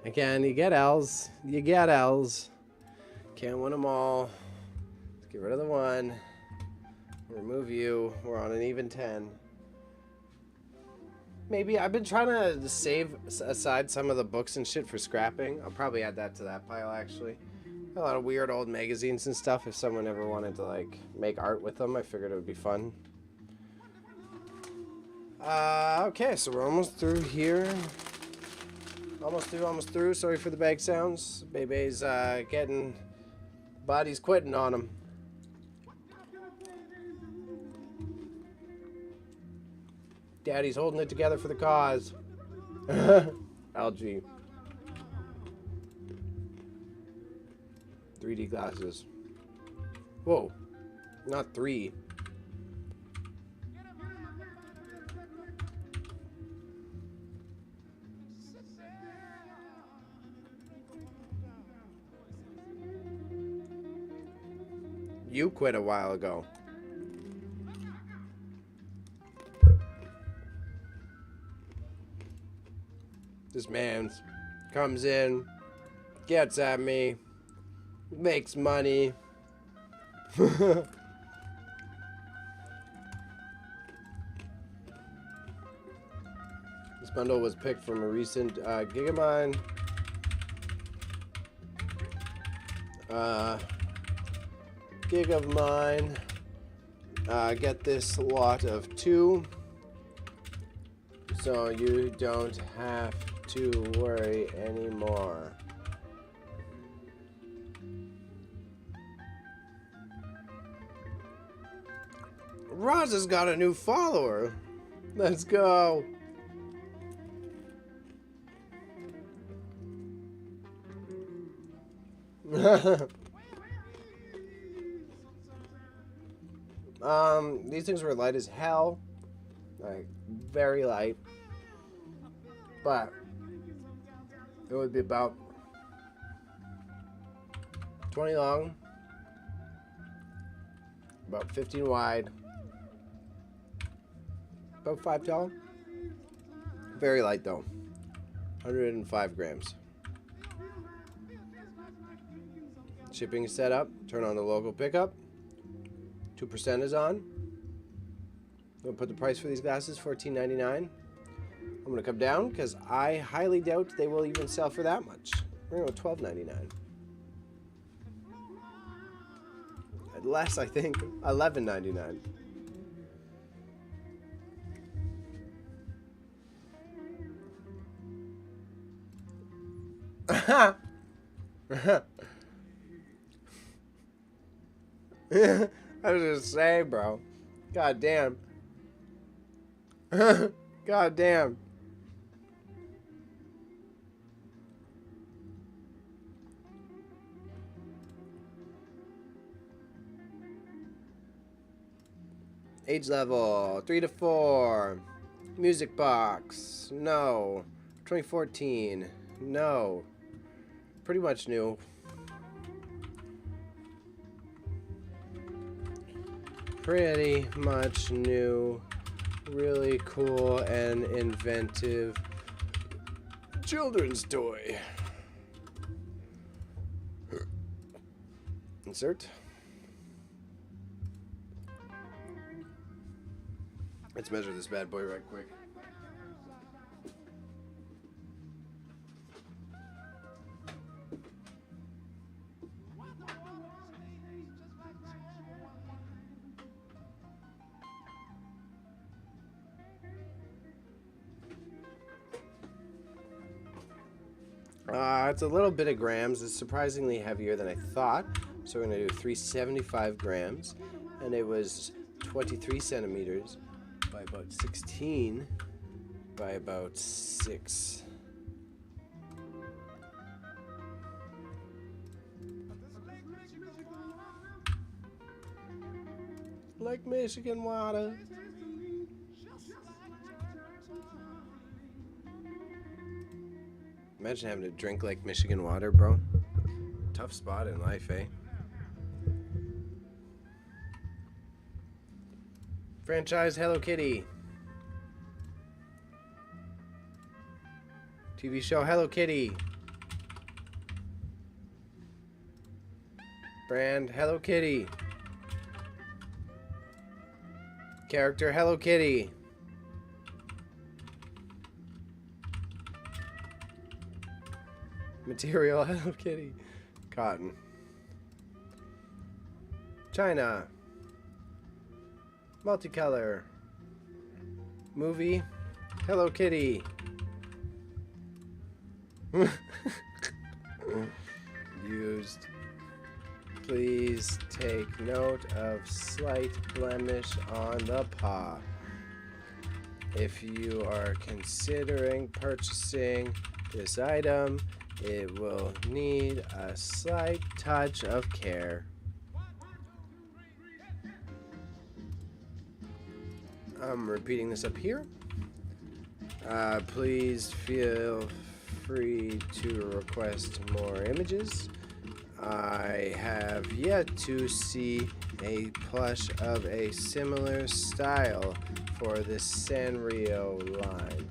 Again, you get L's. You get L's. Can't win them all. Let's get rid of the 1. Remove you. We're on an even 10. Maybe I've been trying to save aside some of the books and shit for scrapping. I'll probably add that to that pile, actually. A lot of weird old magazines and stuff. If someone ever wanted to, like, make art with them, I figured it would be fun. Okay, so we're almost through here. Almost through. Sorry for the bag sounds. Bebe's getting... body's quitting on him. Daddy's holding it together for the cause. Algae. 3D glasses. Whoa. Not 3. You quit a while ago. This man comes in, gets at me, makes money. This bundle was picked from a recent gig of mine. Get this lot of 2, so you don't have to worry anymore. Roz has got a new follower. Let's go. These things were light as hell. Like, very light. But it would be about 20 long, about 15 wide, about 5 tall. Very light though. 105 grams. Shipping is set up. Turn on the local pickup. 2% is on. gonna put the price for these glasses, $14.99. I'm gonna come down because I highly doubt they will even sell for that much. We're gonna go $12.99. Less, I think. $11.99. I was gonna say, bro. God damn. God damn. Age level 3 to 4. Music box, no. 2014, no. Pretty much new. Pretty much new. Really cool and inventive children's toy. Insert. Let's measure this bad boy right quick. It's a little bit of grams. It's surprisingly heavier than I thought. So we're going to do 375 grams. And it was 23 centimeters by about 16 by about 6. Like Michigan water. Imagine having to drink like Michigan water, bro. Tough spot in life, eh? Franchise Hello Kitty. TV show Hello Kitty. Brand Hello Kitty. Character Hello Kitty. Material Hello Kitty. Cotton. China. Multicolor. Movie Hello Kitty. Used. Please take note of slight blemish on the paw. If you are considering purchasing this item, it will need a slight touch of care. I'm repeating this up here. Please feel free to request more images. I have yet to see a plush of a similar style for the Sanrio line.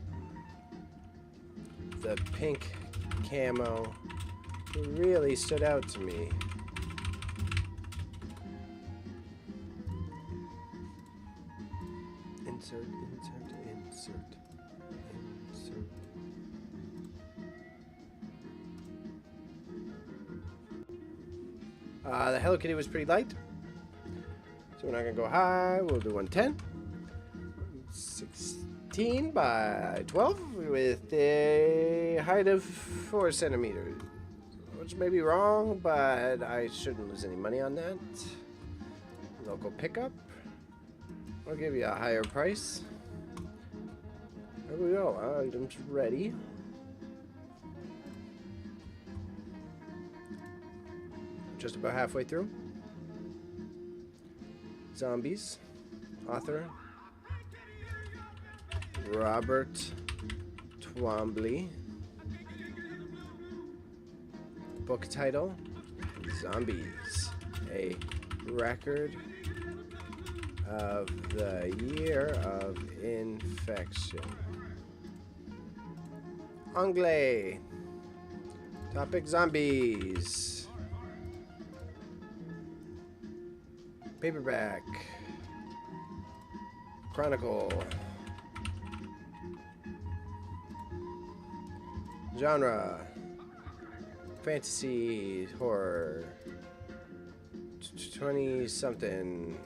The pink camo really stood out to me. Insert. The Hello Kitty was pretty light, so we're not gonna go high. We'll do 110. 16 by 12 with a height of 4 centimeters, which may be wrong, but I shouldn't lose any money on that. Local pickup. I'll give you a higher price. There we go. Items ready. Just about halfway through. Zombies. Author Robert Twombly. Book title Zombies. A record of the year of infection. Anglais. Topic zombies. Paperback. Chronicle. Genre. Fantasy, horror. 20 something.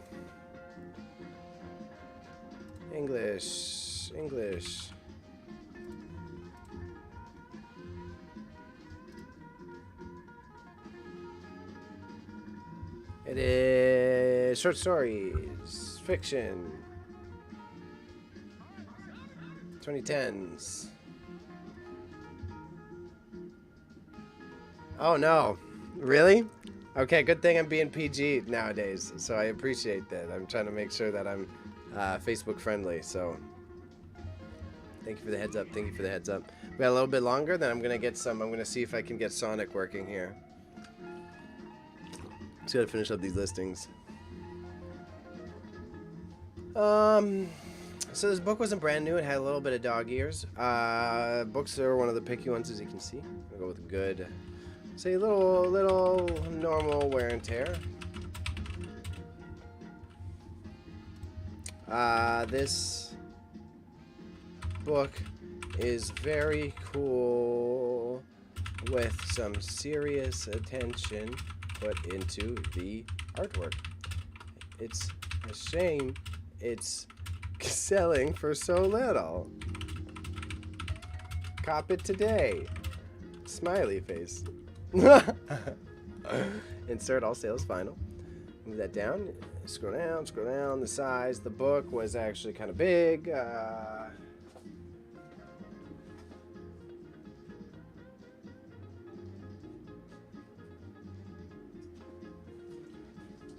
English. It is short stories, fiction. 2010s. Oh no, really? Okay, good thing I'm being PG nowadays, so I appreciate that. I'm trying to make sure that I'm Facebook friendly, so thank you for the heads up. We got a little bit longer, then I'm gonna see if I can get Sonic working here. Just gotta finish up these listings. So this book wasn't brand new. It had a little bit of dog ears. Books are one of the picky ones, as you can see. I'm gonna go with a good, say, little normal wear and tear. This book is very cool with some serious attention put into the artwork. It's a shame it's selling for so little. Cop it today. Smiley face. Insert all sales final. Move that down. Scroll down. The size. The book was actually kind of big.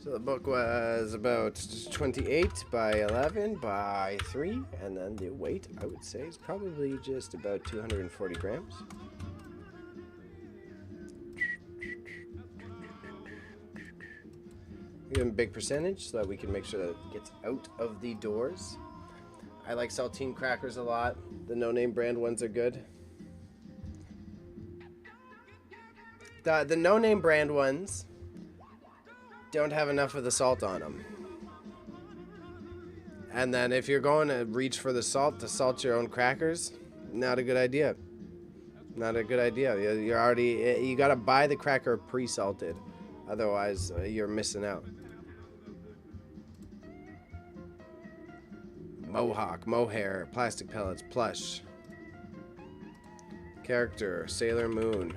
So the book was about 28 by 11 by 3, and then the weight, I would say, is probably just about 240 grams. Give them a big percentage so that we can make sure that it gets out of the doors. I like saltine crackers a lot. The no-name brand ones are good. The no-name brand ones don't have enough of the salt on them. And then if you're going to reach for the salt to salt your own crackers, not a good idea. Not a good idea. You gotta buy the cracker pre-salted. Otherwise, you're missing out. Mohawk, mohair, plastic pellets, plush. Character, Sailor Moon.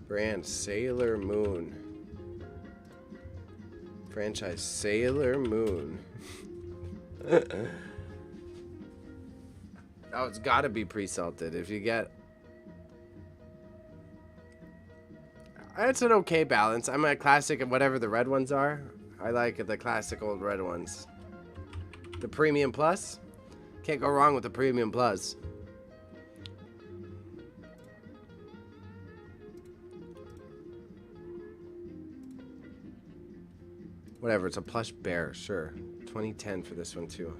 Brand, Sailor Moon. Franchise, Sailor Moon. Oh, it's gotta be pre-salted. If you get... It's an okay balance. I'm a classic of whatever the red ones are. I like the classic old red ones. The Premium Plus. Can't go wrong with the Premium Plus. Whatever, it's a plush bear, sure. 2010 for this one too.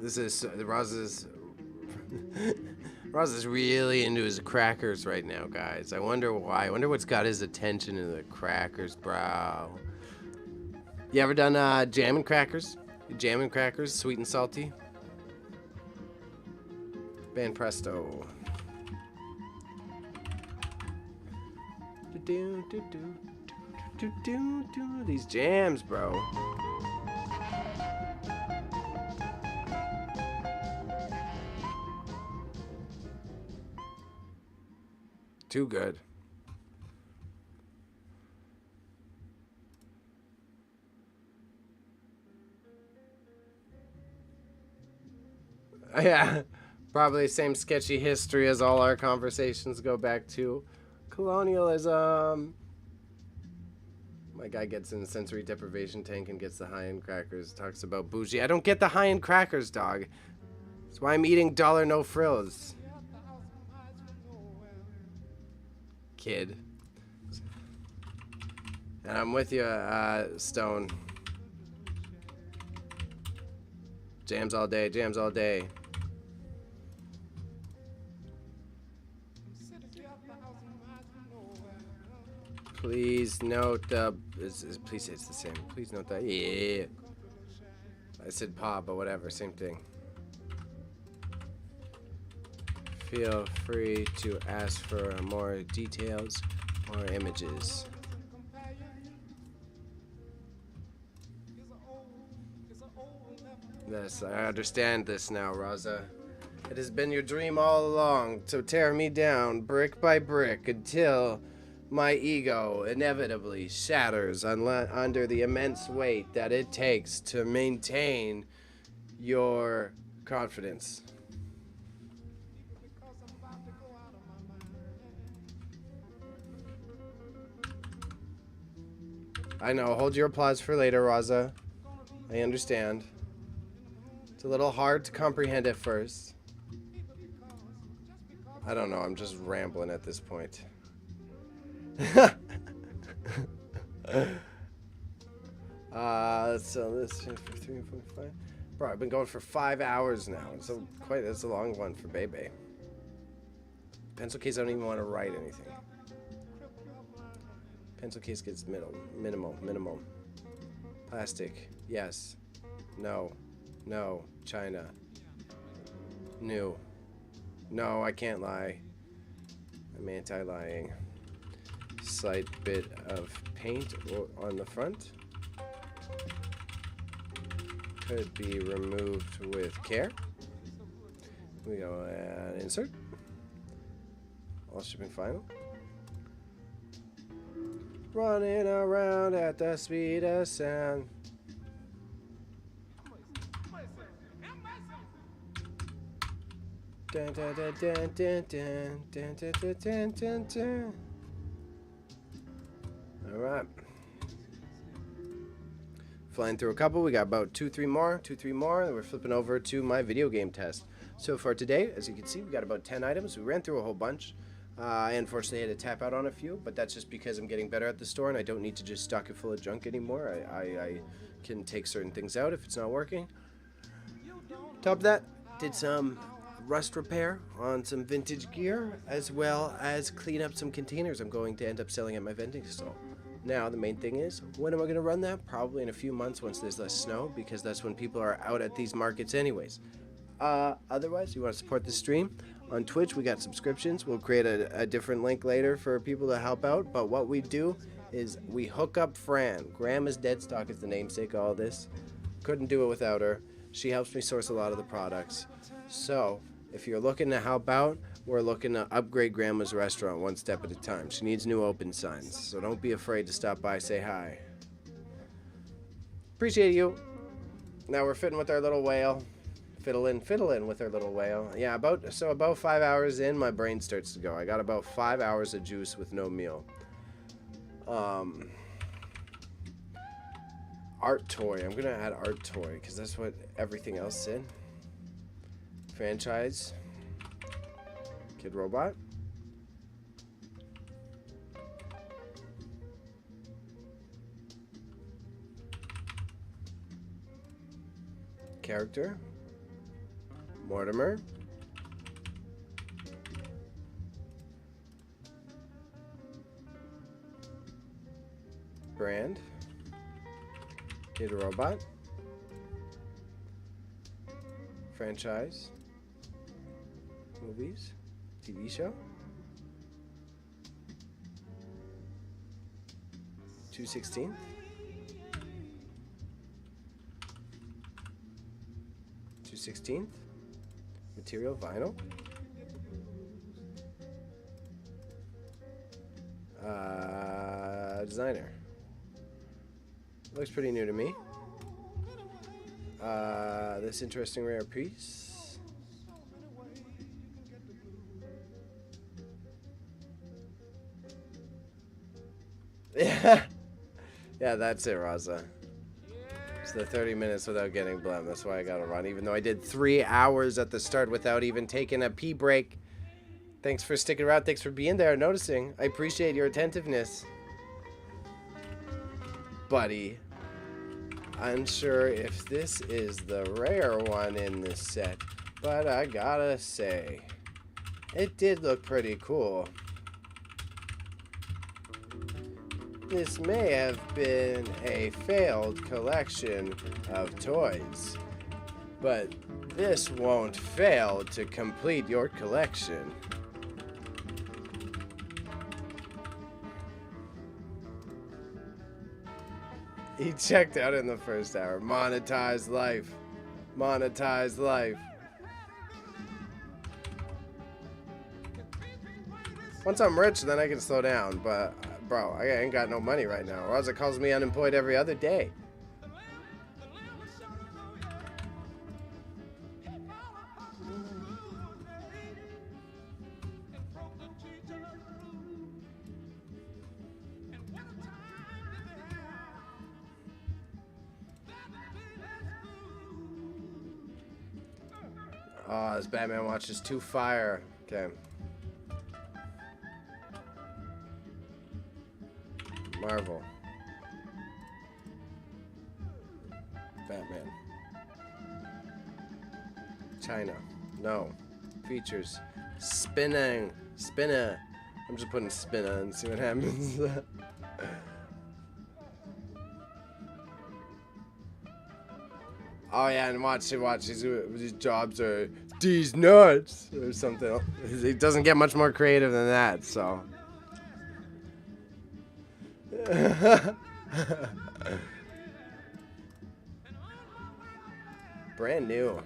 This is Roz is Roz is really into his crackers right now, guys. I wonder why. I wonder what's got his attention in the crackers, bro. You ever done jamming crackers? Jamming crackers, sweet and salty? Ban presto. These jams, bro. Too good. Yeah, probably same sketchy history as all our conversations go back to. Colonialism. My guy gets in the sensory deprivation tank and gets the high-end crackers. Talks about bougie. I don't get the high-end crackers, dog. That's why I'm eating dollar no frills. Kid. And I'm with you, Stone. Jams all day, jams all day. Please note the. Please say it's the same. Please note that. Yeah. I said pa, but whatever. Same thing. Feel free to ask for more details or images. Yes, I understand this now, Raza. It has been your dream all along to tear me down brick by brick until my ego inevitably shatters under the immense weight that it takes to maintain your confidence. I know, hold your applause for later, Raza. I understand. It's a little hard to comprehend at first. I don't know, I'm just rambling at this point. So this for 3.5. Bro, I've been going for 5 hours now. It's a long one for Bebe. Pencil case, I don't even want to write anything. Pencil case gets minimal. Plastic, yes. No. China. New. No, I can't lie. I'm anti-lying. Slight bit of paint on the front. Could be removed with care. We go and insert. All shipping final. Running around at the speed of sound. Dun, dun, dun, dun, dun, dun, dun, dun, dun, dun, dun. All right. Flying through a couple. We got about two, three more. And we're flipping over to my video game test. So for today, as you can see, we got about 10 items. We ran through a whole bunch. I unfortunately had to tap out on a few, but that's just because I'm getting better at the store and I don't need to just stock it full of junk anymore. I can take certain things out if it's not working. Top of that, did some rust repair on some vintage gear, as well as clean up some containers I'm going to end up selling at my vending stall. Now, the main thing is, when am I going to run that? Probably in a few months once there's less snow, because that's when people are out at these markets anyways. Otherwise, you want to support the stream? On Twitch, we got subscriptions. We'll create a different link later for people to help out, but what we do is we hook up Fran. Grandma's Deadstock is the namesake of all this. Couldn't do it without her. She helps me source a lot of the products. So, if you're looking to help out, we're looking to upgrade Grandma's restaurant one step at a time. She needs new open signs, so don't be afraid to stop by, say hi. Appreciate you. Now we're fitting with our little whale. Fiddle in with our little whale. Yeah, about 5 hours in, my brain starts to go. I got about 5 hours of juice with no meal. Art toy. I'm gonna add art toy because that's what everything else said. Franchise. Kid Robot. Character. Mortimer. Brand. Kid Robot. Franchise. Movies. TV show. 2/16. Material vinyl. Designer. Looks pretty new to me. This interesting rare piece. Yeah, that's it, Raza. It's the 30 minutes without getting blem. That's why I gotta run, even though I did 3 hours at the start without even taking a pee break. Thanks for sticking around. Thanks for being there and noticing. I appreciate your attentiveness. Buddy, unsure if this is the rare one in this set, but I gotta say, it did look pretty cool. This may have been a failed collection of toys, but this won't fail to complete your collection. He checked out in the first hour. Monetize life. Monetize life. Once I'm rich, then I can slow down, but bro, I ain't got no money right now, or else it calls me unemployed every other day. Oh, this Batman watch is too fire. Okay. Marvel. Batman. China. No. Features. Spinning. Spinner. I'm just putting spinner and see what happens. Oh yeah, and watch. These jobs are these nuts or something. It doesn't get much more creative than that, so. Brand new.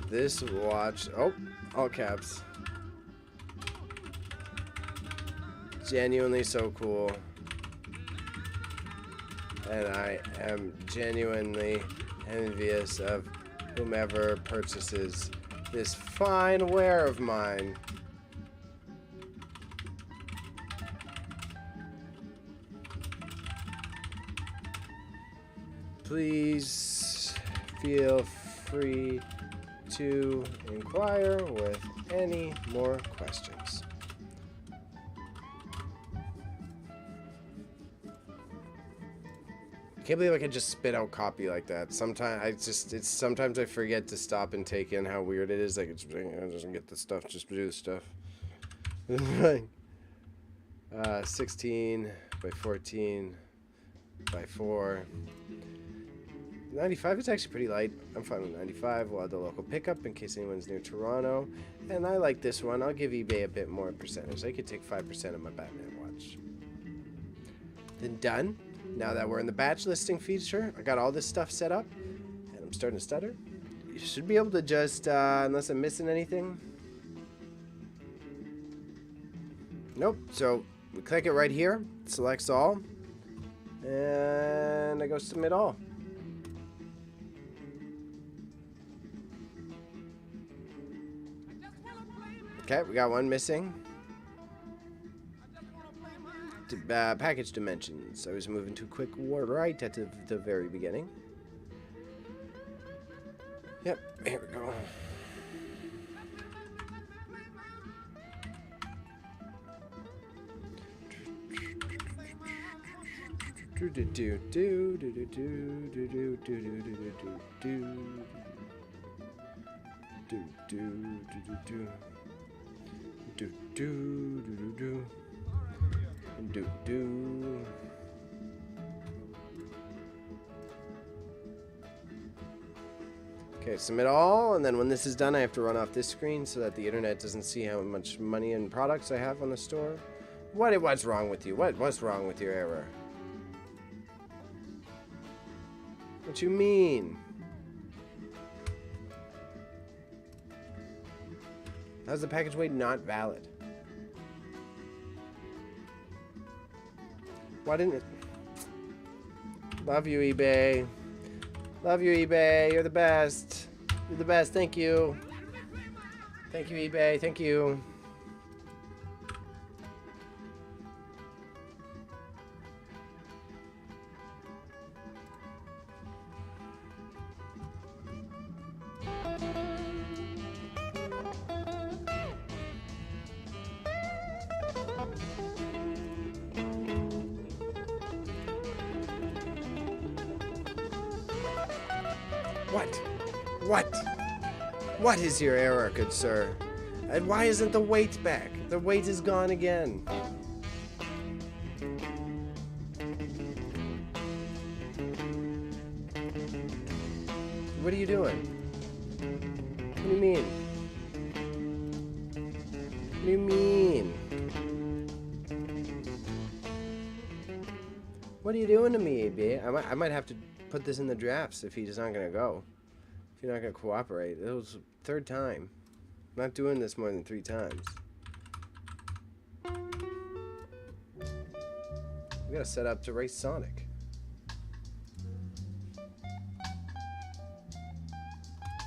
This watch. Oh, all caps. Genuinely so cool. And I am genuinely envious of whomever purchases this fine ware of mine. Please feel free to inquire with any more questions. I can't believe I can just spit out copy like that. Sometimes I forget to stop and take in how weird it is. Like it doesn't get the stuff, just do the stuff. 16 by 14 by 4. 95 is actually pretty light. I'm fine with 95. We'll add the local pickup in case anyone's near Toronto. And I like this one. I'll give eBay a bit more percentage. I could take 5% of my Batman watch. Then done. Now that we're in the batch listing feature, I got all this stuff set up, and I'm starting to stutter. You should be able to just, unless I'm missing anything. Nope. So we click it right here, selects all, and I go submit all. Okay, we got one missing. Package dimensions. I was moving too quick right at the very beginning. Yep, here we go. Okay, submit all, and then when this is done, I have to run off this screen so that the internet doesn't see how much money and products I have on the store. What's wrong with you? What's wrong with your error? What you mean? How's the package weight not valid? Why didn't it? Love you, eBay. Love you, eBay. You're the best. You're the best. Thank you. Thank you, eBay. Thank you. What is your error, good sir? And why isn't the weight back? The weight is gone again. you doing? What do you mean? What do you mean? What are you doing to me, babe? I might have to put this in the drafts if he's not gonna go. If you're not gonna cooperate. It was third time. I'm not doing this more than 3 times. We gotta set up to race Sonic.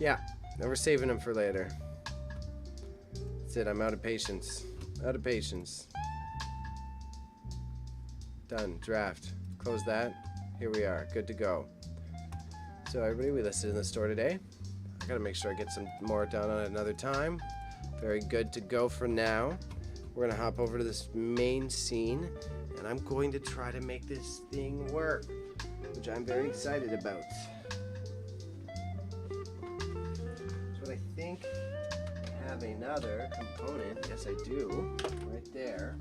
Yeah, now we're saving him for later. That's it, I'm out of patience. Out of patience. Done, draft. Close that. Here we are, good to go. So everybody, we listed in the store today. I gotta make sure I get some more done on another time. Very good to go for now. We're gonna hop over to this main scene, and I'm going to try to make this thing work, which I'm very excited about. So I think I have another component. Yes, I do. Right there.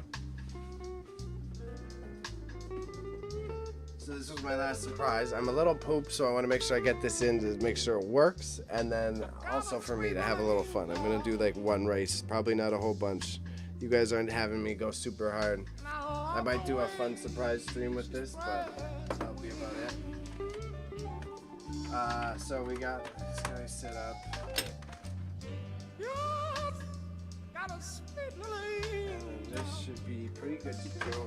So this was my last surprise. I'm a little pooped, so I want to make sure I get this in to make sure it works, and then also for me to have a little fun. I'm gonna do like 1 race, probably not a whole bunch. You guys aren't having me go super hard. I might do a fun surprise stream with this, but that'll be about it. So we got this guy set up. And this should be pretty good to go.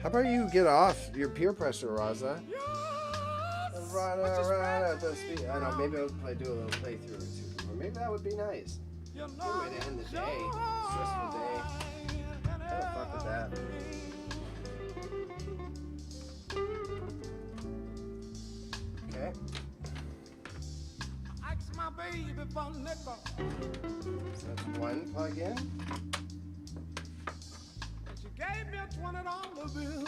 How about you get off your peer pressure, Raza? Run around at the speed. I know, maybe I'll do a little playthrough or 2. Or maybe that would be nice. Good way to end the day. Stressful day. What the fuck with that? Okay. So that's 1 plug-in. She gave me a $20 bill.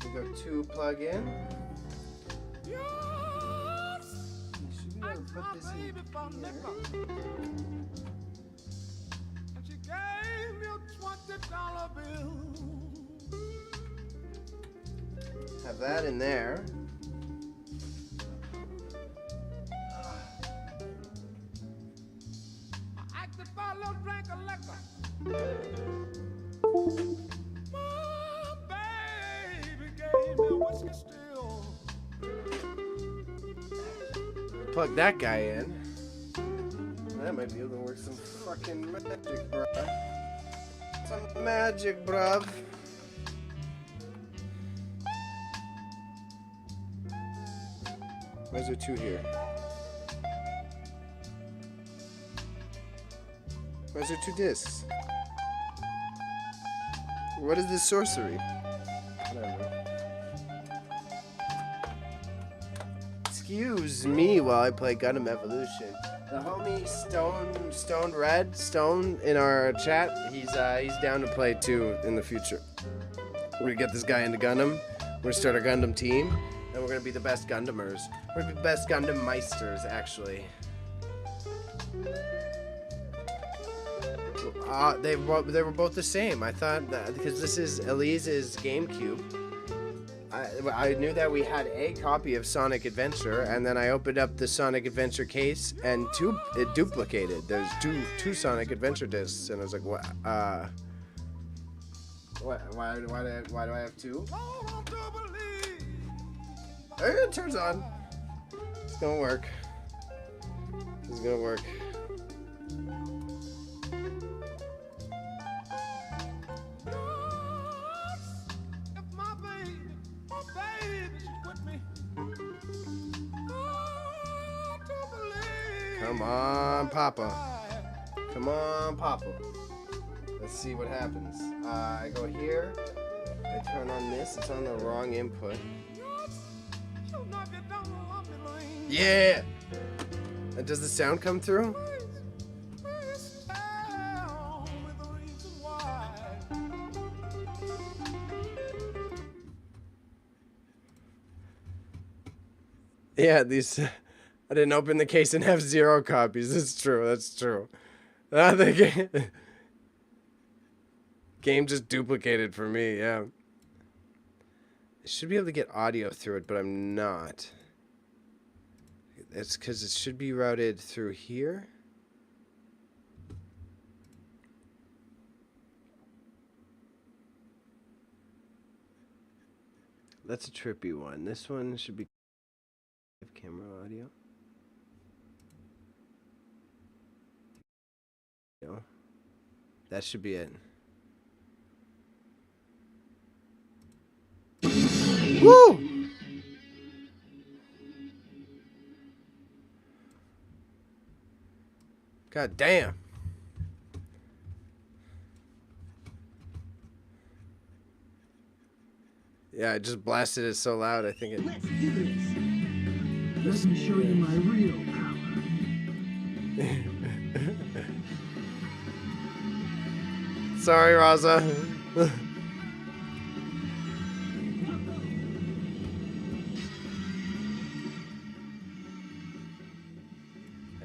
We go 2 plug-in. You should be able to put this in here. And she gave me a $20 bill. Have that in there. I acted for a little drink of liquor. My baby gave me a whiskey still. Plug that guy in. That might be able to work some fucking magic, bruh. Some magic, bruv. Why is there 2 here? Why is there 2 discs? What is this sorcery? Whatever. Excuse me while I play Gundam Evolution. The homie Stone in our chat, he's down to play too in the future. We're gonna get this guy into Gundam. We're gonna start our Gundam team, and we're gonna be the best Gundamers. We're gonna be the best Gundam Meisters, actually. They were both the same. I thought that because this is Elise's GameCube. I knew that we had a copy of Sonic Adventure, and then I opened up the Sonic Adventure case, and it duplicated. There's two Sonic Adventure discs, and I was like, what? Why do I have 2? It turns on. It's gonna work. It's gonna work. Come on, Papa. Come on, Papa. Let's see what happens. I go here. I turn on this. It's on the wrong input. Yeah! And does the sound come through? Yeah, these... I didn't open the case and have 0 copies. That's true. That's true. The game just duplicated for me. Yeah. I should be able to get audio through it, but I'm not. It's because it should be routed through here. That's a trippy one. This one should be camera audio. That should be it. Woo! God damn. Yeah, I just blasted it so loud, I think it... Let's do this. Let me show you my real power. Sorry, Raza.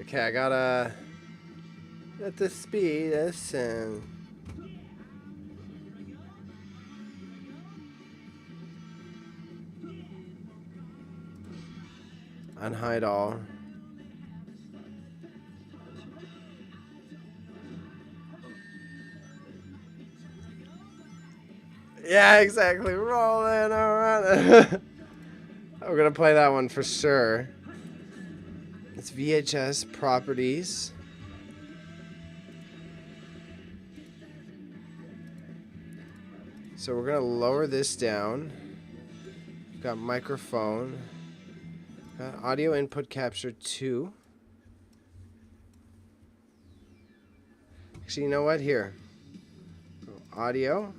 Okay, I gotta... At the speed of sound. Unhide all. Yeah, exactly. Rolling around. We're gonna play that one for sure. It's VHS properties. So we're gonna lower this down. We've got microphone. Got audio input capture 2. Actually, you know what? Here. Audio.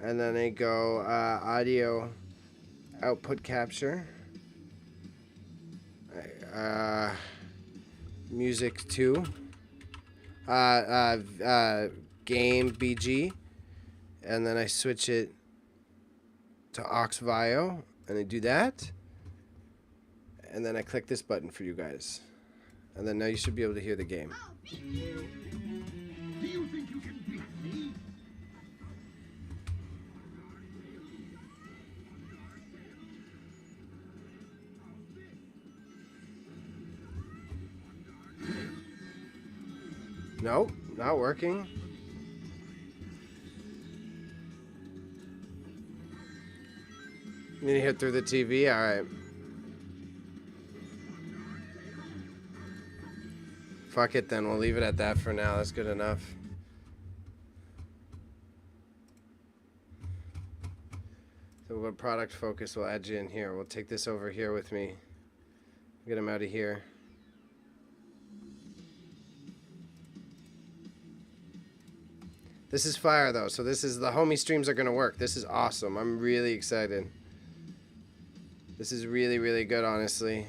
And then I go audio output capture. Music 2. Game BG. And then I switch it to aux VIO. And I do that. And then I click this button for you guys. And then now you should be able to hear the game. Do you think you can beat me? Nope, not working. You need to hit through the TV? Alright. Fuck it then, we'll leave it at that for now. That's good enough. So we'll go product focus, we'll add you in here. We'll take this over here with me. Get him out of here. This is fire though, so this is, the homie streams are gonna work. This is awesome. I'm really excited. This is really, really good, honestly.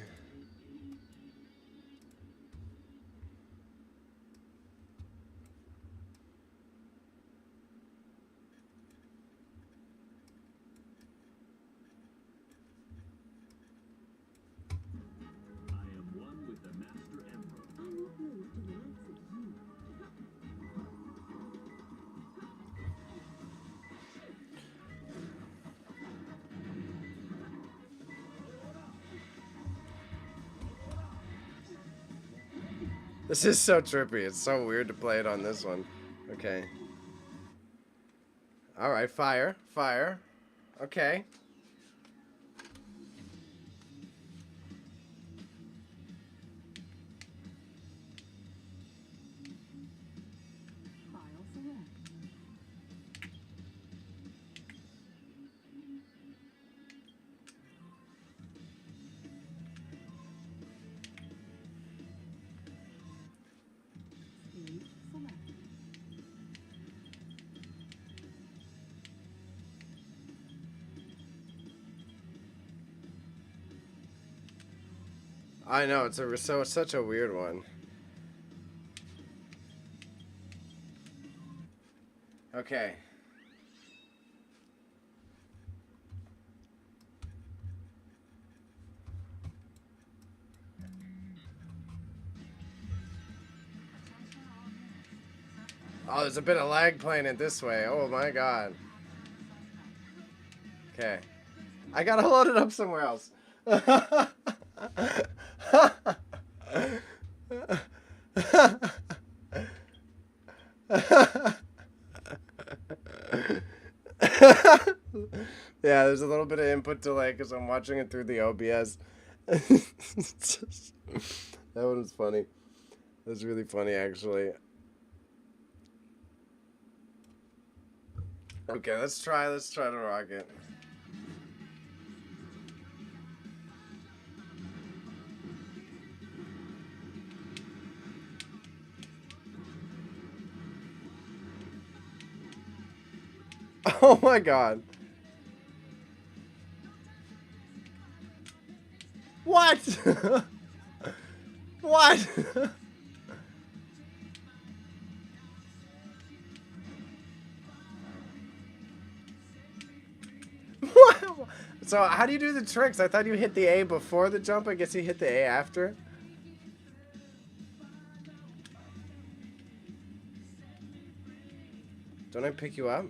This is so trippy. It's so weird to play it on this one. Okay. Alright, fire. Fire. Okay. I know, it's such a weird one. Okay. Oh, there's a bit of lag playing it this way. Oh my god. Okay. I gotta load it up somewhere else. Yeah, there's a little bit of input delay because I'm watching it through the OBS. That one was funny. That was really funny, actually. Okay, let's try to rock it. Oh my god. What? What? What? So how do you do the tricks? I thought you hit the A before the jump. I guess you hit the A after. Don't I pick you up?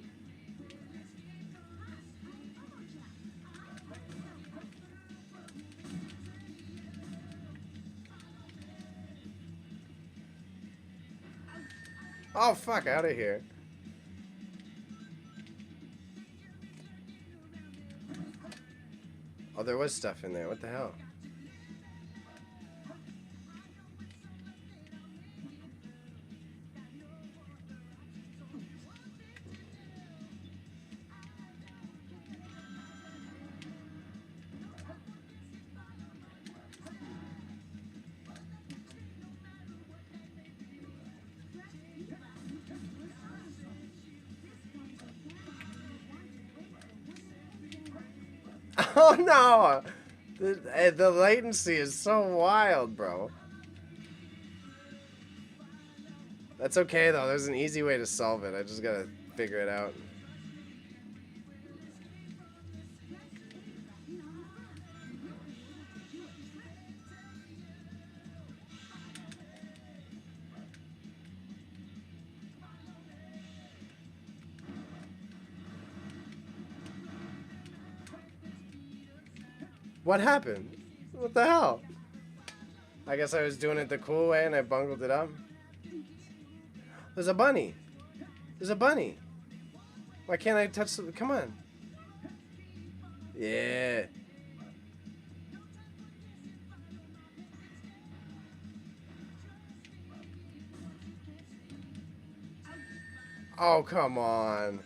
Oh, fuck, out of here. Oh, there was stuff in there. What the hell? Oh no! The latency is so wild, bro. That's okay though, there's an easy way to solve it. I just gotta figure it out. What happened? What the hell? I guess I was doing it the cool way and I bungled it up. There's a bunny. There's a bunny. Why can't I touch the... Come on. Yeah. Oh, come on.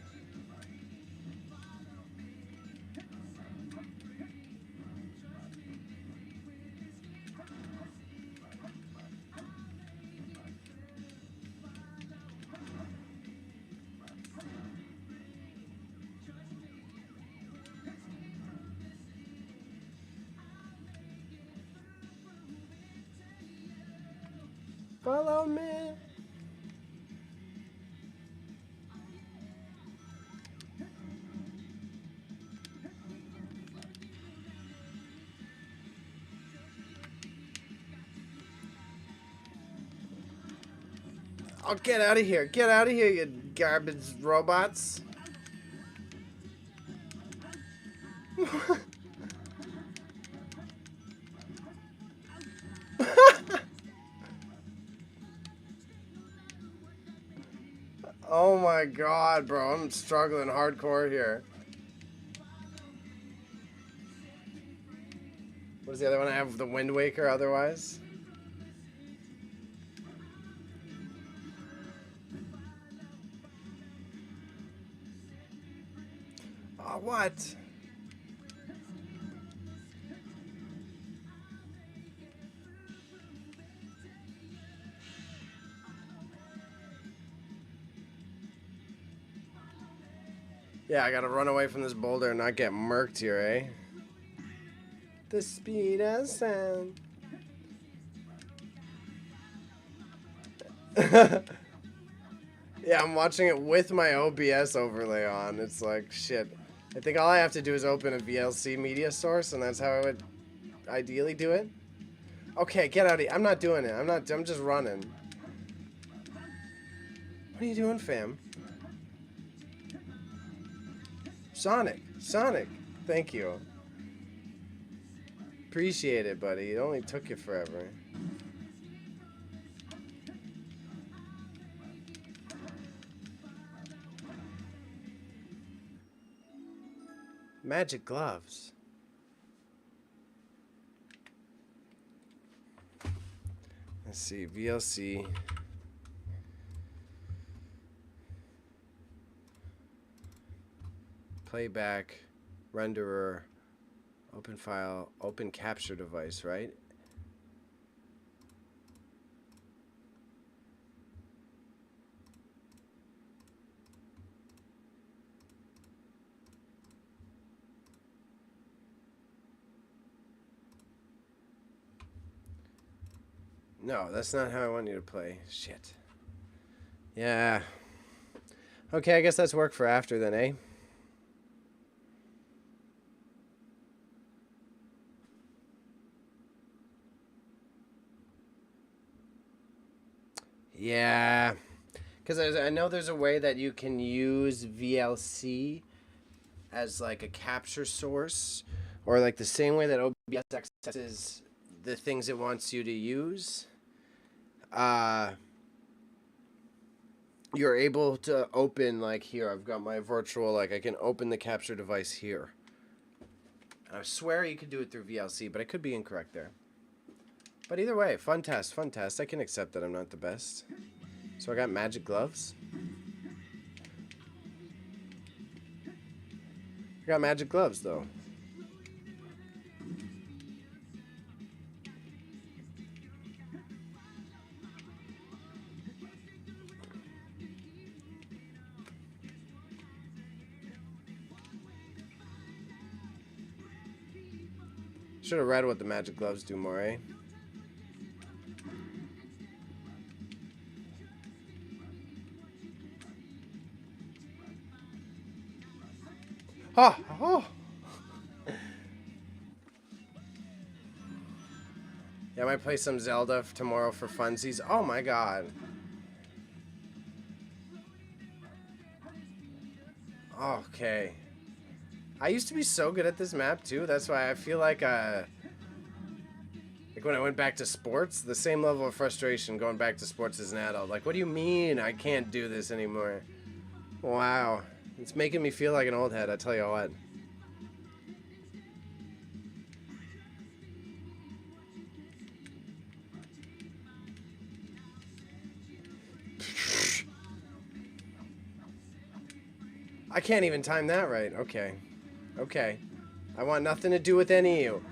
Follow me. Oh, get out of here. Get out of here, you garbage robots. Oh my god, bro. I'm struggling hardcore here. What is the other one I have? The Wind Waker otherwise? Oh, what? Yeah, I gotta run away from this boulder and not get murked here, eh? The speed of sound. Yeah, I'm watching it with my OBS overlay on. It's like, shit. I think all I have to do is open a VLC media source, and that's how I would ideally do it. Okay, get out of here. I'm not doing it. I'm just running. What are you doing, fam? Sonic. Thank you. Appreciate it, buddy. It only took you forever. Magic gloves. Let's see, VLC. Playback, renderer, open file, open capture device, right? No, that's not how I want you to play. Shit. Yeah. Okay, I guess that's work for after then, eh? Yeah. Because I know there's a way that you can use VLC as like a capture source, or like the same way that OBS accesses the things it wants you to use. You're able to open, like here, I've got my virtual, like I can open the capture device here. And I swear you could do it through VLC, but I could be incorrect there. But either way, fun test. I can accept that I'm not the best. So I got magic gloves. I got magic gloves, though. Should have read what the magic gloves do more, eh? Oh! Yeah, I might play some Zelda tomorrow for funsies. Oh my god. Okay. I used to be so good at this map too. That's why I feel like when I went back to sports, the same level of frustration going back to sports as an adult. Like, what do you mean I can't do this anymore? Wow. It's making me feel like an old head, I tell you what. I can't even time that right. Okay. Okay. I want nothing to do with any of you.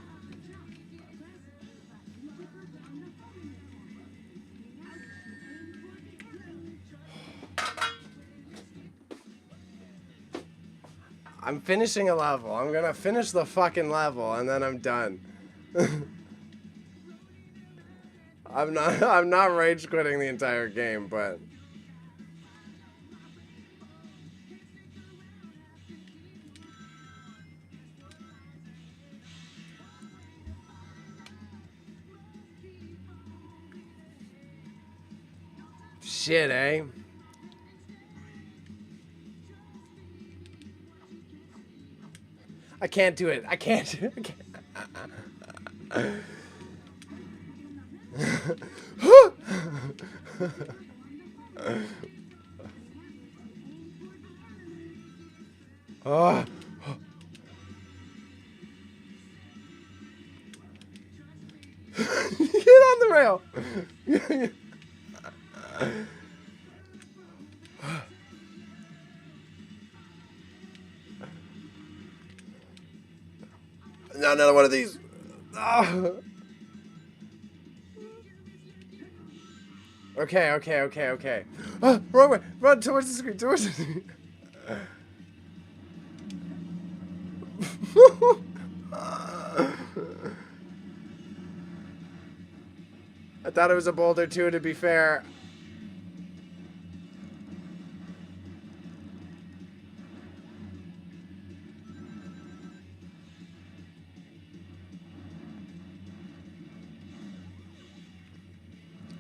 I'm finishing a level. I'm gonna finish the fucking level and then I'm done. I'm not rage quitting the entire game, but shit, eh? I can't do it. I can't do it. Oh. Get on the rail. No, another one of these. Oh. Okay. Oh, wrong way. Run towards the screen. I thought it was a boulder too, to be fair.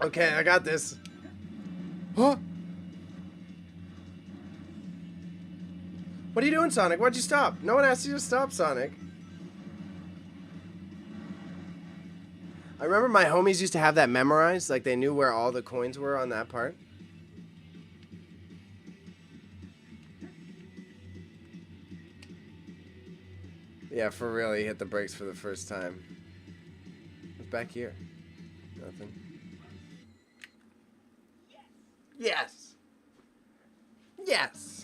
Okay, I got this. Huh? What are you doing, Sonic? Why'd you stop? No one asked you to stop, Sonic. I remember my homies used to have that memorized. Like, they knew where all the coins were on that part. Yeah, for real, he hit the brakes for the first time. What's back here? Nothing. Yes! Yes!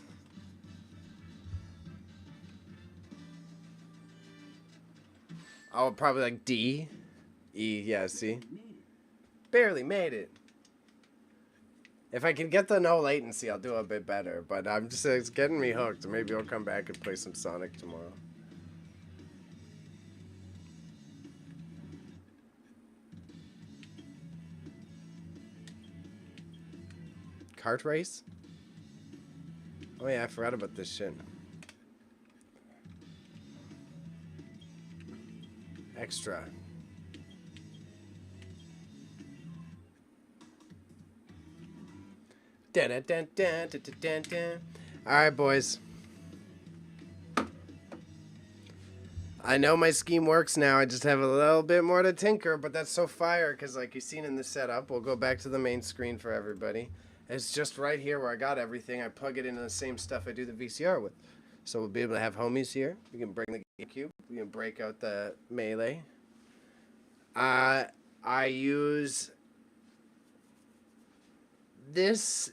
Oh, probably like D. E, yeah, see? Barely made it. If I can get the no latency, I'll do a bit better. But I'm just, it's getting me hooked. Maybe I'll come back and play some Sonic tomorrow. Kart race? Oh yeah, I forgot about this shit. Extra. Dun, dun, dun, dun, dun, dun, dun. All right, boys. I know my scheme works now. I just have a little bit more to tinker, but that's so fire because, like you've seen in the setup, we'll go back to the main screen for everybody. It's just right here where I got everything. I plug it into the same stuff I do the VCR with. So we'll be able to have homies here. We can bring the GameCube. We can break out the Melee. I use this.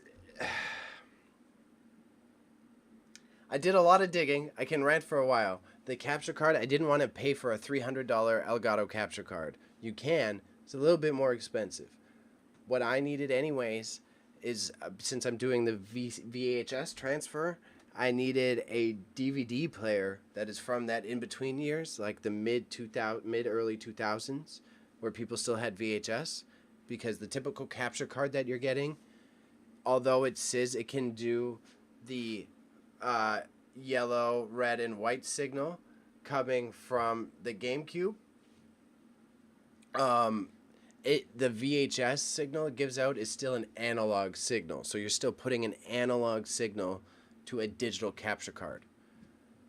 I did a lot of digging. I can rant for a while. The capture card, I didn't want to pay for a $300 Elgato capture card. You can. It's a little bit more expensive. What I needed anyways is, since I'm doing the VHS transfer, I needed a DVD player that is from that in-between years, like the mid-early 2000s, where people still had VHS, because the typical capture card that you're getting, although it says it can do the yellow, red, and white signal coming from the GameCube, the VHS signal it gives out is still an analog signal. So you're still putting an analog signal to a digital capture card.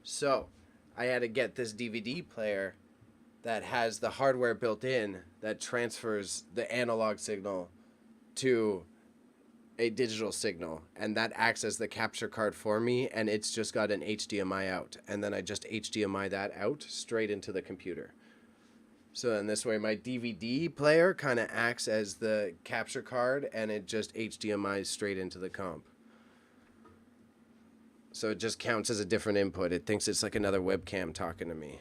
So I had to get this DVD player that has the hardware built in that transfers the analog signal to a digital signal, and that acts as the capture card for me, and it's just got an HDMI out, and then I just HDMI that out straight into the computer. So then this way my DVD player kind of acts as the capture card, and it just HDMIs straight into the comp. So it just counts as a different input. It thinks it's like another webcam talking to me.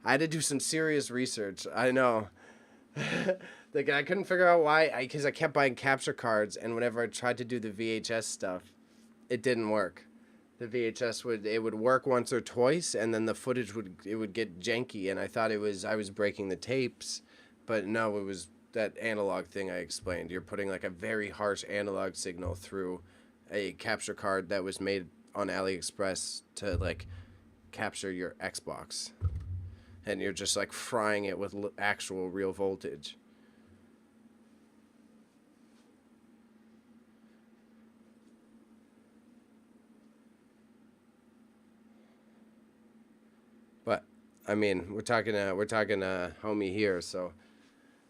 I had to do some serious research. I know. The guy couldn't figure out why, because I kept buying capture cards, and whenever I tried to do the VHS stuff, it didn't work. The VHS would work once or twice, and then the footage would get janky, and I thought I was breaking the tapes, but no, it was that analog thing I explained. You're putting like a very harsh analog signal through a capture card that was made on AliExpress to like capture your Xbox, and you're just like frying it with actual real voltage. But I mean, we're talking homie here, so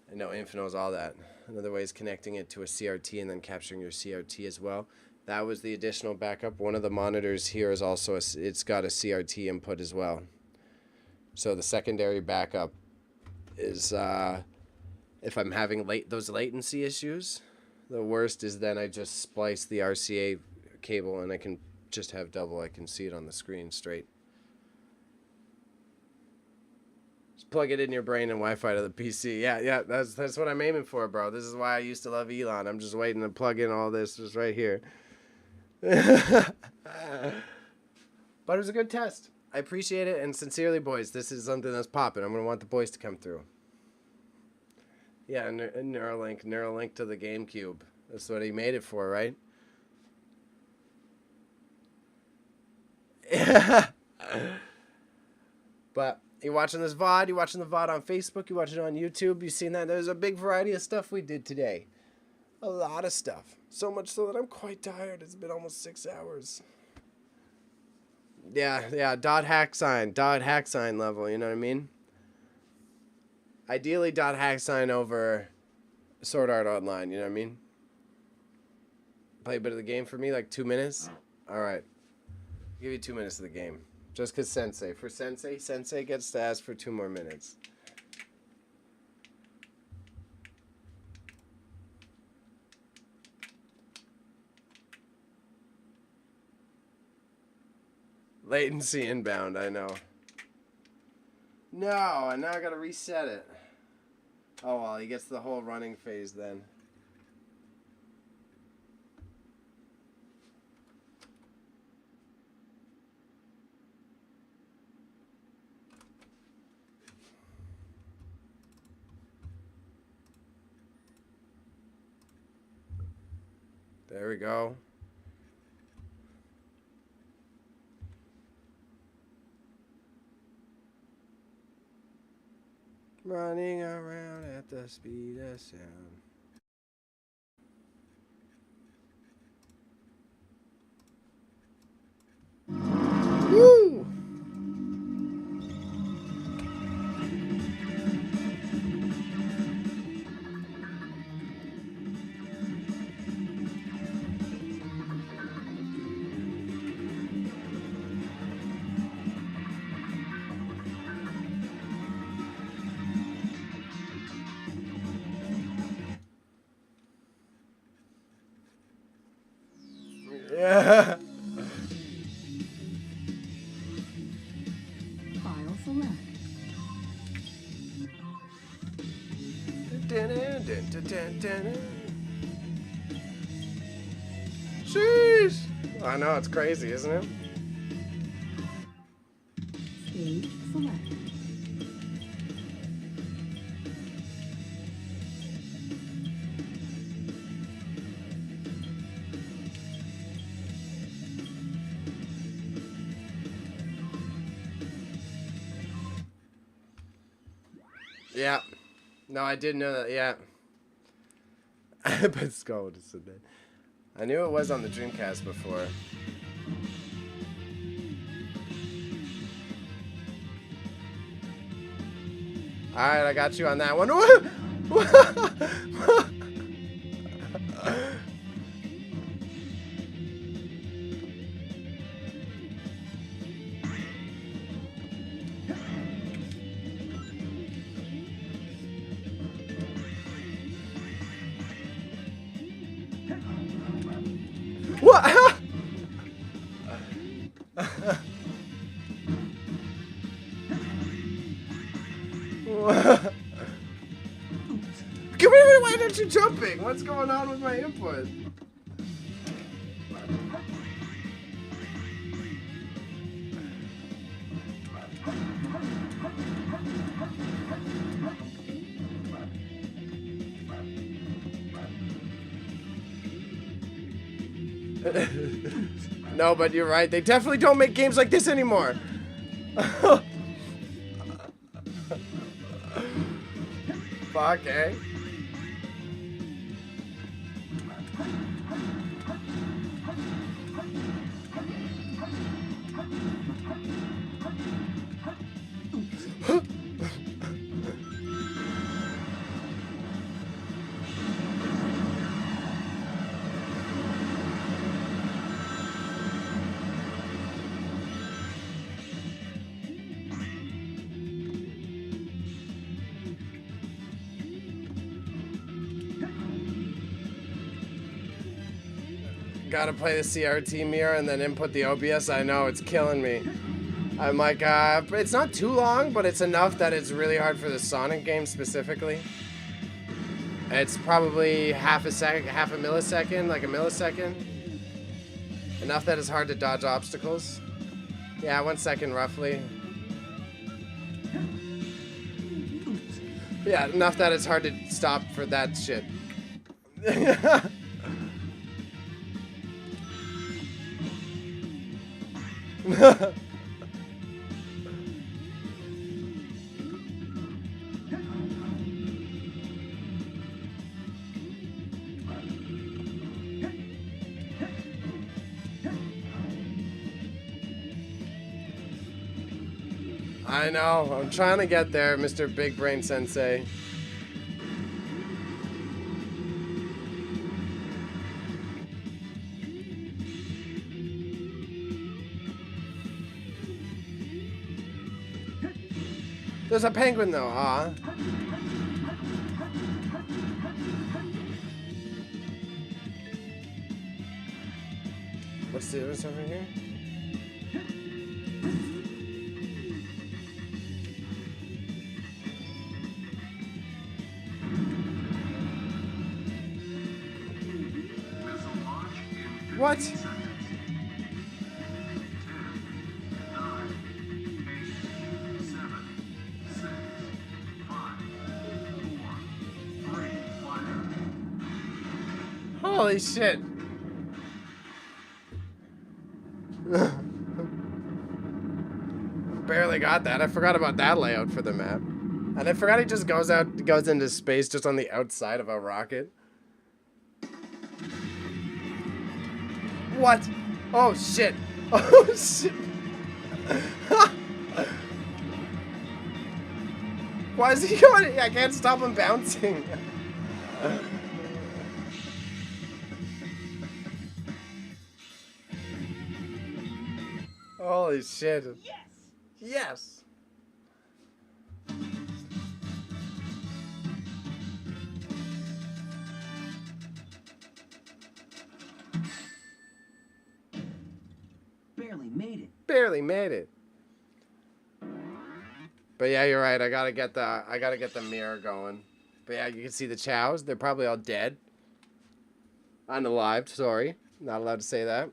I know Inf knows all that. Another way is connecting it to a CRT and then capturing your CRT as well. That was the additional backup. One of the monitors here is also it's got a CRT input as well. So the secondary backup is if I'm having those latency issues, the worst is then I just splice the RCA cable and I can just have double. I can see it on the screen straight. Just plug it in your brain and Wi-Fi to the PC. Yeah, that's what I'm aiming for, bro. This is why I used to love Elon. I'm just waiting to plug in all this just right here. But it was a good test. I appreciate it, and sincerely, boys, this is something that's popping. I'm going to want the boys to come through. Yeah, Neuralink to the GameCube. That's what he made it for, right? Yeah. But you're watching this VOD, you're watching the VOD on Facebook, you're watching it on YouTube, you've seen that. There's a big variety of stuff we did today. A lot of stuff. So much so that I'm quite tired. It's been almost 6 hours. Yeah, hack sign level, you know what I mean? Ideally hack sign over Sword Art Online, you know what I mean? Play a bit of the game for me, like 2 minutes? Alright. Give you 2 minutes of the game. Just because Sensei. For Sensei gets to ask for 2 more minutes. Latency inbound, I know. No, and now I gotta reset it. Oh well, he gets the whole running phase then. There we go. Running around at the speed of sound. Woo! Yeah. File select. Sheesh. I know, it's crazy, isn't it? Stage select. Yeah. No, I did know that, yeah. But Skull would have said that. I knew it was on the Dreamcast before. Alright, I got you on that one. What? Why aren't you jumping? What's going on with my input? No, but you're right. They definitely don't make games like this anymore. Fuck, eh? Gotta play the CRT mirror and then input the OBS. I know, it's killing me. I'm like, it's not too long, but it's enough that it's really hard for the Sonic game specifically. It's probably half a millisecond, like a millisecond. Enough that it's hard to dodge obstacles. Yeah, 1 second roughly. Yeah, enough that it's hard to stop for that shit. I know. I'm trying to get there, Mr. Big Brain Sensei. There's a penguin though, huh? What's over here? What? Holy shit. Barely got that. I forgot about that layout for the map. And I forgot he just goes into space just on the outside of a rocket. What? Oh shit. Oh shit. Why is he going? I can't stop him bouncing. Holy shit. Yes. Yes. Barely made it. Barely made it. But yeah, you're right. I gotta get the mirror going. But yeah, you can see the chows. They're probably all dead. Unalived, sorry. Not allowed to say that.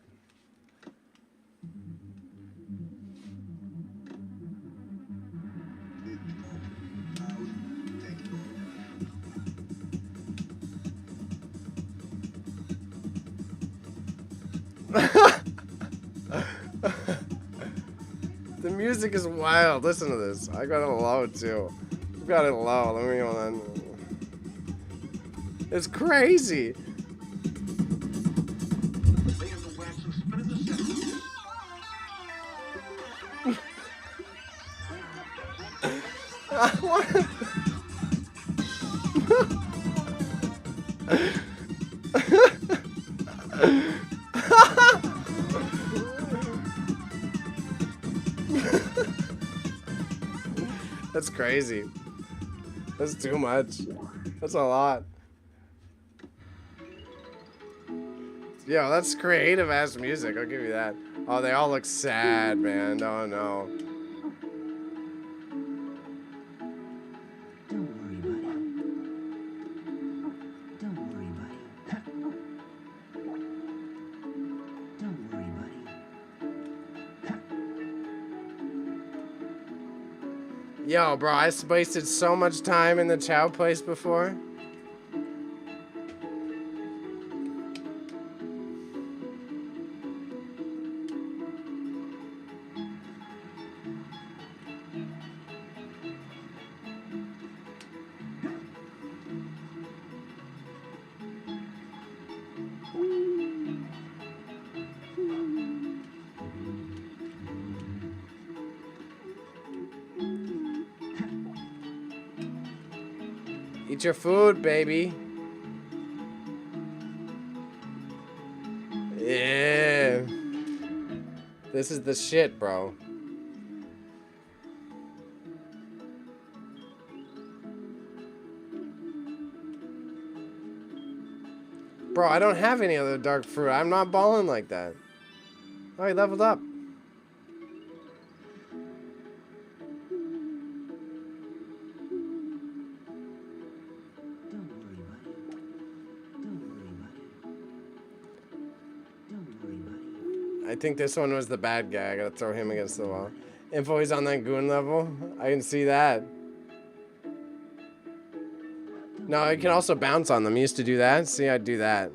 The music is wild. Listen to this. I got it low too. I've got it low. Let me go on. It's crazy. What? That's crazy. That's too much. That's a lot. Yo, that's creative ass music. I'll give you that. Oh, they all look sad, man. Oh no. Don't worry, buddy. Don't worry, buddy. Don't worry, buddy. Yo, bro, I wasted so much time in the chow place before. Eat your food, baby. Yeah. This is the shit, bro. Bro, I don't have any other dark fruit. I'm not balling like that. Oh, he leveled up. I think this one was the bad guy. I gotta throw him against the wall. Info, he's on that goon level. I can see that. No, you can also bounce on them. You used to do that. See, I'd do that.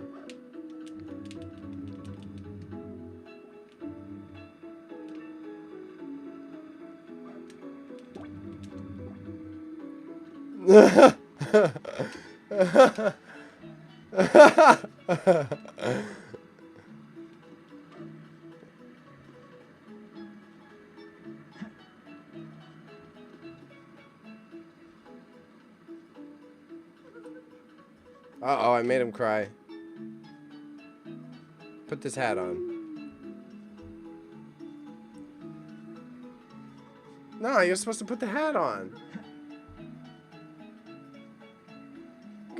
cry. Put this hat on. No, you're supposed to put the hat on.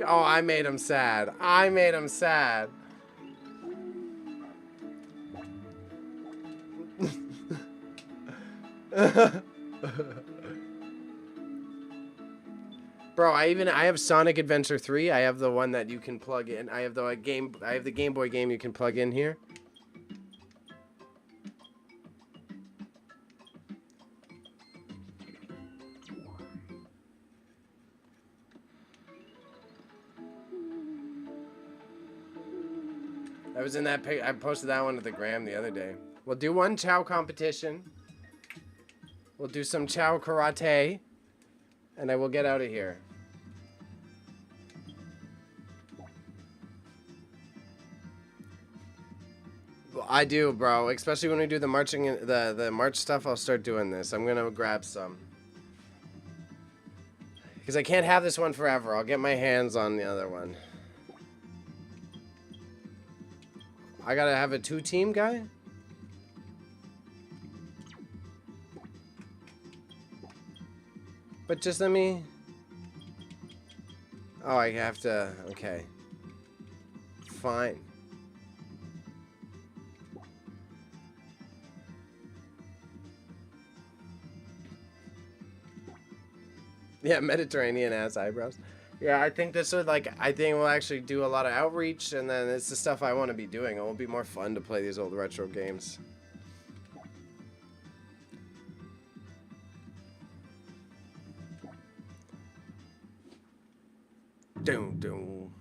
Oh, I made him sad. I made him sad. Bro, I have Sonic Adventure 3. I have the one that you can plug in. I have the Game Boy game you can plug in here. I was in that pic. I posted that one at the gram the other day. We'll do one chow competition. We'll do some chow karate. And I will get out of here. Well, I do, bro. Especially when we do the marching, the march stuff. I'll start doing this. I'm gonna grab some. Because I can't have this one forever. I'll get my hands on the other one. I gotta have a 2-team guy? But just let me... Oh, I have to... Okay. Fine. Yeah, Mediterranean ass eyebrows. Yeah, I think this would I think we'll actually do a lot of outreach, and then it's the stuff I want to be doing. It will be more fun to play these old retro games. Doom.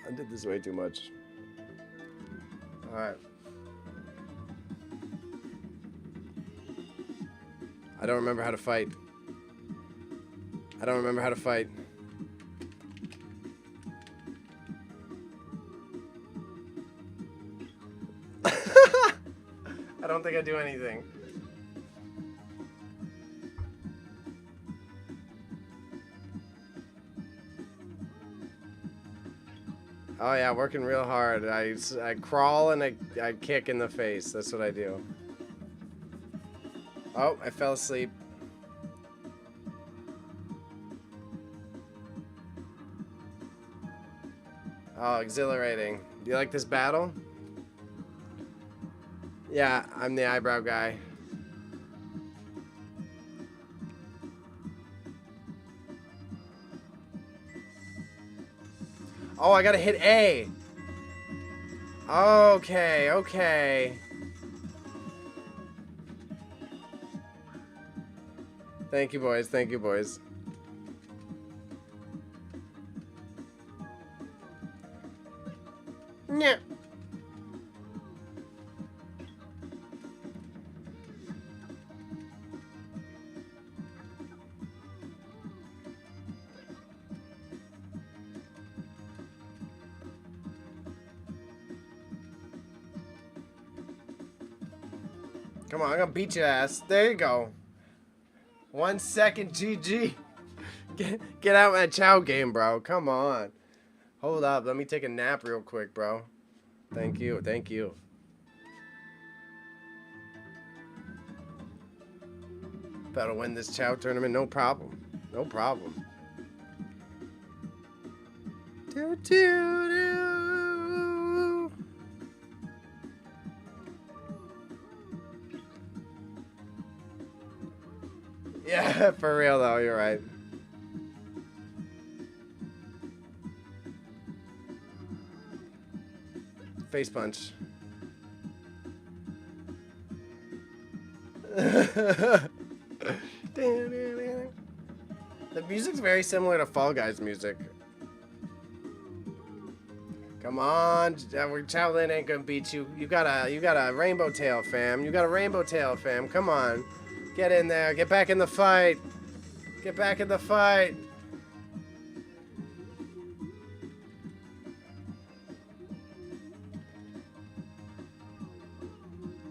I did this way too much. Alright. I don't remember how to fight. I don't remember how to fight. I don't think I do anything. Oh yeah, working real hard. I crawl and I kick in the face. That's what I do. Oh, I fell asleep. Oh, exhilarating. Do you like this battle? Yeah, I'm the eyebrow guy. Oh, I gotta hit A. Okay. Thank you, boys. Yeah. Come on, I'm gonna beat your ass. There you go. 1 second, GG. Get out of that chow game, bro. Come on. Hold up, let me take a nap real quick, bro. Thank you. Better win this chow tournament, no problem. Do. Yeah, for real though, you're right. Face punch. The music's very similar to Fall Guys music. Come on, Chowlin ain't gonna beat you. You got a rainbow tail, fam. Come on, get in there. Get back in the fight.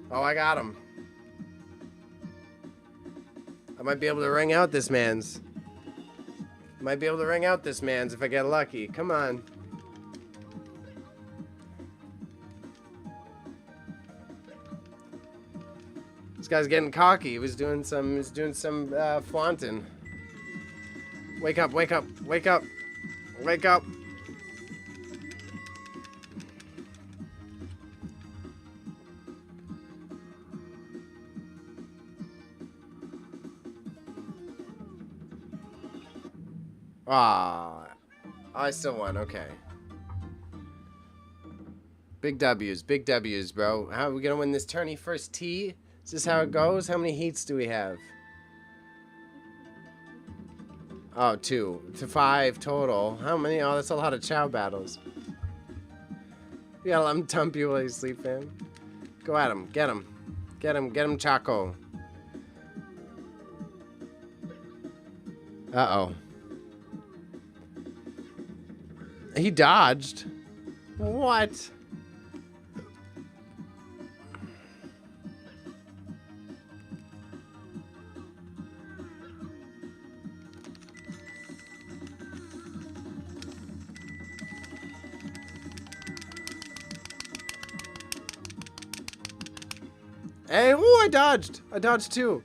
Oh, I got him. I might be able to ring out this man's. if I get lucky. Come on. This guy's getting cocky. He was doing some flaunting. Wake up, wake up, wake up, wake up. Ah, I still won. Okay. Big W's, bro. How are we gonna win this tourney? First tee? Is this how it goes? How many heats do we have? Oh, 2 to 5 total. How many? Oh, that's a lot of chow battles. You gotta let him dump you while you sleep, fam. Go at him. Get him. Get him. Get him, Chaco. Uh-oh. He dodged. What? Hey, ooh, I dodged. I dodged too.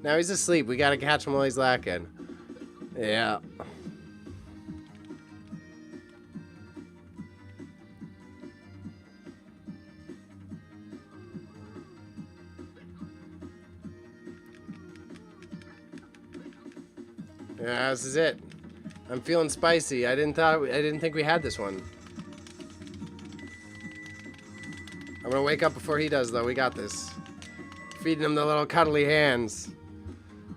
Now he's asleep. We gotta catch him while he's lacking. Yeah. Yeah, this is it. I'm feeling spicy. I didn't think we had this one. I'm gonna wake up before he does, though. We got this. Feeding him the little cuddly hands.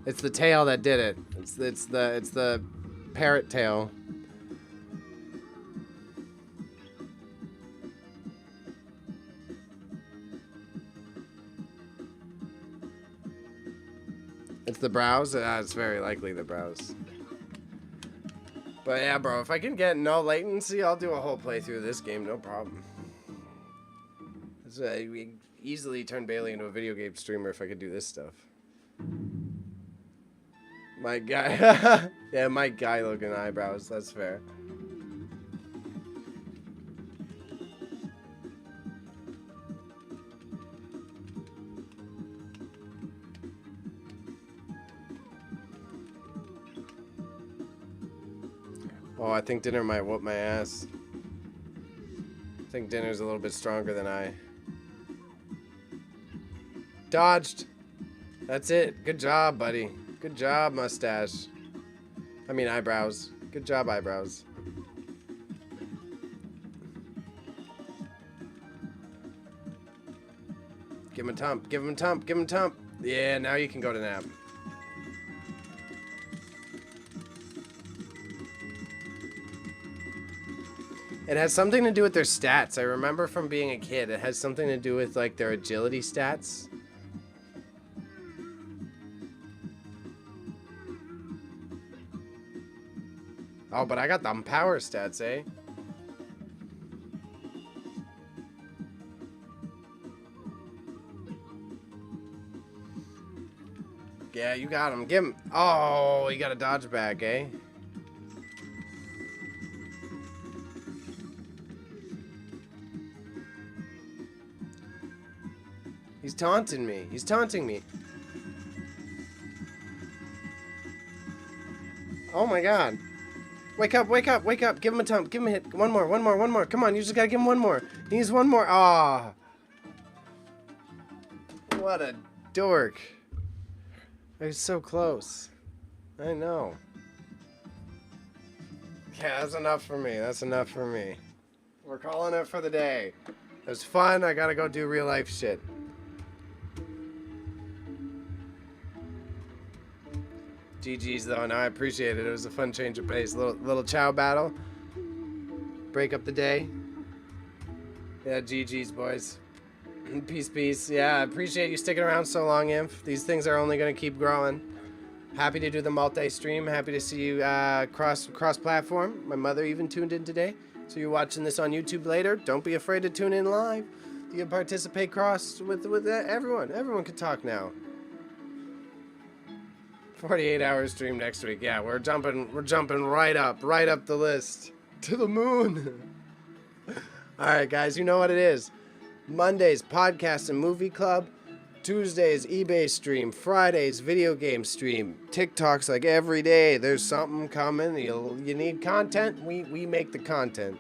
It's the tail that did it. It's the parrot tail. It's the brows. It's very likely the brows. But yeah, bro, if I can get no latency, I'll do a whole playthrough of this game, no problem. We easily turn Bailey into a video game streamer if I could do this stuff. My guy. Yeah, my guy looking eyebrows. That's fair. Oh, I think dinner might whoop my ass. I think dinner's a little bit stronger than I. Dodged. That's it. Good job, buddy. Good job, mustache. I mean, eyebrows. Good job, eyebrows. Give him a tump. Give him a tump. Give him a tump. Yeah, now you can go to nap. It has something to do with their stats. I remember from being a kid, it has something to do with, like, their agility stats. Oh, but I got them power stats, eh? Yeah, you got him. Give him. Oh, you got a dodge back, eh? He's taunting me. He's taunting me. Oh my god. Wake up, wake up, wake up. Give him a tump. Give him a hit. One more, one more, one more. Come on, you just gotta give him one more. He needs one more. Ah. Oh. What a dork. I was so close. I know. Yeah, that's enough for me. That's enough for me. We're calling it for the day. It was fun. I gotta go do real life shit. GG's though, and I appreciate it. It was a fun change of pace. Little chow battle. Break up the day. Yeah, GG's, boys. Peace, peace. Yeah, I appreciate you sticking around so long, Inf. These things are only going to keep growing. Happy to do the multi-stream. Happy to see you cross-platform. My mother even tuned in today. So you're watching this on YouTube later. Don't be afraid to tune in live. You can participate cross with everyone. Everyone can talk now. 48-hour stream next week. Yeah, we're jumping right up the list to the moon. All right, guys, you know what it is. Mondays, podcast and movie club. Tuesdays, eBay stream. Fridays, video game stream. TikToks like every day. There's something coming. You need content? We make the content.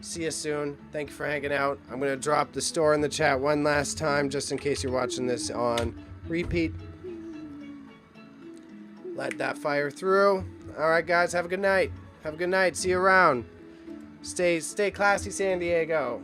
See you soon. Thank you for hanging out. I'm going to drop the store in the chat one last time just in case you're watching this on repeat. Let that fire through. All right, guys. Have a good night. Have a good night. See you around. Stay classy, San Diego.